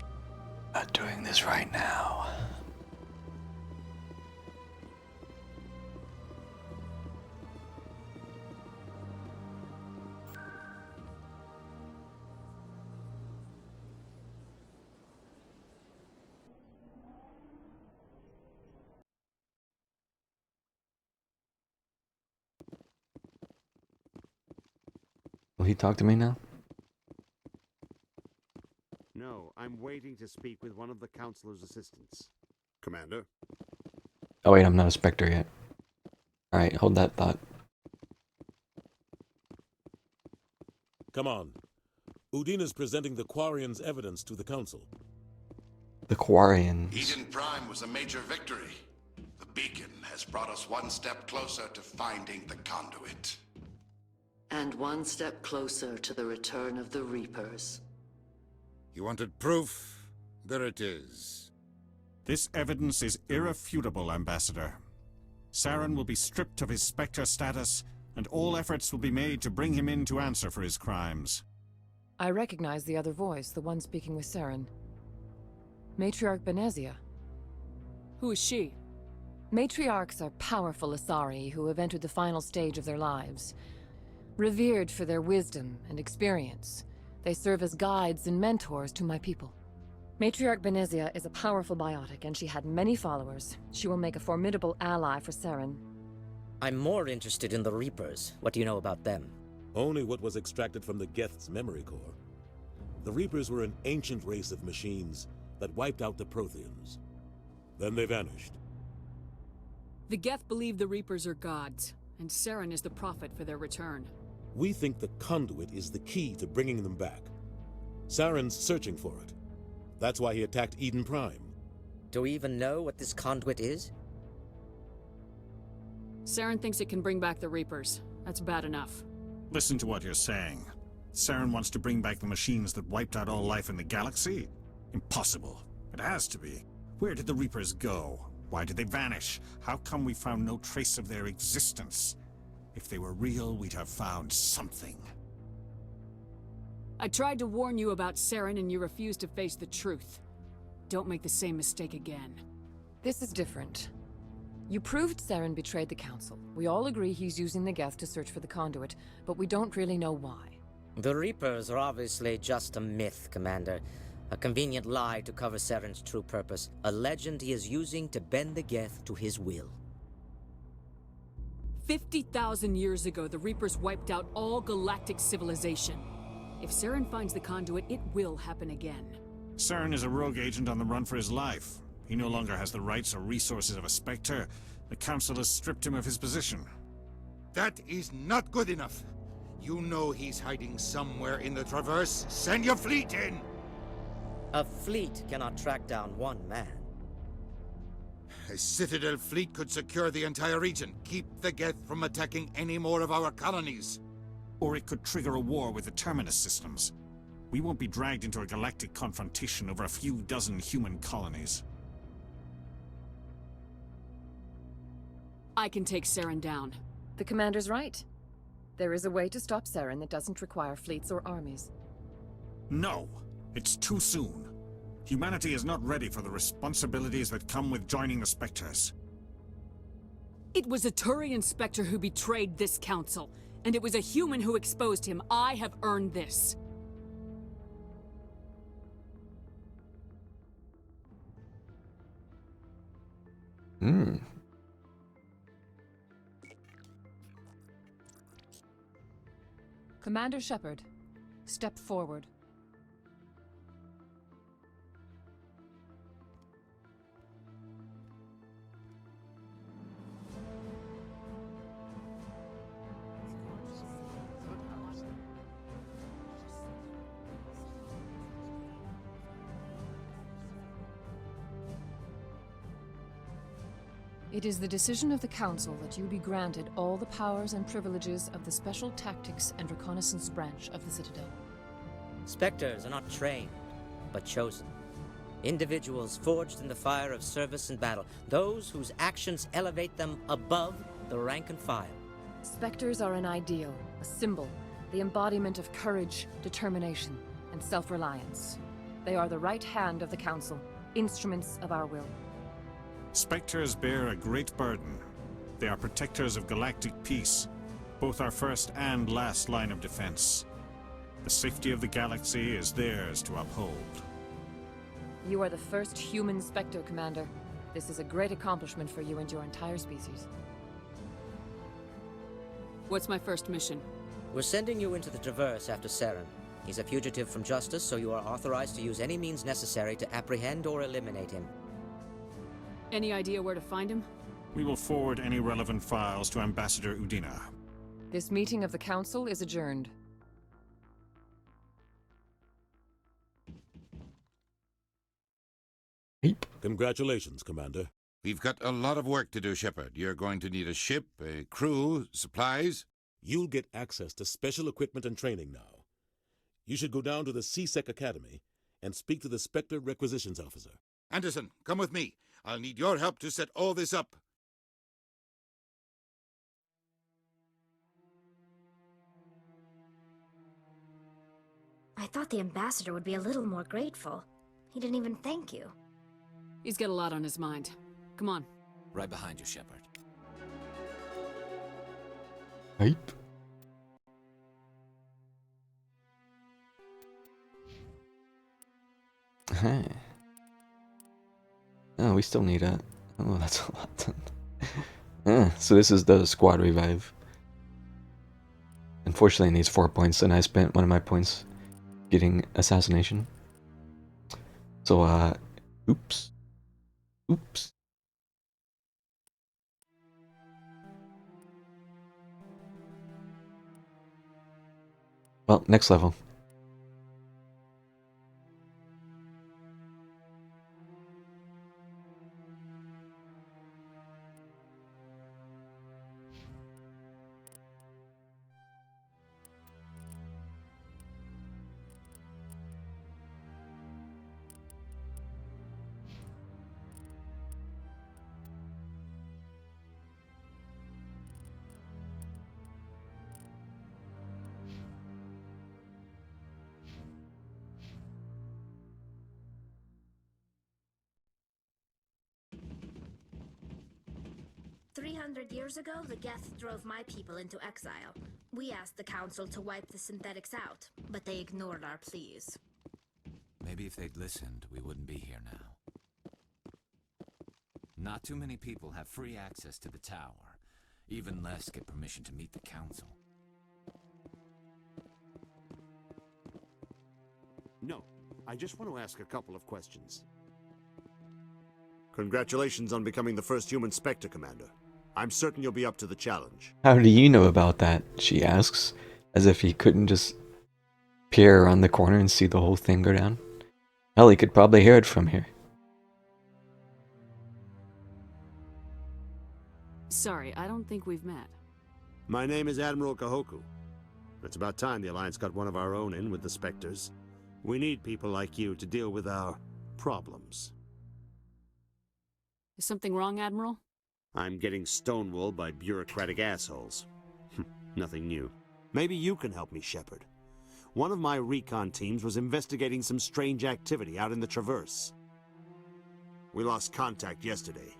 Not doing this right now. Will he talk to me now? No, I'm waiting to speak with one of the Councilor's assistants. Commander? Oh wait, I'm not a Spectre yet. Alright, hold that thought. Come on. Udine is presenting the Quarians' evidence to the Council. The Quarians. Eden Prime was a major victory. The beacon has brought us one step closer to finding the conduit. And one step closer to the return of the Reapers. You wanted proof? There it is. This evidence is irrefutable, Ambassador. Saren will be stripped of his Spectre status, and all efforts will be made to bring him in to answer for his crimes. I recognize the other voice, the one speaking with Saren. Matriarch Benezia. Who is she? Matriarchs are powerful Asari who have entered the final stage of their lives. Revered for their wisdom and experience, they serve as guides and mentors to my people. Matriarch Benezia is a powerful biotic, and she had many followers. She will make a formidable ally for Saren. I'm more interested in the Reapers. What do you know about them? Only what was extracted from the Geth's memory core. The Reapers were an ancient race of machines that wiped out the Protheans. Then they vanished. The Geth believe the Reapers are gods, and Saren is the prophet for their return. We think the conduit is the key to bringing them back. Saren's searching for it. That's why he attacked Eden Prime. Do we even know what this conduit is? Saren thinks it can bring back the Reapers. That's bad enough. Listen to what you're saying. Saren wants to bring back the machines that wiped out all life in the galaxy? Impossible. It has to be. Where did the Reapers go? Why did they vanish? How come we found no trace of their existence? If they were real, we'd have found something. I tried to warn you about Saren and you refused to face the truth. Don't make the same mistake again. This is different. You proved Saren betrayed the Council. We all agree he's using the Geth to search for the conduit, but we don't really know why. The Reapers are obviously just a myth, Commander. A convenient lie to cover Saren's true purpose. A legend he is using to bend the Geth to his will. 50,000 years ago, the Reapers wiped out all galactic civilization. If Saren finds the conduit, it will happen again. Saren is a rogue agent on the run for his life. He no longer has the rights or resources of a Spectre. The Council has stripped him of his position. That is not good enough. You know he's hiding somewhere in the Traverse. Send your fleet in! A fleet cannot track down one man. A Citadel fleet could secure the entire region. Keep the Geth from attacking any more of our colonies. Or it could trigger a war with the Terminus systems. We won't be dragged into a galactic confrontation over a few dozen human colonies. I can take Saren down. The Commander's right. There is a way to stop Saren that doesn't require fleets or armies. No! It's too soon. Humanity is not ready for the responsibilities that come with joining the Spectres. It was a Turian Spectre who betrayed this council, and it was a human who exposed him. I have earned this. Commander Shepard, Step forward. It is the decision of the Council that you be granted all the powers and privileges of the Special Tactics and Reconnaissance Branch of the Citadel. Spectres are not trained, but chosen. Individuals forged in the fire of service and battle, those whose actions elevate them above the rank and file. Spectres are an ideal, a symbol, the embodiment of courage, determination, and self-reliance. They are the right hand of the Council, instruments of our will. Spectres bear a great burden. They are protectors of galactic peace, both our first and last line of defense. The safety of the galaxy is theirs to uphold. You are the first human Spectre, Commander. This is a great accomplishment for you and your entire species. What's my first mission? We're sending you into the Traverse after Saren. He's a fugitive from justice, so you are authorized to use any means necessary to apprehend or eliminate him. Any idea where to find him? We will forward any relevant files to Ambassador Udina. This meeting of the Council is adjourned. Congratulations, Commander. We've got a lot of work to do, Shepard. You're going to need a ship, a crew, supplies. You'll get access to special equipment and training now. You should go down to the C-Sec Academy and speak to the Spectre Requisitions Officer. Anderson, come with me. I'll need your help to set all this up. I thought the ambassador would be a little more grateful. He didn't even thank you. He's got a lot on his mind. Come on. Right behind you, Shepard. Hype. Hey. Oh, we still need a... Oh, that's a lot done. So this is the squad revive. Unfortunately, it needs 4 points, and I spent one of my points getting assassination. So, oops. Oops. Well, next level. Years ago, the Geth drove my people into exile. We asked the Council to wipe the synthetics out, but they ignored our pleas. Maybe if they'd listened, we wouldn't be here now. Not too many people have free access to the tower. Even less get permission to meet the Council. No, I just want to ask a couple of questions. Congratulations on becoming the first human Spectre, Commander. I'm certain you'll be up to the challenge. How do you know about that? She asks, as if he couldn't just peer around the corner and see the whole thing go down. Hell, he could probably hear it from here. Sorry, I don't think we've met. My name is Admiral Kahoku. It's about time the Alliance got one of our own in with the Spectres. We need people like you to deal with our problems. Is something wrong, Admiral? I'm getting stonewalled by bureaucratic assholes. Nothing new. Maybe you can help me, Shepard. One of my recon teams was investigating some strange activity out in the Traverse. We lost contact yesterday.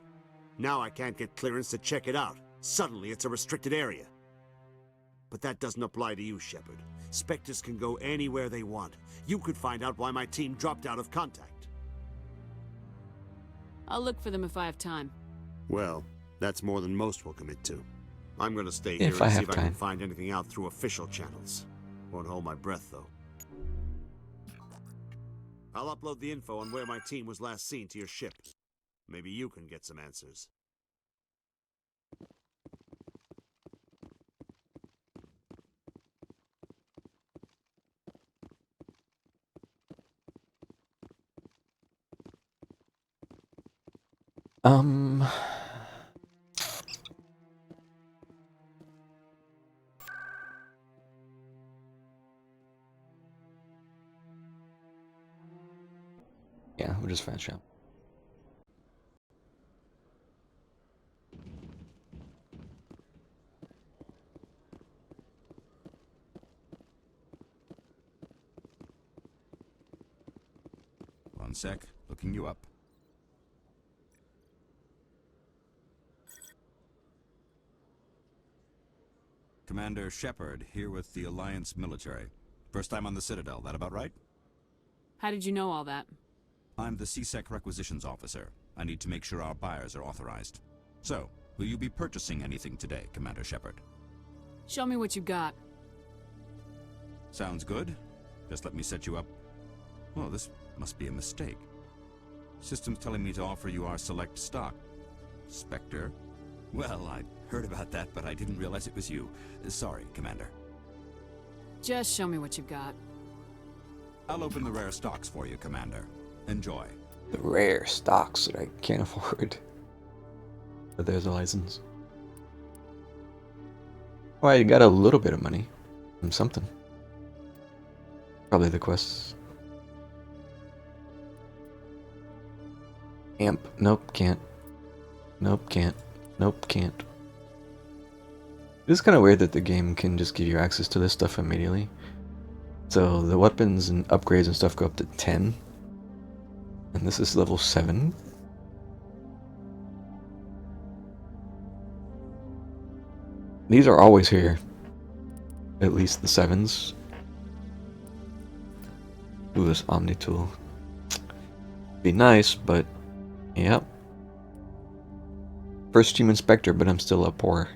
Now I can't get clearance to check it out. Suddenly it's a restricted area. But that doesn't apply to you, Shepard. Spectres can go anywhere they want. You could find out why my team dropped out of contact. I'll look for them if I have time. Well, that's more than most will commit to. I'm gonna stay here If I and see have if I can time. find anything out through official channels. Won't hold my breath, though. I'll upload the info on where my team was last seen to your ship. Maybe you can get some answers. Yeah, we'll just finish up. One sec, looking you up. Commander Shepard, here with the Alliance military. First time on the Citadel, that about right? How did you know all that? I'm the CSEC requisitions officer. I need to make sure our buyers are authorized. So, will you be purchasing anything today, Commander Shepard? Show me what you got. Sounds good. Just let me set you up. Oh, this must be a mistake. System's telling me to offer you our select stock. Spectre? Well, I heard about that, but I didn't realize it was you. Sorry, Commander. Just show me what you've got. I'll open the rare stocks for you, Commander. Enjoy. The rare stocks that I can't afford. But there's a license. Oh, I got a little bit of money from something. Probably the quests. Amp. Nope, can't. Nope, can't. Nope, can't. It is kind of weird that the game can just give you access to this stuff immediately. So the weapons and upgrades and stuff go up to 10. And this is level 7. These are always here. At least the 7s. Ooh, this Omni tool. Be nice, but yep. First team inspector, but I'm still a poor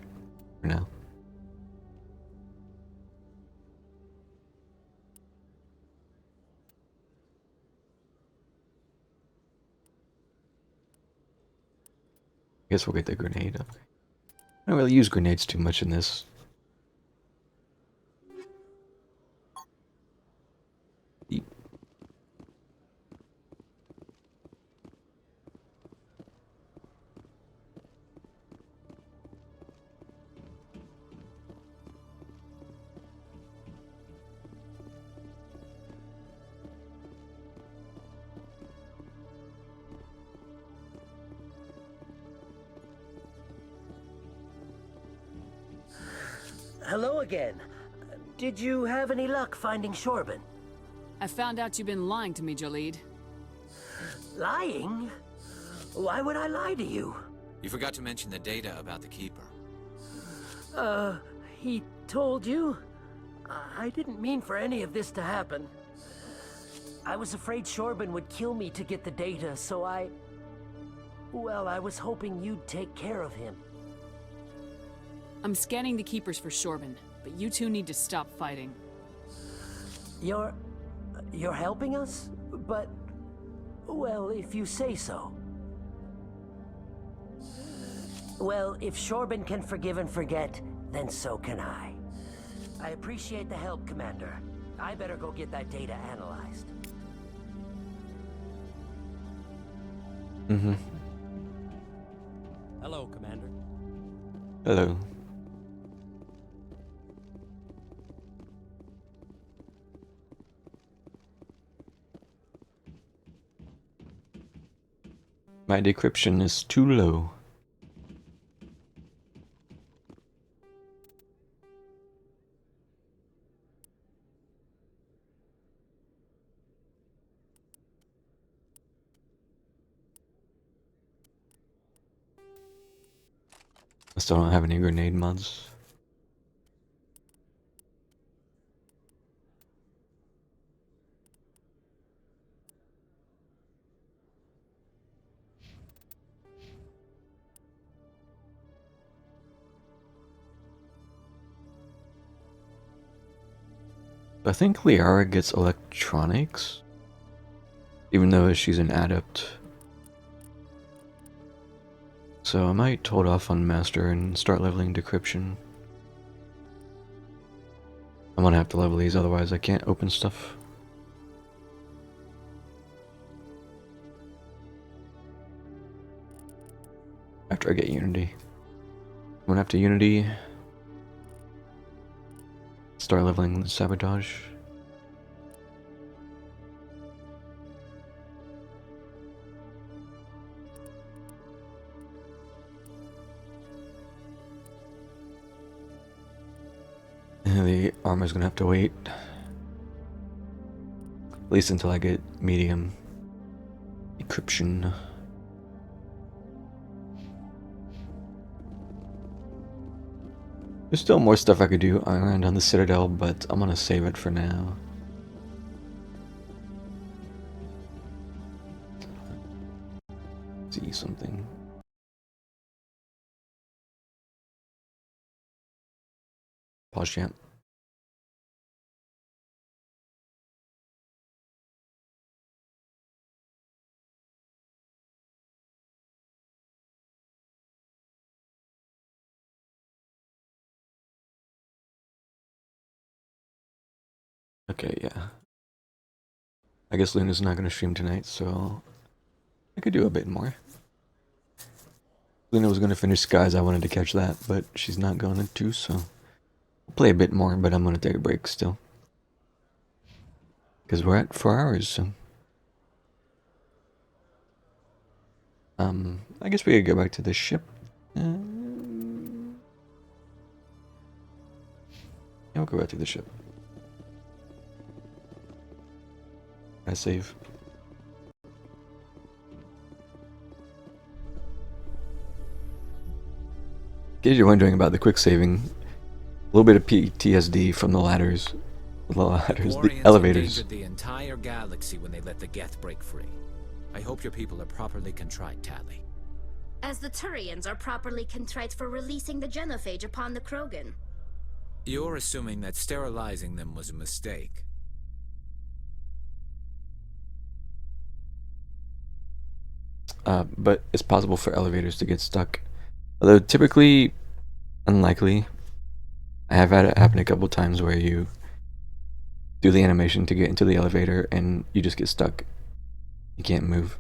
for now. I guess we'll get the grenade up. I don't really use grenades too much in this. Eep. Hello again. Did you have any luck finding Shorban? I found out you've been lying to me, Jalid. Lying? Why would I lie to you? You forgot to mention the data about the Keeper. He told you? I didn't mean for any of this to happen. I was afraid Shorban would kill me to get the data, so well, I was hoping you'd take care of him. I'm scanning the Keepers for Shorban, but you two need to stop fighting. You're helping us? But, well, if you say so. Well, if Shorban can forgive and forget, then so can I. I appreciate the help, Commander. I better go get that data analyzed. Mm-hmm. Hello, Commander. Hello. My decryption is too low. I still don't have any grenade mods. I think Liara gets electronics. even though she's an adept. So I might hold off on Master and start leveling Decryption. I'm gonna have to level these, otherwise I can't open stuff. After I get Unity. I'm gonna have to Unity. Start leveling the Sabotage. And the armor's gonna have to wait. At least until I get medium encryption. There's still more stuff I could do around on the Citadel, but I'm gonna save it for now. See something. Pause champ. Okay, yeah. I guess Luna's not gonna stream tonight, so I could do a bit more. Luna was gonna finish Skies, I wanted to catch that, but she's not going to, so I'll play a bit more, but I'm gonna take a break still. Because we're at 4 hours, so I guess we could go back to the ship. Yeah, we'll go back to the ship. I save. In case you're wondering about the quick saving, a little bit of PTSD from the ladders. The elevators. Endangered the entire galaxy when they let the Geth break free. I hope your people are properly contrite, Tally. As the Turians are properly contrite for releasing the genophage upon the Krogan. You're assuming that sterilizing them was a mistake. But it's possible for elevators to get stuck. Although typically unlikely. I have had it happen a couple times where you do the animation to get into the elevator and you just get stuck. You can't move.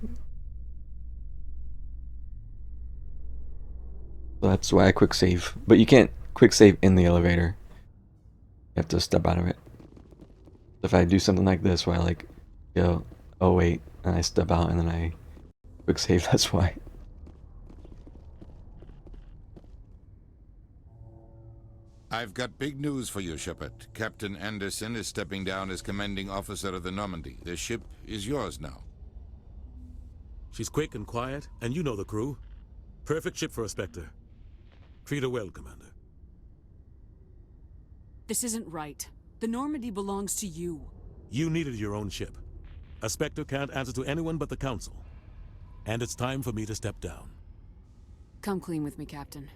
So that's why I quick save. But you can't quick save in the elevator. You have to step out of it. If I do something like this where I like go, oh wait, and I step out and then I quick save, that's why. I've got big news for you, Shepard. Captain Anderson is stepping down as commanding officer of the Normandy. The ship is yours now. She's quick and quiet, and you know the crew. Perfect ship for a Spectre. Treat her well, Commander. This isn't right. The Normandy belongs to you. You needed your own ship. A Spectre can't answer to anyone but the Council. And it's time for me to step down. Come clean with me, Captain.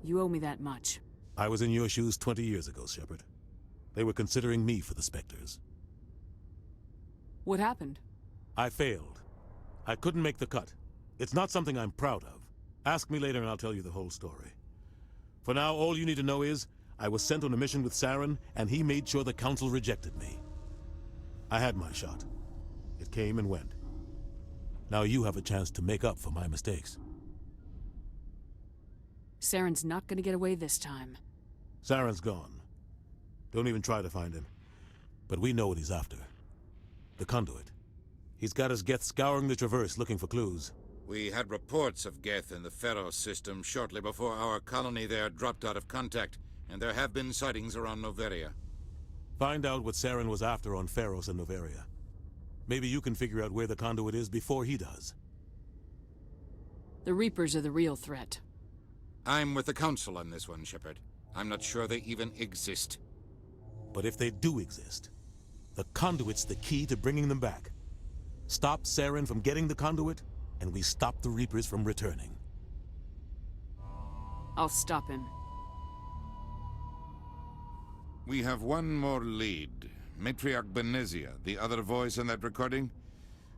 You owe me that much. I was in your shoes 20 years ago, Shepard. They were considering me for the Spectres. What happened? I failed. I couldn't make the cut. It's not something I'm proud of. Ask me later and I'll tell you the whole story. For now, all you need to know is, I was sent on a mission with Saren, and he made sure the Council rejected me. I had my shot. It came and went. Now you have a chance to make up for my mistakes. Saren's not gonna get away this time. Saren's gone. Don't even try to find him. But we know what he's after. The conduit. He's got his Geth scouring the Traverse looking for clues. We had reports of Geth in the Pharos system shortly before our colony there dropped out of contact, and there have been sightings around Noveria. Find out what Saren was after on Pharos and Noveria. Maybe you can figure out where the conduit is before he does. The Reapers are the real threat. I'm with the Council on this one, Shepard. I'm not sure they even exist. But if they do exist, the conduit's the key to bringing them back. Stop Saren from getting the conduit, and we stop the Reapers from returning. I'll stop him. We have one more lead. Matriarch Benezia, the other voice in that recording.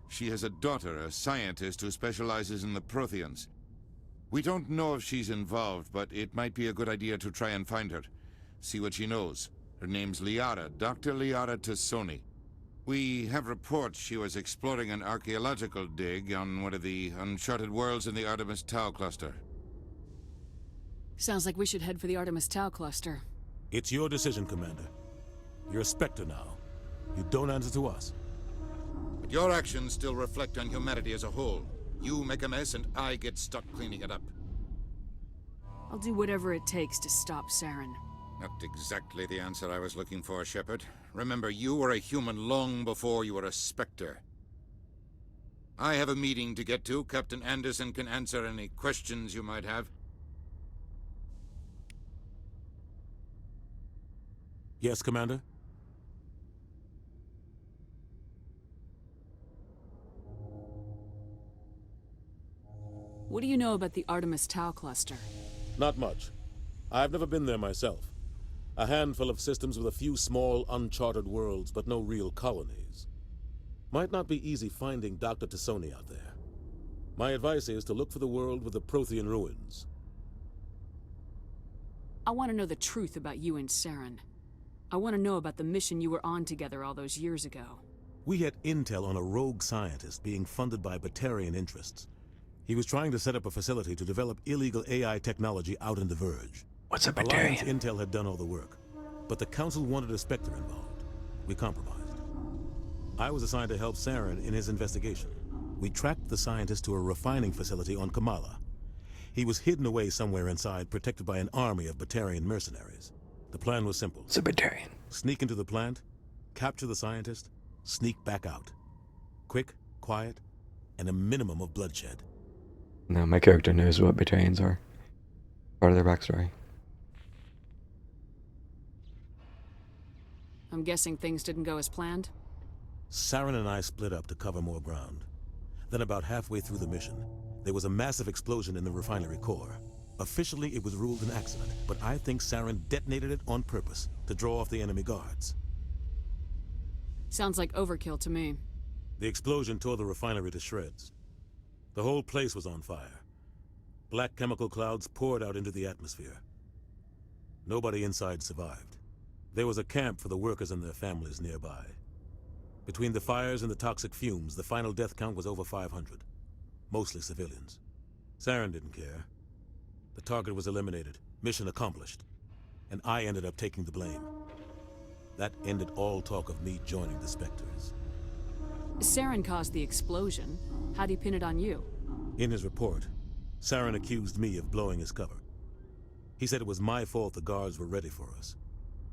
She has a daughter, a scientist who specializes in the Protheans. We don't know if she's involved, but it might be a good idea to try and find her. See what she knows. Her name's Liara, Dr. Liara Tassoni. We have reports she was exploring an archaeological dig on one of the uncharted worlds in the Artemis Tau cluster. Sounds like we should head for the Artemis Tau cluster. It's your decision, Commander. You're a Spectre now. You don't answer to us. But your actions still reflect on humanity as a whole. You make a mess and I get stuck cleaning it up. I'll do whatever it takes to stop Saren. Not exactly the answer I was looking for, Shepard. Remember, you were a human long before you were a Spectre. I have a meeting to get to. Captain Anderson can answer any questions you might have. Yes, Commander? What do you know about the Artemis Tau cluster? Not much. I've never been there myself. A handful of systems with a few small, uncharted worlds, but no real colonies. Might not be easy finding Dr. Tassoni out there. My advice is to look for the world with the Prothean ruins. I want to know the truth about you and Saren. I want to know about the mission you were on together all those years ago. We had intel on a rogue scientist being funded by Batarian interests. He was trying to set up a facility to develop illegal AI technology out in the Verge. What's a Alliance Batarian? intel had done all the work, but the Council wanted a Spectre involved. We compromised. I was assigned to help Saren in his investigation. We tracked the scientist to a refining facility on Kamala. He was hidden away somewhere inside, protected by an army of Batarian mercenaries. The plan was simple. It's a Batarian. Sneak into the plant, capture the scientist, sneak back out. Quick, quiet, and a minimum of bloodshed. No, my character knows what Batarians are. Part of their backstory. I'm guessing things didn't go as planned? Saren and I split up to cover more ground. Then about halfway through the mission, there was a massive explosion in the refinery core. Officially, it was ruled an accident, but I think Saren detonated it on purpose to draw off the enemy guards. Sounds like overkill to me. The explosion tore the refinery to shreds. The whole place was on fire. Black chemical clouds poured out into the atmosphere. Nobody inside survived. There was a camp for the workers and their families nearby. Between the fires and the toxic fumes, the final death count was over 500. Mostly civilians. Saren didn't care. The target was eliminated, mission accomplished, and I ended up taking the blame. That ended all talk of me joining the Spectres. Saren caused the explosion. How'd he pin it on you? In his report, Saren accused me of blowing his cover. He said it was my fault the guards were ready for us.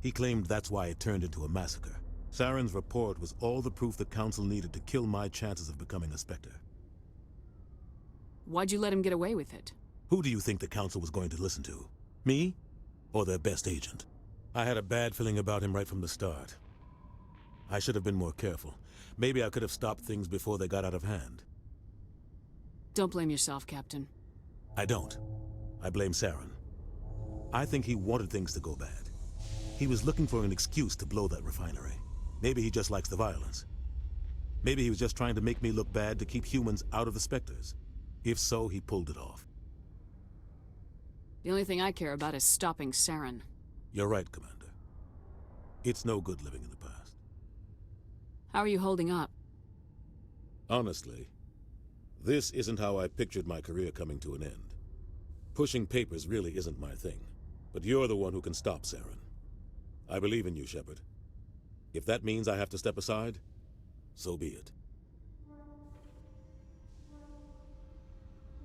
He claimed that's why it turned into a massacre. Saren's report was all the proof the Council needed to kill my chances of becoming a Spectre. Why'd you let him get away with it? Who do you think the Council was going to listen to? Me? Or their best agent? I had a bad feeling about him right from the start. I should have been more careful. Maybe I could have stopped things before they got out of hand. Don't blame yourself, Captain. I don't. I blame Saren. I think he wanted things to go bad. He was looking for an excuse to blow that refinery. Maybe he just likes the violence. Maybe he was just trying to make me look bad to keep humans out of the Spectres. If so, he pulled it off. The only thing I care about is stopping Saren. You're right, Commander. It's no good living in the past. How are you holding up? Honestly, this isn't how I pictured my career coming to an end. Pushing papers really isn't my thing, but you're the one who can stop Saren. I believe in you, Shepard. If that means I have to step aside, so be it.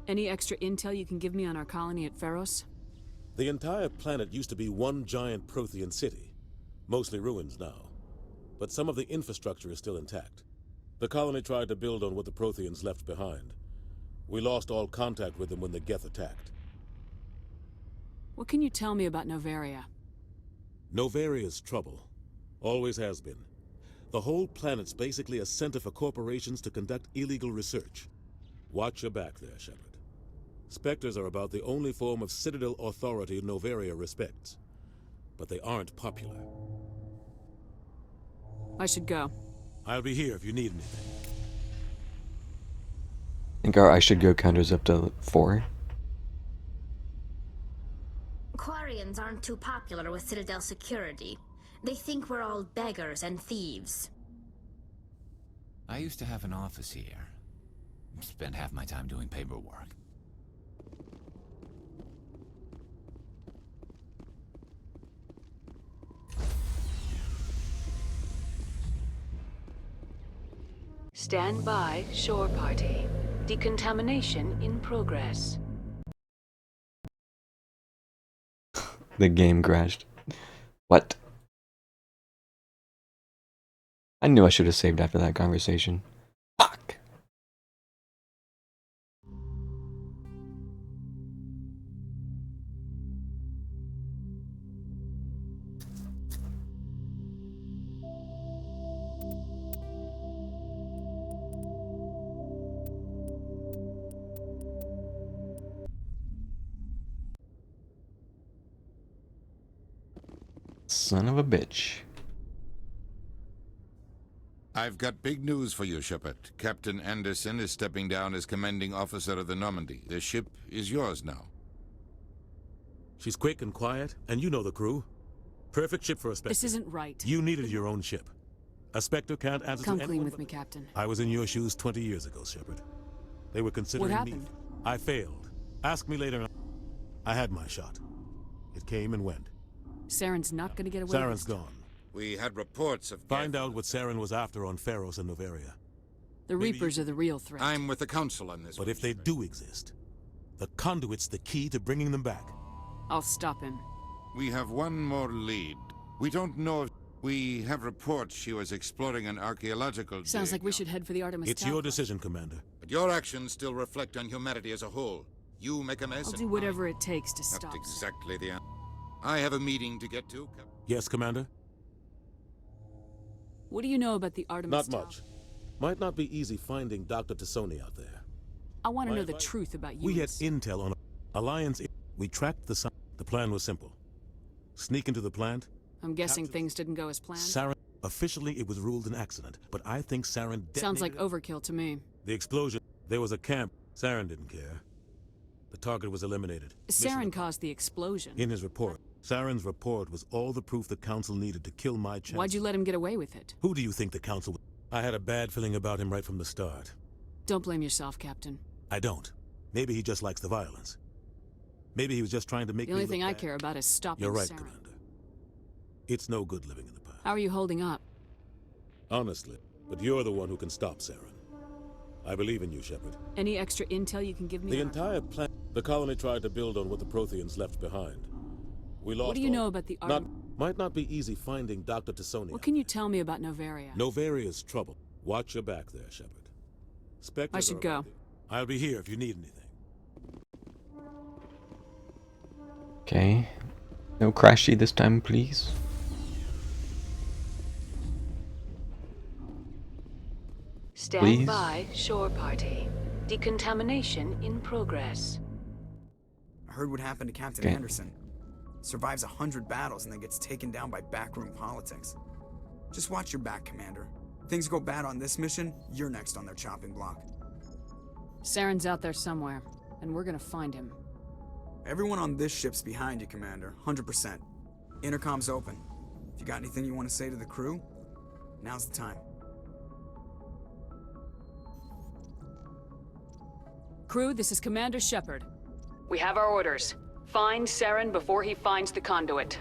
Any extra intel you can give me on our colony at Pharos? The entire planet used to be one giant Prothean city, mostly ruins now. But some of the infrastructure is still intact. The colony tried to build on what the Protheans left behind. We lost all contact with them when the Geth attacked. What can you tell me about Novaria? Novaria's trouble. Always has been. The whole planet's basically a center for corporations to conduct illegal research. Watch your back there, Shepard. Spectres are about the only form of Citadel authority Novaria respects. But they aren't popular. I should go. I'll be here if you need anything. think I should go counters up to 4. Quarians aren't too popular with Citadel security. They think we're all beggars and thieves. I used to have an office here. Spent half my time doing paperwork. Stand by, shore party. Decontamination in progress. The game crashed. What? I knew I should have saved after that conversation. Fuck. Son of a bitch. I've got big news for you, Shepard. Captain Anderson is stepping down as commanding officer of the Normandy. The ship is yours now. She's quick and quiet, and you know the crew. Perfect ship for a Spectre. This isn't right. You needed your own ship. A Spectre can't answer Come to clean anyone with but- me, Captain. I was in your shoes 20 years ago, Shepard. They were considering What happened? me. I failed. Ask me later. I had my shot. It came and went. Saren's not gonna get away Saren's with it. gone. We had reports of... Find out what Saren was after on Pharos and Novaria. The Reapers are the real threat. I'm with the Council on this. But if they do exist, the conduit's the key to bringing them back. I'll stop him. We have one more lead. We don't know if... We have reports she was exploring an archaeological Sounds dig. like we should head for the Artemis It's Tower. your decision, Commander. But your actions still reflect on humanity as a whole. You make a mess I'll and do whatever it takes to Not stop. exactly the... I have a meeting to get to. Yes, Commander? What do you know about the Artemis Not much. Might not be easy finding Dr. Tassoni out there. I want to My know the advice- truth about you. We had intel on Alliance. We tracked the sun. The plan was simple. Sneak into the plant. I'm guessing things didn't go as planned. Saren. Officially, it was ruled an accident, but I think Saren detonated. Sounds like overkill to me. The explosion. There was a camp. Saren didn't care. The target was eliminated. Saren caused the explosion. In his report, Saren's report was all the proof the Council needed to kill my chance. Why'd you let him get away with it? Who do you think the Council... I had a bad feeling about him right from the start. Don't blame yourself, Captain. I don't. Maybe he just likes the violence. Maybe he was just trying to make The me only look thing I bad. care about is stopping You're right, Saren. Commander. It's no good living in the past. How are you holding up? Honestly, but you're the one who can stop Saren. I believe in you, Shepard. Any extra intel you can give me? The on- entire plan... The colony tried to build on what the Protheans left behind. We lost What do you all- know about the Not... Might not be easy finding Dr. Tassoni. What can you tell me about Novaria? Novaria's trouble. Watch your back there, Shepard. Spectres I should are go. around you. I'll be here if you need anything. Okay. No crashy this time, please. Stand Please? by, shore party. Decontamination in progress. I heard what happened to Captain Okay. Anderson. Survives 100 battles and then gets taken down by backroom politics. Just watch your back, Commander. Things go bad on this mission, you're next on their chopping block. Saren's out there somewhere, and we're gonna find him. Everyone on this ship's behind you, Commander. 100%. Intercom's open. If you got anything you want to say to the crew, now's the time. Crew, this is Commander Shepard. We have our orders. Find Saren before he finds the conduit.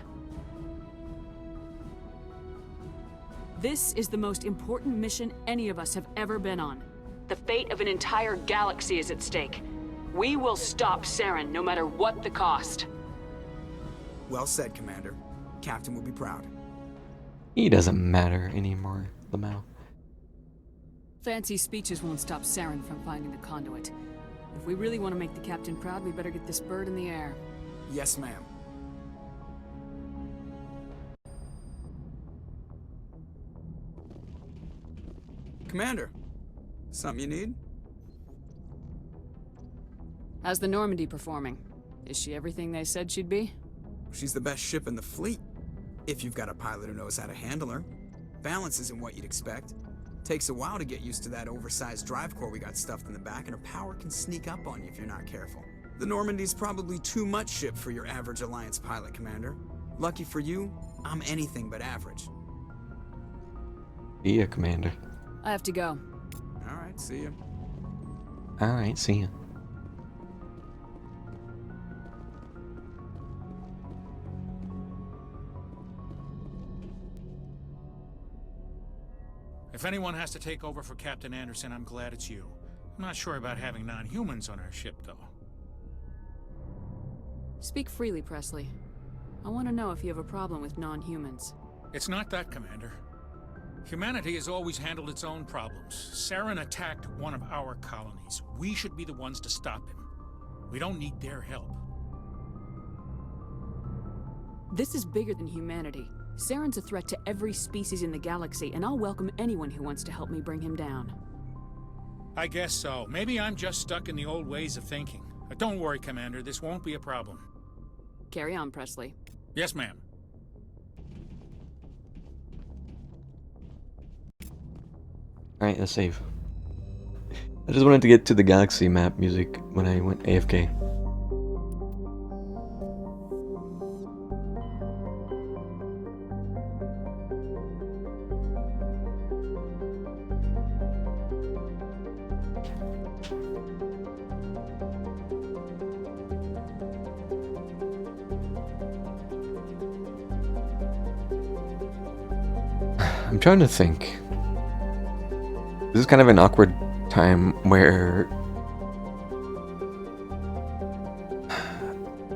This is the most important mission any of us have ever been on. The fate of an entire galaxy is at stake. We will stop Saren no matter what the cost. Well said, Commander. Captain will be proud. He doesn't matter anymore, Lamau. Fancy speeches won't stop Saren from finding the conduit. If we really want to make the captain proud, we better get this bird in the air. Yes, ma'am. Commander, something you need? How's the Normandy performing? Is she everything they said she'd be? She's the best ship in the fleet. If you've got a pilot who knows how to handle her. Balance isn't what you'd expect. Takes a while to get used to that oversized drive core we got stuffed in the back, and her power can sneak up on you if you're not careful. The Normandy's probably too much ship for your average Alliance pilot, Commander. Lucky for you, I'm anything but average. See ya, Commander. I have to go. Alright, see ya. Alright, see ya. If anyone has to take over for Captain Anderson, I'm glad it's you. I'm not sure about having non-humans on our ship, though. Speak freely, Presley. I want to know if you have a problem with non-humans. It's not that, Commander. Humanity has always handled its own problems. Saren attacked one of our colonies. We should be the ones to stop him. We don't need their help. This is bigger than humanity. Saren's a threat to every species in the galaxy, and I'll welcome anyone who wants to help me bring him down. I guess so. Maybe I'm just stuck in the old ways of thinking. But don't worry, Commander. This won't be a problem. Carry on, Presley. Yes, ma'am. Alright, let's save. I just wanted to get to the galaxy map music when I went AFK. I'm trying to think. This is kind of an awkward time where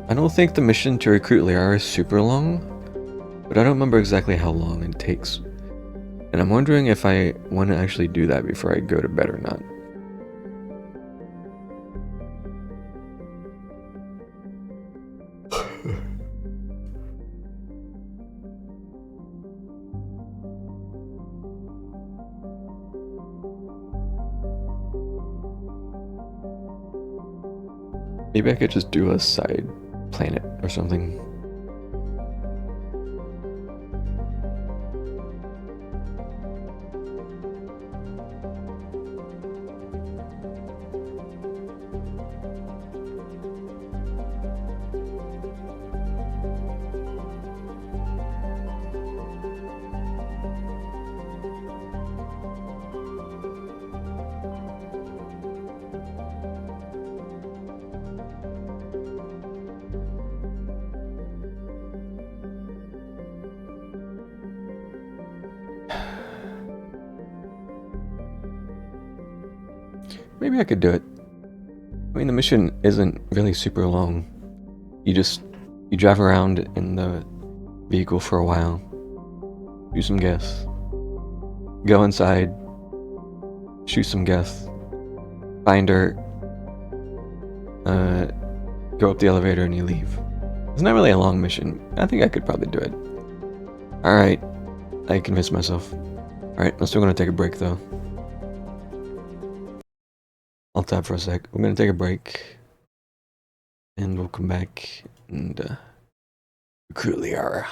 I don't think the mission to recruit Liara is super long, but I don't remember exactly how long it takes. And I'm wondering if I want to actually do that before I go to bed or not. Maybe I could just do a side planet or something. Maybe I could do it. I mean, the mission isn't really super long. You drive around in the vehicle for a while, do some guess, go inside, shoot some guess, find her, go up the elevator and you leave. It's not really a long mission. I think I could probably do it. Alright, I convinced myself. Alright, I'm still gonna take a break though. I'll tap for a sec. We're gonna take a break, and we'll come back and recruit Liara.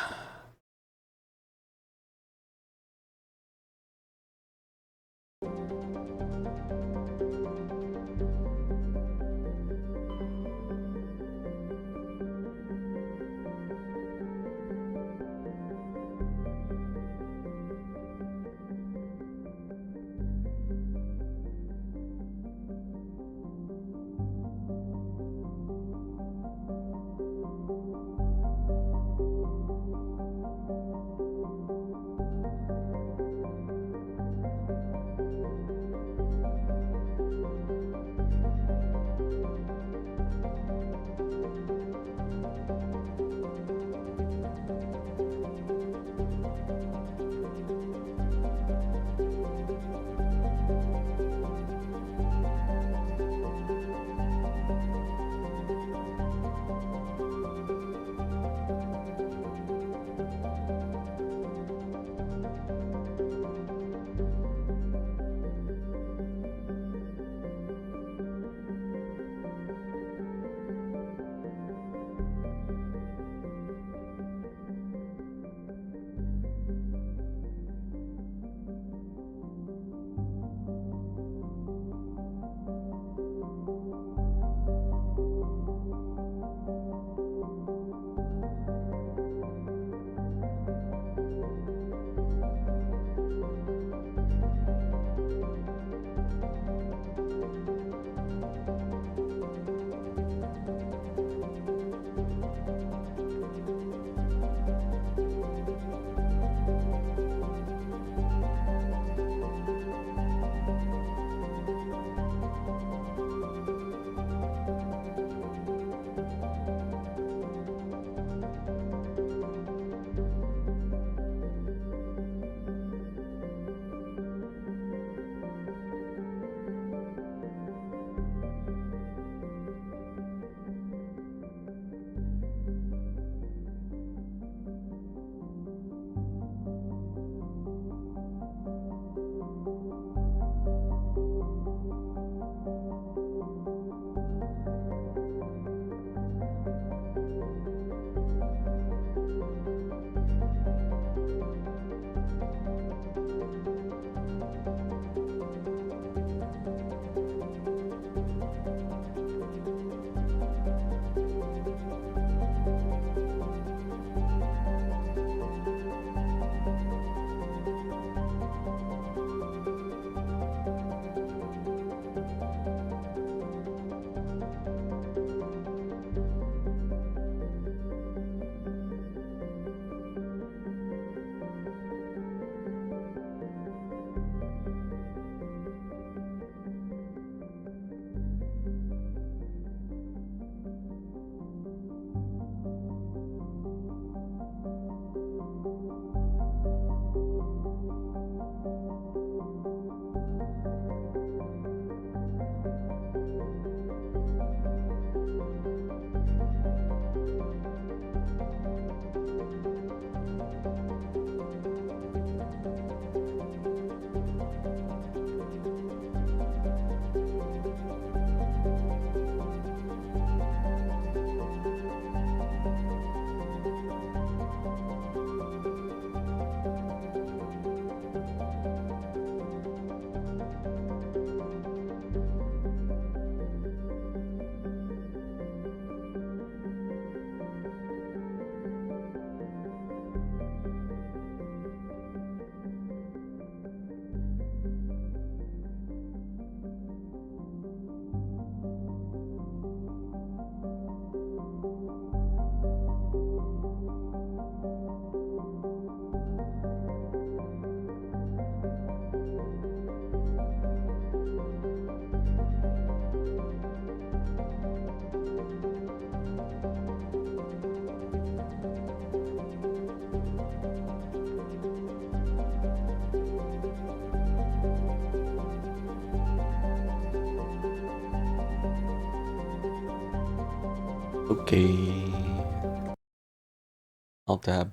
Okay. Alt tab.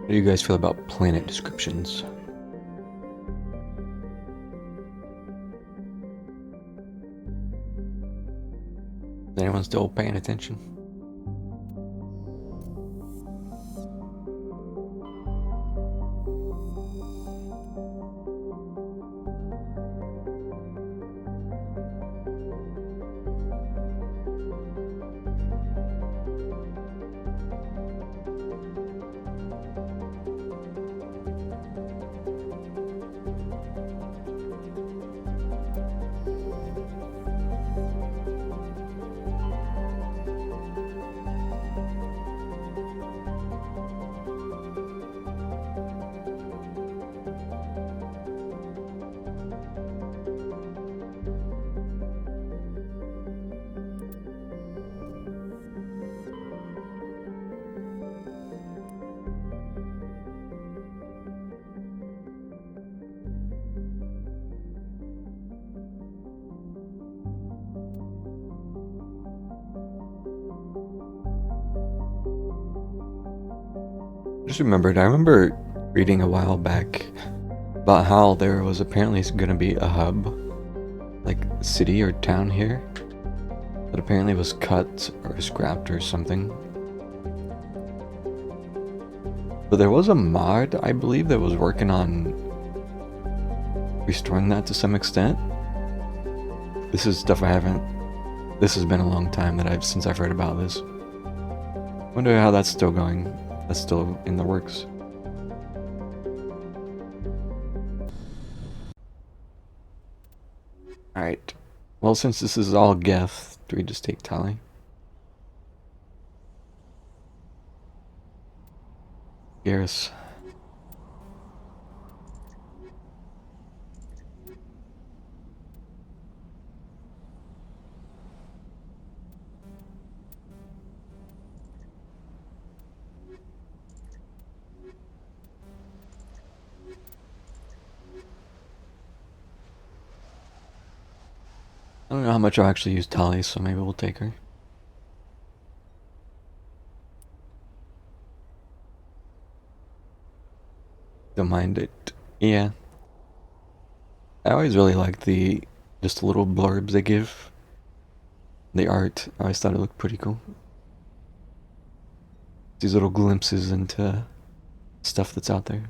How do you guys feel about planet descriptions? Is anyone still paying attention? I remember reading a while back about how there was apparently going to be a hub, like city or town here, that apparently was cut or scrapped or something. But there was a mod, I believe, that was working on restoring that to some extent. This is stuff I haven't... This has been a long time since I've heard about this. Wonder how that's still going. That's still in the works. Alright. Well, since this is all Geth, do we just take Tali? Garrus. I don't know how much I'll actually use Tali, so maybe we'll take her. Don't mind it. Yeah. I always really like just the little blurbs they give. The art, I always thought it looked pretty cool. These little glimpses into stuff that's out there.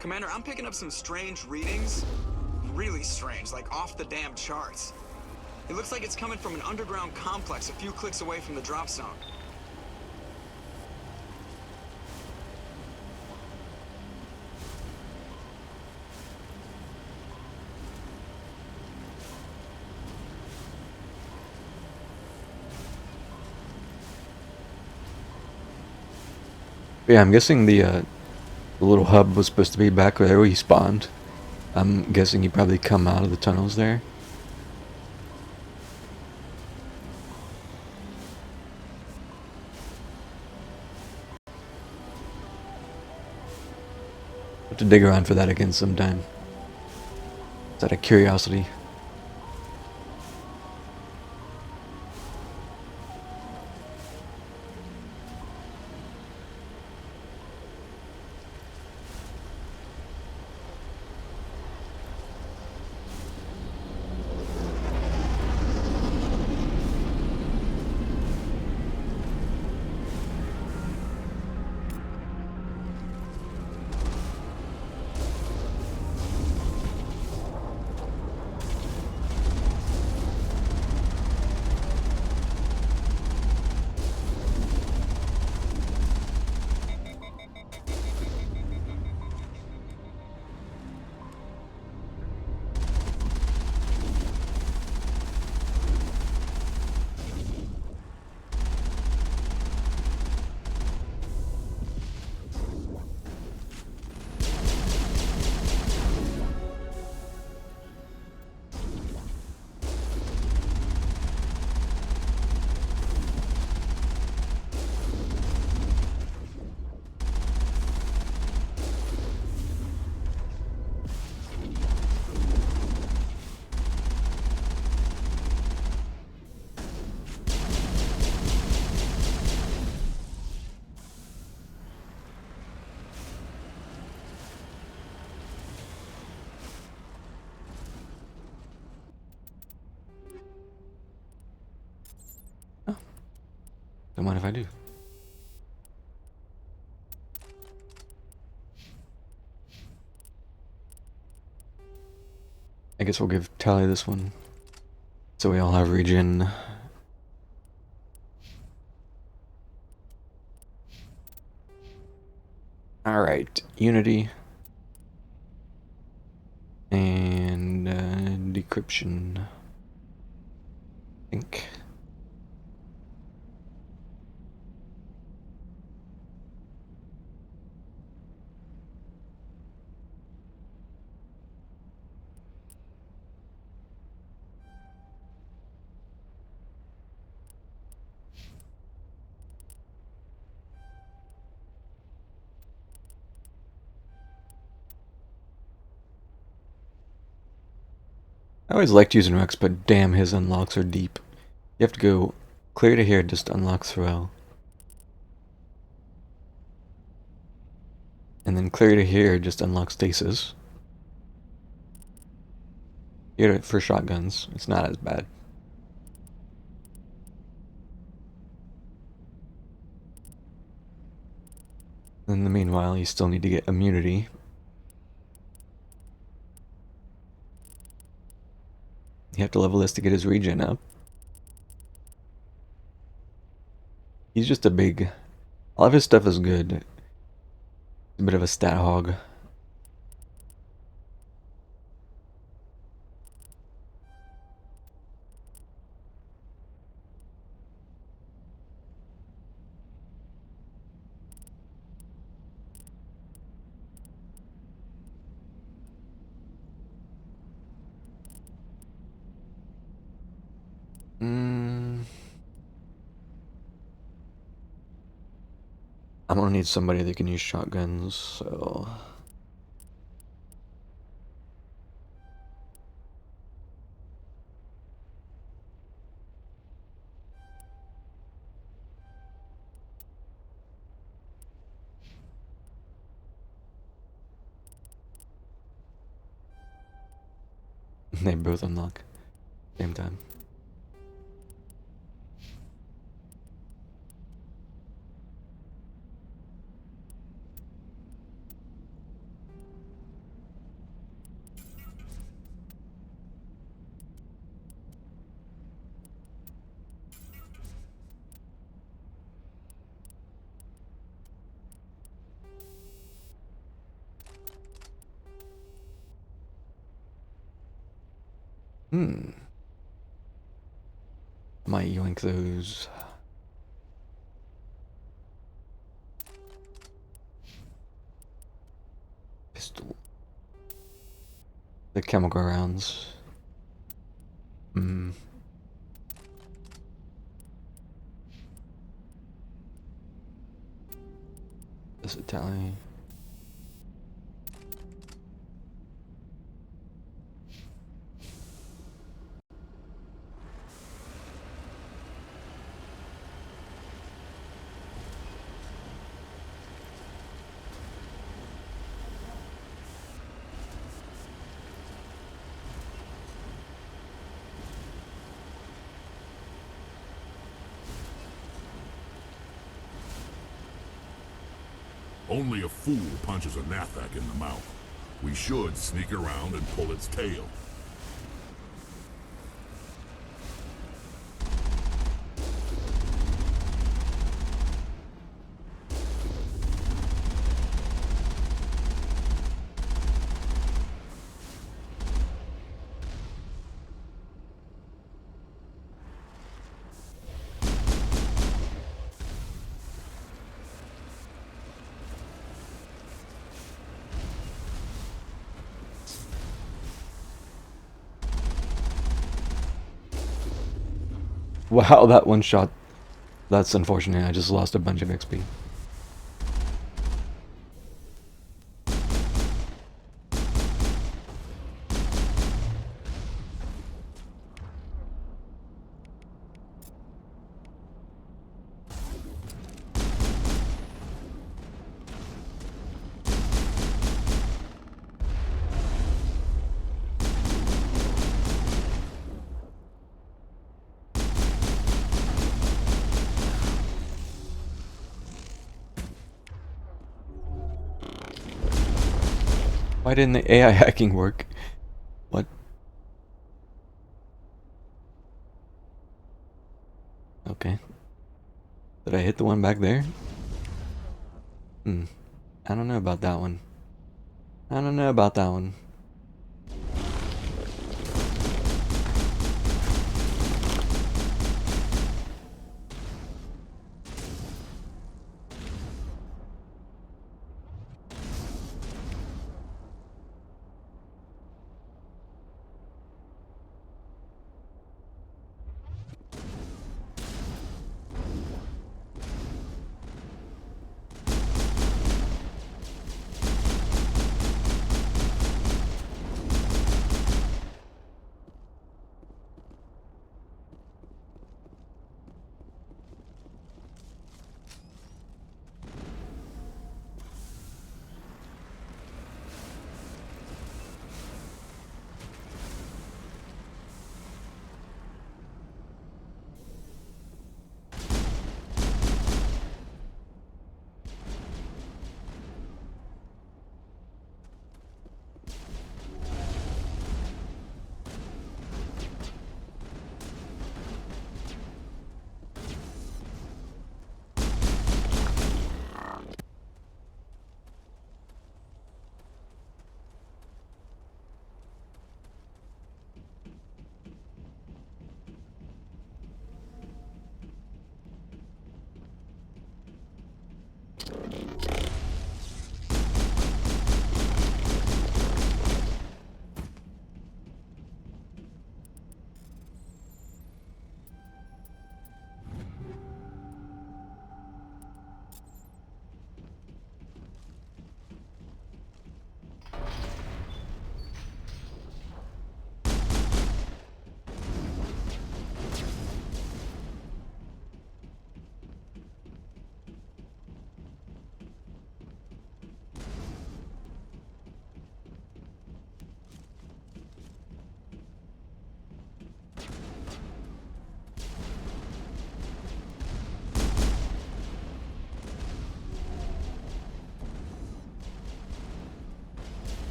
Commander, I'm picking up some strange readings. Really strange, like off the damn charts. It looks like it's coming from an underground complex a few clicks away from the drop zone. Yeah, I'm guessing the little hub was supposed to be back where he spawned. I'm guessing he probably come out of the tunnels there. Have to dig around for that again sometime. It's out of curiosity. Don't mind if I do. I guess we'll give Tally this one, so we all have regen. Alright, Unity. And decryption. I think. I always liked using Rex, but damn, his unlocks are deep. You have to go clear to here just to unlock throw. And then clear to here just unlock stasis. Here for shotguns, it's not as bad. In the meanwhile, you still need to get immunity. You have to level this to get his regen up. He's just a big... All of his stuff is good. A bit of a stat hog. I'm gonna need somebody that can use shotguns, so... They both unlock same time. Might yoink those. pistol. The chemical rounds. This Italian. Only a fool punches a Nathak in the mouth. We should sneak around and pull its tail. Wow, that one shot. That's unfortunate. I just lost a bunch of XP. Why didn't the AI hacking work? What? Okay. Did I hit the one back there? I don't know about that one. I don't know about that one.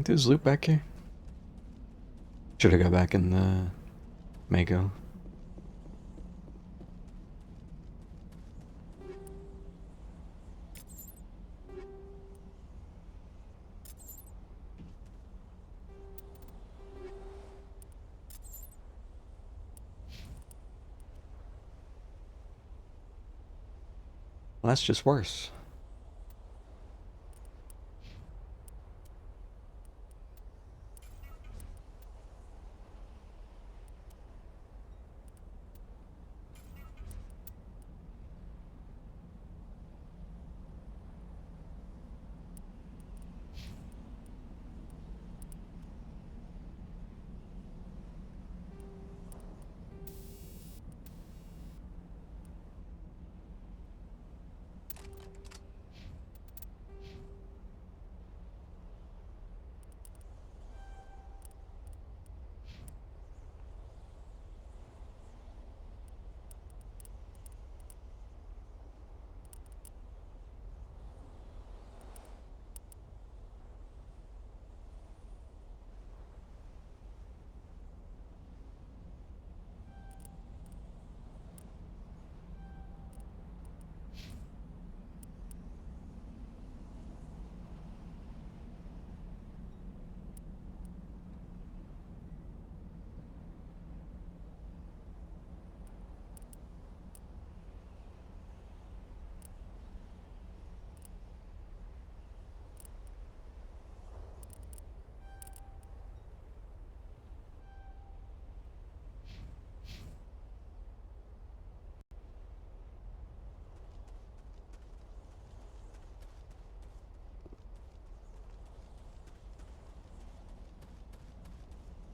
There's loot back here. Should have got back in the Mako. Well, that's just worse.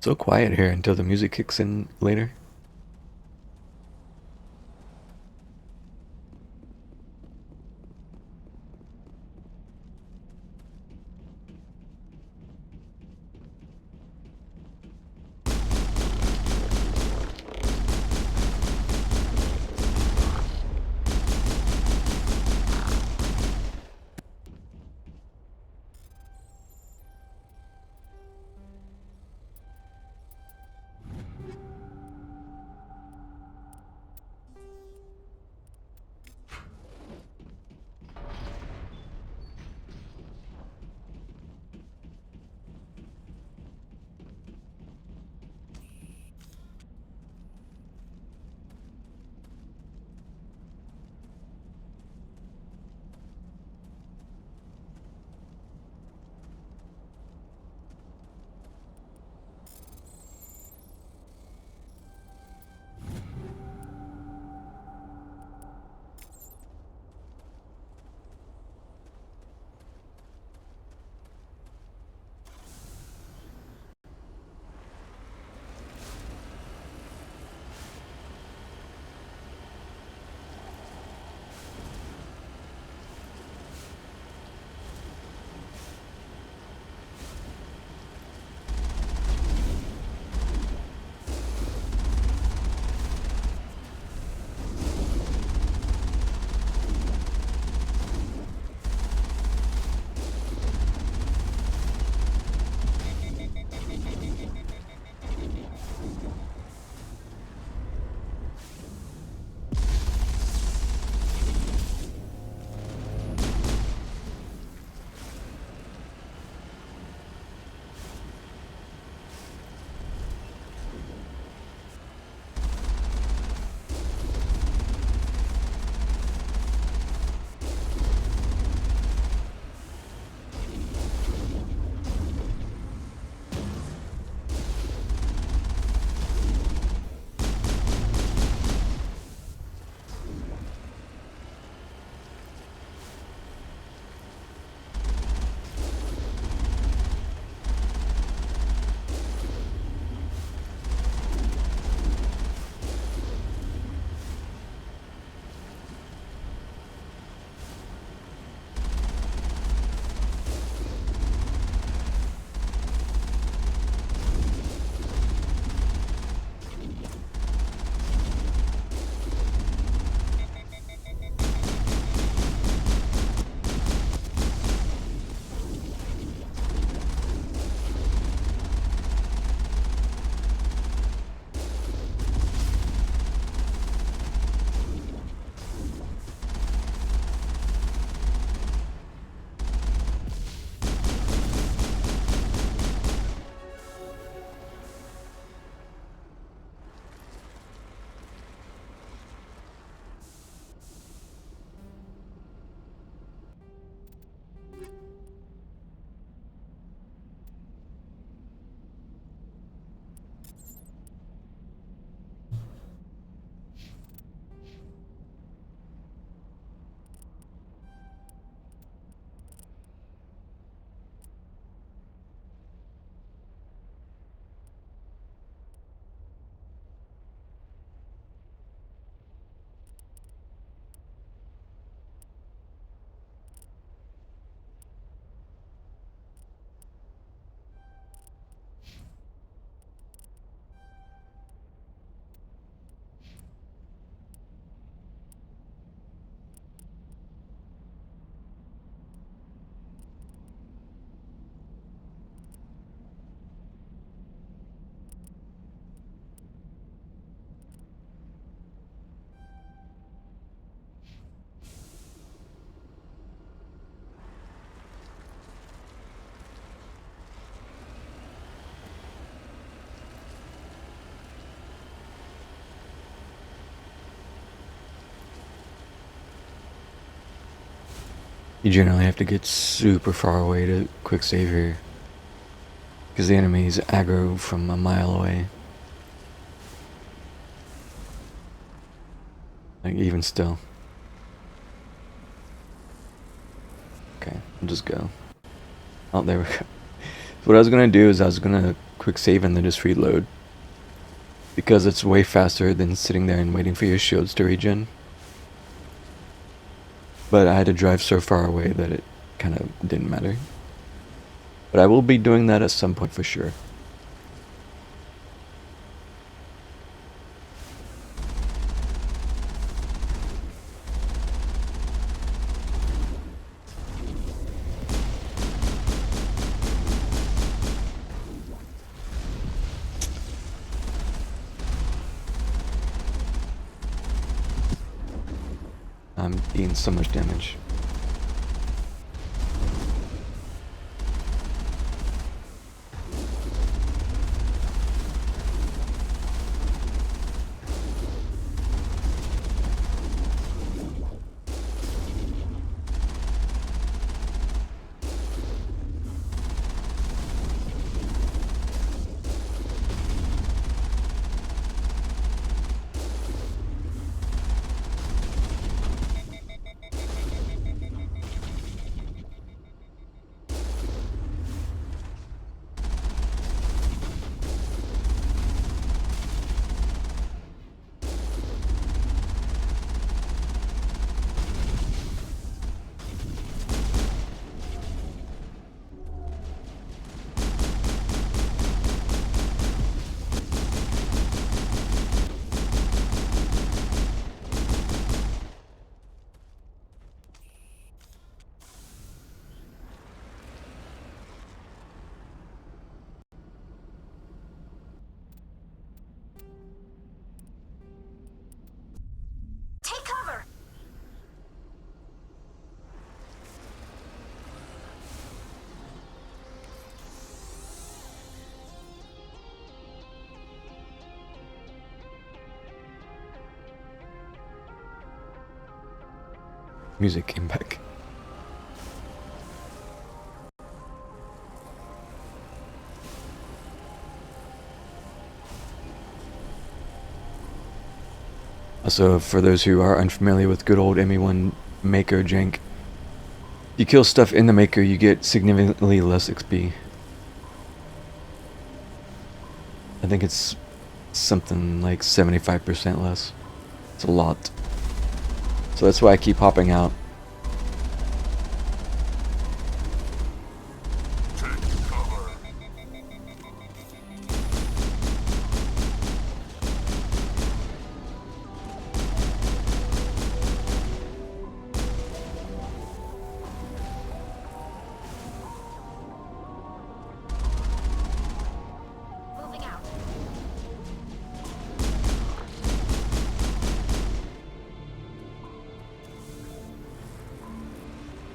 So quiet here until the music kicks in later. You generally have to get super far away to quick save here, because the enemy's aggro from a mile away. Like, even still. Okay, I'll just go. Oh, there we go. So what I was gonna do is I was gonna quick save and then just reload, because it's way faster than sitting there and waiting for your shields to regen. But I had to drive so far away that it kind of didn't matter. But I will be doing that at some point for sure. I'm eating so much damage. Take cover! Music came back. Also, for those who are unfamiliar with good old ME1 Maker jank, you kill stuff in the Maker, you get significantly less XP. I think it's something like 75% less. It's a lot. So that's why I keep hopping out.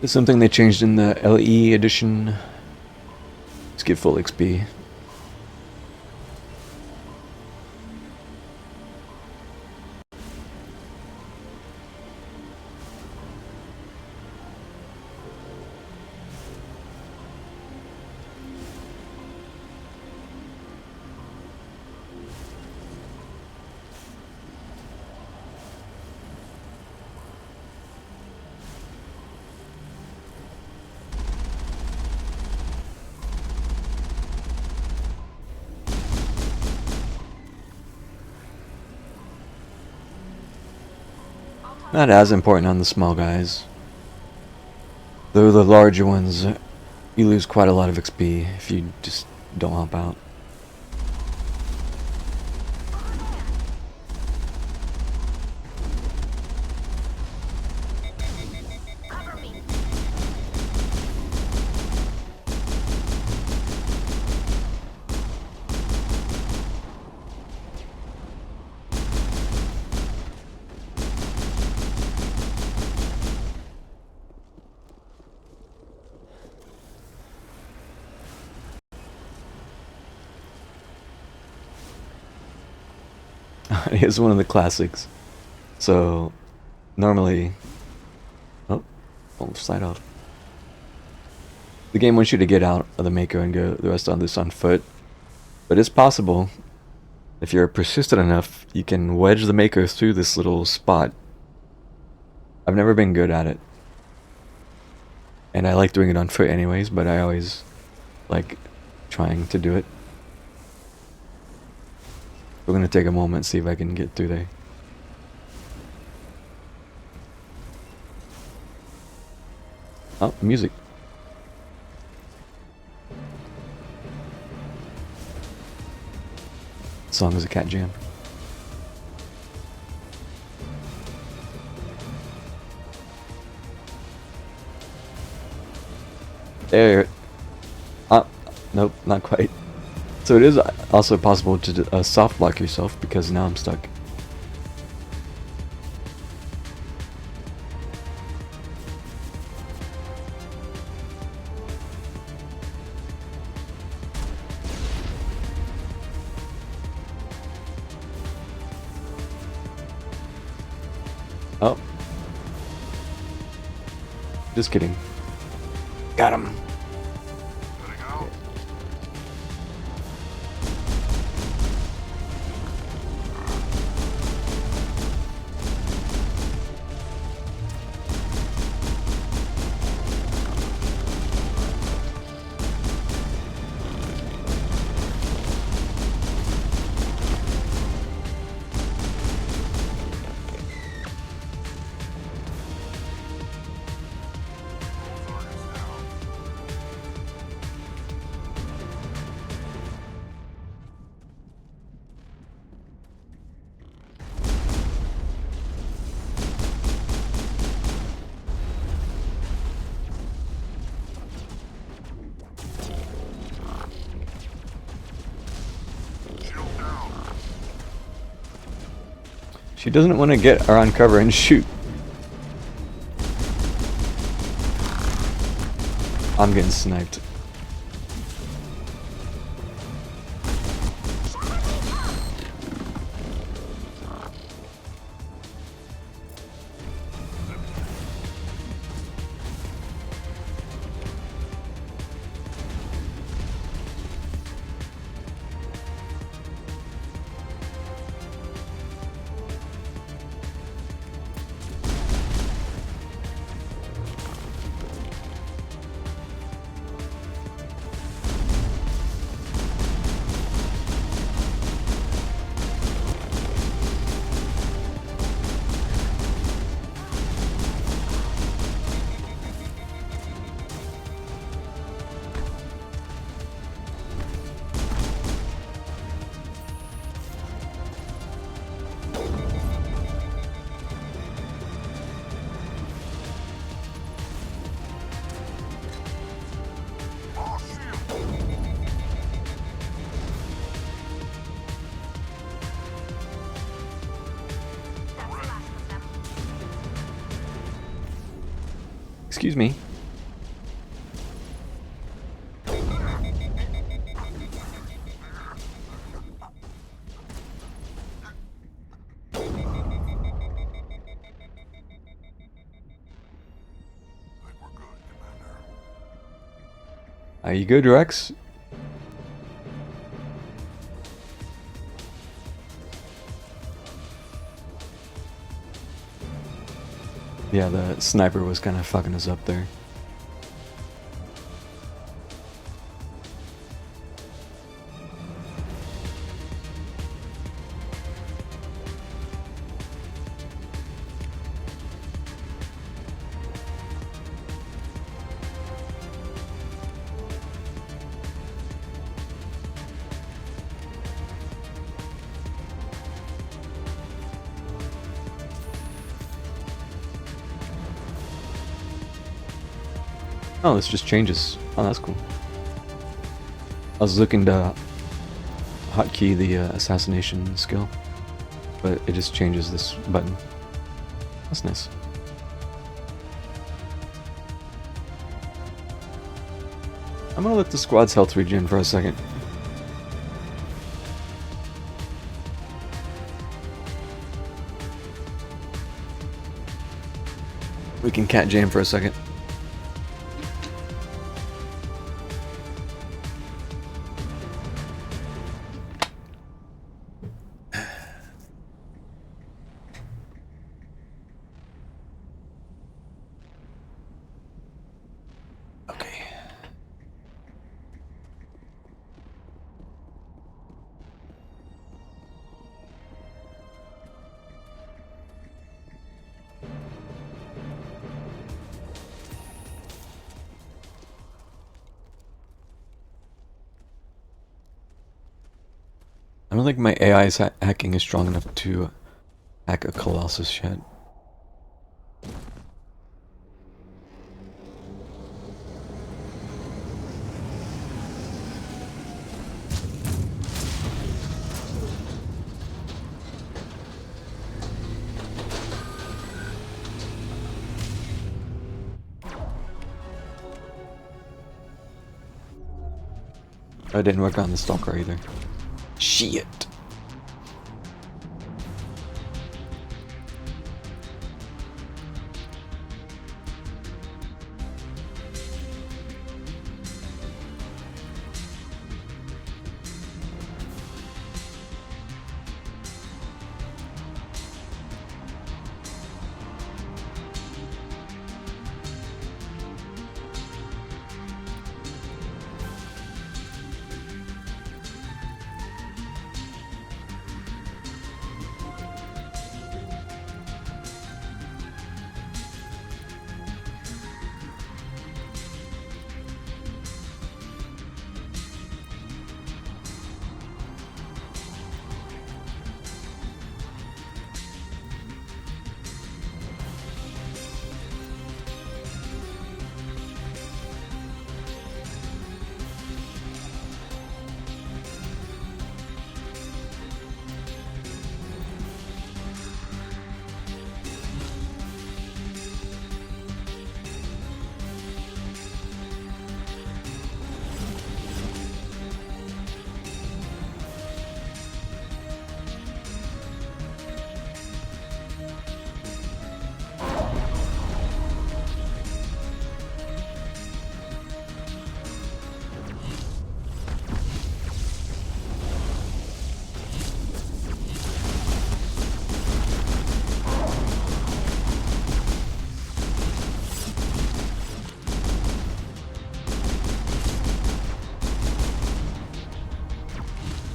It's something they changed in the LE edition. Let's get full XP. Not as important on the small guys. Though the larger ones, you lose quite a lot of XP if you just don't help out. It's one of the classics. So, normally... Oh, almost slide off. The game wants you to get out of the Mako and go the rest on this on foot. But it's possible. If you're persistent enough, you can wedge the Mako through this little spot. I've never been good at it. And I like doing it on foot anyways, but I always like trying to do it. We're gonna take a moment, see if I can get through there. Oh, music. Song is a cat jam. There. Nope, not quite. So it is also possible to soft block yourself, because now I'm stuck. Oh. Just kidding. Got him. She doesn't want to get around cover and shoot. I'm getting sniped. Excuse me. Are you good, Rex? Yeah, the sniper was kind of fucking us up there. Oh, this just changes. Oh, that's cool. I was looking to hotkey the assassination skill, but it just changes this button. That's nice. I'm gonna let the squad's health regen for a second. We can cat jam for a second. don't think my AI's hacking is strong enough to hack a Colossus yet. I didn't work on the stalker either. Shit.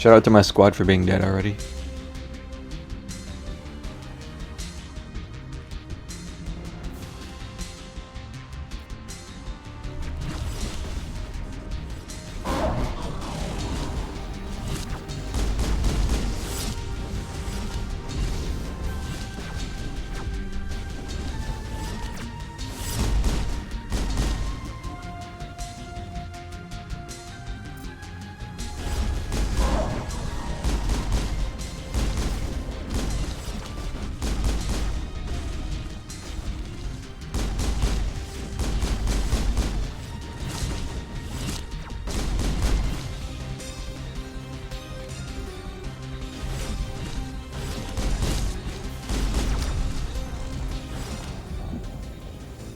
Shout out to my squad for being dead already.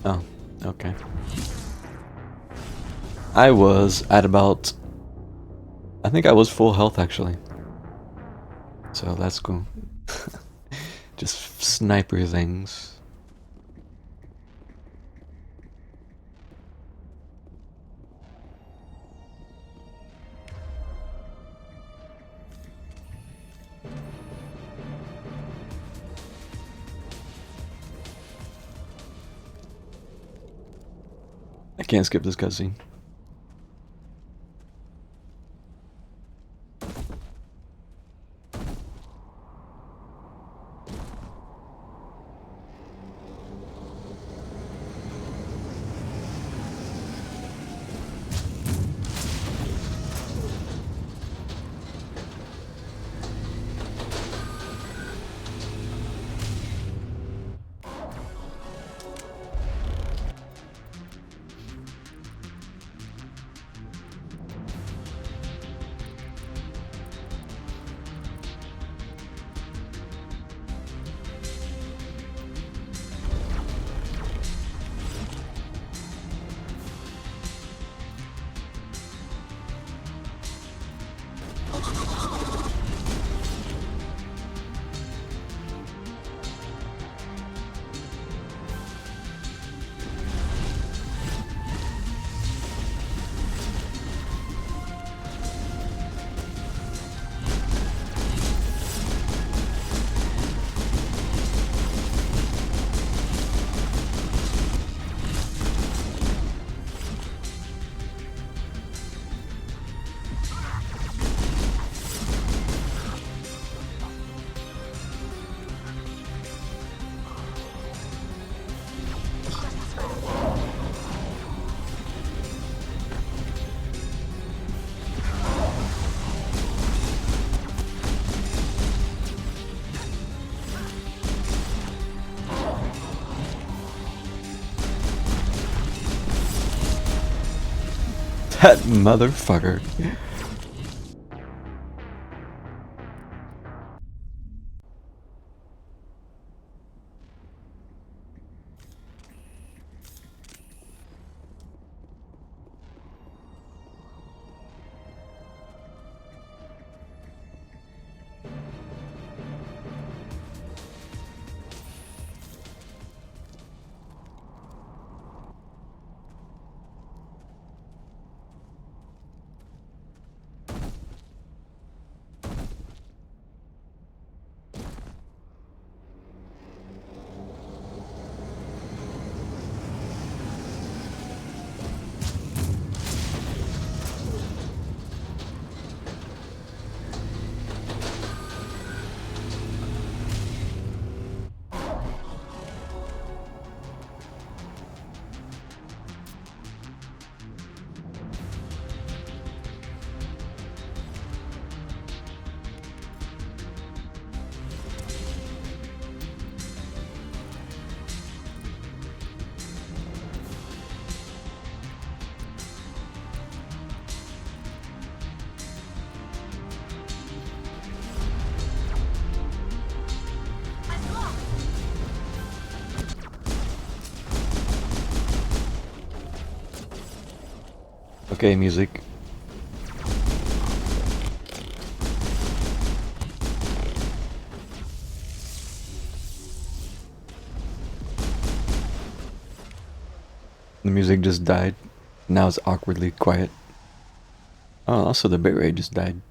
Oh, okay. I was at about... I think I was full health actually. So that's cool. Just sniper things. I can't skip this cutscene. That motherfucker. Okay, music. The music just died. Now it's awkwardly quiet. Oh, also the bitrate just died.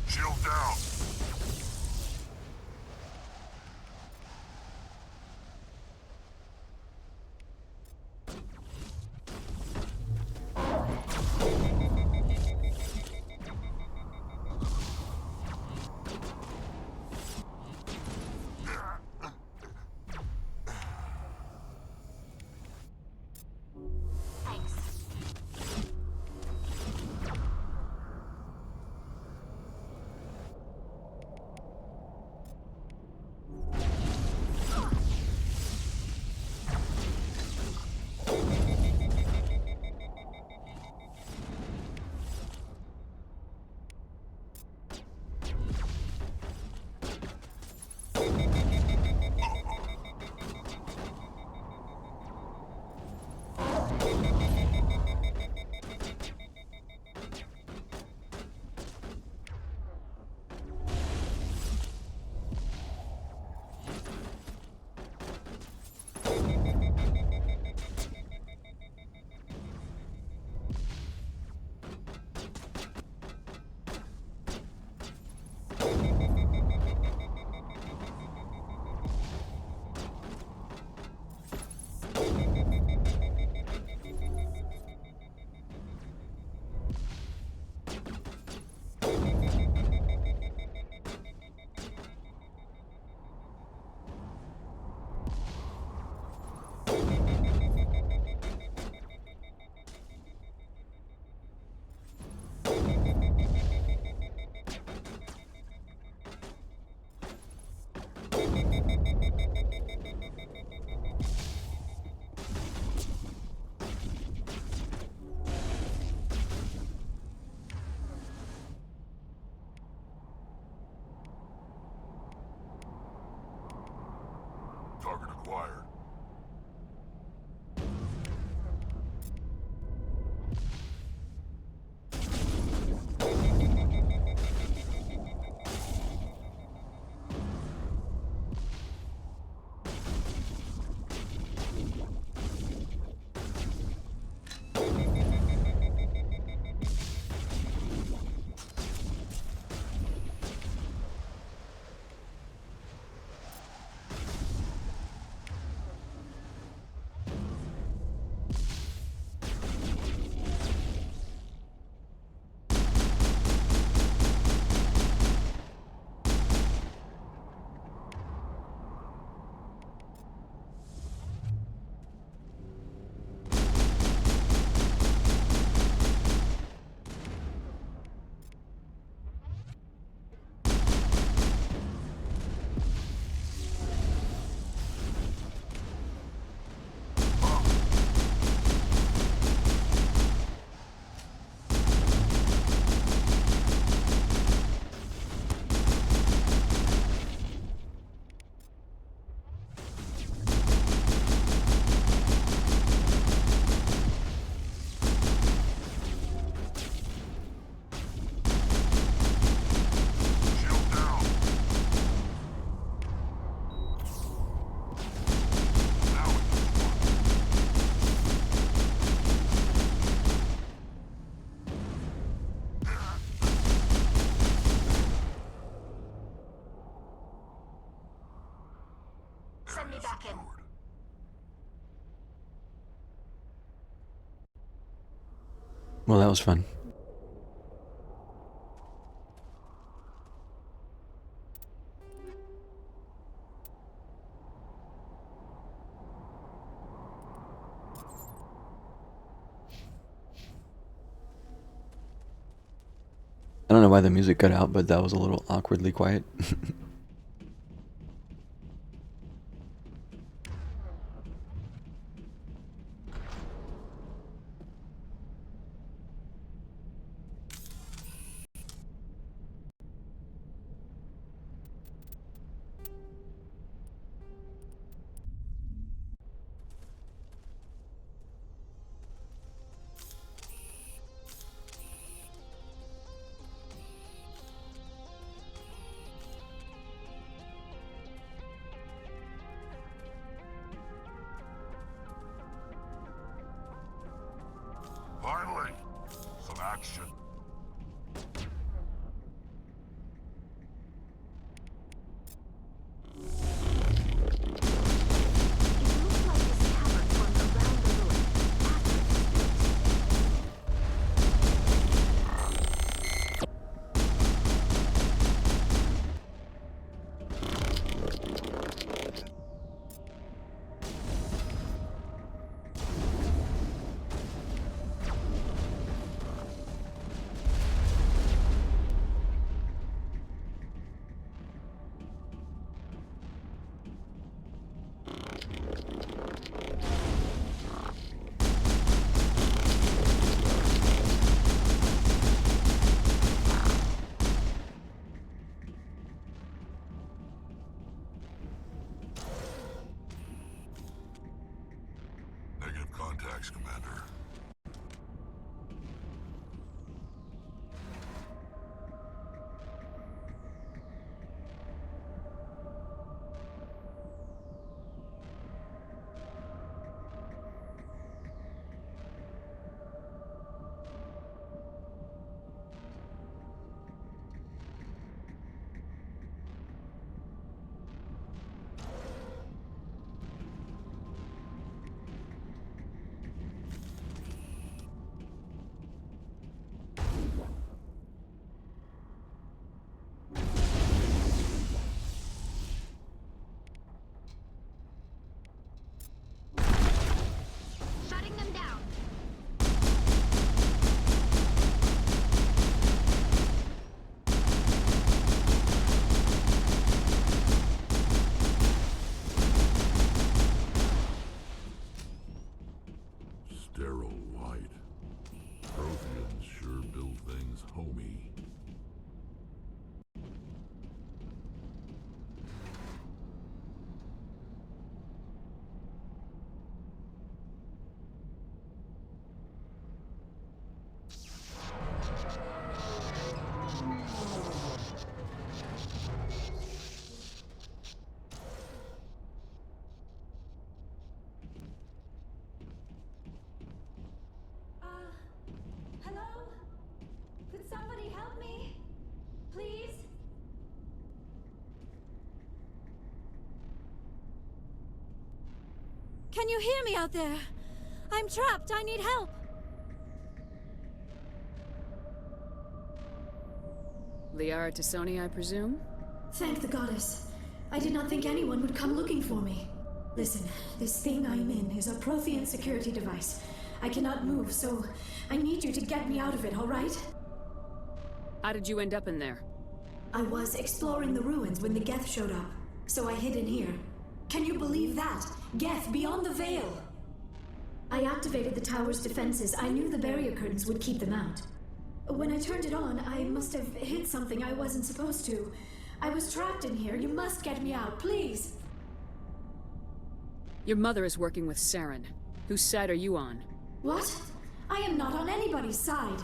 Shield down. Target acquired. me back in. Well, that was fun. I don't know why the music cut out, but that was a little awkwardly quiet. Finally, some action. Negative contacts, Commander. Shutting them down. Sterile white. Protheans sure build things homey. Hello? Could somebody help me? Please? Can you hear me out there? I'm trapped. I need help. Liara Tassoni, I presume? Thank the goddess. I did not think anyone would come looking for me. Listen, this thing I'm in is a Prothean security device. I cannot move, so I need you to get me out of it, all right? How did you end up in there? I was exploring the ruins when the Geth showed up, so I hid in here. Can you believe that? Geth, beyond the veil! I activated the tower's defenses. I knew the barrier curtains would keep them out. When I turned it on, I must have hit something I wasn't supposed to. I was trapped in here. You must get me out, please! Your mother is working with Saren. Whose side are you on? What? I am not on anybody's side.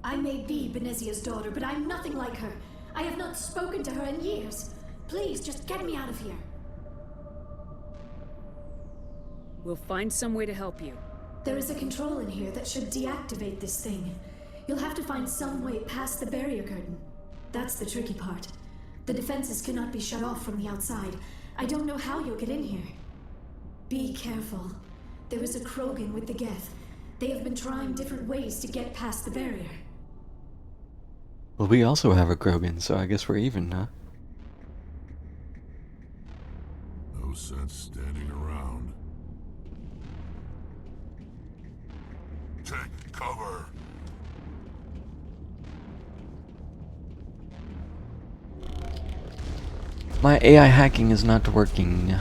I may be Benezia's daughter, but I'm nothing like her. I have not spoken to her in years. Please, just get me out of here. We'll find some way to help you. There is a control in here that should deactivate this thing. You'll have to find some way past the barrier curtain. That's the tricky part. The defenses cannot be shut off from the outside. I don't know how you'll get in here. Be careful. There is a Krogan with the Geth. They have been trying different ways to get past the barrier. Well, we also have a Krogan, so I guess we're even, huh? No sense standing around. Take cover! My AI hacking is not working.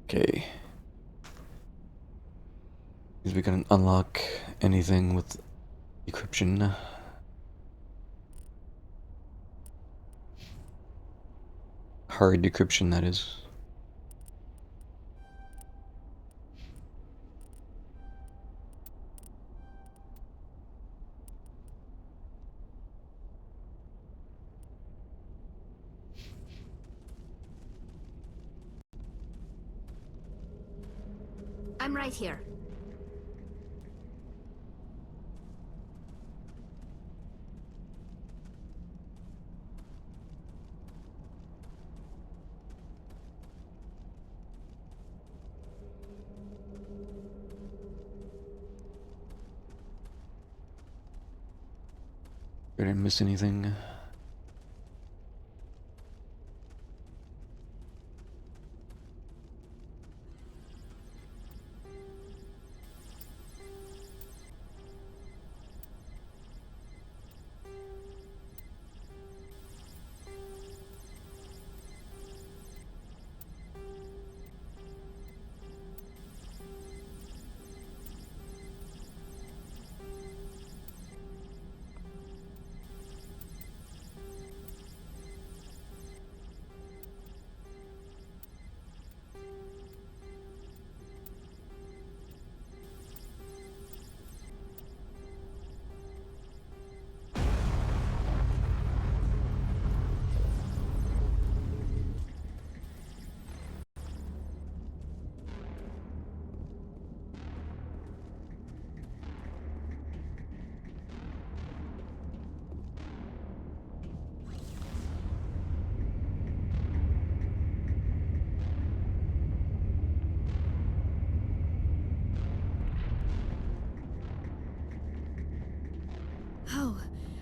Okay. Is we can unlock anything with decryption. Hard decryption, that is. I'm right here. I didn't miss anything.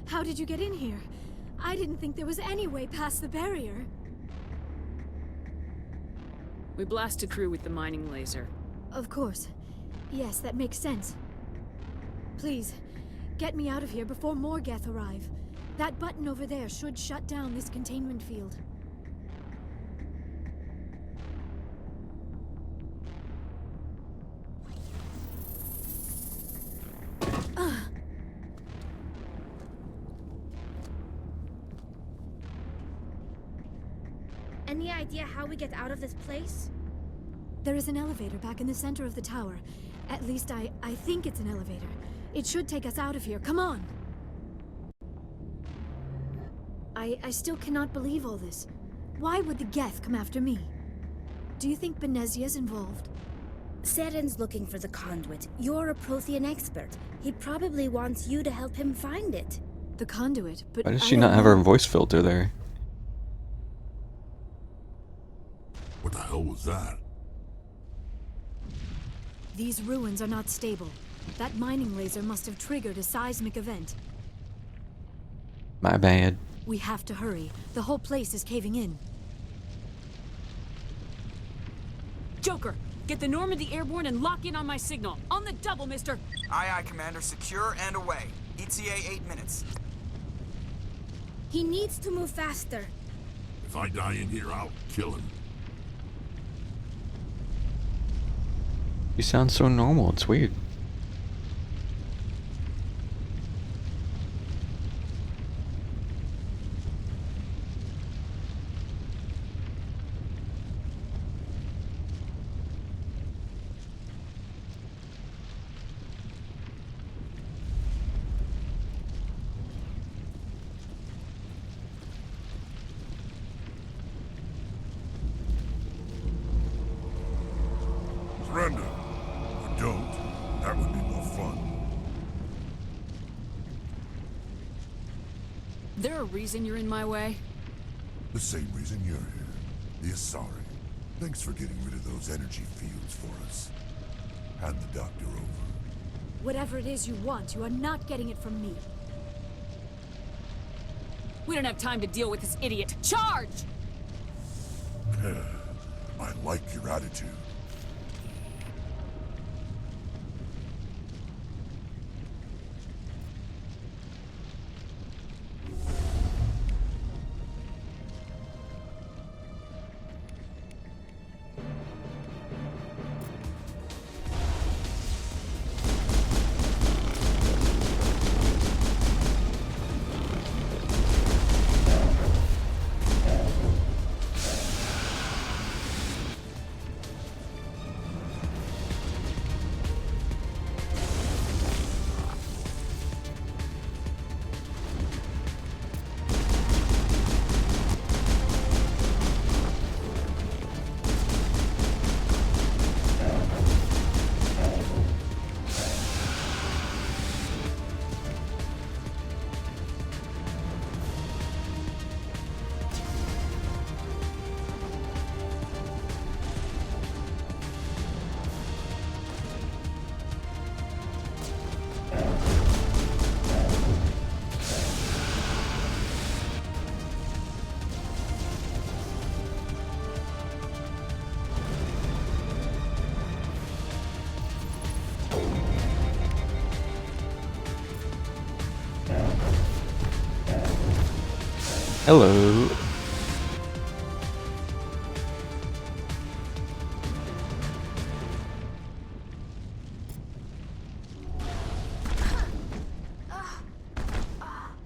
How did you get in here? I didn't think there was any way past the barrier. We blasted through with the mining laser. Of course. Yes, that makes sense. Please, get me out of here before more Geth arrive. That button over there should shut down this containment field. Any idea how we get out of this place? There is an elevator back in the center of the tower. At least I think it's an elevator. It should take us out of here. Come on! I still cannot believe all this. Why would the Geth come after me? Do you think Benezia's involved? Seren's looking for the conduit. You're a Prothean expert. He probably wants you to help him find it. The conduit, but Why does I she don't not have her know. voice filter there? What the hell was that? These ruins are not stable. That mining laser must have triggered a seismic event. My bad. We have to hurry. The whole place is caving in. Joker, get the Normandy airborne and lock in on my signal. On the double, mister. Aye, aye, Commander. Secure and away. ETA 8 minutes. He needs to move faster. If I die in here, I'll kill him. You sound so normal, it's weird. Surrender. Or don't. That would be more fun. There a reason you're in my way? The same reason you're here. The Asari. Thanks for getting rid of those energy fields for us. Hand the doctor over. Whatever it is you want, you are not getting it from me. We don't have time to deal with this idiot. Charge! I like your attitude. Hello.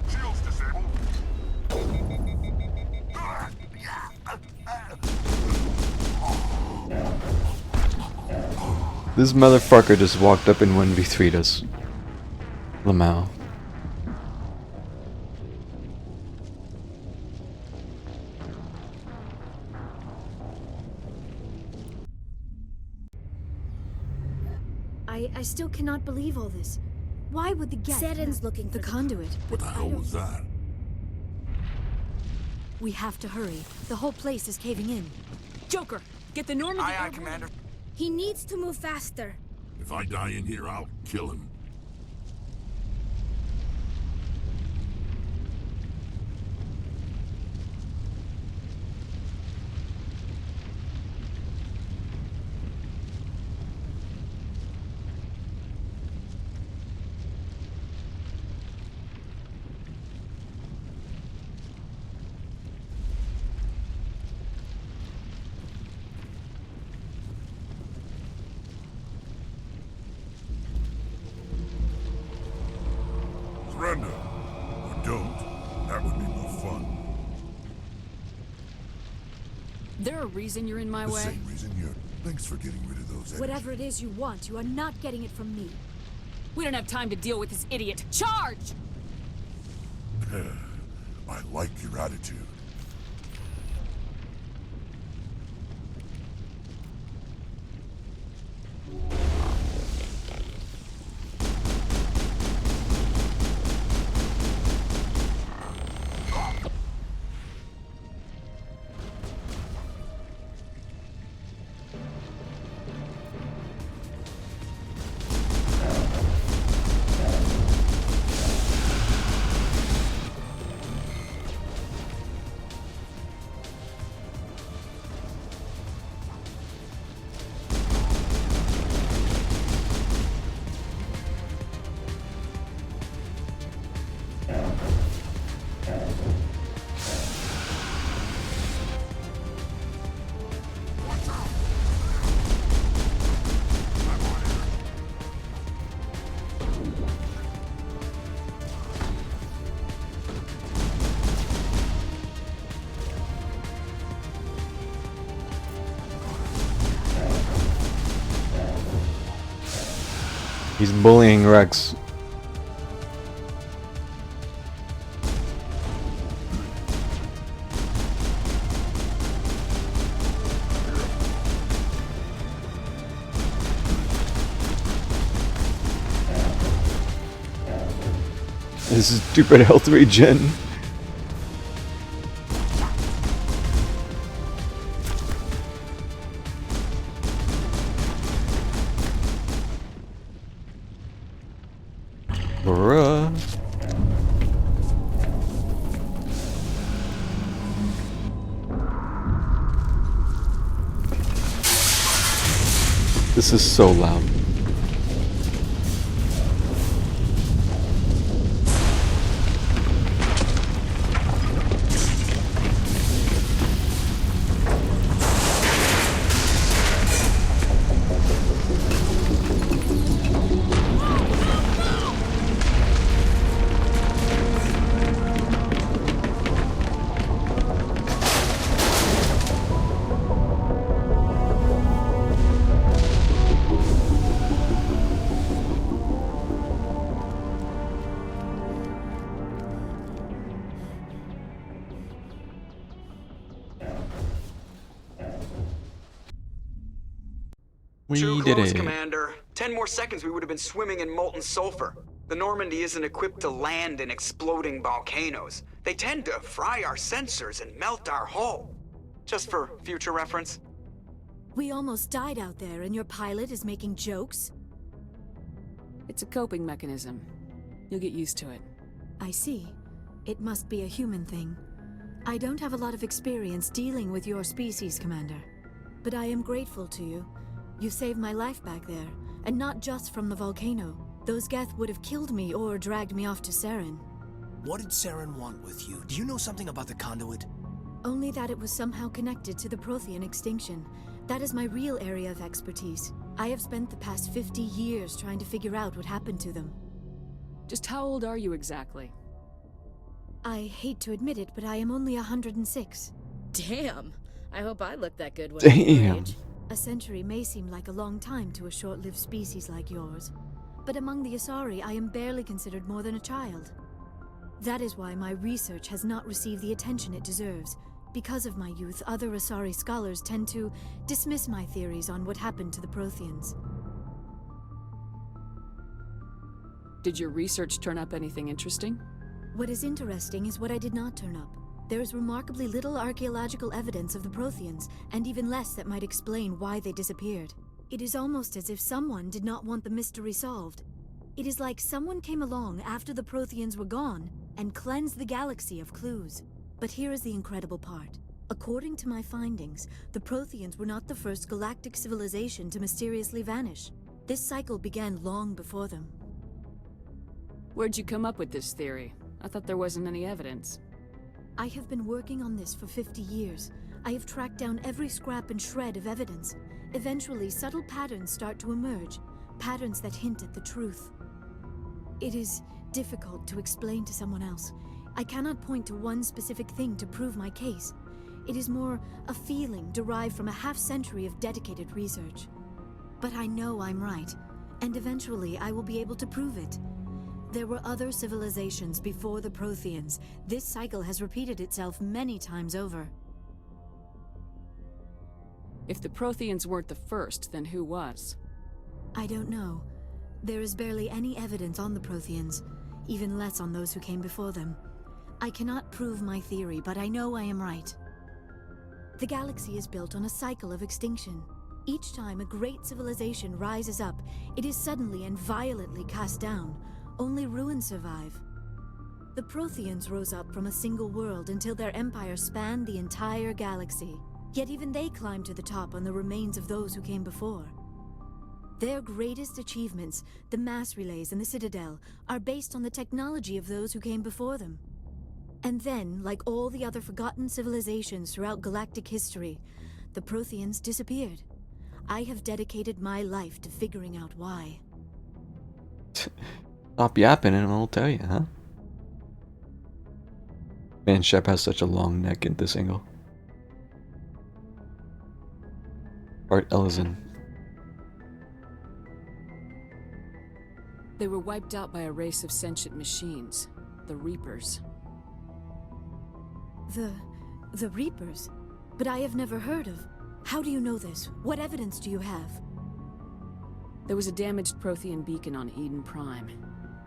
Shields disabled. This motherfucker just walked up and 1v3'd us. Lamau. I still cannot believe all this. Why would the Geth... Seren's looking for the conduit, What but the I hell don't... was that? We have to hurry. The whole place is caving in. Joker, get the Normandy Aye, aye, airborne. Commander. He needs to move faster. If I die in here, I'll kill him. Surrender. Or don't. That would be more fun. There a reason you're in my The way? same reason you're... Thanks for getting rid of those energy. Whatever it is you want, you are not getting it from me. We don't have time to deal with this idiot. Charge! I like your attitude. He's bullying Rex. This is stupid health regen. Bruh. This is so loud. We Too did close, it. Commander. 10 more seconds we would have been swimming in molten sulfur. The Normandy isn't equipped to land in exploding volcanoes. They tend to fry our sensors and melt our hull. Just for future reference. We almost died out there, and your pilot is making jokes? It's a coping mechanism. You'll get used to it. I see. It must be a human thing. I don't have a lot of experience dealing with your species, Commander. But I am grateful to you. You saved my life back there, and not just from the volcano. Those Geth would have killed me or dragged me off to Saren. What did Saren want with you? Do you know something about the conduit? Only that it was somehow connected to the Prothean extinction. That is my real area of expertise. I have spent the past 50 years trying to figure out what happened to them. Just how old are you exactly? I hate to admit it, but I am only 106. Damn. I hope I look that good when Damn. I'm age. A century may seem like a long time to a short-lived species like yours, but among the Asari, I am barely considered more than a child. That is why my research has not received the attention it deserves. Because of my youth, other Asari scholars tend to dismiss my theories on what happened to the Protheans. Did your research turn up anything interesting? What is interesting is what I did not turn up. There is remarkably little archaeological evidence of the Protheans, and even less that might explain why they disappeared. It is almost as if someone did not want the mystery solved. It is like someone came along after the Protheans were gone and cleansed the galaxy of clues. But here is the incredible part. According to my findings, the Protheans were not the first galactic civilization to mysteriously vanish. This cycle began long before them. Where'd you come up with this theory? I thought there wasn't any evidence. I have been working on this for 50 years. I have tracked down every scrap and shred of evidence. Eventually, subtle patterns start to emerge, patterns that hint at the truth. It is difficult to explain to someone else. I cannot point to one specific thing to prove my case. It is more a feeling derived from a half-century of dedicated research. But I know I'm right, and eventually I will be able to prove it. There were other civilizations before the Protheans. This cycle has repeated itself many times over. If the Protheans weren't the first, then who was? I don't know. There is barely any evidence on the Protheans, even less on those who came before them. I cannot prove my theory, but I know I am right. The galaxy is built on a cycle of extinction. Each time a great civilization rises up, it is suddenly and violently cast down. Only ruins survive. The Protheans rose up from a single world until their empire spanned the entire galaxy. Yet even they climbed to the top on the remains of those who came before. Their greatest achievements, the mass relays and the Citadel, are based on the technology of those who came before them. And then, like all the other forgotten civilizations throughout galactic history, the Protheans disappeared. I have dedicated my life to figuring out why. Stop yapping and I'll tell you, huh? Man, Shep has such a long neck at this angle. Art Ellison. They were wiped out by a race of sentient machines, the Reapers. The Reapers? But I have never heard of. How do you know this? What evidence do you have? There was a damaged Prothean beacon on Eden Prime.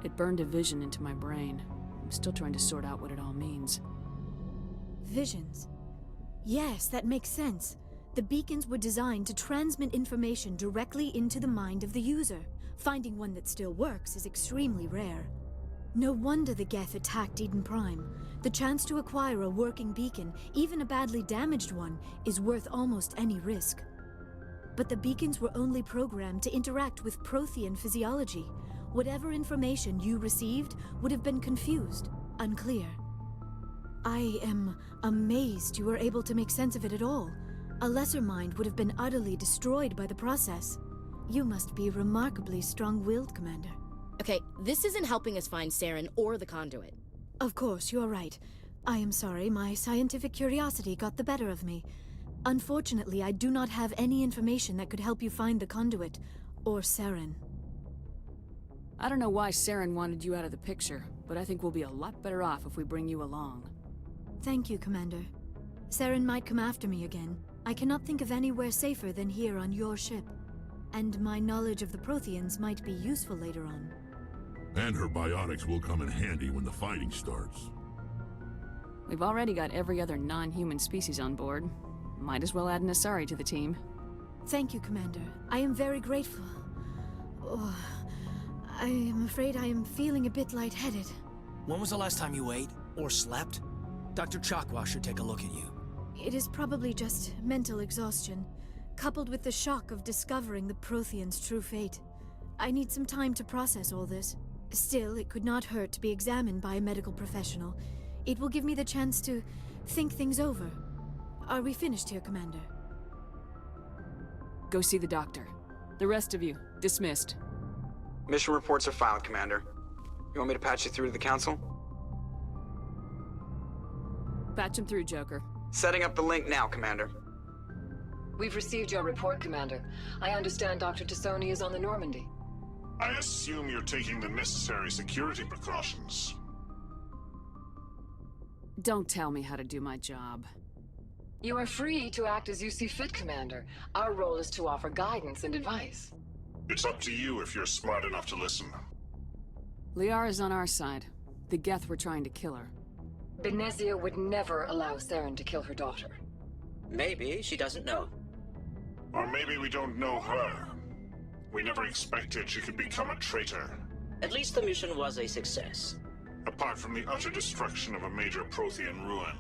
It burned a vision into my brain. I'm still trying to sort out what it all means. Visions. Yes, that makes sense. The beacons were designed to transmit information directly into the mind of the user. Finding one that still works is extremely rare. No wonder the Geth attacked Eden Prime. The chance to acquire a working beacon, even a badly damaged one, is worth almost any risk. But the beacons were only programmed to interact with Prothean physiology. Whatever information you received would have been confused, unclear. I am amazed you were able to make sense of it at all. A lesser mind would have been utterly destroyed by the process. You must be remarkably strong-willed, Commander. Okay, this isn't helping us find Saren or the conduit. Of course, you're right. I am sorry, my scientific curiosity got the better of me. Unfortunately, I do not have any information that could help you find the conduit, or Saren. I don't know why Saren wanted you out of the picture, but I think we'll be a lot better off if we bring you along. Thank you, Commander. Saren might come after me again. I cannot think of anywhere safer than here on your ship. And my knowledge of the Protheans might be useful later on. And her biotics will come in handy when the fighting starts. We've already got every other non-human species on board. Might as well add an Asari to the team. Thank you, Commander. I am very grateful. Oh, I am afraid I am feeling a bit lightheaded. When was the last time you ate? Or slept? Dr. Chakwa should take a look at you. It is probably just mental exhaustion, coupled with the shock of discovering the Protheans' true fate. I need some time to process all this. Still, it could not hurt to be examined by a medical professional. It will give me the chance to think things over. Are we finished here, Commander? Go see the doctor. The rest of you, dismissed. Mission reports are filed, Commander. You want me to patch you through to the Council? Patch him through, Joker. Setting up the link now, Commander. We've received your report, Commander. I understand Dr. Tassoni is on the Normandy. I assume you're taking the necessary security precautions. Don't tell me how to do my job. You are free to act as you see fit, Commander. Our role is to offer guidance and advice. It's up to you if you're smart enough to listen. Liara's on our side. The Geth were trying to kill her. Benezia would never allow Saren to kill her daughter. Maybe she doesn't know. Or maybe we don't know her. We never expected she could become a traitor. At least the mission was a success. Apart from the utter destruction of a major Prothean ruin.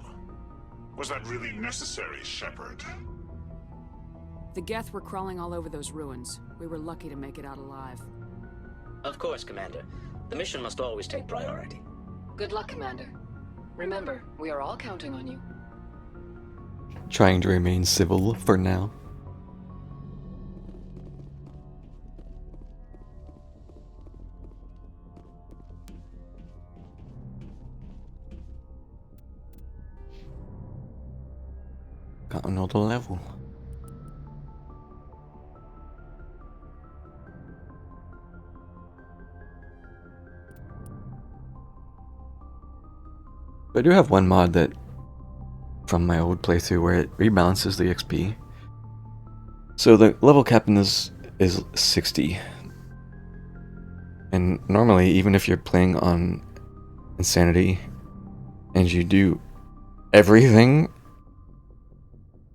Was that really necessary, Shepard? The Geth were crawling all over those ruins. We were lucky to make it out alive. Of course, Commander. The mission must always take priority. Good luck, Commander. Remember, we are all counting on you. Trying to remain civil for now. Got another level. I do have one mod that from my old playthrough where it rebalances the XP. So the level cap in this is 60. And normally, even if you're playing on Insanity and you do everything,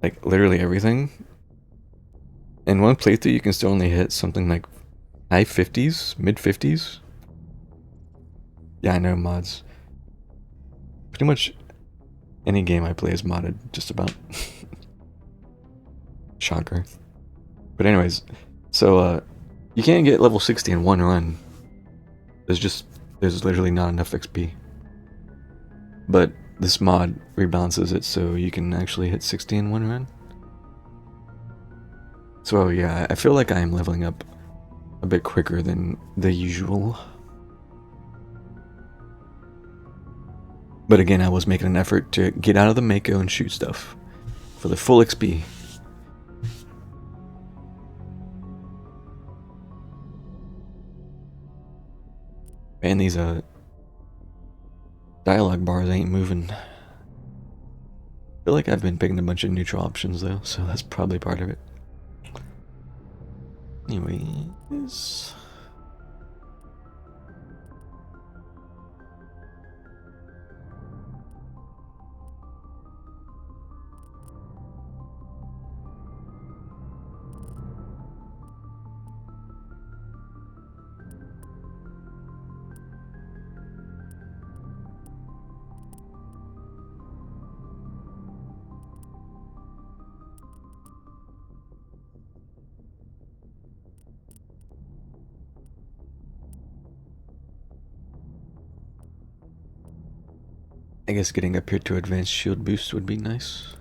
like literally everything, in one playthrough you can still only hit something like high 50s, mid 50s. Yeah, I know mods. Pretty much any game I play is modded, just about. Shocker. But anyways, so you can't get level 60 in one run. There's literally not enough XP. But this mod rebalances it so you can actually hit 60 in one run. So yeah, I feel like I am leveling up a bit quicker than the usual. But again, I was making an effort to get out of the Mako and shoot stuff for the full XP. Man, these dialogue bars ain't moving. I feel like I've been picking a bunch of neutral options though, so that's probably part of it. Anyways, I guess getting up here to advanced shield boost would be nice.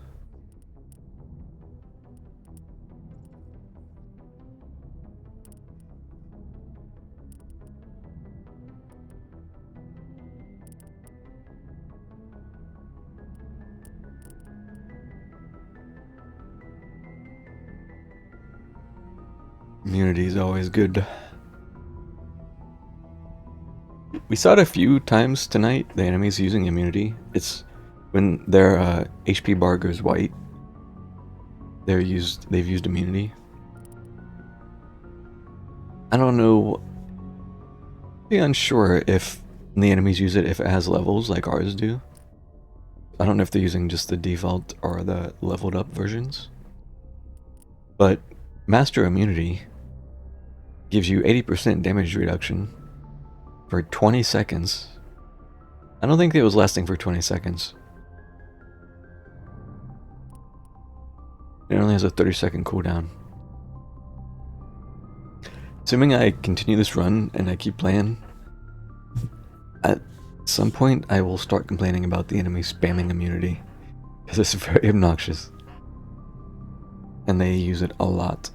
Immunity is always good. We saw it a few times tonight, the enemies using immunity. It's when their HP bar goes white, they've used immunity. I don't know, I'm unsure if the enemies use it if it has levels like ours do. I don't know if they're using just the default or the leveled up versions. But Master Immunity gives you 80% damage reduction for 20 seconds. I don't think it was lasting for 20 seconds. It only has a 30-second cooldown. Assuming I continue this run and I keep playing, at some point I will start complaining about the enemy spamming immunity, because it's very obnoxious. And they use it a lot.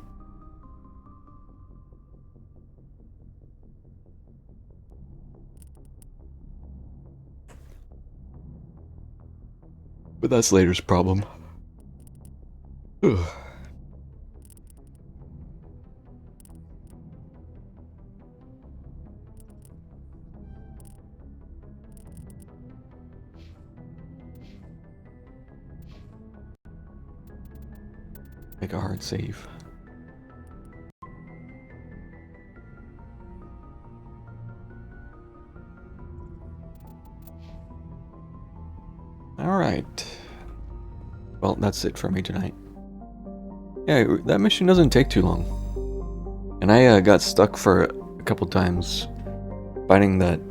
But that's later's problem. Ugh. Make a hard save. Alright. Well, that's it for me tonight. Yeah, that mission doesn't take too long. And I got stuck for a couple times fighting that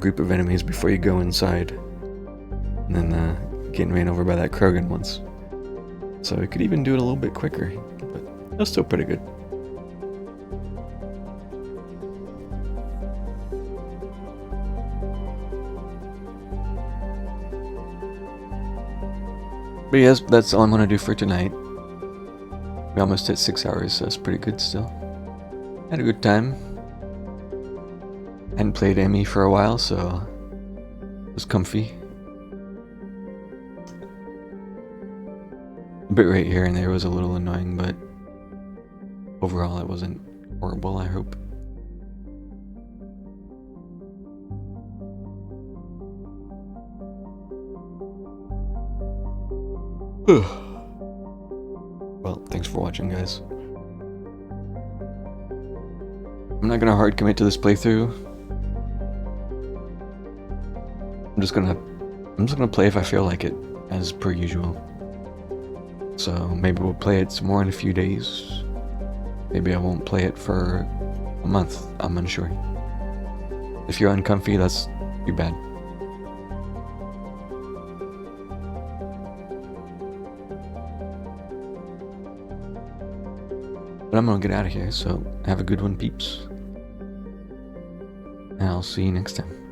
group of enemies before you go inside. And then getting ran over by that Krogan once. So I could even do it a little bit quicker, but that's still pretty good. But yes, that's all I'm gonna do for tonight. We almost hit 6 hours, so that's pretty good still. Had a good time. Hadn't played ME for a while, so it was comfy. A bit right here and there was a little annoying, but overall it wasn't horrible, I hope. Well, thanks for watching, guys. I'm not gonna hard commit to this playthrough. I'm just gonna play if I feel like it, as per usual. So maybe we'll play it some more in a few days. Maybe I won't play it for a month. I'm unsure. If you're uncomfy, that's too bad. But I'm gonna get out of here, so have a good one, peeps. And I'll see you next time.